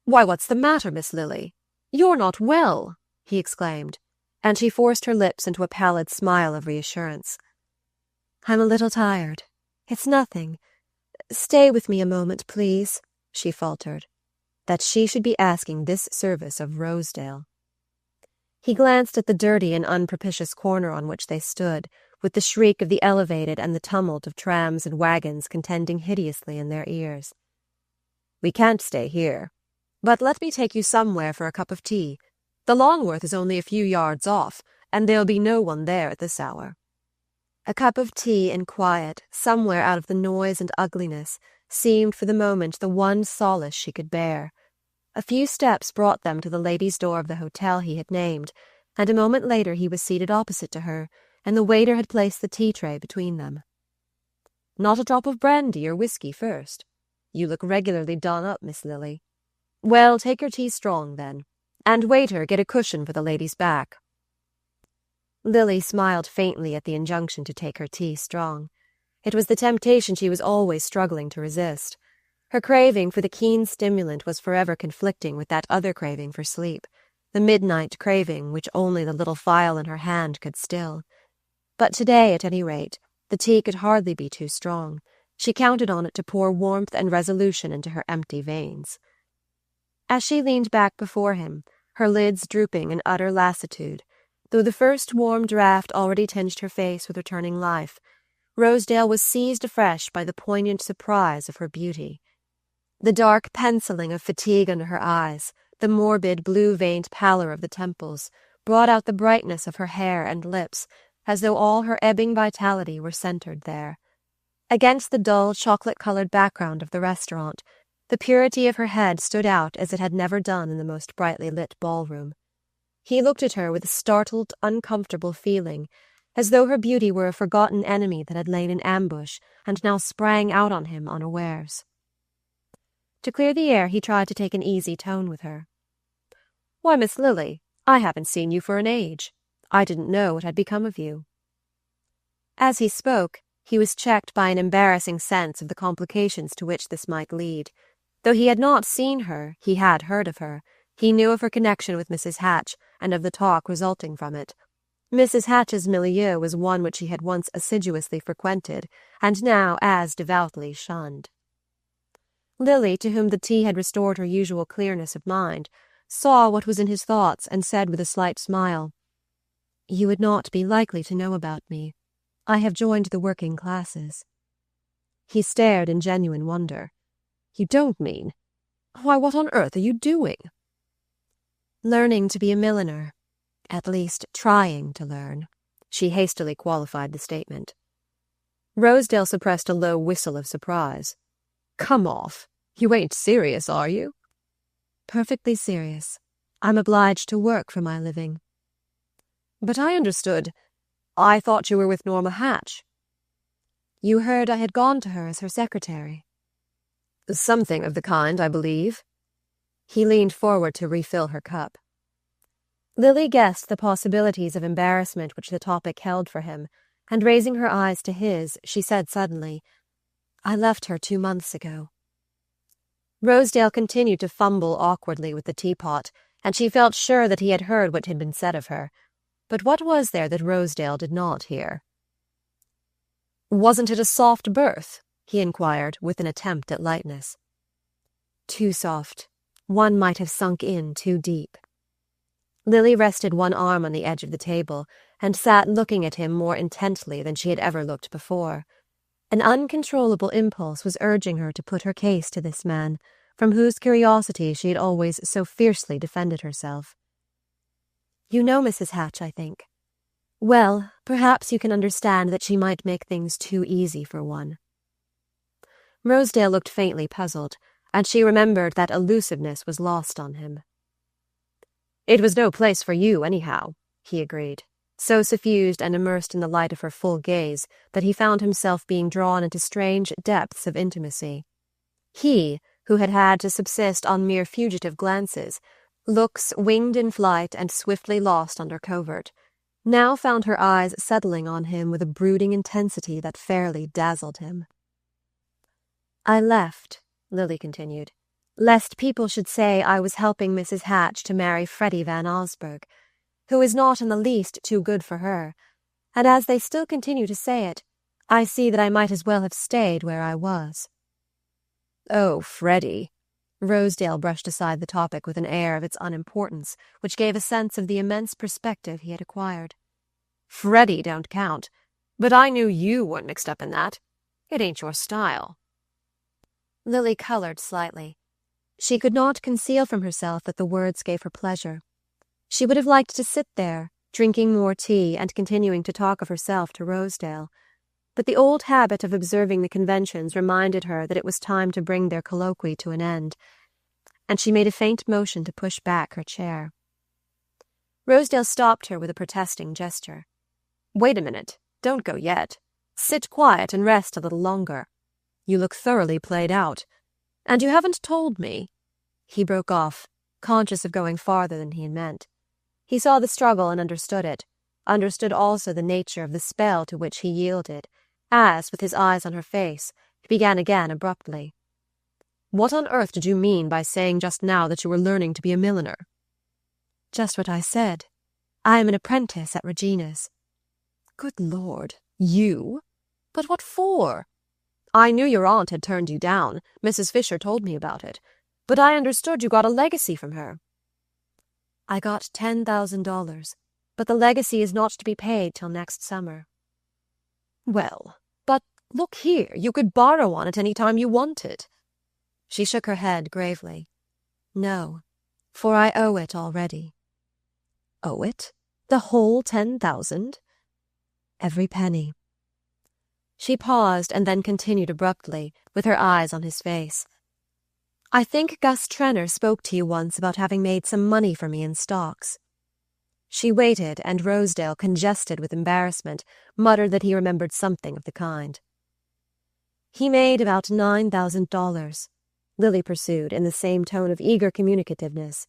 "Why, what's the matter, Miss Lily? You're not well," he exclaimed, and she forced her lips into a pallid smile of reassurance. "I'm a little tired. It's nothing. Stay with me a moment, please," she faltered. That she should be asking this service of Rosedale. He glanced at the dirty and unpropitious corner on which they stood, with the shriek of the elevated and the tumult of trams and wagons contending hideously in their ears. "We can't stay here. But let me take you somewhere for a cup of tea. The Longworth is only a few yards off, and there'll be no one there at this hour." A cup of tea in quiet, somewhere out of the noise and ugliness, seemed for the moment the one solace she could bear. A few steps brought them to the lady's door of the hotel he had named, and a moment later he was seated opposite to her, and the waiter had placed the tea-tray between them. "Not a drop of brandy or whiskey first? You look regularly done up, Miss Lily. Well, take your tea strong, then. And waiter, get a cushion for the lady's back." Lily smiled faintly at the injunction to take her tea strong. It was the temptation she was always struggling to resist. Her craving for the keen stimulant was forever conflicting with that other craving for sleep, the midnight craving which only the little phial in her hand could still. But today, at any rate, The tea could hardly be too strong. She counted on it to pour warmth and resolution into her empty veins. As she leaned back before him, her lids drooping in utter lassitude, though the first warm draught already tinged her face with returning life, Rosedale was seized afresh by the poignant surprise of her beauty. The dark penciling of fatigue under her eyes, the morbid blue-veined pallor of the temples, brought out the brightness of her hair and lips, as though all her ebbing vitality were centered there. Against the dull, chocolate-colored background of the restaurant, the purity of her head stood out as it had never done in the most brightly lit ballroom. He looked at her with a startled, uncomfortable feeling, as though her beauty were a forgotten enemy that had lain in ambush and now sprang out on him unawares. To clear the air, he tried to take an easy tone with her. "Why, Miss Lily, I haven't seen you for an age. I didn't know what had become of you." As he spoke, he was checked by an embarrassing sense of the complications to which this might lead. Though he had not seen her, he had heard of her. He knew of her connection with Mrs. Hatch and of the talk resulting from it. Mrs. Hatch's milieu was one which he had once assiduously frequented, and now as devoutly shunned. Lily, to whom the tea had restored her usual clearness of mind, saw what was in his thoughts and said with a slight smile, "You would not be likely to know about me. I have joined the working classes." He stared in genuine wonder. "You don't mean? Why, what on earth are you doing?" "Learning to be a milliner. At least, trying to learn." She hastily qualified the statement. Rosedale suppressed a low whistle of surprise. "Come off. You ain't serious, are you?" "Perfectly serious. I'm obliged to work for my living." "But I understood. I thought you were with Norma Hatch." "You heard I had gone to her as her secretary." "Something of the kind, I believe." He leaned forward to refill her cup. Lily guessed the possibilities of embarrassment which the topic held for him, and raising her eyes to his, she said suddenly, "I left her 2 months ago." Rosedale continued to fumble awkwardly with the teapot, and she felt sure that he had heard what had been said of her. But what was there that Rosedale did not hear? "Wasn't it a soft berth?" he inquired, with an attempt at lightness. "Too soft. One might have sunk in too deep." Lily rested one arm on the edge of the table and sat looking at him more intently than she had ever looked before. An uncontrollable impulse was urging her to put her case to this man, from whose curiosity she had always so fiercely defended herself. "You know Mrs. Hatch, I think. Well, perhaps you can understand that she might make things too easy for one." Rosedale looked faintly puzzled, and she remembered that elusiveness was lost on him. "It was no place for you, anyhow," he agreed, so suffused and immersed in the light of her full gaze that he found himself being drawn into strange depths of intimacy. He, who had had to subsist on mere fugitive glances, looks winged in flight and swiftly lost under covert, now found her eyes settling on him with a brooding intensity that fairly dazzled him. "I left," Lily continued, "lest people should say I was helping Mrs. Hatch to marry Freddie Van Osburgh, who is not in the least too good for her, and as they still continue to say it, I see that I might as well have stayed where I was." "Oh, Freddie." Rosedale brushed aside the topic with an air of its unimportance, which gave a sense of the immense perspective he had acquired. "Freddie don't count, but I knew you weren't mixed up in that. It ain't your style." Lily colored slightly. She could not conceal from herself that the words gave her pleasure. She would have liked to sit there, drinking more tea and continuing to talk of herself to Rosedale, but the old habit of observing the conventions reminded her that it was time to bring their colloquy to an end, and she made a faint motion to push back her chair. Rosedale stopped her with a protesting gesture. "Wait a minute. Don't go yet. Sit quiet and rest a little longer. You look thoroughly played out. And you haven't told me—" He broke off, conscious of going farther than he had meant. He saw the struggle and understood it, understood also the nature of the spell to which he yielded, as, with his eyes on her face, he began again abruptly. "What on earth did you mean by saying just now that you were learning to be a milliner?" "Just what I said. I am an apprentice at Regina's." "Good Lord, you?" But what for? I knew your aunt had turned you down. Mrs. Fisher told me about it. But I understood you got a legacy from her. I got $10,000, but the legacy is not to be paid till next summer. Well, but look here, you could borrow on it any time you wanted. She shook her head gravely. No, for I owe it already. Owe it? The whole 10,000? Every penny. She paused and then continued abruptly, with her eyes on his face. I think Gus Trenor spoke to you once about having made some money for me in stocks. She waited, and Rosedale, congested with embarrassment, muttered that he remembered something of the kind. He made about $9,000, Lily pursued in the same tone of eager communicativeness.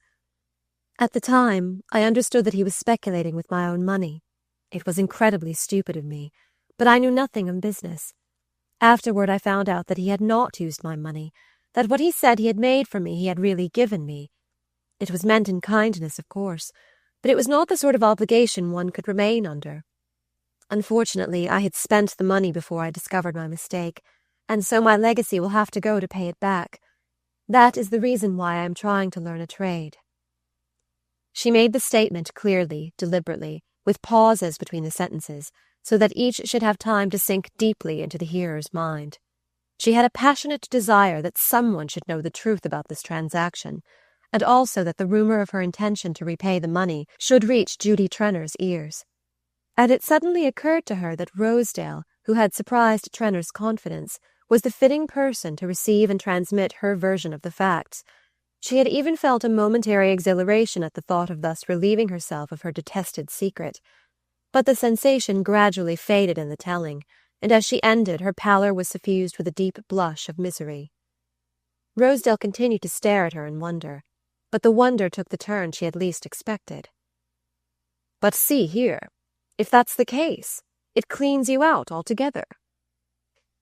At the time, I understood that he was speculating with my own money. It was incredibly stupid of me, but I knew nothing of business. Afterward I found out that he had not used my money, that what he said he had made for me he had really given me. It was meant in kindness, of course, but it was not the sort of obligation one could remain under. Unfortunately, I had spent the money before I discovered my mistake, and so my legacy will have to go to pay it back. That is the reason why I am trying to learn a trade. She made the statement clearly, deliberately, with pauses between the sentences, so that each should have time to sink deeply into the hearer's mind. She had a passionate desire that someone should know the truth about this transaction, and also that the rumor of her intention to repay the money should reach Judy Trenor's ears. And it suddenly occurred to her that Rosedale, who had surprised Trenor's confidence, was the fitting person to receive and transmit her version of the facts. She had even felt a momentary exhilaration at the thought of thus relieving herself of her detested secret. But the sensation gradually faded in the telling, and as she ended, her pallor was suffused with a deep blush of misery. Rosedale continued to stare at her in wonder, but the wonder took the turn she had least expected. But see here, if that's the case, it cleans you out altogether.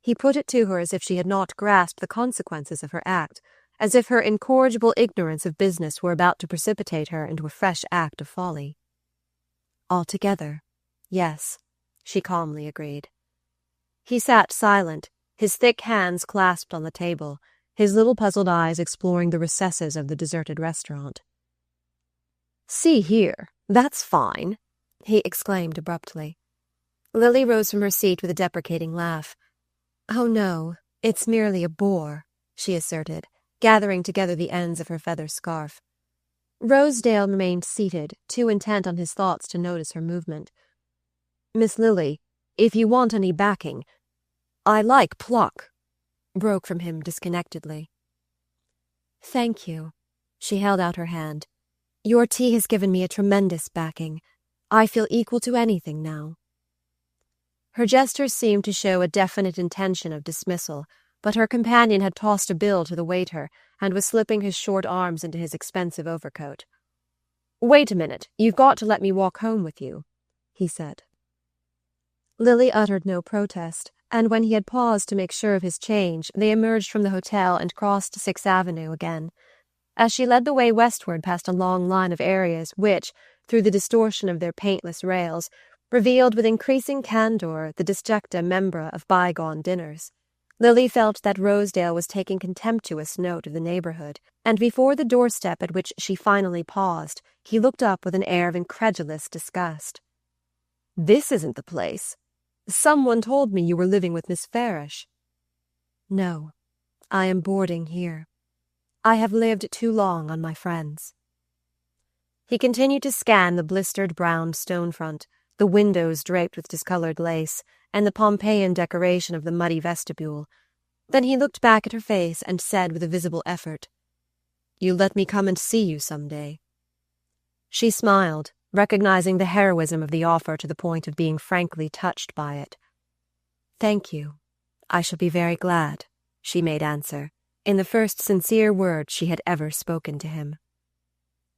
He put it to her as if she had not grasped the consequences of her act, as if her incorrigible ignorance of business were about to precipitate her into a fresh act of folly. Altogether, yes, she calmly agreed. He sat silent, his thick hands clasped on the table, his little puzzled eyes exploring the recesses of the deserted restaurant. See here, that's fine, he exclaimed abruptly. Lily rose from her seat with a deprecating laugh. Oh no, it's merely a bore, she asserted, gathering together the ends of her feather scarf. Rosedale remained seated, too intent on his thoughts to notice her movement. Miss Lily, if you want any backing, I like pluck, broke from him disconnectedly. Thank you. She held out her hand. Your tea has given me a tremendous backing. I feel equal to anything now. Her gesture seemed to show a definite intention of dismissal, but her companion had tossed a bill to the waiter and was slipping his short arms into his expensive overcoat. Wait a minute, you've got to let me walk home with you, he said. Lily uttered no protest, and when he had paused to make sure of his change, they emerged from the hotel and crossed 6th Avenue again. As she led the way westward past a long line of areas which, through the distortion of their paintless rails, revealed with increasing candour the disjecta membra of bygone dinners, Lily felt that Rosedale was taking contemptuous note of the neighbourhood, and before the doorstep at which she finally paused, he looked up with an air of incredulous disgust. This isn't the place. Someone told me you were living with Miss Farish. No, I am boarding here. I have lived too long on my friends. He continued to scan the blistered brown stone front, the windows draped with discoloured lace, and the Pompeian decoration of the muddy vestibule. Then he looked back at her face and said with a visible effort, You'll let me come and see you some day. She smiled, recognizing the heroism of the offer to the point of being frankly touched by it. Thank you. I shall be very glad, she made answer, in the first sincere words she had ever spoken to him.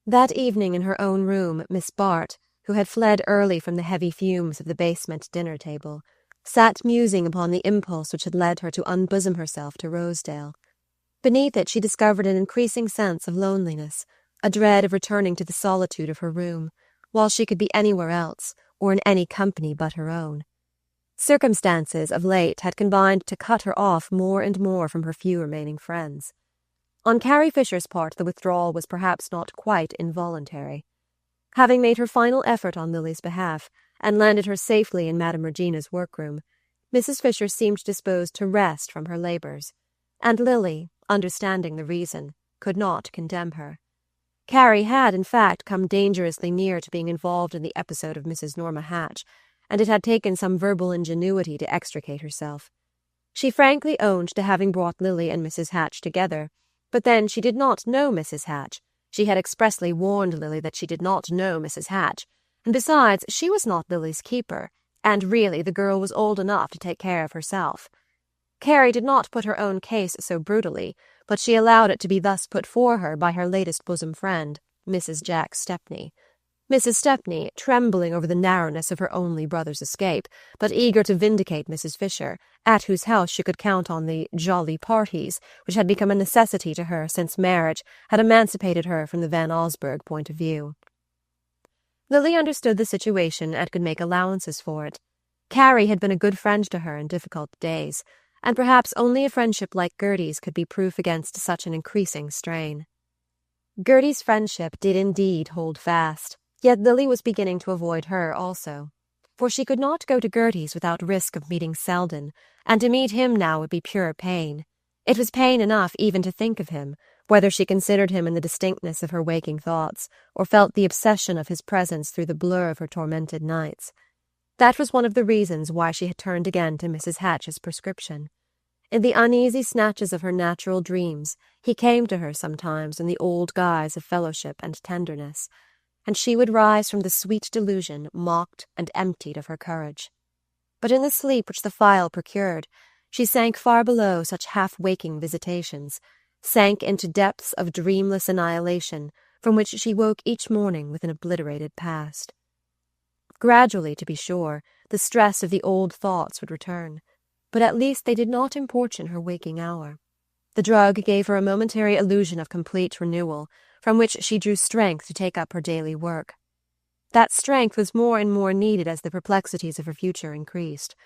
That evening in her own room, Miss Bart, who had fled early from the heavy fumes of the basement dinner table, sat musing upon the impulse which had led her to unbosom herself to Rosedale. Beneath it she discovered an increasing sense of loneliness, a dread of returning to the solitude of her room, while she could be anywhere else, or in any company but her own. Circumstances of late had combined to cut her off more and more from her few remaining friends. On Carrie Fisher's part, the withdrawal was perhaps not quite involuntary. Having made her final effort on Lily's behalf, and landed her safely in Madame Regina's workroom, Mrs. Fisher seemed disposed to rest from her labours, and Lily, understanding the reason, could not condemn her. Carrie had, in fact, come dangerously near to being involved in the episode of Mrs. Norma Hatch, and it had taken some verbal ingenuity to extricate herself. She frankly owned to having brought Lily and Mrs. Hatch together, but then she did not know Mrs. Hatch. She had expressly warned Lily that she did not know Mrs. Hatch, and besides, she was not Lily's keeper, and really the girl was old enough to take care of herself. Carrie did not put her own case so brutally, but she allowed it to be thus put for her by her latest bosom friend, Mrs. Jack Stepney. Mrs. Stepney, trembling over the narrowness of her only brother's escape, but eager to vindicate Mrs. Fisher, at whose house she could count on the jolly parties, which had become a necessity to her since marriage had emancipated her from the Van Osburgh point of view. Lily understood the situation and could make allowances for it. Carrie had been a good friend to her in difficult days, and perhaps only a friendship like Gertie's could be proof against such an increasing strain. Gertie's friendship did indeed hold fast, yet Lily was beginning to avoid her also, for she could not go to Gertie's without risk of meeting Selden, and to meet him now would be pure pain. It was pain enough even to think of him, whether she considered him in the distinctness of her waking thoughts, or felt the obsession of his presence through the blur of her tormented nights. That was one of the reasons why she had turned again to Mrs. Hatch's prescription. In the uneasy snatches of her natural dreams, he came to her sometimes in the old guise of fellowship and tenderness, and she would rise from the sweet delusion mocked and emptied of her courage. But in the sleep which the phial procured, she sank far below such half-waking visitations, sank into depths of dreamless annihilation from which she woke each morning with an obliterated past. Gradually, to be sure, the stress of the old thoughts would return, but at least they did not importune her waking hour. The drug gave her a momentary illusion of complete renewal, from which she drew strength to take up her daily work. That strength was more and more needed as the perplexities of her future increased.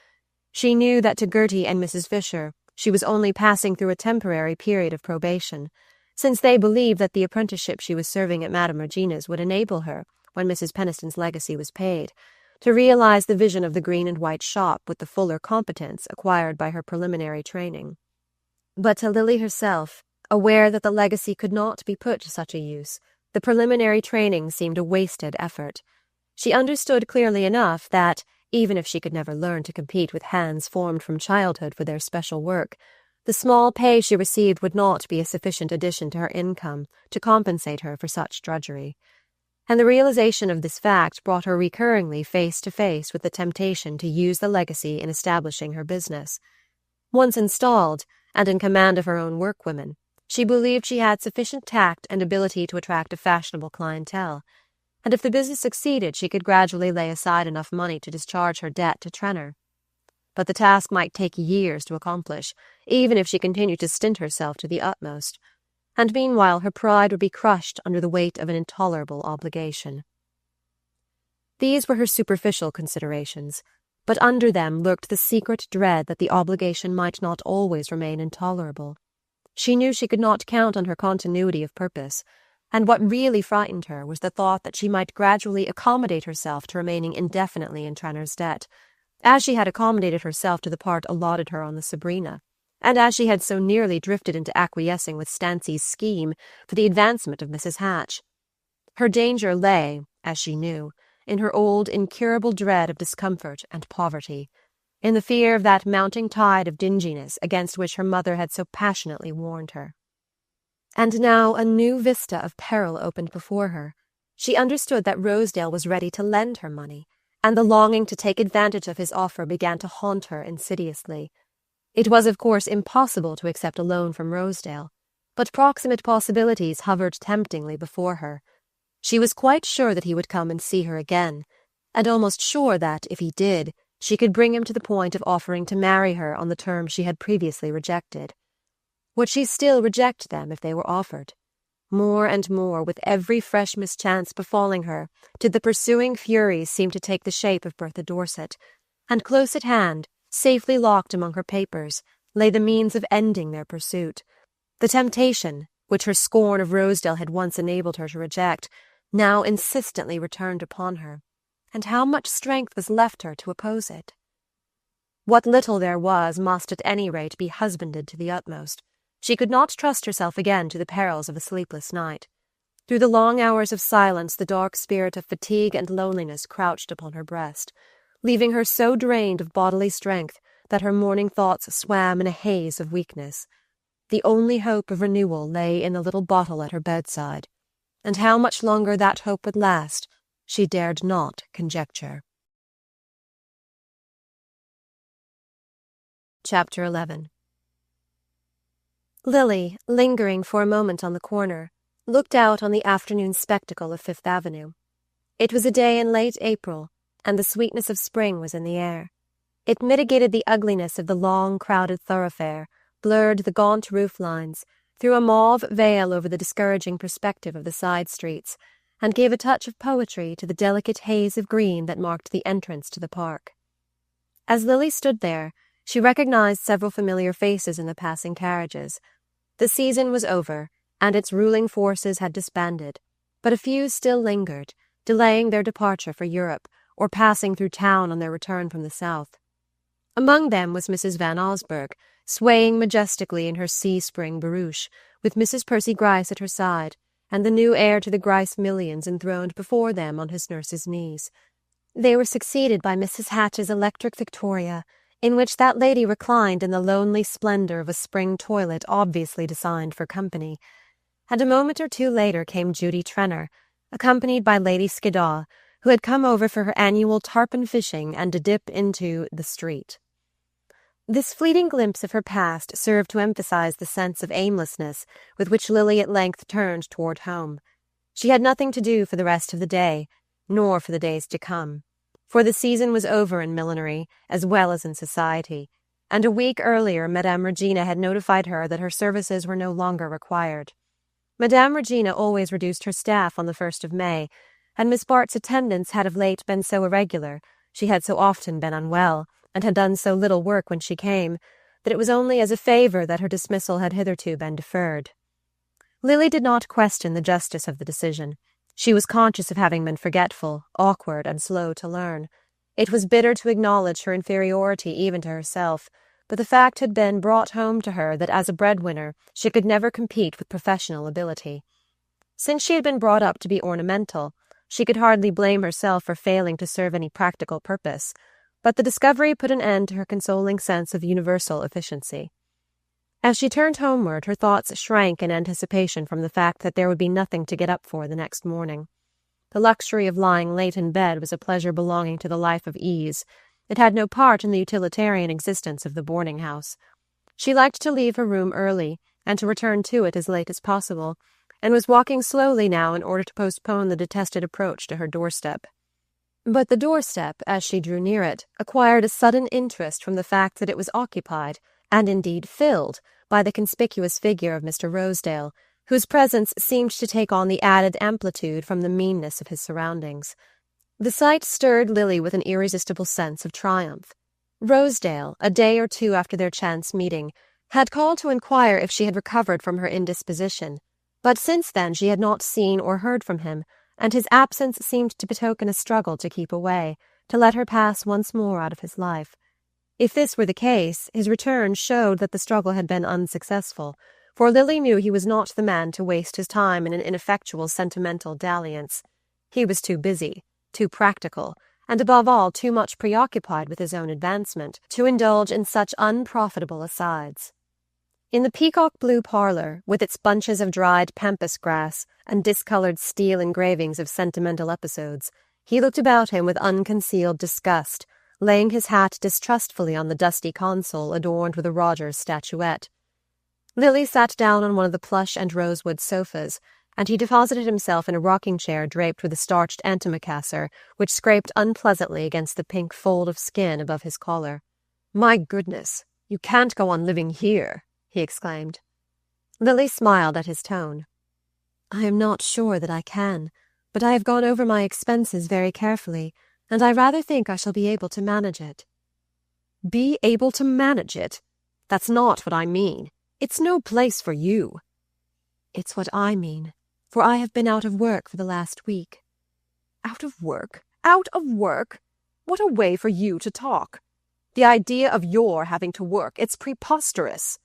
She knew that to Gertie and Mrs. Fisher she was only passing through a temporary period of probation, since they believed that the apprenticeship she was serving at Madame Regina's would enable her, when Mrs. Peniston's legacy was paid, to realize the vision of the green and white shop with the fuller competence acquired by her preliminary training. But to Lily herself, aware that the legacy could not be put to such a use, the preliminary training seemed a wasted effort. She understood clearly enough that, even if she could never learn to compete with hands formed from childhood for their special work, the small pay she received would not be a sufficient addition to her income to compensate her for such drudgery. And the realization of this fact brought her recurringly face to face with the temptation to use the legacy in establishing her business. Once installed, and in command of her own workwomen, she believed she had sufficient tact and ability to attract a fashionable clientele, and if the business succeeded she could gradually lay aside enough money to discharge her debt to Trenor. But the task might take years to accomplish, even if she continued to stint herself to the utmost, and meanwhile her pride would be crushed under the weight of an intolerable obligation. These were her superficial considerations, but under them lurked the secret dread that the obligation might not always remain intolerable. She knew she could not count on her continuity of purpose, and what really frightened her was the thought that she might gradually accommodate herself to remaining indefinitely in Trenor's debt, as she had accommodated herself to the part allotted her on the Sabrina, and as she had so nearly drifted into acquiescing with Stancy's scheme for the advancement of Mrs. Hatch. Her danger lay, as she knew, in her old incurable dread of discomfort and poverty, in the fear of that mounting tide of dinginess against which her mother had so passionately warned her. And now a new vista of peril opened before her. She understood that Rosedale was ready to lend her money, and the longing to take advantage of his offer began to haunt her insidiously. It was, of course, impossible to accept a loan from Rosedale, but proximate possibilities hovered temptingly before her. She was quite sure that he would come and see her again, and almost sure that, if he did, she could bring him to the point of offering to marry her on the terms she had previously rejected. Would she still reject them if they were offered? More and more, with every fresh mischance befalling her, did the pursuing furies seem to take the shape of Bertha Dorset, And close at hand, safely locked among her papers, lay the means of ending their pursuit. The temptation, which her scorn of Rosedale had once enabled her to reject, now insistently returned upon her, and how much strength was left her to oppose it? What little there was must at any rate be husbanded to the utmost. She could not trust herself again to the perils of a sleepless night. Through the long hours of silence the dark spirit of fatigue and loneliness crouched upon her breast, leaving her so drained of bodily strength that her morning thoughts swam in a haze of weakness. The only hope of renewal lay in the little bottle at her bedside, and how much longer that hope would last, she dared not conjecture. Chapter 11. Lily, lingering for a moment on the corner, looked out on the afternoon spectacle of Fifth Avenue. It was a day in late April, and the sweetness of spring was in the air. It mitigated the ugliness of the long, crowded thoroughfare, blurred the gaunt roof lines, threw a mauve veil over the discouraging perspective of the side streets, and gave a touch of poetry to the delicate haze of green that marked the entrance to the park. As Lily stood there, she recognized several familiar faces in the passing carriages. The season was over, and its ruling forces had disbanded, but a few still lingered, delaying their departure for Europe, or passing through town on their return from the south. Among them was Mrs. Van Osburgh, swaying majestically in her sea-spring barouche, with Mrs. Percy Gryce at her side, and the new heir to the Gryce millions enthroned before them on his nurse's knees. They were succeeded by Mrs. Hatch's electric Victoria, in which that lady reclined in the lonely splendor of a spring toilet obviously designed for company, and a moment or two later came Judy Trenor, accompanied by Lady Skiddaw, who had come over for her annual tarpon fishing and a dip into the street. This fleeting glimpse of her past served to emphasize the sense of aimlessness with which Lily at length turned toward home. She had nothing to do for the rest of the day, nor for the days to come, for the season was over in millinery as well as in society, and a week earlier Madame Regina had notified her that her services were no longer required. Madame Regina always reduced her staff on the 1st of May, and Miss Bart's attendance had of late been so irregular, she had so often been unwell, and had done so little work when she came, that it was only as a favour that her dismissal had hitherto been deferred. Lily did not question the justice of the decision. She was conscious of having been forgetful, awkward, and slow to learn. It was bitter to acknowledge her inferiority even to herself, but the fact had been brought home to her that as a breadwinner she could never compete with professional ability. Since she had been brought up to be ornamental, she could hardly blame herself for failing to serve any practical purpose, but the discovery put an end to her consoling sense of universal efficiency. As she turned homeward, her thoughts shrank in anticipation from the fact that there would be nothing to get up for the next morning. The luxury of lying late in bed was a pleasure belonging to the life of ease. It had no part in the utilitarian existence of the boarding-house. She liked to leave her room early, and to return to it as late as possible, and was walking slowly now in order to postpone the detested approach to her doorstep. But the doorstep, as she drew near it, acquired a sudden interest from the fact that it was occupied, and indeed filled, by the conspicuous figure of Mr. Rosedale, whose presence seemed to take on the added amplitude from the meanness of his surroundings. The sight stirred Lily with an irresistible sense of triumph. Rosedale, a day or two after their chance meeting, had called to inquire if she had recovered from her indisposition, but since then she had not seen or heard from him, and his absence seemed to betoken a struggle to keep away, to let her pass once more out of his life. If this were the case, his return showed that the struggle had been unsuccessful, for Lily knew he was not the man to waste his time in an ineffectual sentimental dalliance. He was too busy, too practical, and above all too much preoccupied with his own advancement, to indulge in such unprofitable asides. In the peacock-blue parlour, with its bunches of dried pampas grass and discoloured steel engravings of sentimental episodes, he looked about him with unconcealed disgust, laying his hat distrustfully on the dusty console adorned with a Rogers statuette. Lily sat down on one of the plush and rosewood sofas, and he deposited himself in a rocking-chair draped with a starched antimacassar, which scraped unpleasantly against the pink fold of skin above his collar. "My goodness, you can't go on living here," he exclaimed. Lily smiled at his tone. "I am not sure that I can, but I have gone over my expenses very carefully, and I rather think I shall be able to manage it." Be able to manage it? That's not what I mean. It's no place for you. It's what I mean, for I have been out of work for the last week. Out of work? Out of work? What a way for you to talk. The idea of your having to work, it's preposterous.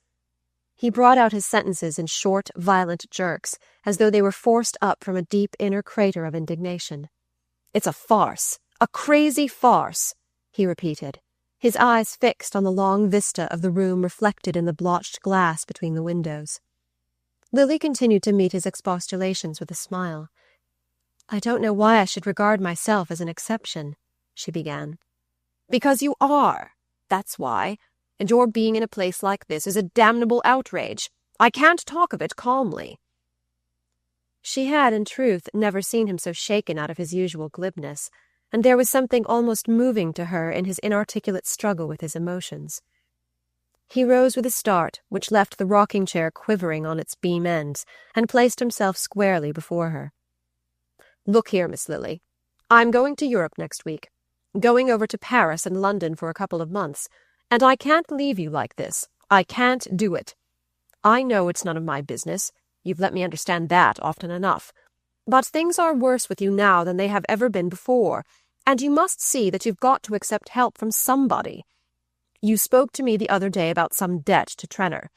He brought out his sentences in short, violent jerks, as though they were forced up from a deep inner crater of indignation. It's a farce, a crazy farce, he repeated, his eyes fixed on the long vista of the room reflected in the blotched glass between the windows. Lily continued to meet his expostulations with a smile. I don't know why I should regard myself as an exception, she began. Because you are, that's why. And your being in a place like this is a damnable outrage. I can't talk of it calmly. She had, in truth, never seen him so shaken out of his usual glibness, and there was something almost moving to her in his inarticulate struggle with his emotions. He rose with a start, which left the rocking-chair quivering on its beam ends, and placed himself squarely before her. Look here, Miss Lily. I'm going to Europe next week, going over to Paris and London for a couple of months, and I can't leave you like this. I can't do it. I know it's none of my business. You've let me understand that often enough. But things are worse with you now than they have ever been before, and you must see that you've got to accept help from somebody. You spoke to me the other day about some debt to Trenor.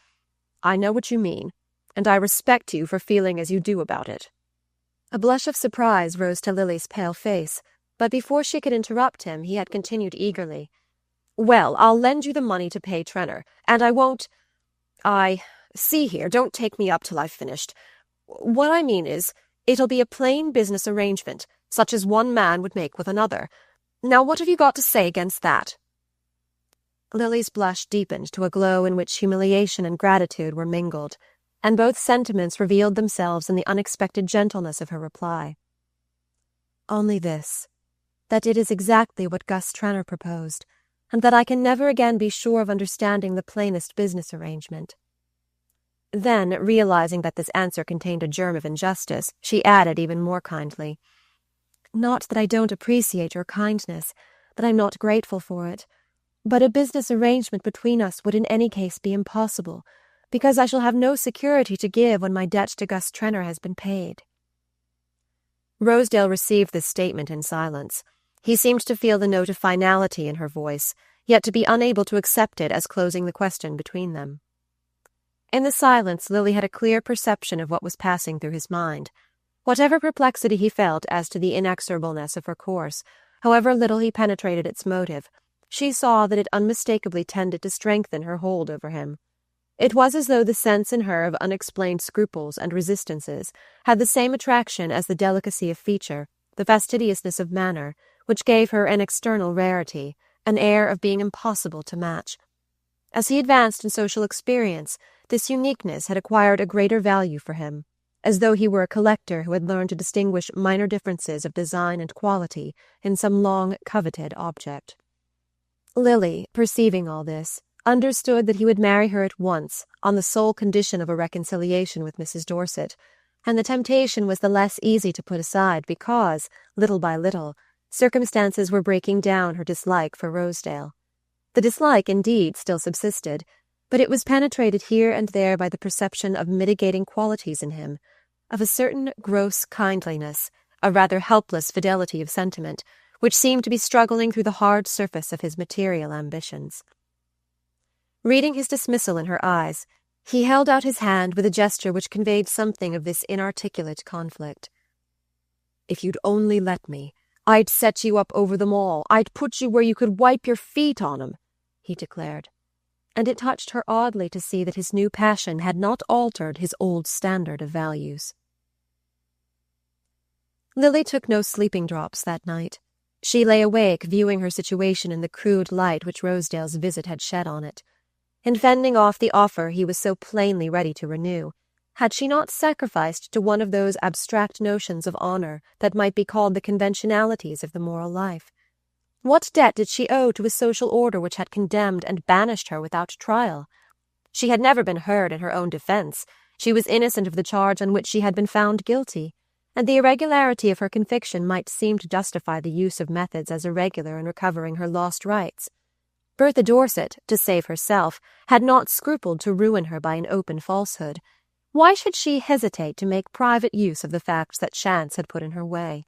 I know what you mean, and I respect you for feeling as you do about it. A blush of surprise rose to Lily's pale face, but before she could interrupt him, he had continued eagerly. Well, I'll lend you the money to pay Trenor, and I won't... See here, don't take me up till I've finished. What I mean is, it'll be a plain business arrangement, such as one man would make with another. Now what have you got to say against that? Lily's blush deepened to a glow in which humiliation and gratitude were mingled, and both sentiments revealed themselves in the unexpected gentleness of her reply. Only this, that it is exactly what Gus Trenor proposed, and that I can never again be sure of understanding the plainest business arrangement. Then, realizing that this answer contained a germ of injustice, she added even more kindly, Not that I don't appreciate your kindness, that I'm not grateful for it, but a business arrangement between us would in any case be impossible, because I shall have no security to give when my debt to Gus Trenor has been paid. Rosedale received this statement in silence. He seemed to feel the note of finality in her voice, yet to be unable to accept it as closing the question between them. In the silence, Lily had a clear perception of what was passing through his mind. Whatever perplexity he felt as to the inexorableness of her course, however little he penetrated its motive, she saw that it unmistakably tended to strengthen her hold over him. It was as though the sense in her of unexplained scruples and resistances had the same attraction as the delicacy of feature, the fastidiousness of manner, which gave her an external rarity, an air of being impossible to match. As he advanced in social experience, this uniqueness had acquired a greater value for him, as though he were a collector who had learned to distinguish minor differences of design and quality in some long-coveted object. Lily, perceiving all this, understood that he would marry her at once on the sole condition of a reconciliation with Mrs. Dorset, and the temptation was the less easy to put aside because, little by little, circumstances were breaking down her dislike for Rosedale. The dislike, indeed, still subsisted, but it was penetrated here and there by the perception of mitigating qualities in him, of a certain gross kindliness, a rather helpless fidelity of sentiment, which seemed to be struggling through the hard surface of his material ambitions. Reading his dismissal in her eyes, he held out his hand with a gesture which conveyed something of this inarticulate conflict. "If you'd only let me, I'd set you up over them all. I'd put you where you could wipe your feet on 'em," he declared. And it touched her oddly to see that his new passion had not altered his old standard of values. Lily took no sleeping drops that night. She lay awake, viewing her situation in the crude light which Rosedale's visit had shed on it. In fending off the offer he was so plainly ready to renew, had she not sacrificed to one of those abstract notions of honour that might be called the conventionalities of the moral life? What debt did she owe to a social order which had condemned and banished her without trial? She had never been heard in her own defence. She was innocent of the charge on which she had been found guilty, and the irregularity of her conviction might seem to justify the use of methods as irregular in recovering her lost rights. Bertha Dorset, to save herself, had not scrupled to ruin her by an open falsehood. Why should she hesitate to make private use of the facts that chance had put in her way?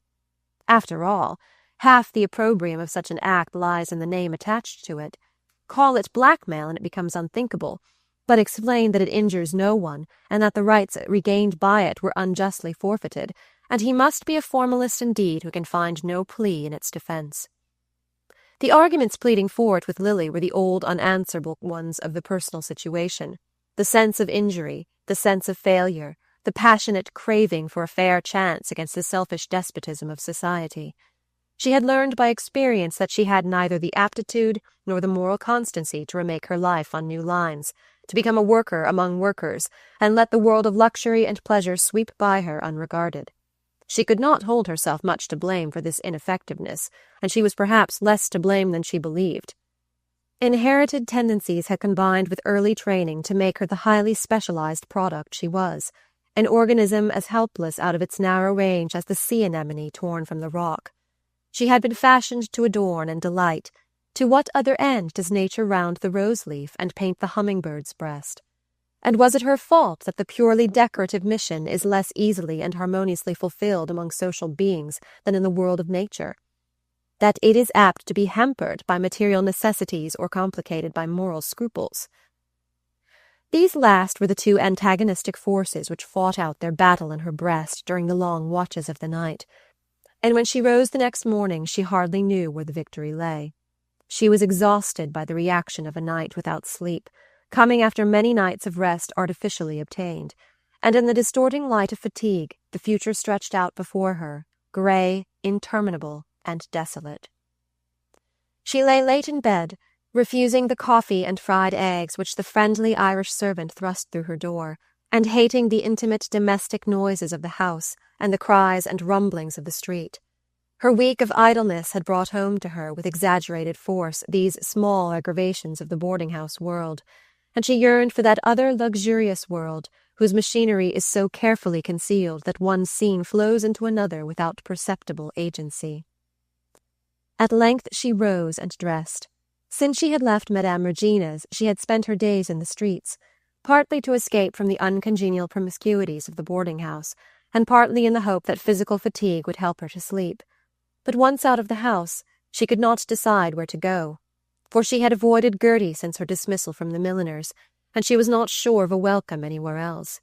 After all, half the opprobrium of such an act lies in the name attached to it. Call it blackmail and it becomes unthinkable, but explain that it injures no one and that the rights regained by it were unjustly forfeited, and he must be a formalist indeed who can find no plea in its defense. The arguments pleading for it with Lily were the old unanswerable ones of the personal situation, the sense of injury, the sense of failure, the passionate craving for a fair chance against the selfish despotism of society. She had learned by experience that she had neither the aptitude nor the moral constancy to remake her life on new lines, to become a worker among workers, and let the world of luxury and pleasure sweep by her unregarded. She could not hold herself much to blame for this ineffectiveness, and she was perhaps less to blame than she believed. Inherited tendencies had combined with early training to make her the highly specialized product she was, an organism as helpless out of its narrow range as the sea anemone torn from the rock. She had been fashioned to adorn and delight. To what other end does nature round the rose-leaf and paint the humming-bird's breast? And was it her fault that the purely decorative mission is less easily and harmoniously fulfilled among social beings than in the world of nature? That it is apt to be hampered by material necessities or complicated by moral scruples? These last were the two antagonistic forces which fought out their battle in her breast during the long watches of the night, and when she rose the next morning she hardly knew where the victory lay. She was exhausted by the reaction of a night without sleep, coming after many nights of rest artificially obtained, and in the distorting light of fatigue the future stretched out before her, grey, interminable, and desolate. She lay late in bed, refusing the coffee and fried eggs which the friendly Irish servant thrust through her door, and hating the intimate domestic noises of the house and the cries and rumblings of the street. Her week of idleness had brought home to her with exaggerated force these small aggravations of the boarding-house world, and she yearned for that other luxurious world whose machinery is so carefully concealed that one scene flows into another without perceptible agency. At length she rose and dressed. Since she had left Madame Regina's, she had spent her days in the streets, partly to escape from the uncongenial promiscuities of the boarding-house, and partly in the hope that physical fatigue would help her to sleep. But once out of the house, she could not decide where to go, for she had avoided Gertie since her dismissal from the milliner's, and she was not sure of a welcome anywhere else.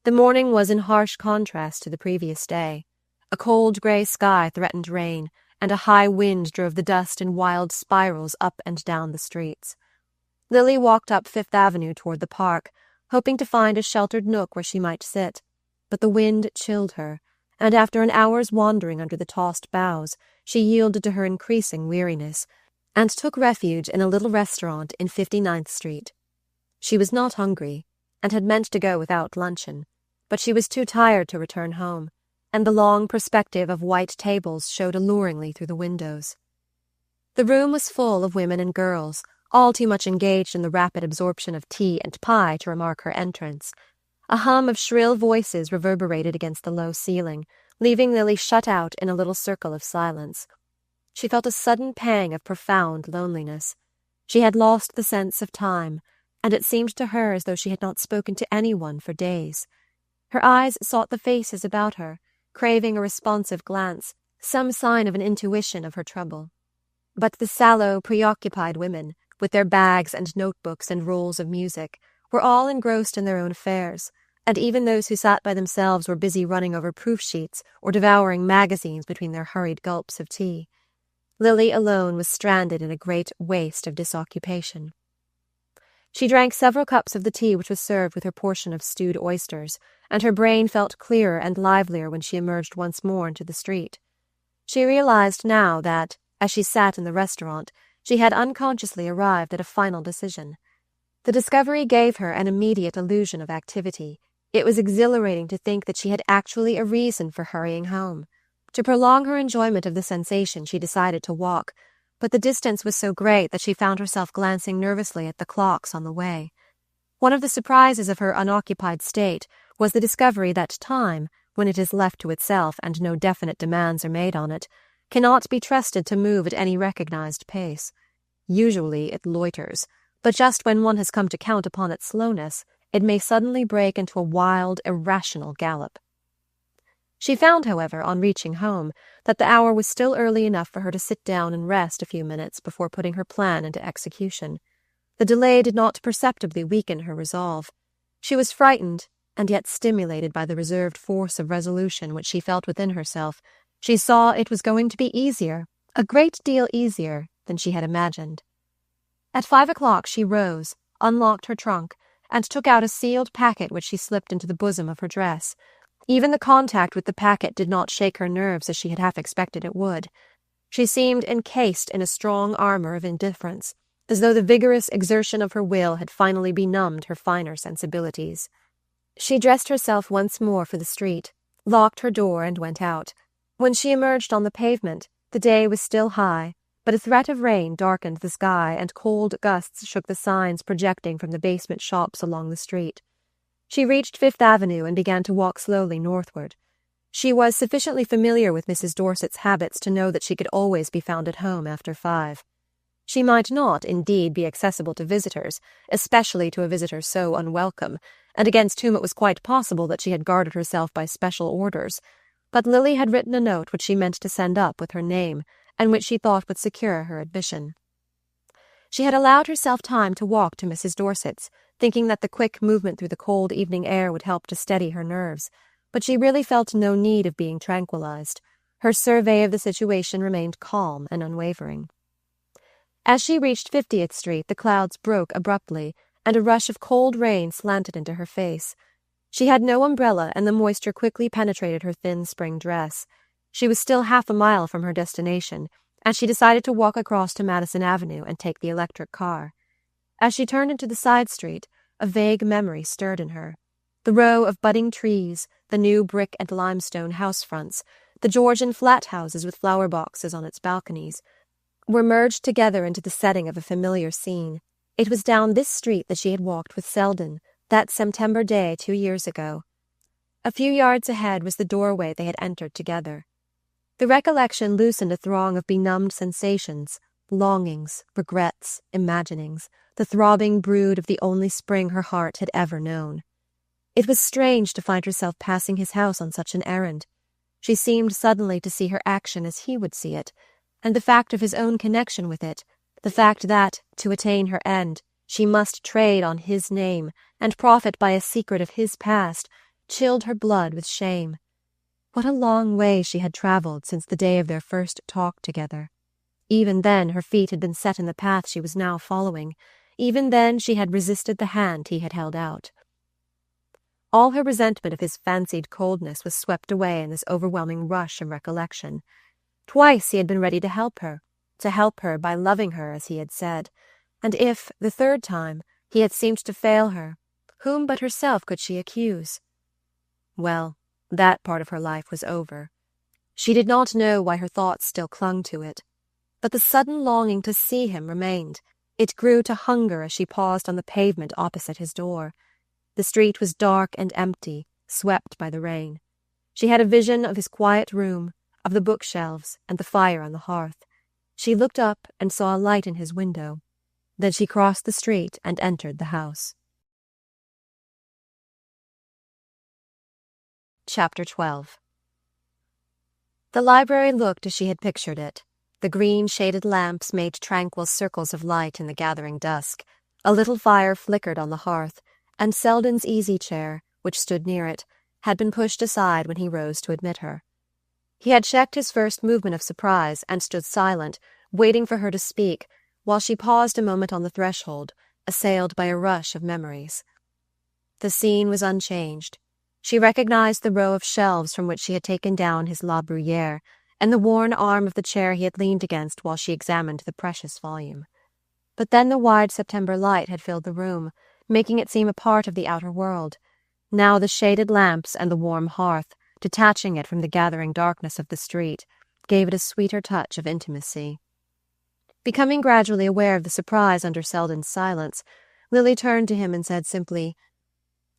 The morning was in harsh contrast to the previous day. A cold grey sky threatened rain, and a high wind drove the dust in wild spirals up and down the streets. Lily walked up Fifth Avenue toward the park, hoping to find a sheltered nook where she might sit, but the wind chilled her, and after an hour's wandering under the tossed boughs, she yielded to her increasing weariness, and took refuge in a little restaurant in 59th Street. She was not hungry, and had meant to go without luncheon, but she was too tired to return home, and the long perspective of white tables showed alluringly through the windows. The room was full of women and girls, all too much engaged in the rapid absorption of tea and pie to remark her entrance. A hum of shrill voices reverberated against the low ceiling, leaving Lily shut out in a little circle of silence. She felt a sudden pang of profound loneliness. She had lost the sense of time, and it seemed to her as though she had not spoken to anyone for days. Her eyes sought the faces about her, craving a responsive glance, some sign of an intuition of her trouble. But the sallow, preoccupied women, with their bags and notebooks and rolls of music, were all engrossed in their own affairs, and even those who sat by themselves were busy running over proof-sheets or devouring magazines between their hurried gulps of tea. Lily alone was stranded in a great waste of disoccupation. She drank several cups of the tea which was served with her portion of stewed oysters, and her brain felt clearer and livelier when she emerged once more into the street. She realized now that, as she sat in the restaurant, she had unconsciously arrived at a final decision. The discovery gave her an immediate illusion of activity. It was exhilarating to think that she had actually a reason for hurrying home. To prolong her enjoyment of the sensation, she decided to walk, but the distance was so great that she found herself glancing nervously at the clocks on the way. One of the surprises of her unoccupied state was the discovery that time, when it is left to itself and no definite demands are made on it, cannot be trusted to move at any recognized pace. Usually it loiters, but just when one has come to count upon its slowness, it may suddenly break into a wild, irrational gallop. She found, however, on reaching home, that the hour was still early enough for her to sit down and rest a few minutes before putting her plan into execution. The delay did not perceptibly weaken her resolve. She was frightened, and yet stimulated by the reserved force of resolution which she felt within herself. She saw it was going to be easier, a great deal easier, than she had imagined. At 5 o'clock she rose, unlocked her trunk, and took out a sealed packet which she slipped into the bosom of her dress. Even the contact with the packet did not shake her nerves as she had half expected it would. She seemed encased in a strong armor of indifference, as though the vigorous exertion of her will had finally benumbed her finer sensibilities. She dressed herself once more for the street, locked her door, and went out. When she emerged on the pavement, the day was still high, but a threat of rain darkened the sky, and cold gusts shook the signs projecting from the basement shops along the street. She reached Fifth Avenue and began to walk slowly northward. She was sufficiently familiar with Mrs. Dorset's habits to know that she could always be found at home after 5. She might not, indeed, be accessible to visitors, especially to a visitor so unwelcome, and against whom it was quite possible that she had guarded herself by special orders. But Lily had written a note which she meant to send up with her name, and which she thought would secure her admission. She had allowed herself time to walk to Mrs. Dorset's, thinking that the quick movement through the cold evening air would help to steady her nerves, but she really felt no need of being tranquilized. Her survey of the situation remained calm and unwavering. As she reached 50th Street, the clouds broke abruptly, and a rush of cold rain slanted into her face. She had no umbrella, and the moisture quickly penetrated her thin spring dress. She was still half a mile from her destination, and she decided to walk across to Madison Avenue and take the electric car. As she turned into the side street, a vague memory stirred in her. The row of budding trees, the new brick and limestone house fronts, the Georgian flat houses with flower boxes on its balconies, were merged together into the setting of a familiar scene. It was down this street that she had walked with Selden, that September day 2 years ago. A few yards ahead was the doorway they had entered together. The recollection loosened a throng of benumbed sensations, longings, regrets, imaginings, the throbbing brood of the only spring her heart had ever known. It was strange to find herself passing his house on such an errand. She seemed suddenly to see her action as he would see it, and the fact of his own connection with it, the fact that, to attain her end, she must trade on his name and profit by a secret of his past, chilled her blood with shame. What a long way she had travelled since the day of their first talk together. Even then her feet had been set in the path she was now following. Even then she had resisted the hand he had held out. All her resentment of his fancied coldness was swept away in this overwhelming rush of recollection. Twice he had been ready to help her by loving her as he had said, and if, the third time, he had seemed to fail her, whom but herself could she accuse? Well, that part of her life was over. She did not know why her thoughts still clung to it, but the sudden longing to see him remained. It grew to hunger as she paused on the pavement opposite his door. The street was dark and empty, swept by the rain. She had a vision of his quiet room, of the bookshelves and the fire on the hearth. She looked up and saw a light in his window. Then she crossed the street and entered the house. Chapter 12. The library looked as she had pictured it. The green shaded lamps made tranquil circles of light in the gathering dusk. A little fire flickered on the hearth, and Selden's easy-chair, which stood near it, had been pushed aside when he rose to admit her. He had checked his first movement of surprise and stood silent, waiting for her to speak, while she paused a moment on the threshold, assailed by a rush of memories. The scene was unchanged. She recognized the row of shelves from which she had taken down his La Bruyere, and the worn arm of the chair he had leaned against while she examined the precious volume. But then the wide September light had filled the room, making it seem a part of the outer world. Now the shaded lamps and the warm hearth, detaching it from the gathering darkness of the street, gave it a sweeter touch of intimacy. Becoming gradually aware of the surprise under Selden's silence, Lily turned to him and said simply,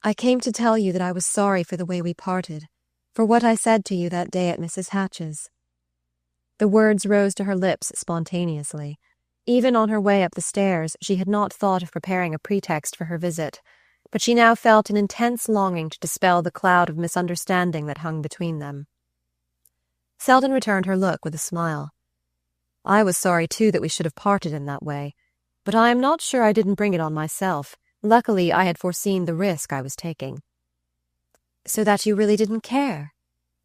"I came to tell you that I was sorry for the way we parted, for what I said to you that day at Mrs. Hatch's." The words rose to her lips spontaneously. Even on her way up the stairs, she had not thought of preparing a pretext for her visit, but she now felt an intense longing to dispel the cloud of misunderstanding that hung between them. Selden returned her look with a smile. "I was sorry, too, that we should have parted in that way, but I am not sure I didn't bring it on myself. Luckily, I had foreseen the risk I was taking." "So that you really didn't care?"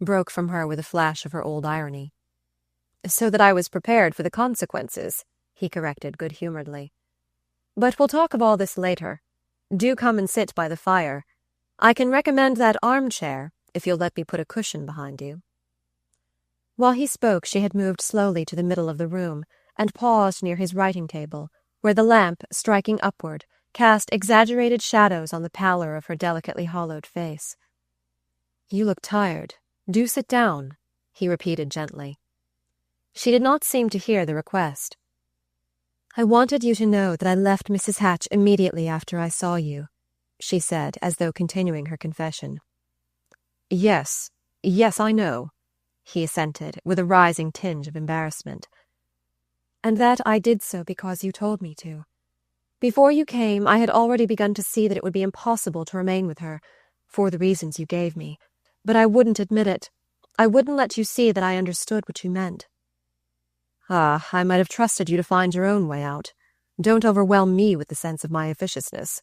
broke from her with a flash of her old irony. "So that I was prepared for the consequences," he corrected good-humouredly. "But we'll talk of all this later. Do come and sit by the fire. I can recommend that armchair, if you'll let me put a cushion behind you." While he spoke, she had moved slowly to the middle of the room and paused near his writing table, where the lamp, striking upward, cast exaggerated shadows on the pallor of her delicately hollowed face. "You look tired. Do sit down," he repeated gently. She did not seem to hear the request. "I wanted you to know that I left Mrs. Hatch immediately after I saw you," she said, as though continuing her confession. Yes, I know," he assented, with a rising tinge of embarrassment. "And that I did so because you told me to. Before you came, I had already begun to see that it would be impossible to remain with her, for the reasons you gave me, but I wouldn't admit it. I wouldn't let you see that I understood what you meant." "Ah, I might have trusted you to find your own way out. Don't overwhelm me with the sense of my officiousness."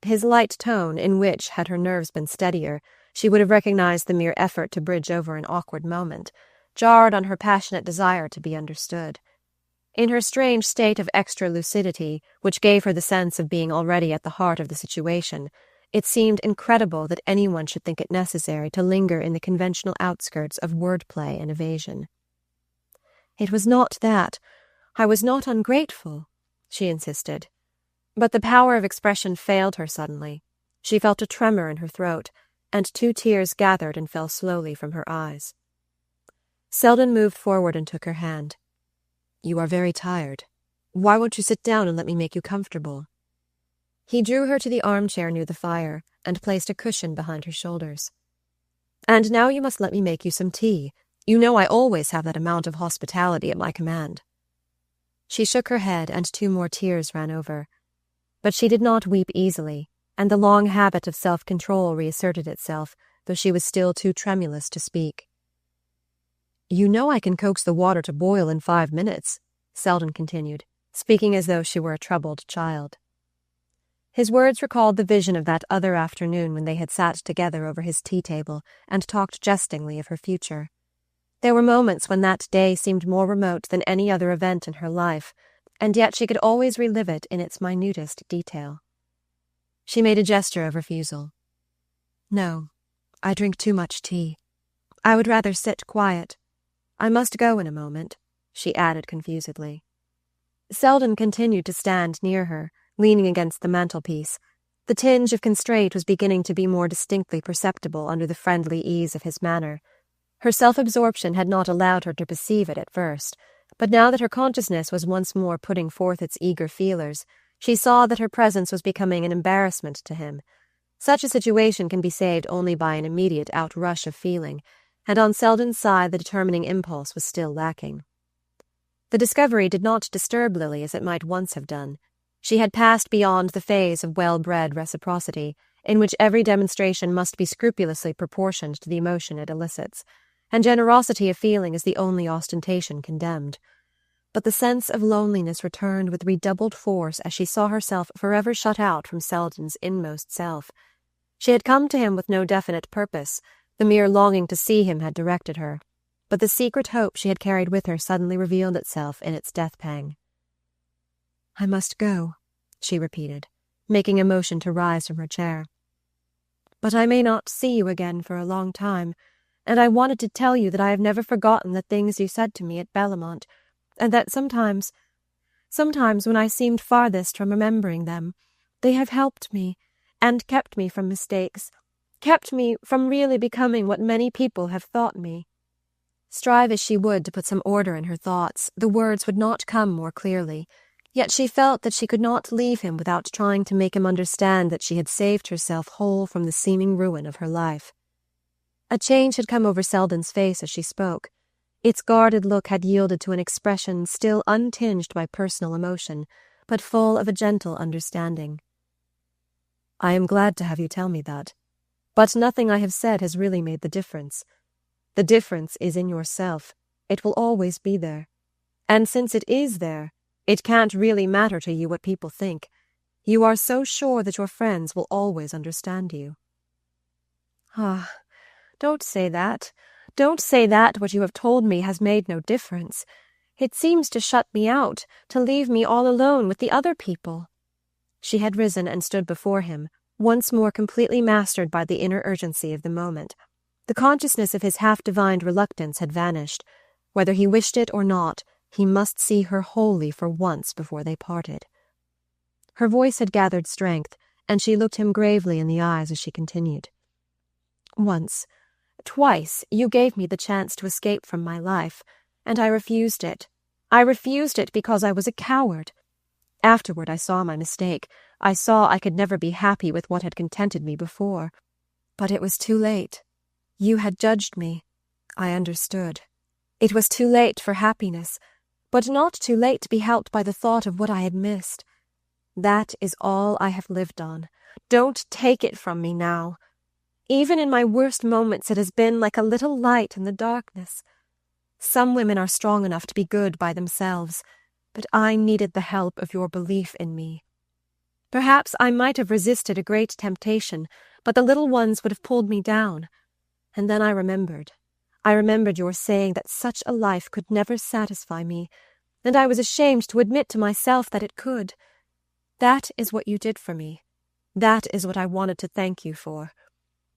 His light tone, in which, had her nerves been steadier, she would have recognized the mere effort to bridge over an awkward moment, jarred on her passionate desire to be understood. In her strange state of extra lucidity, which gave her the sense of being already at the heart of the situation, it seemed incredible that anyone should think it necessary to linger in the conventional outskirts of wordplay and evasion. "It was not that. I was not ungrateful," she insisted. But the power of expression failed her suddenly. She felt a tremor in her throat, and 2 tears gathered and fell slowly from her eyes. Selden moved forward and took her hand. "You are very tired. Why won't you sit down and let me make you comfortable?" He drew her to the armchair near the fire and placed a cushion behind her shoulders. "And now you must let me make you some tea. You know I always have that amount of hospitality at my command." She shook her head, and 2 more tears ran over. But she did not weep easily, and the long habit of self-control reasserted itself, though she was still too tremulous to speak. "You know I can coax the water to boil in 5 minutes," Selden continued, speaking as though she were a troubled child. His words recalled the vision of that other afternoon when they had sat together over his tea-table and talked jestingly of her future. There were moments when that day seemed more remote than any other event in her life, and yet she could always relive it in its minutest detail. She made a gesture of refusal. "No, I drink too much tea. I would rather sit quiet. I must go in a moment," she added confusedly. Selden continued to stand near her, leaning against the mantelpiece. The tinge of constraint was beginning to be more distinctly perceptible under the friendly ease of his manner. Her self-absorption had not allowed her to perceive it at first, but now that her consciousness was once more putting forth its eager feelers, she saw that her presence was becoming an embarrassment to him. Such a situation can be saved only by an immediate outrush of feeling, and on Selden's side the determining impulse was still lacking. The discovery did not disturb Lily as it might once have done. She had passed beyond the phase of well-bred reciprocity, in which every demonstration must be scrupulously proportioned to the emotion it elicits, and generosity of feeling is the only ostentation condemned. But the sense of loneliness returned with redoubled force as she saw herself forever shut out from Selden's inmost self. She had come to him with no definite purpose. The mere longing to see him had directed her, but the secret hope she had carried with her suddenly revealed itself in its death-pang. "I must go," she repeated, making a motion to rise from her chair. "But I may not see you again for a long time, and I wanted to tell you that I have never forgotten the things you said to me at Bellamont, and that sometimes when I seemed farthest from remembering them, they have helped me, and kept me from mistakes, kept me from really becoming what many people have thought me." Strive as she would to put some order in her thoughts, the words would not come more clearly, yet she felt that she could not leave him without trying to make him understand that she had saved herself whole from the seeming ruin of her life. A change had come over Selden's face as she spoke. Its guarded look had yielded to an expression still untinged by personal emotion, but full of a gentle understanding. "I am glad to have you tell me that, but nothing I have said has really made the difference. The difference is in yourself. It will always be there. And since it is there, it can't really matter to you what people think. You are so sure that your friends will always understand you." "Ah, don't say that. Don't say that what you have told me has made no difference. It seems to shut me out, to leave me all alone with the other people." She had risen and stood before him, once more completely mastered by the inner urgency of the moment. The consciousness of his half-divined reluctance had vanished. Whether he wished it or not, he must see her wholly for once before they parted. Her voice had gathered strength, and she looked him gravely in the eyes as she continued. Twice, you gave me the chance to escape from my life, and I refused it. I refused it because I was a coward. Afterward I saw my mistake. I saw I could never be happy with what had contented me before. But it was too late. You had judged me. I understood. It was too late for happiness, but not too late to be helped by the thought of what I had missed. That is all I have lived on. Don't take it from me now. Even in my worst moments it has been like a little light in the darkness. Some women are strong enough to be good by themselves, but I needed the help of your belief in me. Perhaps I might have resisted a great temptation, but the little ones would have pulled me down. And then I remembered. I remembered your saying that such a life could never satisfy me, and I was ashamed to admit to myself that it could. That is what you did for me. That is what I wanted to thank you for.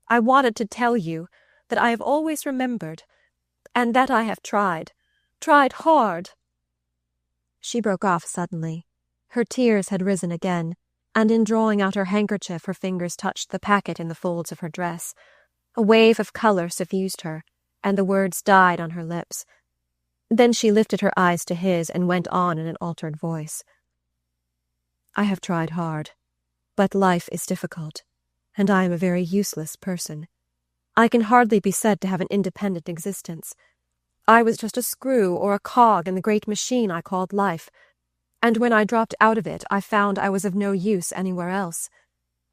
I wanted to tell you that I have always remembered, and that I have tried hard." She broke off suddenly. Her tears had risen again, and in drawing out her handkerchief her fingers touched the packet in the folds of her dress. A wave of colour suffused her, and the words died on her lips. Then she lifted her eyes to his and went on in an altered voice. "I have tried hard, but life is difficult, and I am a very useless person. I can hardly be said to have an independent existence. I was just a screw or a cog in the great machine I called life, and when I dropped out of it I found I was of no use anywhere else.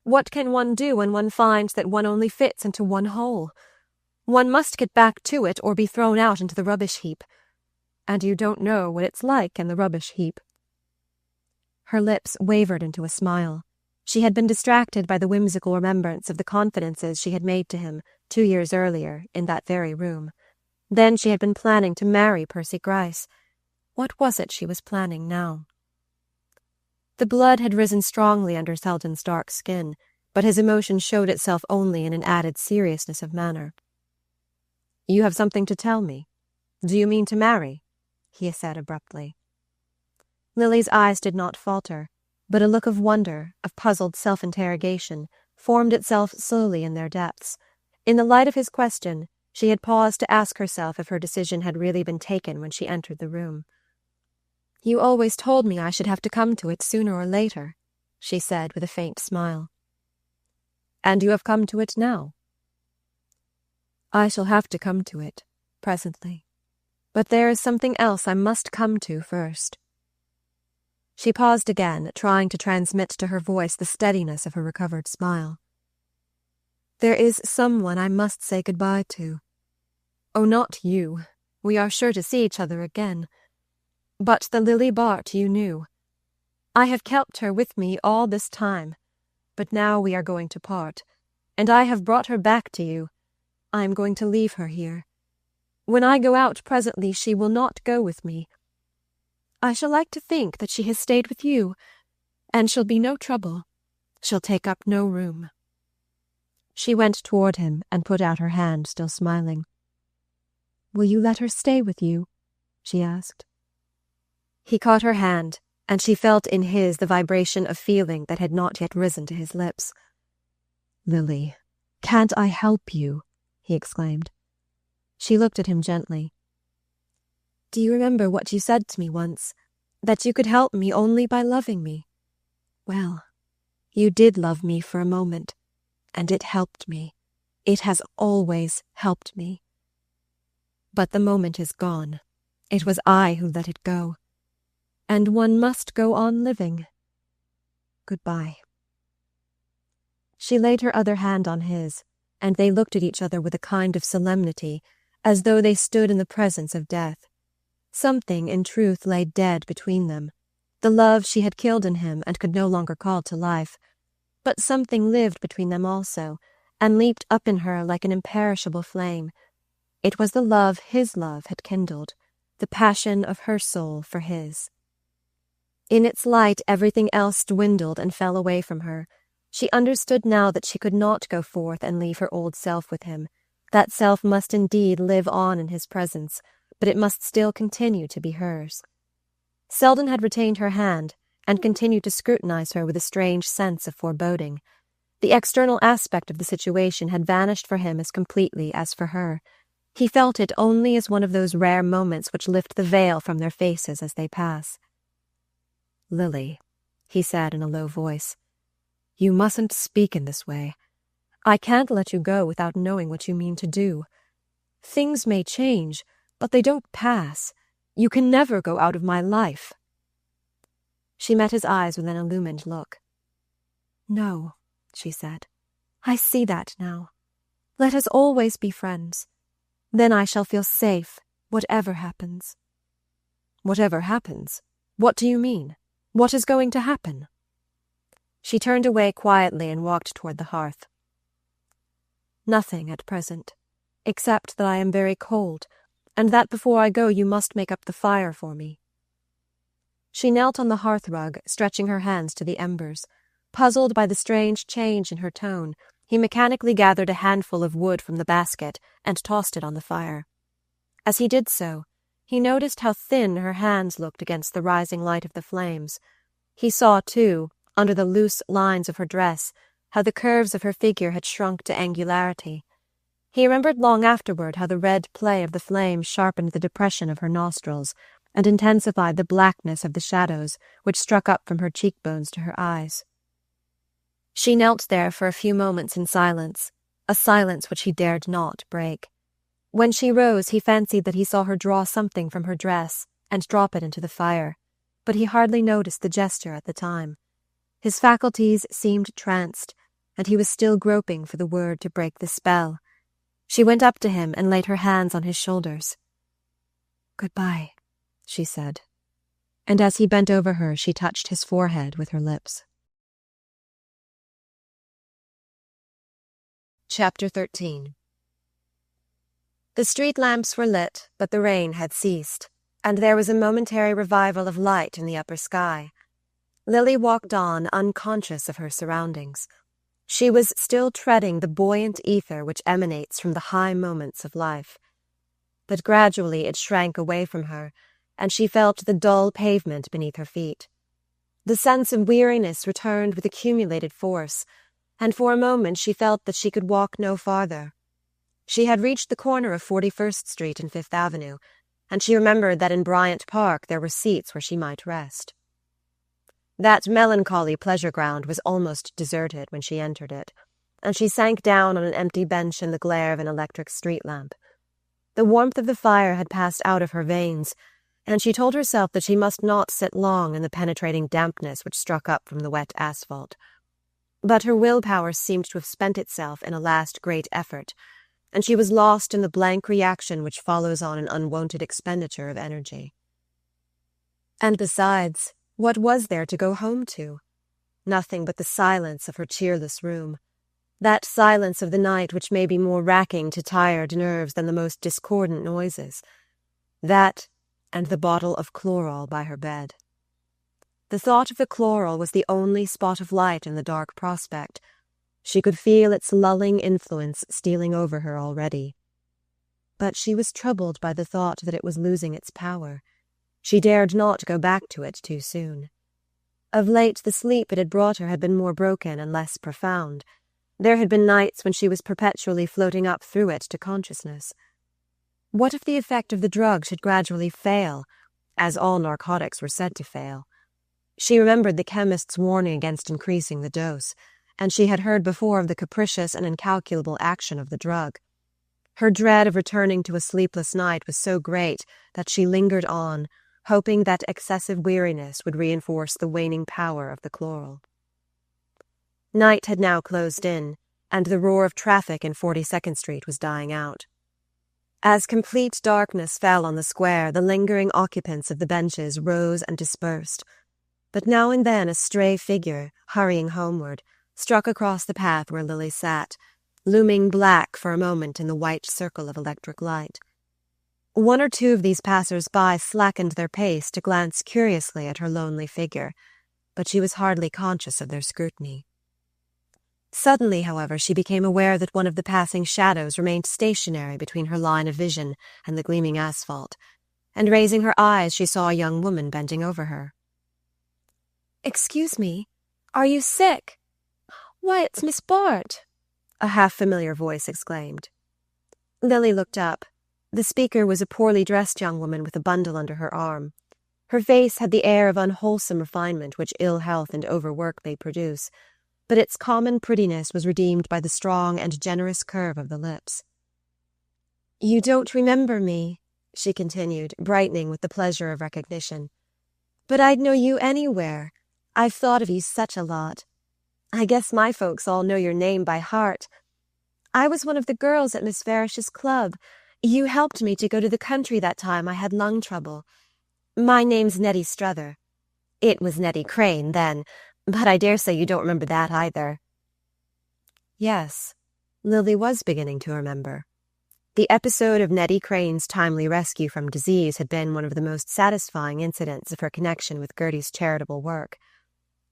What can one do when one finds that one only fits into one hole? One must get back to it or be thrown out into the rubbish heap. And you don't know what it's like in the rubbish heap." Her lips wavered into a smile. She had been distracted by the whimsical remembrance of the confidences she had made to him 2 years earlier in that very room. Then she had been planning to marry Percy Gryce. What was it she was planning now? The blood had risen strongly under Selden's dark skin, but his emotion showed itself only in an added seriousness of manner. "You have something to tell me. Do you mean to marry?" he said abruptly. Lily's eyes did not falter, but a look of wonder, of puzzled self-interrogation, formed itself slowly in their depths. In the light of his question, she had paused to ask herself if her decision had really been taken when she entered the room. "You always told me I should have to come to it sooner or later," she said with a faint smile. "And you have come to it now?" "I shall have to come to it, presently. But there is something else I must come to first." She paused again, trying to transmit to her voice the steadiness of her recovered smile. "There is someone I must say goodbye to. Oh, not you. We are sure to see each other again. But the Lily Bart you knew. I have kept her with me all this time, but now we are going to part, and I have brought her back to you. I am going to leave her here. When I go out presently, she will not go with me. I shall like to think that she has stayed with you, and she'll be no trouble. She'll take up no room." She went toward him and put out her hand, still smiling. "Will you let her stay with you?" she asked. He caught her hand, and she felt in his the vibration of feeling that had not yet risen to his lips. "Lily, can't I help you?" he exclaimed. She looked at him gently. "Do you remember what you said to me once, that you could help me only by loving me? Well, you did love me for a moment, and it helped me. It has always helped me." But the moment is gone. It was I who let it go. And one must go on living. Goodbye." She laid her other hand on his, and they looked at each other with a kind of solemnity, as though they stood in the presence of death. Something, in truth, lay dead between them, the love she had killed in him and could no longer call to life. But something lived between them also, and leaped up in her like an imperishable flame. It was the love his love had kindled, the passion of her soul for his. In its light everything else dwindled and fell away from her. She understood now that she could not go forth and leave her old self with him. That self must indeed live on in his presence, but it must still continue to be hers. Selden had retained her hand, and continued to scrutinize her with a strange sense of foreboding. The external aspect of the situation had vanished for him as completely as for her. He felt it only as one of those rare moments which lift the veil from their faces as they pass. "Lily," he said in a low voice, "you mustn't speak in this way. I can't let you go without knowing what you mean to do. Things may change, but they don't pass. You can never go out of my life." She met his eyes with an illumined look. "No," she said, "I see that now. Let us always be friends. Then I shall feel safe, whatever happens." "Whatever happens? What do you mean? What is going to happen?" She turned away quietly and walked toward the hearth. "Nothing at present, except that I am very cold, and that before I go you must make up the fire for me." She knelt on the hearth-rug, stretching her hands to the embers. Puzzled by the strange change in her tone, he mechanically gathered a handful of wood from the basket and tossed it on the fire. As he did so, he noticed how thin her hands looked against the rising light of the flames. He saw, too, under the loose lines of her dress, how the curves of her figure had shrunk to angularity. He remembered long afterward how the red play of the flame sharpened the depression of her nostrils and intensified the blackness of the shadows which struck up from her cheekbones to her eyes. She knelt there for a few moments in silence, a silence which he dared not break. When she rose, he fancied that he saw her draw something from her dress and drop it into the fire, but he hardly noticed the gesture at the time. His faculties seemed tranced, and he was still groping for the word to break the spell. She went up to him and laid her hands on his shoulders. "Goodbye," she said, and as he bent over her, she touched his forehead with her lips. Chapter 13. The street lamps were lit, but the rain had ceased, and there was a momentary revival of light in the upper sky. Lily walked on, unconscious of her surroundings. She was still treading the buoyant ether which emanates from the high moments of life. But gradually it shrank away from her, and she felt the dull pavement beneath her feet. The sense of weariness returned with accumulated force, and for a moment she felt that she could walk no farther. She had reached the corner of 41st Street and Fifth Avenue, and she remembered that in Bryant Park there were seats where she might rest. That melancholy pleasure ground was almost deserted when she entered it, and she sank down on an empty bench in the glare of an electric street lamp. The warmth of the fire had passed out of her veins, and she told herself that she must not sit long in the penetrating dampness which struck up from the wet asphalt. But her willpower seemed to have spent itself in a last great effort, and she was lost in the blank reaction which follows on an unwonted expenditure of energy. And besides, what was there to go home to? Nothing but the silence of her cheerless room, that silence of the night which may be more racking to tired nerves than the most discordant noises. That, and the bottle of chloral by her bed. The thought of the chloral was the only spot of light in the dark prospect. She could feel its lulling influence stealing over her already. But she was troubled by the thought that it was losing its power. She dared not go back to it too soon. Of late, the sleep it had brought her had been more broken and less profound. There had been nights when she was perpetually floating up through it to consciousness. What if the effect of the drug should gradually fail, as all narcotics were said to fail? She remembered the chemist's warning against increasing the dose, and she had heard before of the capricious and incalculable action of the drug. Her dread of returning to a sleepless night was so great that she lingered on, hoping that excessive weariness would reinforce the waning power of the chloral. Night had now closed in, and the roar of traffic in 42nd Street was dying out. As complete darkness fell on the square, the lingering occupants of the benches rose and dispersed. But now and then a stray figure, hurrying homeward, struck across the path where Lily sat, looming black for a moment in the white circle of electric light. One or two of these passers-by slackened their pace to glance curiously at her lonely figure, but she was hardly conscious of their scrutiny. Suddenly, however, she became aware that one of the passing shadows remained stationary between her line of vision and the gleaming asphalt, and raising her eyes she saw a young woman bending over her. "Excuse me, are you sick? Why, it's Miss Bart," a half-familiar voice exclaimed. Lily looked up. The speaker was a poorly dressed young woman with a bundle under her arm. Her face had the air of unwholesome refinement which ill health and overwork may produce, but its common prettiness was redeemed by the strong and generous curve of the lips. "You don't remember me," she continued, brightening with the pleasure of recognition. "But I'd know you anywhere. I've thought of you such a lot. I guess my folks all know your name by heart. I was one of the girls at Miss Farish's club. You helped me to go to the country that time I had lung trouble. My name's Nettie Struther. It was Nettie Crane then, but I dare say you don't remember that either." Yes, Lily was beginning to remember. The episode of Nettie Crane's timely rescue from disease had been one of the most satisfying incidents of her connection with Gertie's charitable work.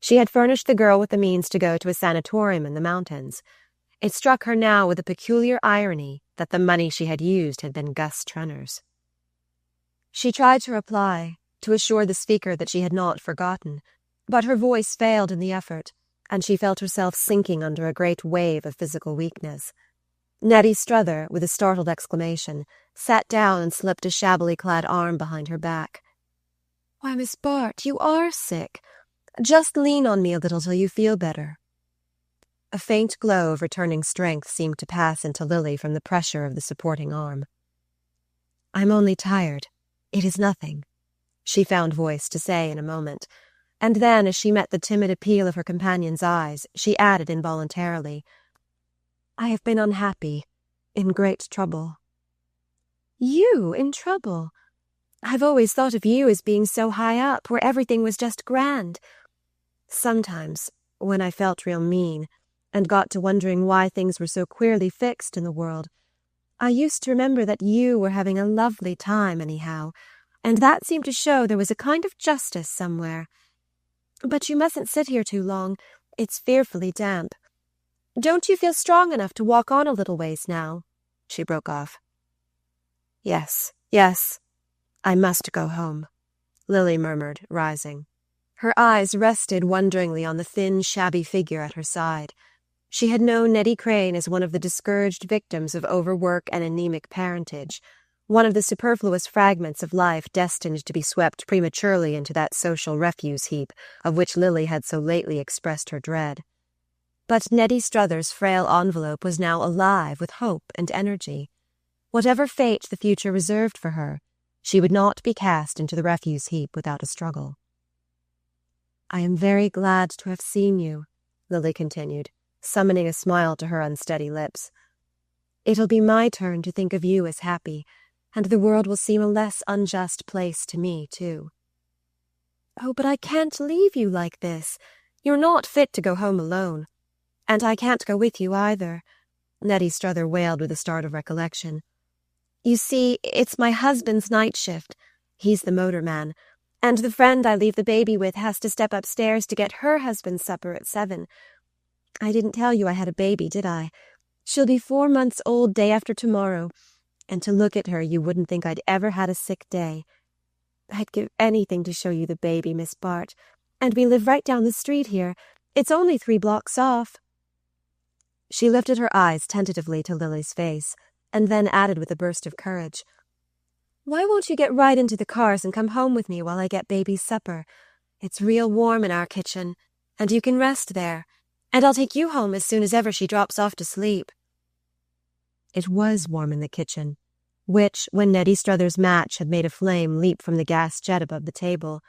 She had furnished the girl with the means to go to a sanatorium in the mountains. It struck her now with a peculiar irony that the money she had used had been Gus Trenner's. She tried to reply, to assure the speaker that she had not forgotten, but her voice failed in the effort, and she felt herself sinking under a great wave of physical weakness. Nettie Struther, with a startled exclamation, sat down and slipped a shabbily clad arm behind her back. "Why, Miss Bart, you are sick. Just lean on me a little till you feel better." A faint glow of returning strength seemed to pass into Lily from the pressure of the supporting arm. "I'm only tired. It is nothing," she found voice to say in a moment, and then, as she met the timid appeal of her companion's eyes, she added involuntarily, "I have been unhappy, in great trouble." "You in trouble? I've always thought of you as being so high up, where everything was just grand." "Sometimes, when I felt real mean, and got to wondering why things were so queerly fixed in the world, I used to remember that you were having a lovely time anyhow, and that seemed to show there was a kind of justice somewhere. But you mustn't sit here too long. It's fearfully damp. Don't you feel strong enough to walk on a little ways now?" she broke off. Yes, I must go home," Lily murmured, rising. Her eyes rested wonderingly on the thin, shabby figure at her side. She had known Nettie Crane as one of the discouraged victims of overwork and anemic parentage, one of the superfluous fragments of life destined to be swept prematurely into that social refuse heap of which Lily had so lately expressed her dread. But Nettie Struther's frail envelope was now alive with hope and energy. Whatever fate the future reserved for her, she would not be cast into the refuse heap without a struggle. "I am very glad to have seen you," Lily continued, summoning a smile to her unsteady lips. "It'll be my turn to think of you as happy, and the world will seem a less unjust place to me, too." "Oh, but I can't leave you like this. You're not fit to go home alone. And I can't go with you either," Nettie Struther wailed with a start of recollection. "You see, it's my husband's night shift. He's the motorman, and the friend I leave the baby with has to step upstairs to get her husband's supper at 7. I didn't tell you I had a baby, did I? She'll be 4 months old day after tomorrow, and to look at her you wouldn't think I'd ever had a sick day. I'd give anything to show you the baby, Miss Bart, and we live right down the street here. It's only 3 blocks off." She lifted her eyes tentatively to Lily's face, and then added with a burst of courage, "Why won't you get right into the cars and come home with me while I get baby's supper? It's real warm in our kitchen, and you can rest there, and I'll take you home as soon as ever she drops off to sleep." It was warm in the kitchen, which, when Nettie Struthers' match had made a flame leap from the gas jet above the table,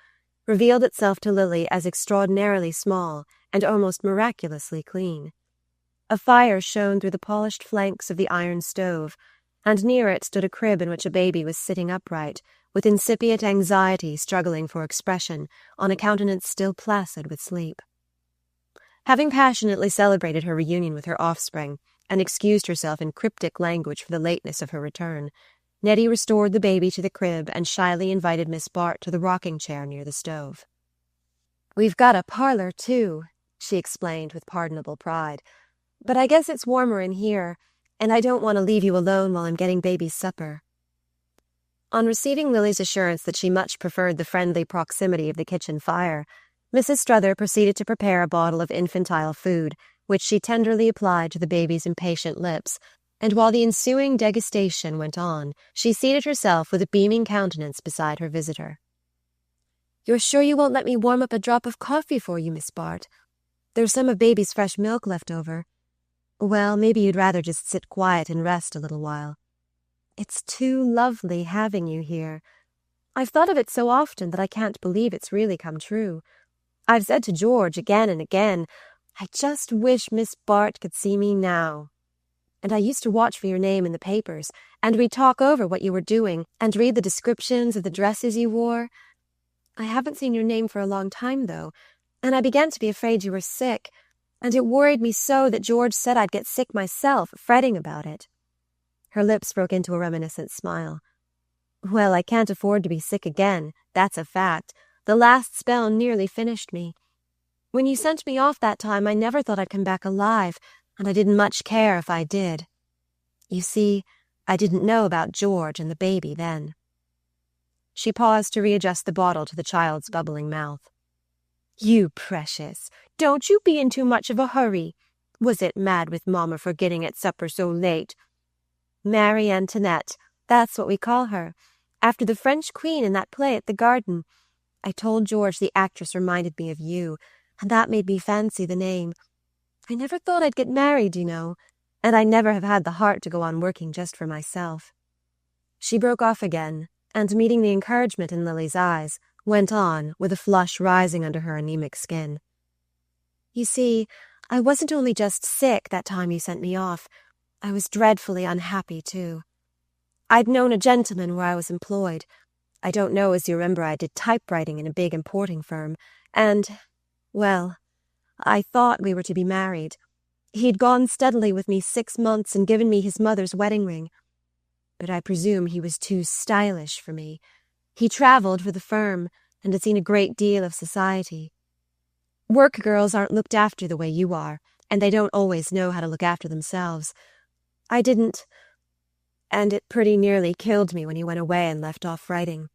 revealed itself to Lily as extraordinarily small and almost miraculously clean. A fire shone through the polished flanks of the iron stove, and near it stood a crib in which a baby was sitting upright, with incipient anxiety struggling for expression on a countenance still placid with sleep. Having passionately celebrated her reunion with her offspring, and excused herself in cryptic language for the lateness of her return, Nettie restored the baby to the crib and shyly invited Miss Bart to the rocking-chair near the stove. "We've got a parlor, too," she explained with pardonable pride, "but I guess it's warmer in here, and I don't want to leave you alone while I'm getting baby's supper." On receiving Lily's assurance that she much preferred the friendly proximity of the kitchen fire, Mrs. Struther proceeded to prepare a bottle of infantile food, which she tenderly applied to the baby's impatient lips, and while the ensuing degustation went on, she seated herself with a beaming countenance beside her visitor. "You're sure you won't let me warm up a drop of coffee for you, Miss Bart? There's some of baby's fresh milk left over. Well, maybe you'd rather just sit quiet and rest a little while. It's too lovely having you here. I've thought of it so often that I can't believe it's really come true. I've said to George again and again, I just wish Miss Bart could see me now. And I used to watch for your name in the papers, and we'd talk over what you were doing and read the descriptions of the dresses you wore. I haven't seen your name for a long time, though, and I began to be afraid you were sick, and it worried me so that George said I'd get sick myself, fretting about it." Her lips broke into a reminiscent smile. "Well, I can't afford to be sick again, that's a fact. The last spell nearly finished me. When you sent me off that time, I never thought I'd come back alive, and I didn't much care if I did. You see, I didn't know about George and the baby then." She paused to readjust the bottle to the child's bubbling mouth. "You precious, don't you be in too much of a hurry. Was it mad with Mama for getting at supper so late? Marie Antoinette, that's what we call her, after the French Queen in that play at the Garden. I told George the actress reminded me of you, and that made me fancy the name. I never thought I'd get married, you know, and I never have had the heart to go on working just for myself." She broke off again, and meeting the encouragement in Lily's eyes, went on, with a flush rising under her anemic skin. "You see, I wasn't only just sick that time you sent me off. I was dreadfully unhappy, too. I'd known a gentleman where I was employed. I don't know as you remember I did typewriting in a big importing firm, and, well, I thought we were to be married. He'd gone steadily with me 6 months and given me his mother's wedding ring. But I presume he was too stylish for me. He travelled for the firm and had seen a great deal of society. Work girls aren't looked after the way you are, and they don't always know how to look after themselves. I didn't, and it pretty nearly killed me when he went away and left off writing.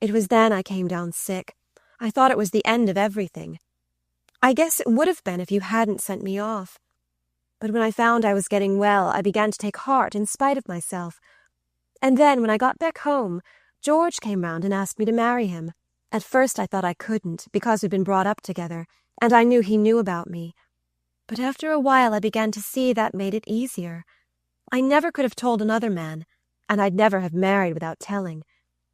It was then I came down sick. I thought it was the end of everything. I guess it would have been if you hadn't sent me off. But when I found I was getting well, I began to take heart in spite of myself. And then, when I got back home, George came round and asked me to marry him. At first I thought I couldn't, because we'd been brought up together, and I knew he knew about me. But after a while I began to see that made it easier. I never could have told another man, and I'd never have married without telling.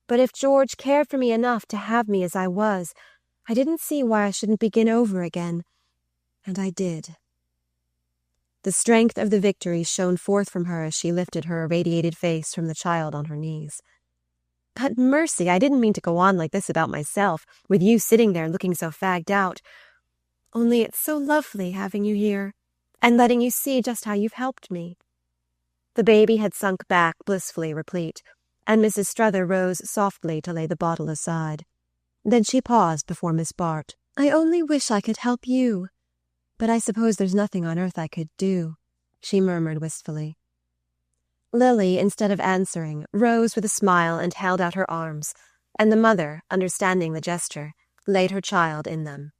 But if George cared for me enough to have me as I was, I didn't see why I shouldn't begin over again. And I did." The strength of the victory shone forth from her as she lifted her irradiated face from the child on her knees. "But mercy, I didn't mean to go on like this about myself, with you sitting there looking so fagged out. Only it's so lovely having you here, and letting you see just how you've helped me." The baby had sunk back blissfully replete, and Mrs. Struther rose softly to lay the bottle aside. Then she paused before Miss Bart. "I only wish I could help you, but I suppose there's nothing on earth I could do," she murmured wistfully. Lily, instead of answering, rose with a smile and held out her arms, and the mother, understanding the gesture, laid her child in them.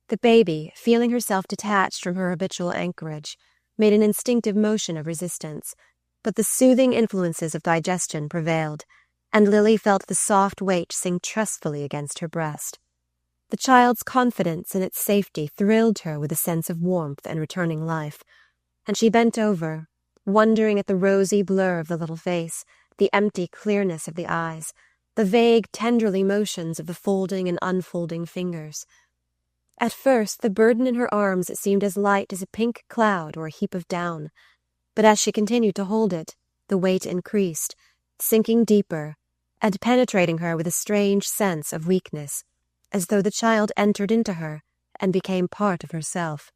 The baby, feeling herself detached from her habitual anchorage, made an instinctive motion of resistance, but the soothing influences of digestion prevailed, and Lily felt the soft weight sink trustfully against her breast. The child's confidence in its safety thrilled her with a sense of warmth and returning life, and she bent over, wondering at the rosy blur of the little face, the empty clearness of the eyes, the vague, tenderly motions of the folding and unfolding fingers. At first, the burden in her arms seemed as light as a pink cloud or a heap of down, but as she continued to hold it, the weight increased, sinking deeper, and penetrating her with a strange sense of weakness, as though the child entered into her and became part of herself.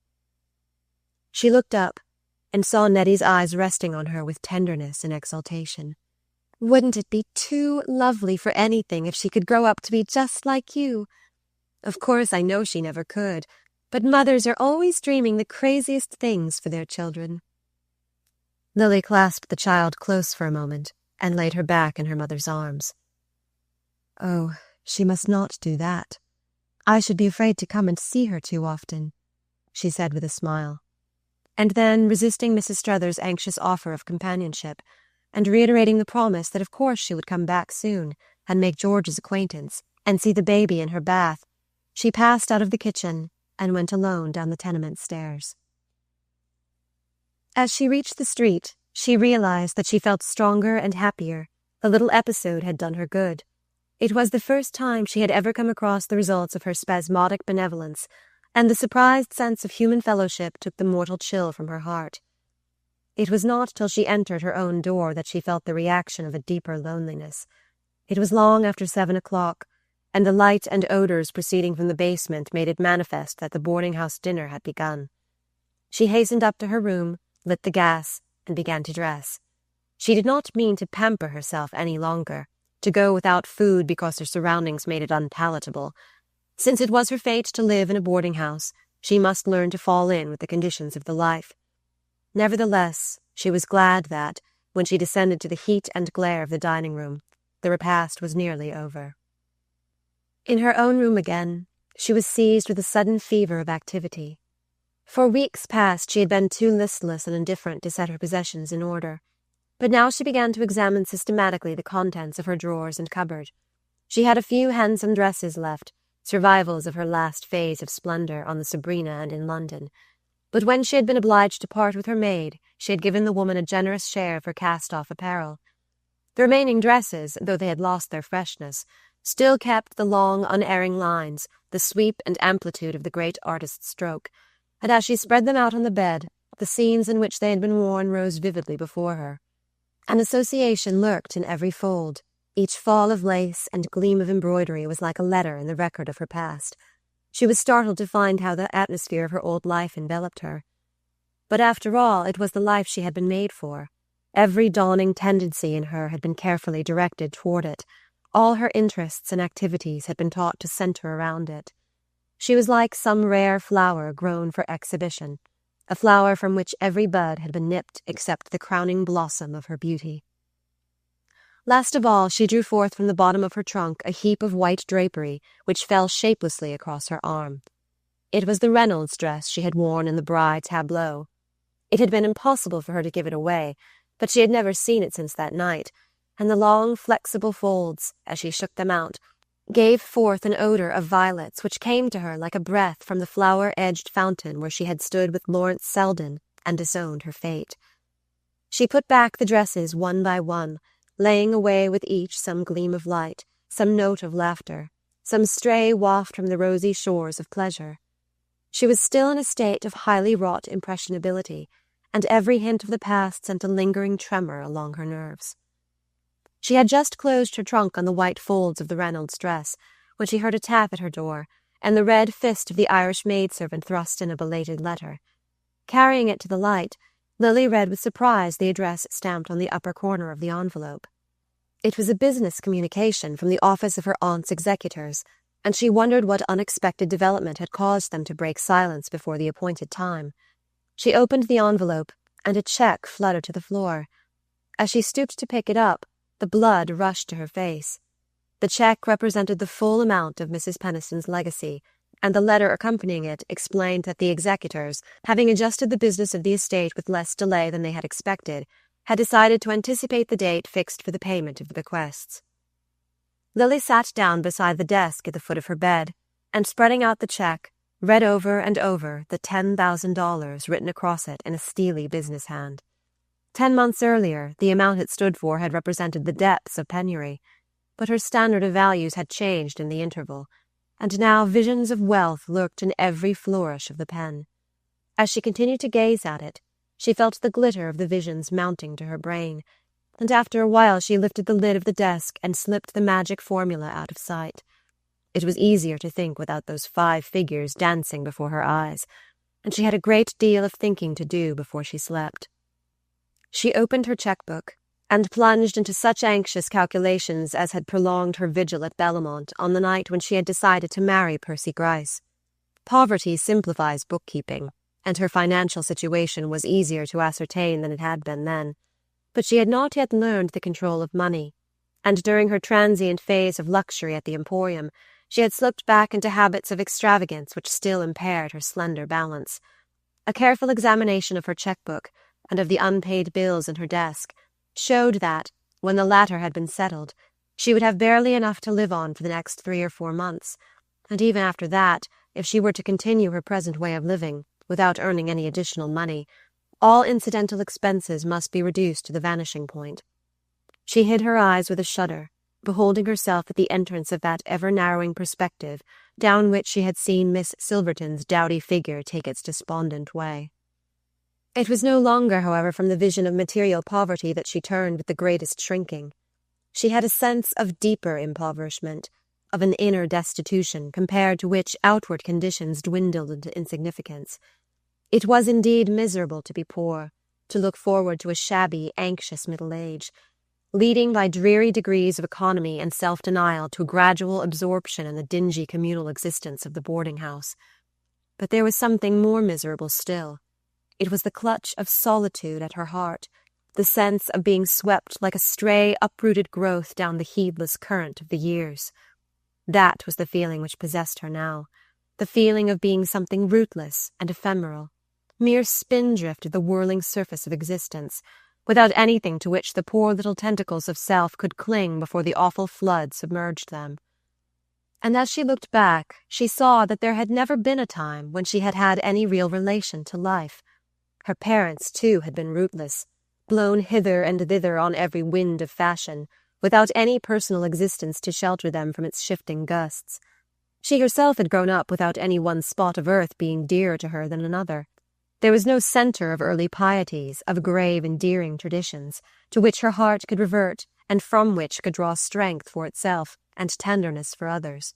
She looked up and saw Nettie's eyes resting on her with tenderness and exultation. "Wouldn't it be too lovely for anything if she could grow up to be just like you? Of course, I know she never could, but mothers are always dreaming the craziest things for their children." Lily clasped the child close for a moment and laid her back in her mother's arms. "Oh, she must not do that. I should be afraid to come and see her too often," she said with a smile. And then, resisting Mrs. Struthers' anxious offer of companionship, and reiterating the promise that of course she would come back soon and make George's acquaintance and see the baby in her bath, she passed out of the kitchen and went alone down the tenement stairs. As she reached the street, she realized that she felt stronger and happier. The little episode had done her good. It was the first time she had ever come across the results of her spasmodic benevolence, and the surprised sense of human fellowship took the mortal chill from her heart. It was not till she entered her own door that she felt the reaction of a deeper loneliness. It was long after 7 o'clock, and the light and odors proceeding from the basement made it manifest that the boarding-house dinner had begun. She hastened up to her room, lit the gas, and began to dress. She did not mean to pamper herself any longer, to go without food because her surroundings made it unpalatable. Since it was her fate to live in a boarding-house, she must learn to fall in with the conditions of the life. Nevertheless, she was glad that, when she descended to the heat and glare of the dining-room, the repast was nearly over. In her own room again, she was seized with a sudden fever of activity. For weeks past she had been too listless and indifferent to set her possessions in order, but now she began to examine systematically the contents of her drawers and cupboard. She had a few handsome dresses left, survivals of her last phase of splendor on the Sabrina and in London, but when she had been obliged to part with her maid, she had given the woman a generous share of her cast-off apparel. The remaining dresses, though they had lost their freshness, still kept the long, unerring lines, the sweep and amplitude of the great artist's stroke, and as she spread them out on the bed, the scenes in which they had been worn rose vividly before her. An association lurked in every fold. Each fall of lace and gleam of embroidery was like a letter in the record of her past. She was startled to find how the atmosphere of her old life enveloped her. But after all, it was the life she had been made for. Every dawning tendency in her had been carefully directed toward it. All her interests and activities had been taught to center around it. She was like some rare flower grown for exhibition, a flower from which every bud had been nipped except the crowning blossom of her beauty. Last of all, she drew forth from the bottom of her trunk a heap of white drapery which fell shapelessly across her arm. It was the Reynolds dress she had worn in the bride tableau. It had been impossible for her to give it away, but she had never seen it since that night, and the long, flexible folds, as she shook them out, gave forth an odor of violets which came to her like a breath from the flower-edged fountain where she had stood with Lawrence Selden and disowned her fate. She put back the dresses one by one, laying away with each some gleam of light, some note of laughter, some stray waft from the rosy shores of pleasure. She was still in a state of highly wrought impressionability, and every hint of the past sent a lingering tremor along her nerves. She had just closed her trunk on the white folds of the Reynolds dress when she heard a tap at her door, and the red fist of the Irish maidservant thrust in a belated letter. Carrying it to the light, Lily read with surprise the address stamped on the upper corner of the envelope. It was a business communication from the office of her aunt's executors, and she wondered what unexpected development had caused them to break silence before the appointed time. She opened the envelope, and a cheque fluttered to the floor. As she stooped to pick it up, the blood rushed to her face. The cheque represented the full amount of Mrs. Penniston's legacy, and the letter accompanying it explained that the executors, having adjusted the business of the estate with less delay than they had expected, had decided to anticipate the date fixed for the payment of the bequests. Lily sat down beside the desk at the foot of her bed, and spreading out the cheque, read over and over the $10,000 written across it in a steely business hand. 10 months earlier, the amount it stood for had represented the depths of penury, but her standard of values had changed in the interval, and now visions of wealth lurked in every flourish of the pen. As she continued to gaze at it, she felt the glitter of the visions mounting to her brain, and after a while she lifted the lid of the desk and slipped the magic formula out of sight. It was easier to think without those 5 figures dancing before her eyes, and she had a great deal of thinking to do before she slept. She opened her checkbook and plunged into such anxious calculations as had prolonged her vigil at Bellamont on the night when she had decided to marry Percy Gryce. Poverty simplifies bookkeeping, and her financial situation was easier to ascertain than it had been then. But she had not yet learned the control of money, and during her transient phase of luxury at the Emporium, she had slipped back into habits of extravagance which still impaired her slender balance. A careful examination of her checkbook and of the unpaid bills in her desk showed that, when the latter had been settled, she would have barely enough to live on for the next 3 or 4 months, and even after that, if she were to continue her present way of living, without earning any additional money, all incidental expenses must be reduced to the vanishing point. She hid her eyes with a shudder, beholding herself at the entrance of that ever-narrowing perspective down which she had seen Miss Silverton's dowdy figure take its despondent way. It was no longer, however, from the vision of material poverty that she turned with the greatest shrinking. She had a sense of deeper impoverishment, of an inner destitution compared to which outward conditions dwindled into insignificance. It was indeed miserable to be poor, to look forward to a shabby, anxious middle age, leading by dreary degrees of economy and self-denial to a gradual absorption in the dingy communal existence of the boarding-house. But there was something more miserable still. It was the clutch of solitude at her heart, the sense of being swept like a stray, uprooted growth down the heedless current of the years. That was the feeling which possessed her now, the feeling of being something rootless and ephemeral, mere spindrift of the whirling surface of existence, without anything to which the poor little tentacles of self could cling before the awful flood submerged them. And as she looked back, she saw that there had never been a time when she had had any real relation to life. Her parents, too, had been rootless, blown hither and thither on every wind of fashion, without any personal existence to shelter them from its shifting gusts. She herself had grown up without any one spot of earth being dearer to her than another. There was no centre of early pieties, of grave, endearing traditions, to which her heart could revert and from which could draw strength for itself and tenderness for others.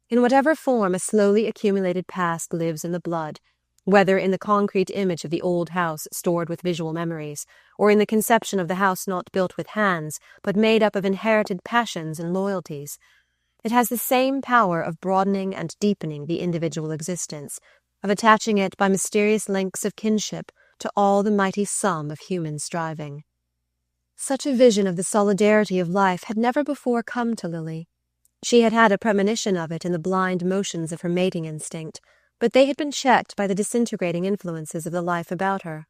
In whatever form a slowly accumulated past lives in the blood, whether in the concrete image of the old house stored with visual memories, or in the conception of the house not built with hands, but made up of inherited passions and loyalties, it has the same power of broadening and deepening the individual existence, of attaching it by mysterious links of kinship to all the mighty sum of human striving. Such a vision of the solidarity of life had never before come to Lily. She had had a premonition of it in the blind motions of her mating instinct, but they had been checked by the disintegrating influences of the life about her.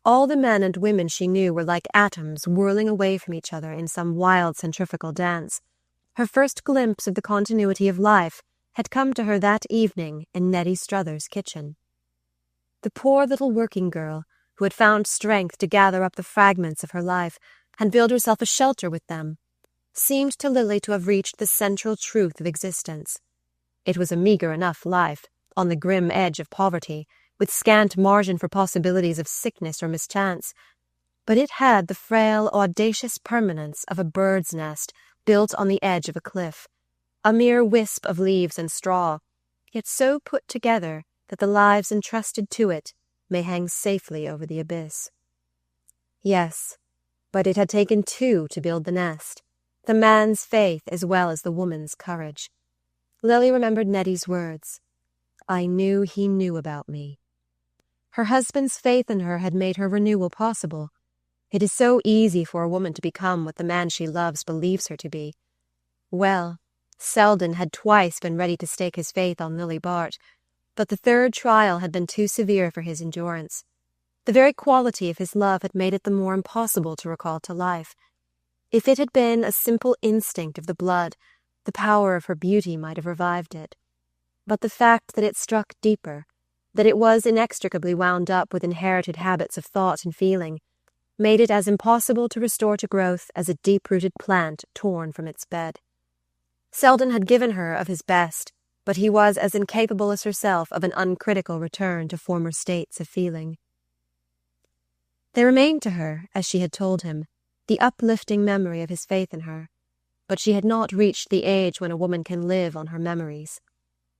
All the men and women she knew were like atoms whirling away from each other in some wild centrifugal dance. Her first glimpse of the continuity of life had come to her that evening in Nettie Struthers' kitchen. The poor little working girl, who had found strength to gather up the fragments of her life and build herself a shelter with them, seemed to Lily to have reached the central truth of existence. It was a meagre enough life, on the grim edge of poverty, with scant margin for possibilities of sickness or mischance, but it had the frail, audacious permanence of a bird's nest built on the edge of a cliff, a mere wisp of leaves and straw, yet so put together that the lives entrusted to it may hang safely over the abyss. Yes, but it had taken 2 to build the nest, the man's faith as well as the woman's courage. Lily remembered Nettie's words, "I knew he knew about me." Her husband's faith in her had made her renewal possible. It is so easy for a woman to become what the man she loves believes her to be. Well, Selden had twice been ready to stake his faith on Lily Bart, but the 3rd trial had been too severe for his endurance. The very quality of his love had made it the more impossible to recall to life. If it had been a simple instinct of the blood, the power of her beauty might have revived it. But the fact that it struck deeper, that it was inextricably wound up with inherited habits of thought and feeling, made it as impossible to restore to growth as a deep-rooted plant torn from its bed. Selden had given her of his best, but he was as incapable as herself of an uncritical return to former states of feeling. There remained to her, as she had told him, the uplifting memory of his faith in her, but she had not reached the age when a woman can live on her memories.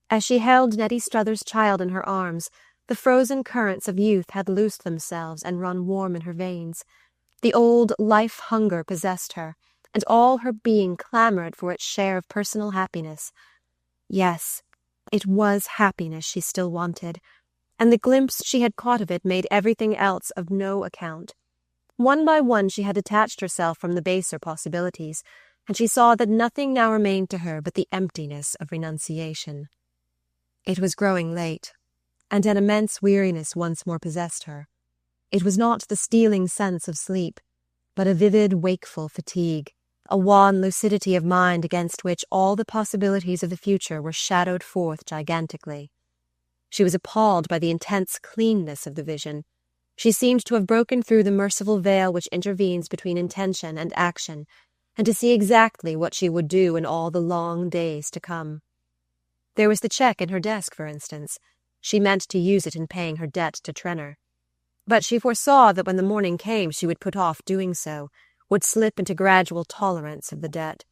As she held Nettie Struthers' child in her arms, the frozen currents of youth had loosed themselves and run warm in her veins. The old life-hunger possessed her, and all her being clamoured for its share of personal happiness. Yes, it was happiness she still wanted, and the glimpse she had caught of it made everything else of no account. One by one she had detached herself from the baser possibilities, and she saw that nothing now remained to her but the emptiness of renunciation. It was growing late, and an immense weariness once more possessed her. It was not the stealing sense of sleep, but a vivid, wakeful fatigue, a wan lucidity of mind against which all the possibilities of the future were shadowed forth gigantically. She was appalled by the intense cleanness of the vision. She seemed to have broken through the merciful veil which intervenes between intention and action, and to see exactly what she would do in all the long days to come. There was the cheque in her desk, for instance. She meant to use it in paying her debt to Trenor. But she foresaw that when the morning came she would put off doing so, would slip into gradual tolerance of the debt.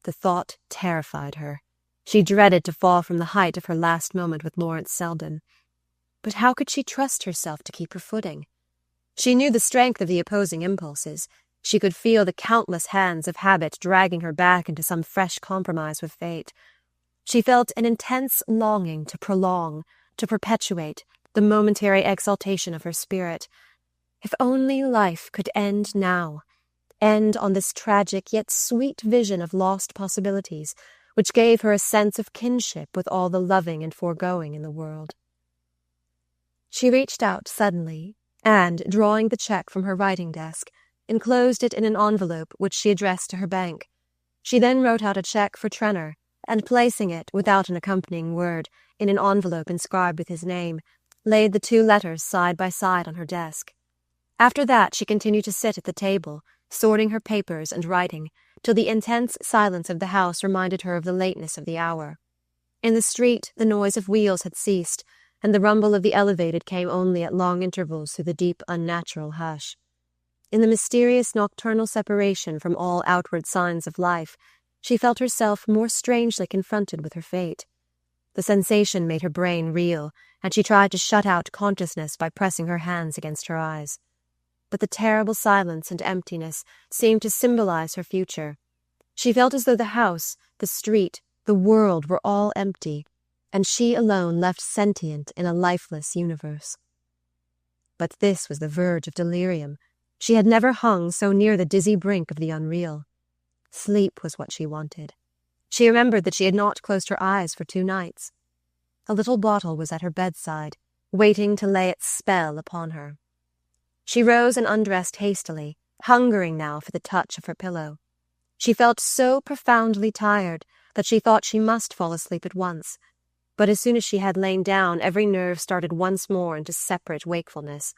The thought terrified her. She dreaded to fall from the height of her last moment with Lawrence Selden. But how could she trust herself to keep her footing? She knew the strength of the opposing impulses. She could feel the countless hands of habit dragging her back into some fresh compromise with fate. She felt an intense longing to prolong, to perpetuate, the momentary exaltation of her spirit. If only life could end now, end on this tragic yet sweet vision of lost possibilities, which gave her a sense of kinship with all the loving and foregoing in the world. She reached out suddenly, and, drawing the cheque from her writing desk, enclosed it in an envelope which she addressed to her bank. She then wrote out a cheque for Trenor, and placing it, without an accompanying word, in an envelope inscribed with his name, laid the two letters side by side on her desk. After that she continued to sit at the table, sorting her papers and writing, till the intense silence of the house reminded her of the lateness of the hour. In the street the noise of wheels had ceased, and the rumble of the elevated came only at long intervals through the deep, unnatural hush. In the mysterious nocturnal separation from all outward signs of life, she felt herself more strangely confronted with her fate. The sensation made her brain reel, and she tried to shut out consciousness by pressing her hands against her eyes. But the terrible silence and emptiness seemed to symbolize her future. She felt as though the house, the street, the world were all empty, and she alone left sentient in a lifeless universe. But this was the verge of delirium. She had never hung so near the dizzy brink of the unreal. Sleep was what she wanted. She remembered that she had not closed her eyes for 2 nights. A little bottle was at her bedside, waiting to lay its spell upon her. She rose and undressed hastily, hungering now for the touch of her pillow. She felt so profoundly tired that she thought she must fall asleep at once, but as soon as she had lain down, every nerve started once more into separate wakefulness.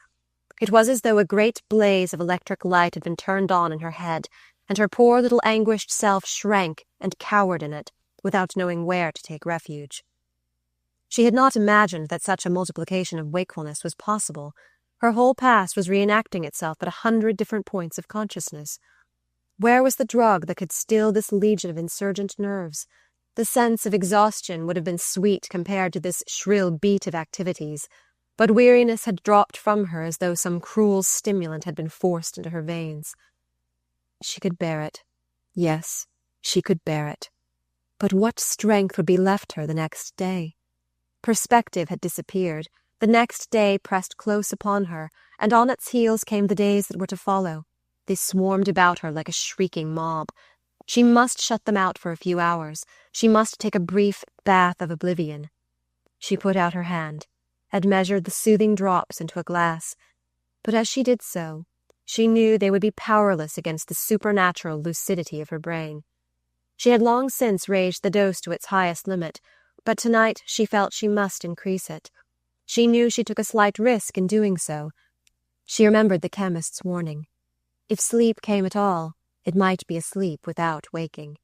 It was as though a great blaze of electric light had been turned on in her head, and her poor little anguished self shrank and cowered in it, without knowing where to take refuge. She had not imagined that such a multiplication of wakefulness was possible. Her whole past was reenacting itself at 100 different points of consciousness. Where was the drug that could still this legion of insurgent nerves? The sense of exhaustion would have been sweet compared to this shrill beat of activities, but weariness had dropped from her as though some cruel stimulant had been forced into her veins. She could bear it. Yes, she could bear it. But what strength would be left her the next day? Perspective had disappeared. The next day pressed close upon her, and on its heels came the days that were to follow. They swarmed about her like a shrieking mob. She must shut them out for a few hours. She must take a brief bath of oblivion. She put out her hand, and measured the soothing drops into a glass. But as she did so, she knew they would be powerless against the supernatural lucidity of her brain. She had long since raised the dose to its highest limit, but tonight she felt she must increase it. She knew she took a slight risk in doing so. She remembered the chemist's warning. If sleep came at all, it might be a sleep without waking.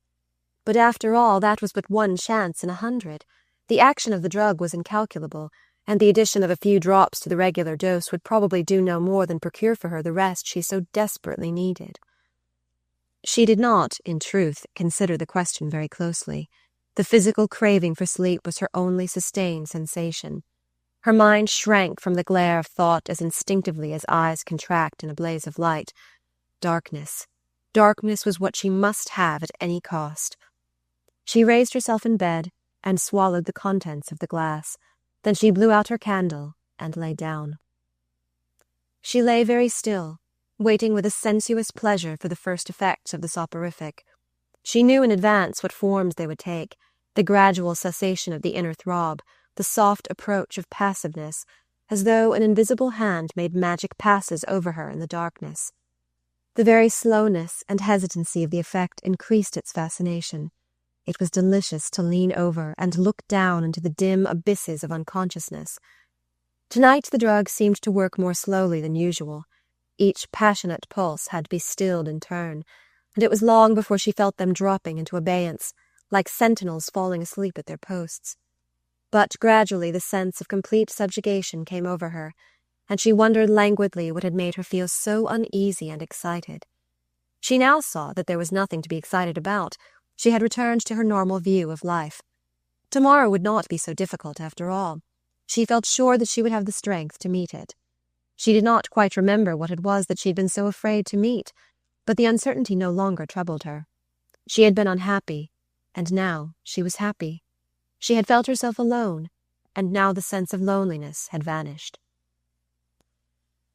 But after all, that was but one chance in 100. The action of the drug was incalculable, and the addition of a few drops to the regular dose would probably do no more than procure for her the rest she so desperately needed. She did not, in truth, consider the question very closely. The physical craving for sleep was her only sustained sensation. Her mind shrank from the glare of thought as instinctively as eyes contract in a blaze of light. Darkness. Darkness was what she must have at any cost. She raised herself in bed and swallowed the contents of the glass. Then she blew out her candle and lay down. She lay very still, waiting with a sensuous pleasure for the first effects of the soporific. She knew in advance what forms they would take, the gradual cessation of the inner throb, the soft approach of passiveness, as though an invisible hand made magic passes over her in the darkness. The very slowness and hesitancy of the effect increased its fascination. It was delicious to lean over and look down into the dim abysses of unconsciousness. Tonight the drug seemed to work more slowly than usual. Each passionate pulse had to be stilled in turn, and it was long before she felt them dropping into abeyance, like sentinels falling asleep at their posts. But gradually the sense of complete subjugation came over her, and she wondered languidly what had made her feel so uneasy and excited. She now saw that there was nothing to be excited about. She had returned to her normal view of life. Tomorrow would not be so difficult after all. She felt sure that she would have the strength to meet it. She did not quite remember what it was that she had been so afraid to meet, but the uncertainty no longer troubled her. She had been unhappy, and now she was happy. She had felt herself alone, and now the sense of loneliness had vanished.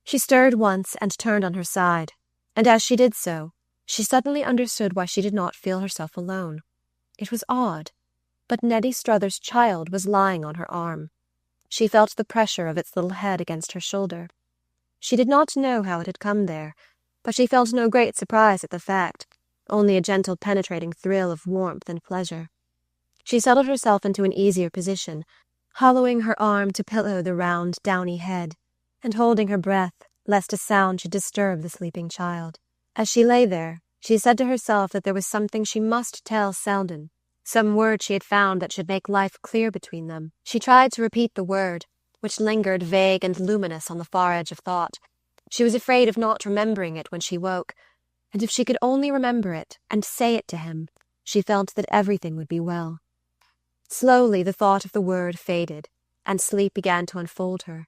She stirred once and turned on her side, and as she did so, she suddenly understood why she did not feel herself alone. It was odd, but Neddy Struthers' child was lying on her arm. She felt the pressure of its little head against her shoulder. She did not know how it had come there, but she felt no great surprise at the fact, only a gentle penetrating thrill of warmth and pleasure. She settled herself into an easier position, hollowing her arm to pillow the round, downy head, and holding her breath lest a sound should disturb the sleeping child. As she lay there, she said to herself that there was something she must tell Selden, some word she had found that should make life clear between them. She tried to repeat the word, which lingered vague and luminous on the far edge of thought. She was afraid of not remembering it when she woke, and if she could only remember it and say it to him, she felt that everything would be well. Slowly the thought of the word faded, and sleep began to unfold her.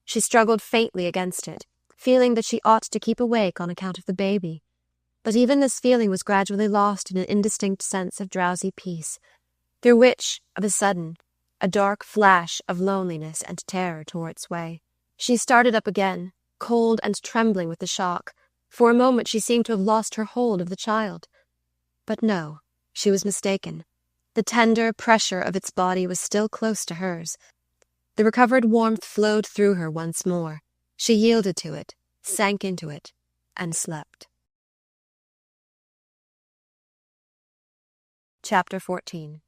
She struggled faintly against it, feeling that she ought to keep awake on account of the baby. But even this feeling was gradually lost in an indistinct sense of drowsy peace, through which, of a sudden, a dark flash of loneliness and terror tore its way. She started up again, cold and trembling with the shock. For a moment she seemed to have lost her hold of the child. But no, she was mistaken. The tender pressure of its body was still close to hers. The recovered warmth flowed through her once more. She yielded to it, sank into it, and slept. Chapter 14.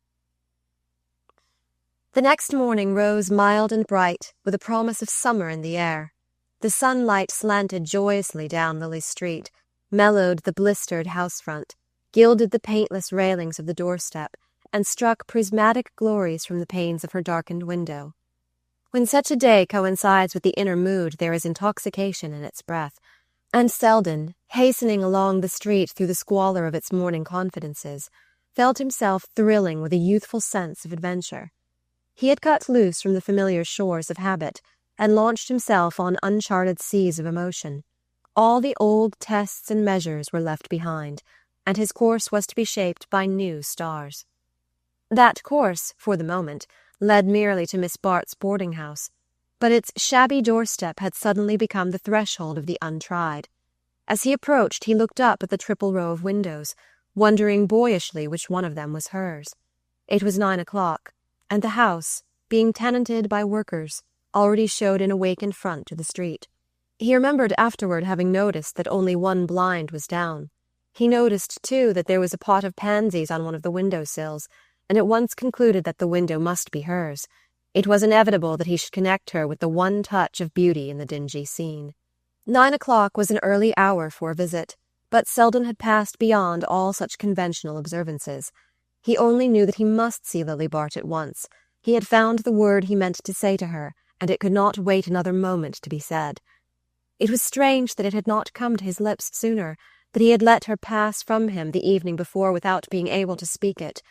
The next morning rose mild and bright, with a promise of summer in the air. The sunlight slanted joyously down Lily Street, mellowed the blistered house front, gilded the paintless railings of the doorstep, and struck prismatic glories from the panes of her darkened window. When such a day coincides with the inner mood, there is intoxication in its breath, and Selden, hastening along the street through the squalor of its morning confidences, felt himself thrilling with a youthful sense of adventure. He had cut loose from the familiar shores of habit, and launched himself on uncharted seas of emotion. All the old tests and measures were left behind, and his course was to be shaped by new stars. That course, for the moment, led merely to Miss Bart's boarding-house, but its shabby doorstep had suddenly become the threshold of the untried. As he approached, he looked up at the triple row of windows, wondering boyishly which one of them was hers. It was 9 o'clock, and the house, being tenanted by workers, already showed an awakened front to the street. He remembered afterward having noticed that only one blind was down. He noticed, too, that there was a pot of pansies on one of the window-sills, and at once concluded that the window must be hers. It was inevitable that he should connect her with the one touch of beauty in the dingy scene. 9 o'clock was an early hour for a visit, but Selden had passed beyond all such conventional observances. He only knew that he must see Lily Bart at once. He had found the word he meant to say to her, and it could not wait another moment to be said. It was strange that it had not come to his lips sooner, that he had let her pass from him the evening before without being able to speak it.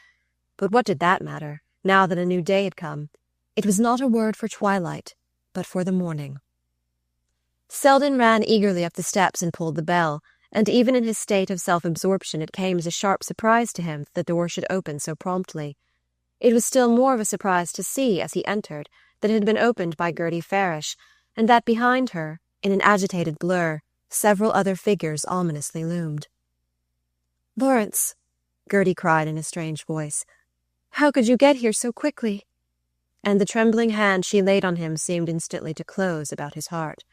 But what did that matter, now that a new day had come? It was not a word for twilight, but for the morning. Selden ran eagerly up the steps and pulled the bell, and even in his state of self-absorption it came as a sharp surprise to him that the door should open so promptly. It was still more of a surprise to see, as he entered, that it had been opened by Gertie Farish, and that behind her, in an agitated blur, several other figures ominously loomed. "Lawrence," Gertie cried in a strange voice, "how could you get here so quickly?" And the trembling hand she laid on him seemed instantly to close about his heart.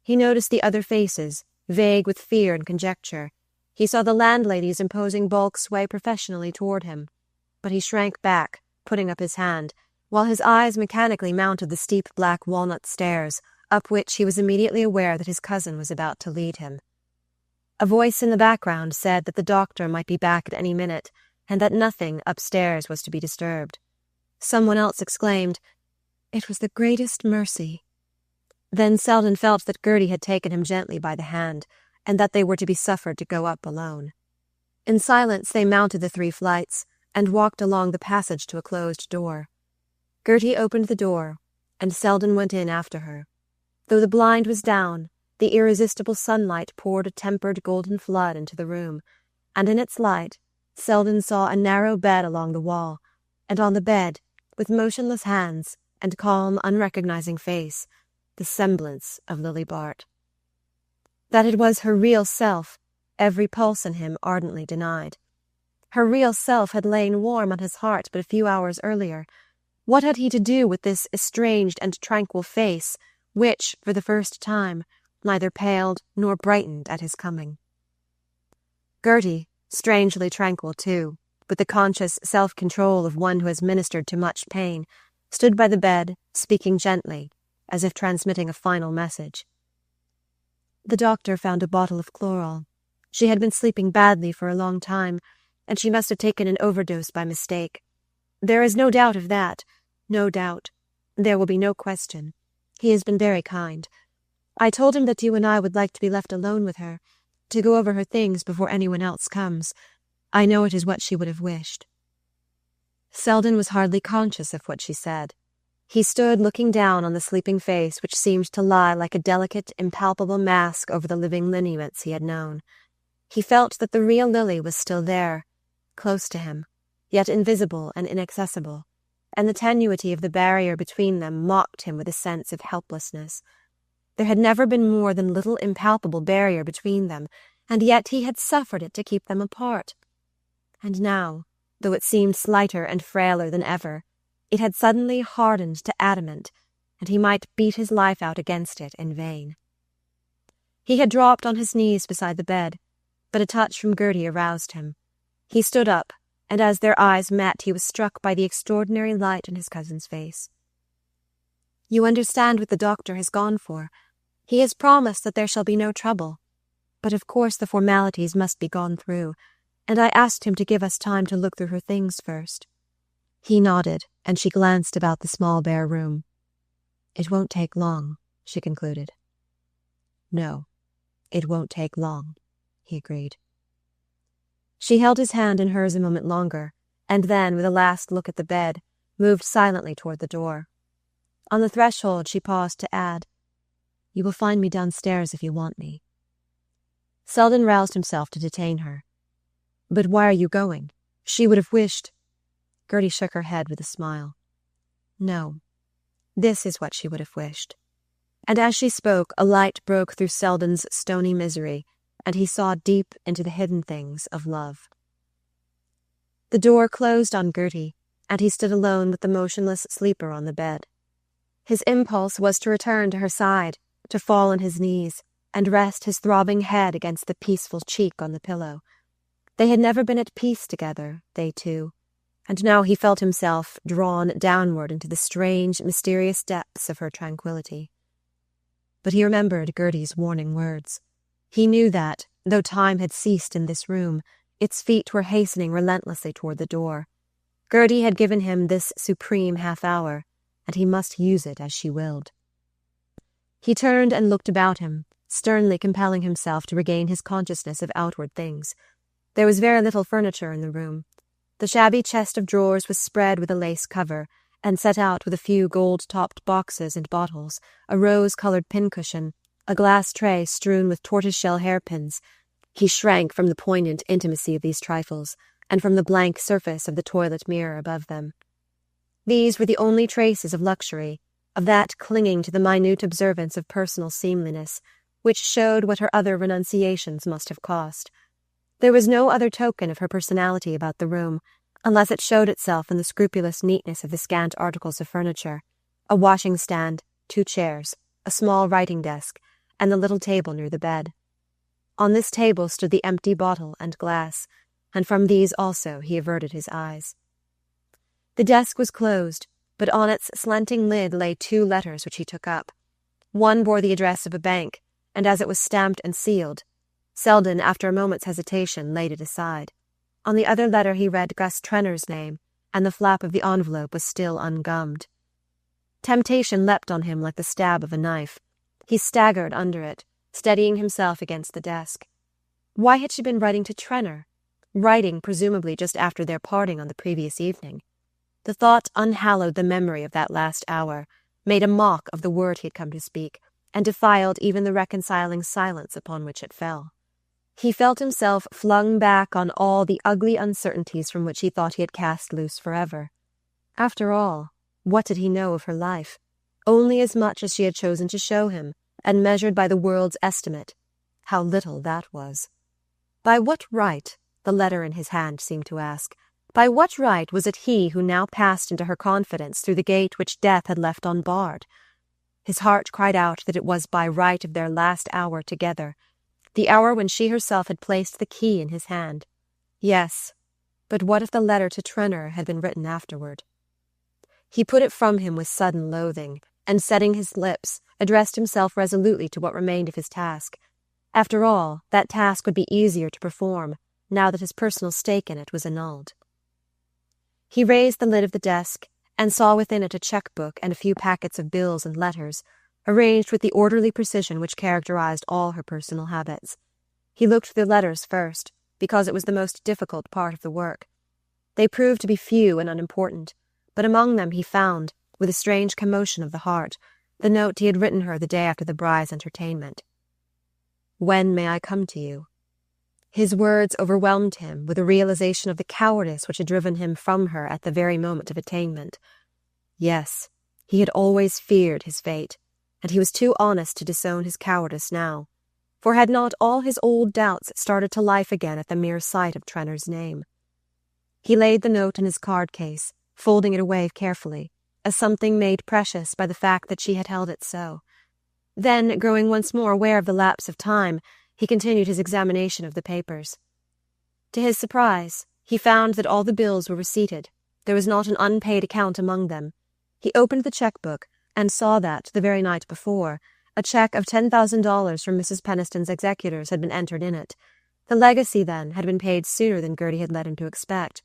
He noticed the other faces, vague with fear and conjecture. He saw the landlady's imposing bulk sway professionally toward him, but he shrank back, putting up his hand, while his eyes mechanically mounted the steep black walnut stairs, up which he was immediately aware that his cousin was about to lead him. A voice in the background said that the doctor might be back at any minute, and that nothing upstairs was to be disturbed. Someone else exclaimed, "It was the greatest mercy." Then Selden felt that Gertie had taken him gently by the hand, and that they were to be suffered to go up alone. In silence they mounted the 3 flights, and walked along the passage to a closed door. Gertie opened the door, and Selden went in after her. Though the blind was down, the irresistible sunlight poured a tempered golden flood into the room, and in its light Selden saw a narrow bed along the wall, and on the bed, with motionless hands and calm, unrecognizing face, the semblance of Lily Bart. That it was her real self, every pulse in him ardently denied. Her real self had lain warm on his heart but a few hours earlier. What had he to do with this estranged and tranquil face, which, for the first time, neither paled nor brightened at his coming? Gertie, strangely tranquil too, with the conscious self-control of one who has ministered to much pain, stood by the bed, speaking gently, as if transmitting a final message. The doctor found a bottle of chloral. She had been sleeping badly for a long time, and she must have taken an overdose by mistake. There is no doubt of that, no doubt. There will be no question. He has been very kind. I told him that you and I would like to be left alone with her, to go over her things before anyone else comes. I know it is what she would have wished." Selden was hardly conscious of what she said. He stood looking down on the sleeping face which seemed to lie like a delicate, impalpable mask over the living lineaments he had known. He felt that the real Lily was still there, close to him, yet invisible and inaccessible, and the tenuity of the barrier between them mocked him with a sense of helplessness. There had never been more than little impalpable barrier between them, and yet he had suffered it to keep them apart. And now, though it seemed slighter and frailer than ever, it had suddenly hardened to adamant, and he might beat his life out against it in vain. He had dropped on his knees beside the bed, but a touch from Gertie aroused him. He stood up, and as their eyes met he was struck by the extraordinary light in his cousin's face. "You understand what the doctor has gone for. He has promised that there shall be no trouble, but of course the formalities must be gone through, and I asked him to give us time to look through her things first." He nodded, and she glanced about the small bare room. "It won't take long," she concluded. "No, it won't take long," he agreed. She held his hand in hers a moment longer, and then, with a last look at the bed, moved silently toward the door. On the threshold she paused to add, "You will find me downstairs if you want me." Selden roused himself to detain her. "But why are you going? She would have wished—" Gertie shook her head with a smile. "No, this is what she would have wished." And as she spoke, a light broke through Selden's stony misery, and he saw deep into the hidden things of love. The door closed on Gertie, and he stood alone with the motionless sleeper on the bed. His impulse was to return to her side, to fall on his knees, and rest his throbbing head against the peaceful cheek on the pillow. They had never been at peace together, they two, and now he felt himself drawn downward into the strange, mysterious depths of her tranquillity. but he remembered Gertie's warning words. He knew that, though time had ceased in this room, its feet were hastening relentlessly toward the door. Gertie had given him this supreme half-hour, and he must use it as she willed. He turned and looked about him, sternly compelling himself to regain his consciousness of outward things. There was very little furniture in the room. The shabby chest of drawers was spread with a lace cover, and set out with a few gold-topped boxes and bottles, a rose-coloured pincushion, a glass tray strewn with tortoise-shell hairpins. He shrank from the poignant intimacy of these trifles, and from the blank surface of the toilet mirror above them. These were the only traces of luxury, of that clinging to the minute observance of personal seemliness, which showed what her other renunciations must have cost. There was no other token of her personality about the room, unless it showed itself in the scrupulous neatness of the scant articles of furniture, a washing-stand, 2 chairs, a small writing desk, and the little table near the bed. On this table stood the empty bottle and glass, and from these also he averted his eyes. The desk was closed, but on its slanting lid lay 2 letters which he took up. One bore the address of a bank, and as it was stamped and sealed, Selden, after a moment's hesitation, laid it aside. On the other letter he read Gus Trenner's name, and the flap of the envelope was still ungummed. Temptation leapt on him like the stab of a knife. He staggered under it, steadying himself against the desk. Why had she been writing to Trenner? Writing, presumably, just after their parting on the previous evening. The thought unhallowed the memory of that last hour, made a mock of the word he had come to speak, and defiled even the reconciling silence upon which it fell. He felt himself flung back on all the ugly uncertainties from which he thought he had cast loose forever. After all, what did he know of her life? Only as much as she had chosen to show him, and measured by the world's estimate. How little that was. By what right, the letter in his hand seemed to ask, by what right was it he who now passed into her confidence through the gate which death had left unbarred? His heart cried out that it was by right of their last hour together, the hour when she herself had placed the key in his hand. Yes, but what if the letter to Trenner had been written afterward? He put it from him with sudden loathing, and setting his lips, addressed himself resolutely to what remained of his task. After all, that task would be easier to perform, now that his personal stake in it was annulled. He raised the lid of the desk, and saw within it a cheque-book and a few packets of bills and letters, arranged with the orderly precision which characterized all her personal habits. He looked through the letters first, because it was the most difficult part of the work. They proved to be few and unimportant, but among them he found, with a strange commotion of the heart, the note he had written her the day after the bride's entertainment. "When may I come to you?" His words overwhelmed him with a realization of the cowardice which had driven him from her at the very moment of attainment. Yes, he had always feared his fate, and he was too honest to disown his cowardice now, for had not all his old doubts started to life again at the mere sight of Trenner's name? He laid the note in his card-case, folding it away carefully, as something made precious by the fact that she had held it so. Then, growing once more aware of the lapse of time, he continued his examination of the papers. To his surprise, he found that all the bills were receipted. There was not an unpaid account among them. He opened the cheque-book, and saw that, the very night before, a cheque of $10,000 from Mrs. Peniston's executors had been entered in it. The legacy, then, had been paid sooner than Gertie had led him to expect.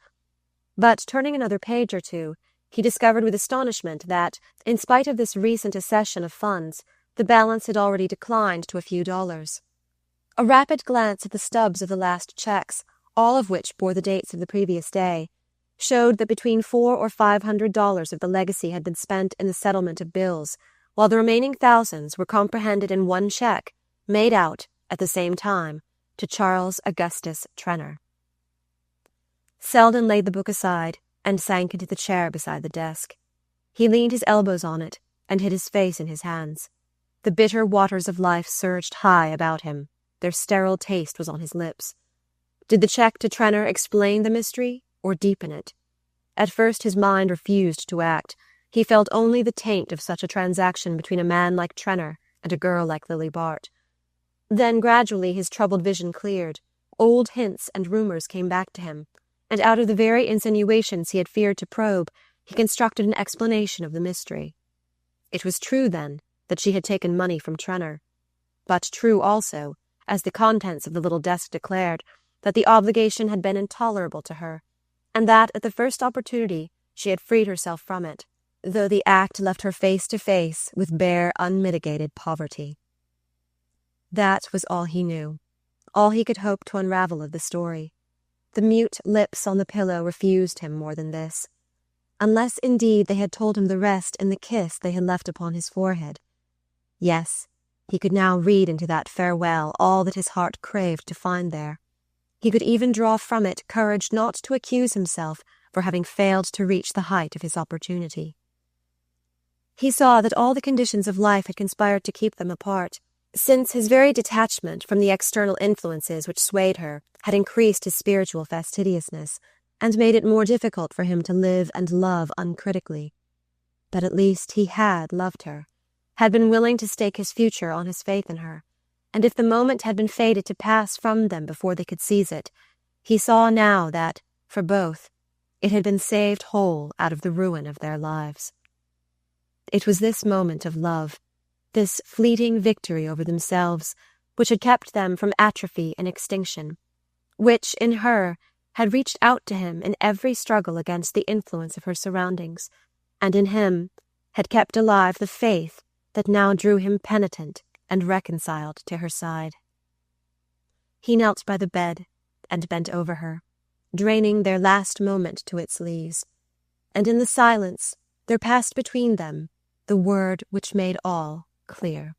But, turning another page or two, he discovered with astonishment that, in spite of this recent accession of funds, the balance had already declined to a few dollars. A rapid glance at the stubs of the last cheques, all of which bore the dates of the previous day, showed that between $400 or $500 of the legacy had been spent in the settlement of bills, while the remaining thousands were comprehended in one cheque, made out, at the same time, to Charles Augustus Trenner. Selden laid the book aside and sank into the chair beside the desk. He leaned his elbows on it and hid his face in his hands. The bitter waters of life surged high about him. Their sterile taste was on his lips. Did the cheque to Trenner explain the mystery, or deepen it? At first his mind refused to act. He felt only the taint of such a transaction between a man like Trenner and a girl like Lily Bart. Then gradually his troubled vision cleared. Old hints and rumours came back to him, and out of the very insinuations he had feared to probe, he constructed an explanation of the mystery. It was true, then, that she had taken money from Trenor, but true also, as the contents of the little desk declared, that the obligation had been intolerable to her, and that at the first opportunity she had freed herself from it, though the act left her face to face with bare, unmitigated poverty. That was all he knew, all he could hope to unravel of the story. The mute lips on the pillow refused him more than this, unless indeed they had told him the rest in the kiss they had left upon his forehead. Yes, he could now read into that farewell all that his heart craved to find there. He could even draw from it courage not to accuse himself for having failed to reach the height of his opportunity. He saw that all the conditions of life had conspired to keep them apart, since his very detachment from the external influences which swayed her had increased his spiritual fastidiousness, and made it more difficult for him to live and love uncritically. But at least he had loved her, had been willing to stake his future on his faith in her, and if the moment had been fated to pass from them before they could seize it, he saw now that, for both, it had been saved whole out of the ruin of their lives. It was this moment of love, this fleeting victory over themselves, which had kept them from atrophy and extinction, which, in her, had reached out to him in every struggle against the influence of her surroundings, and in him had kept alive the faith that now drew him penitent and reconciled to her side. He knelt by the bed and bent over her, draining their last moment to its lees, and in the silence there passed between them the word which made all clear.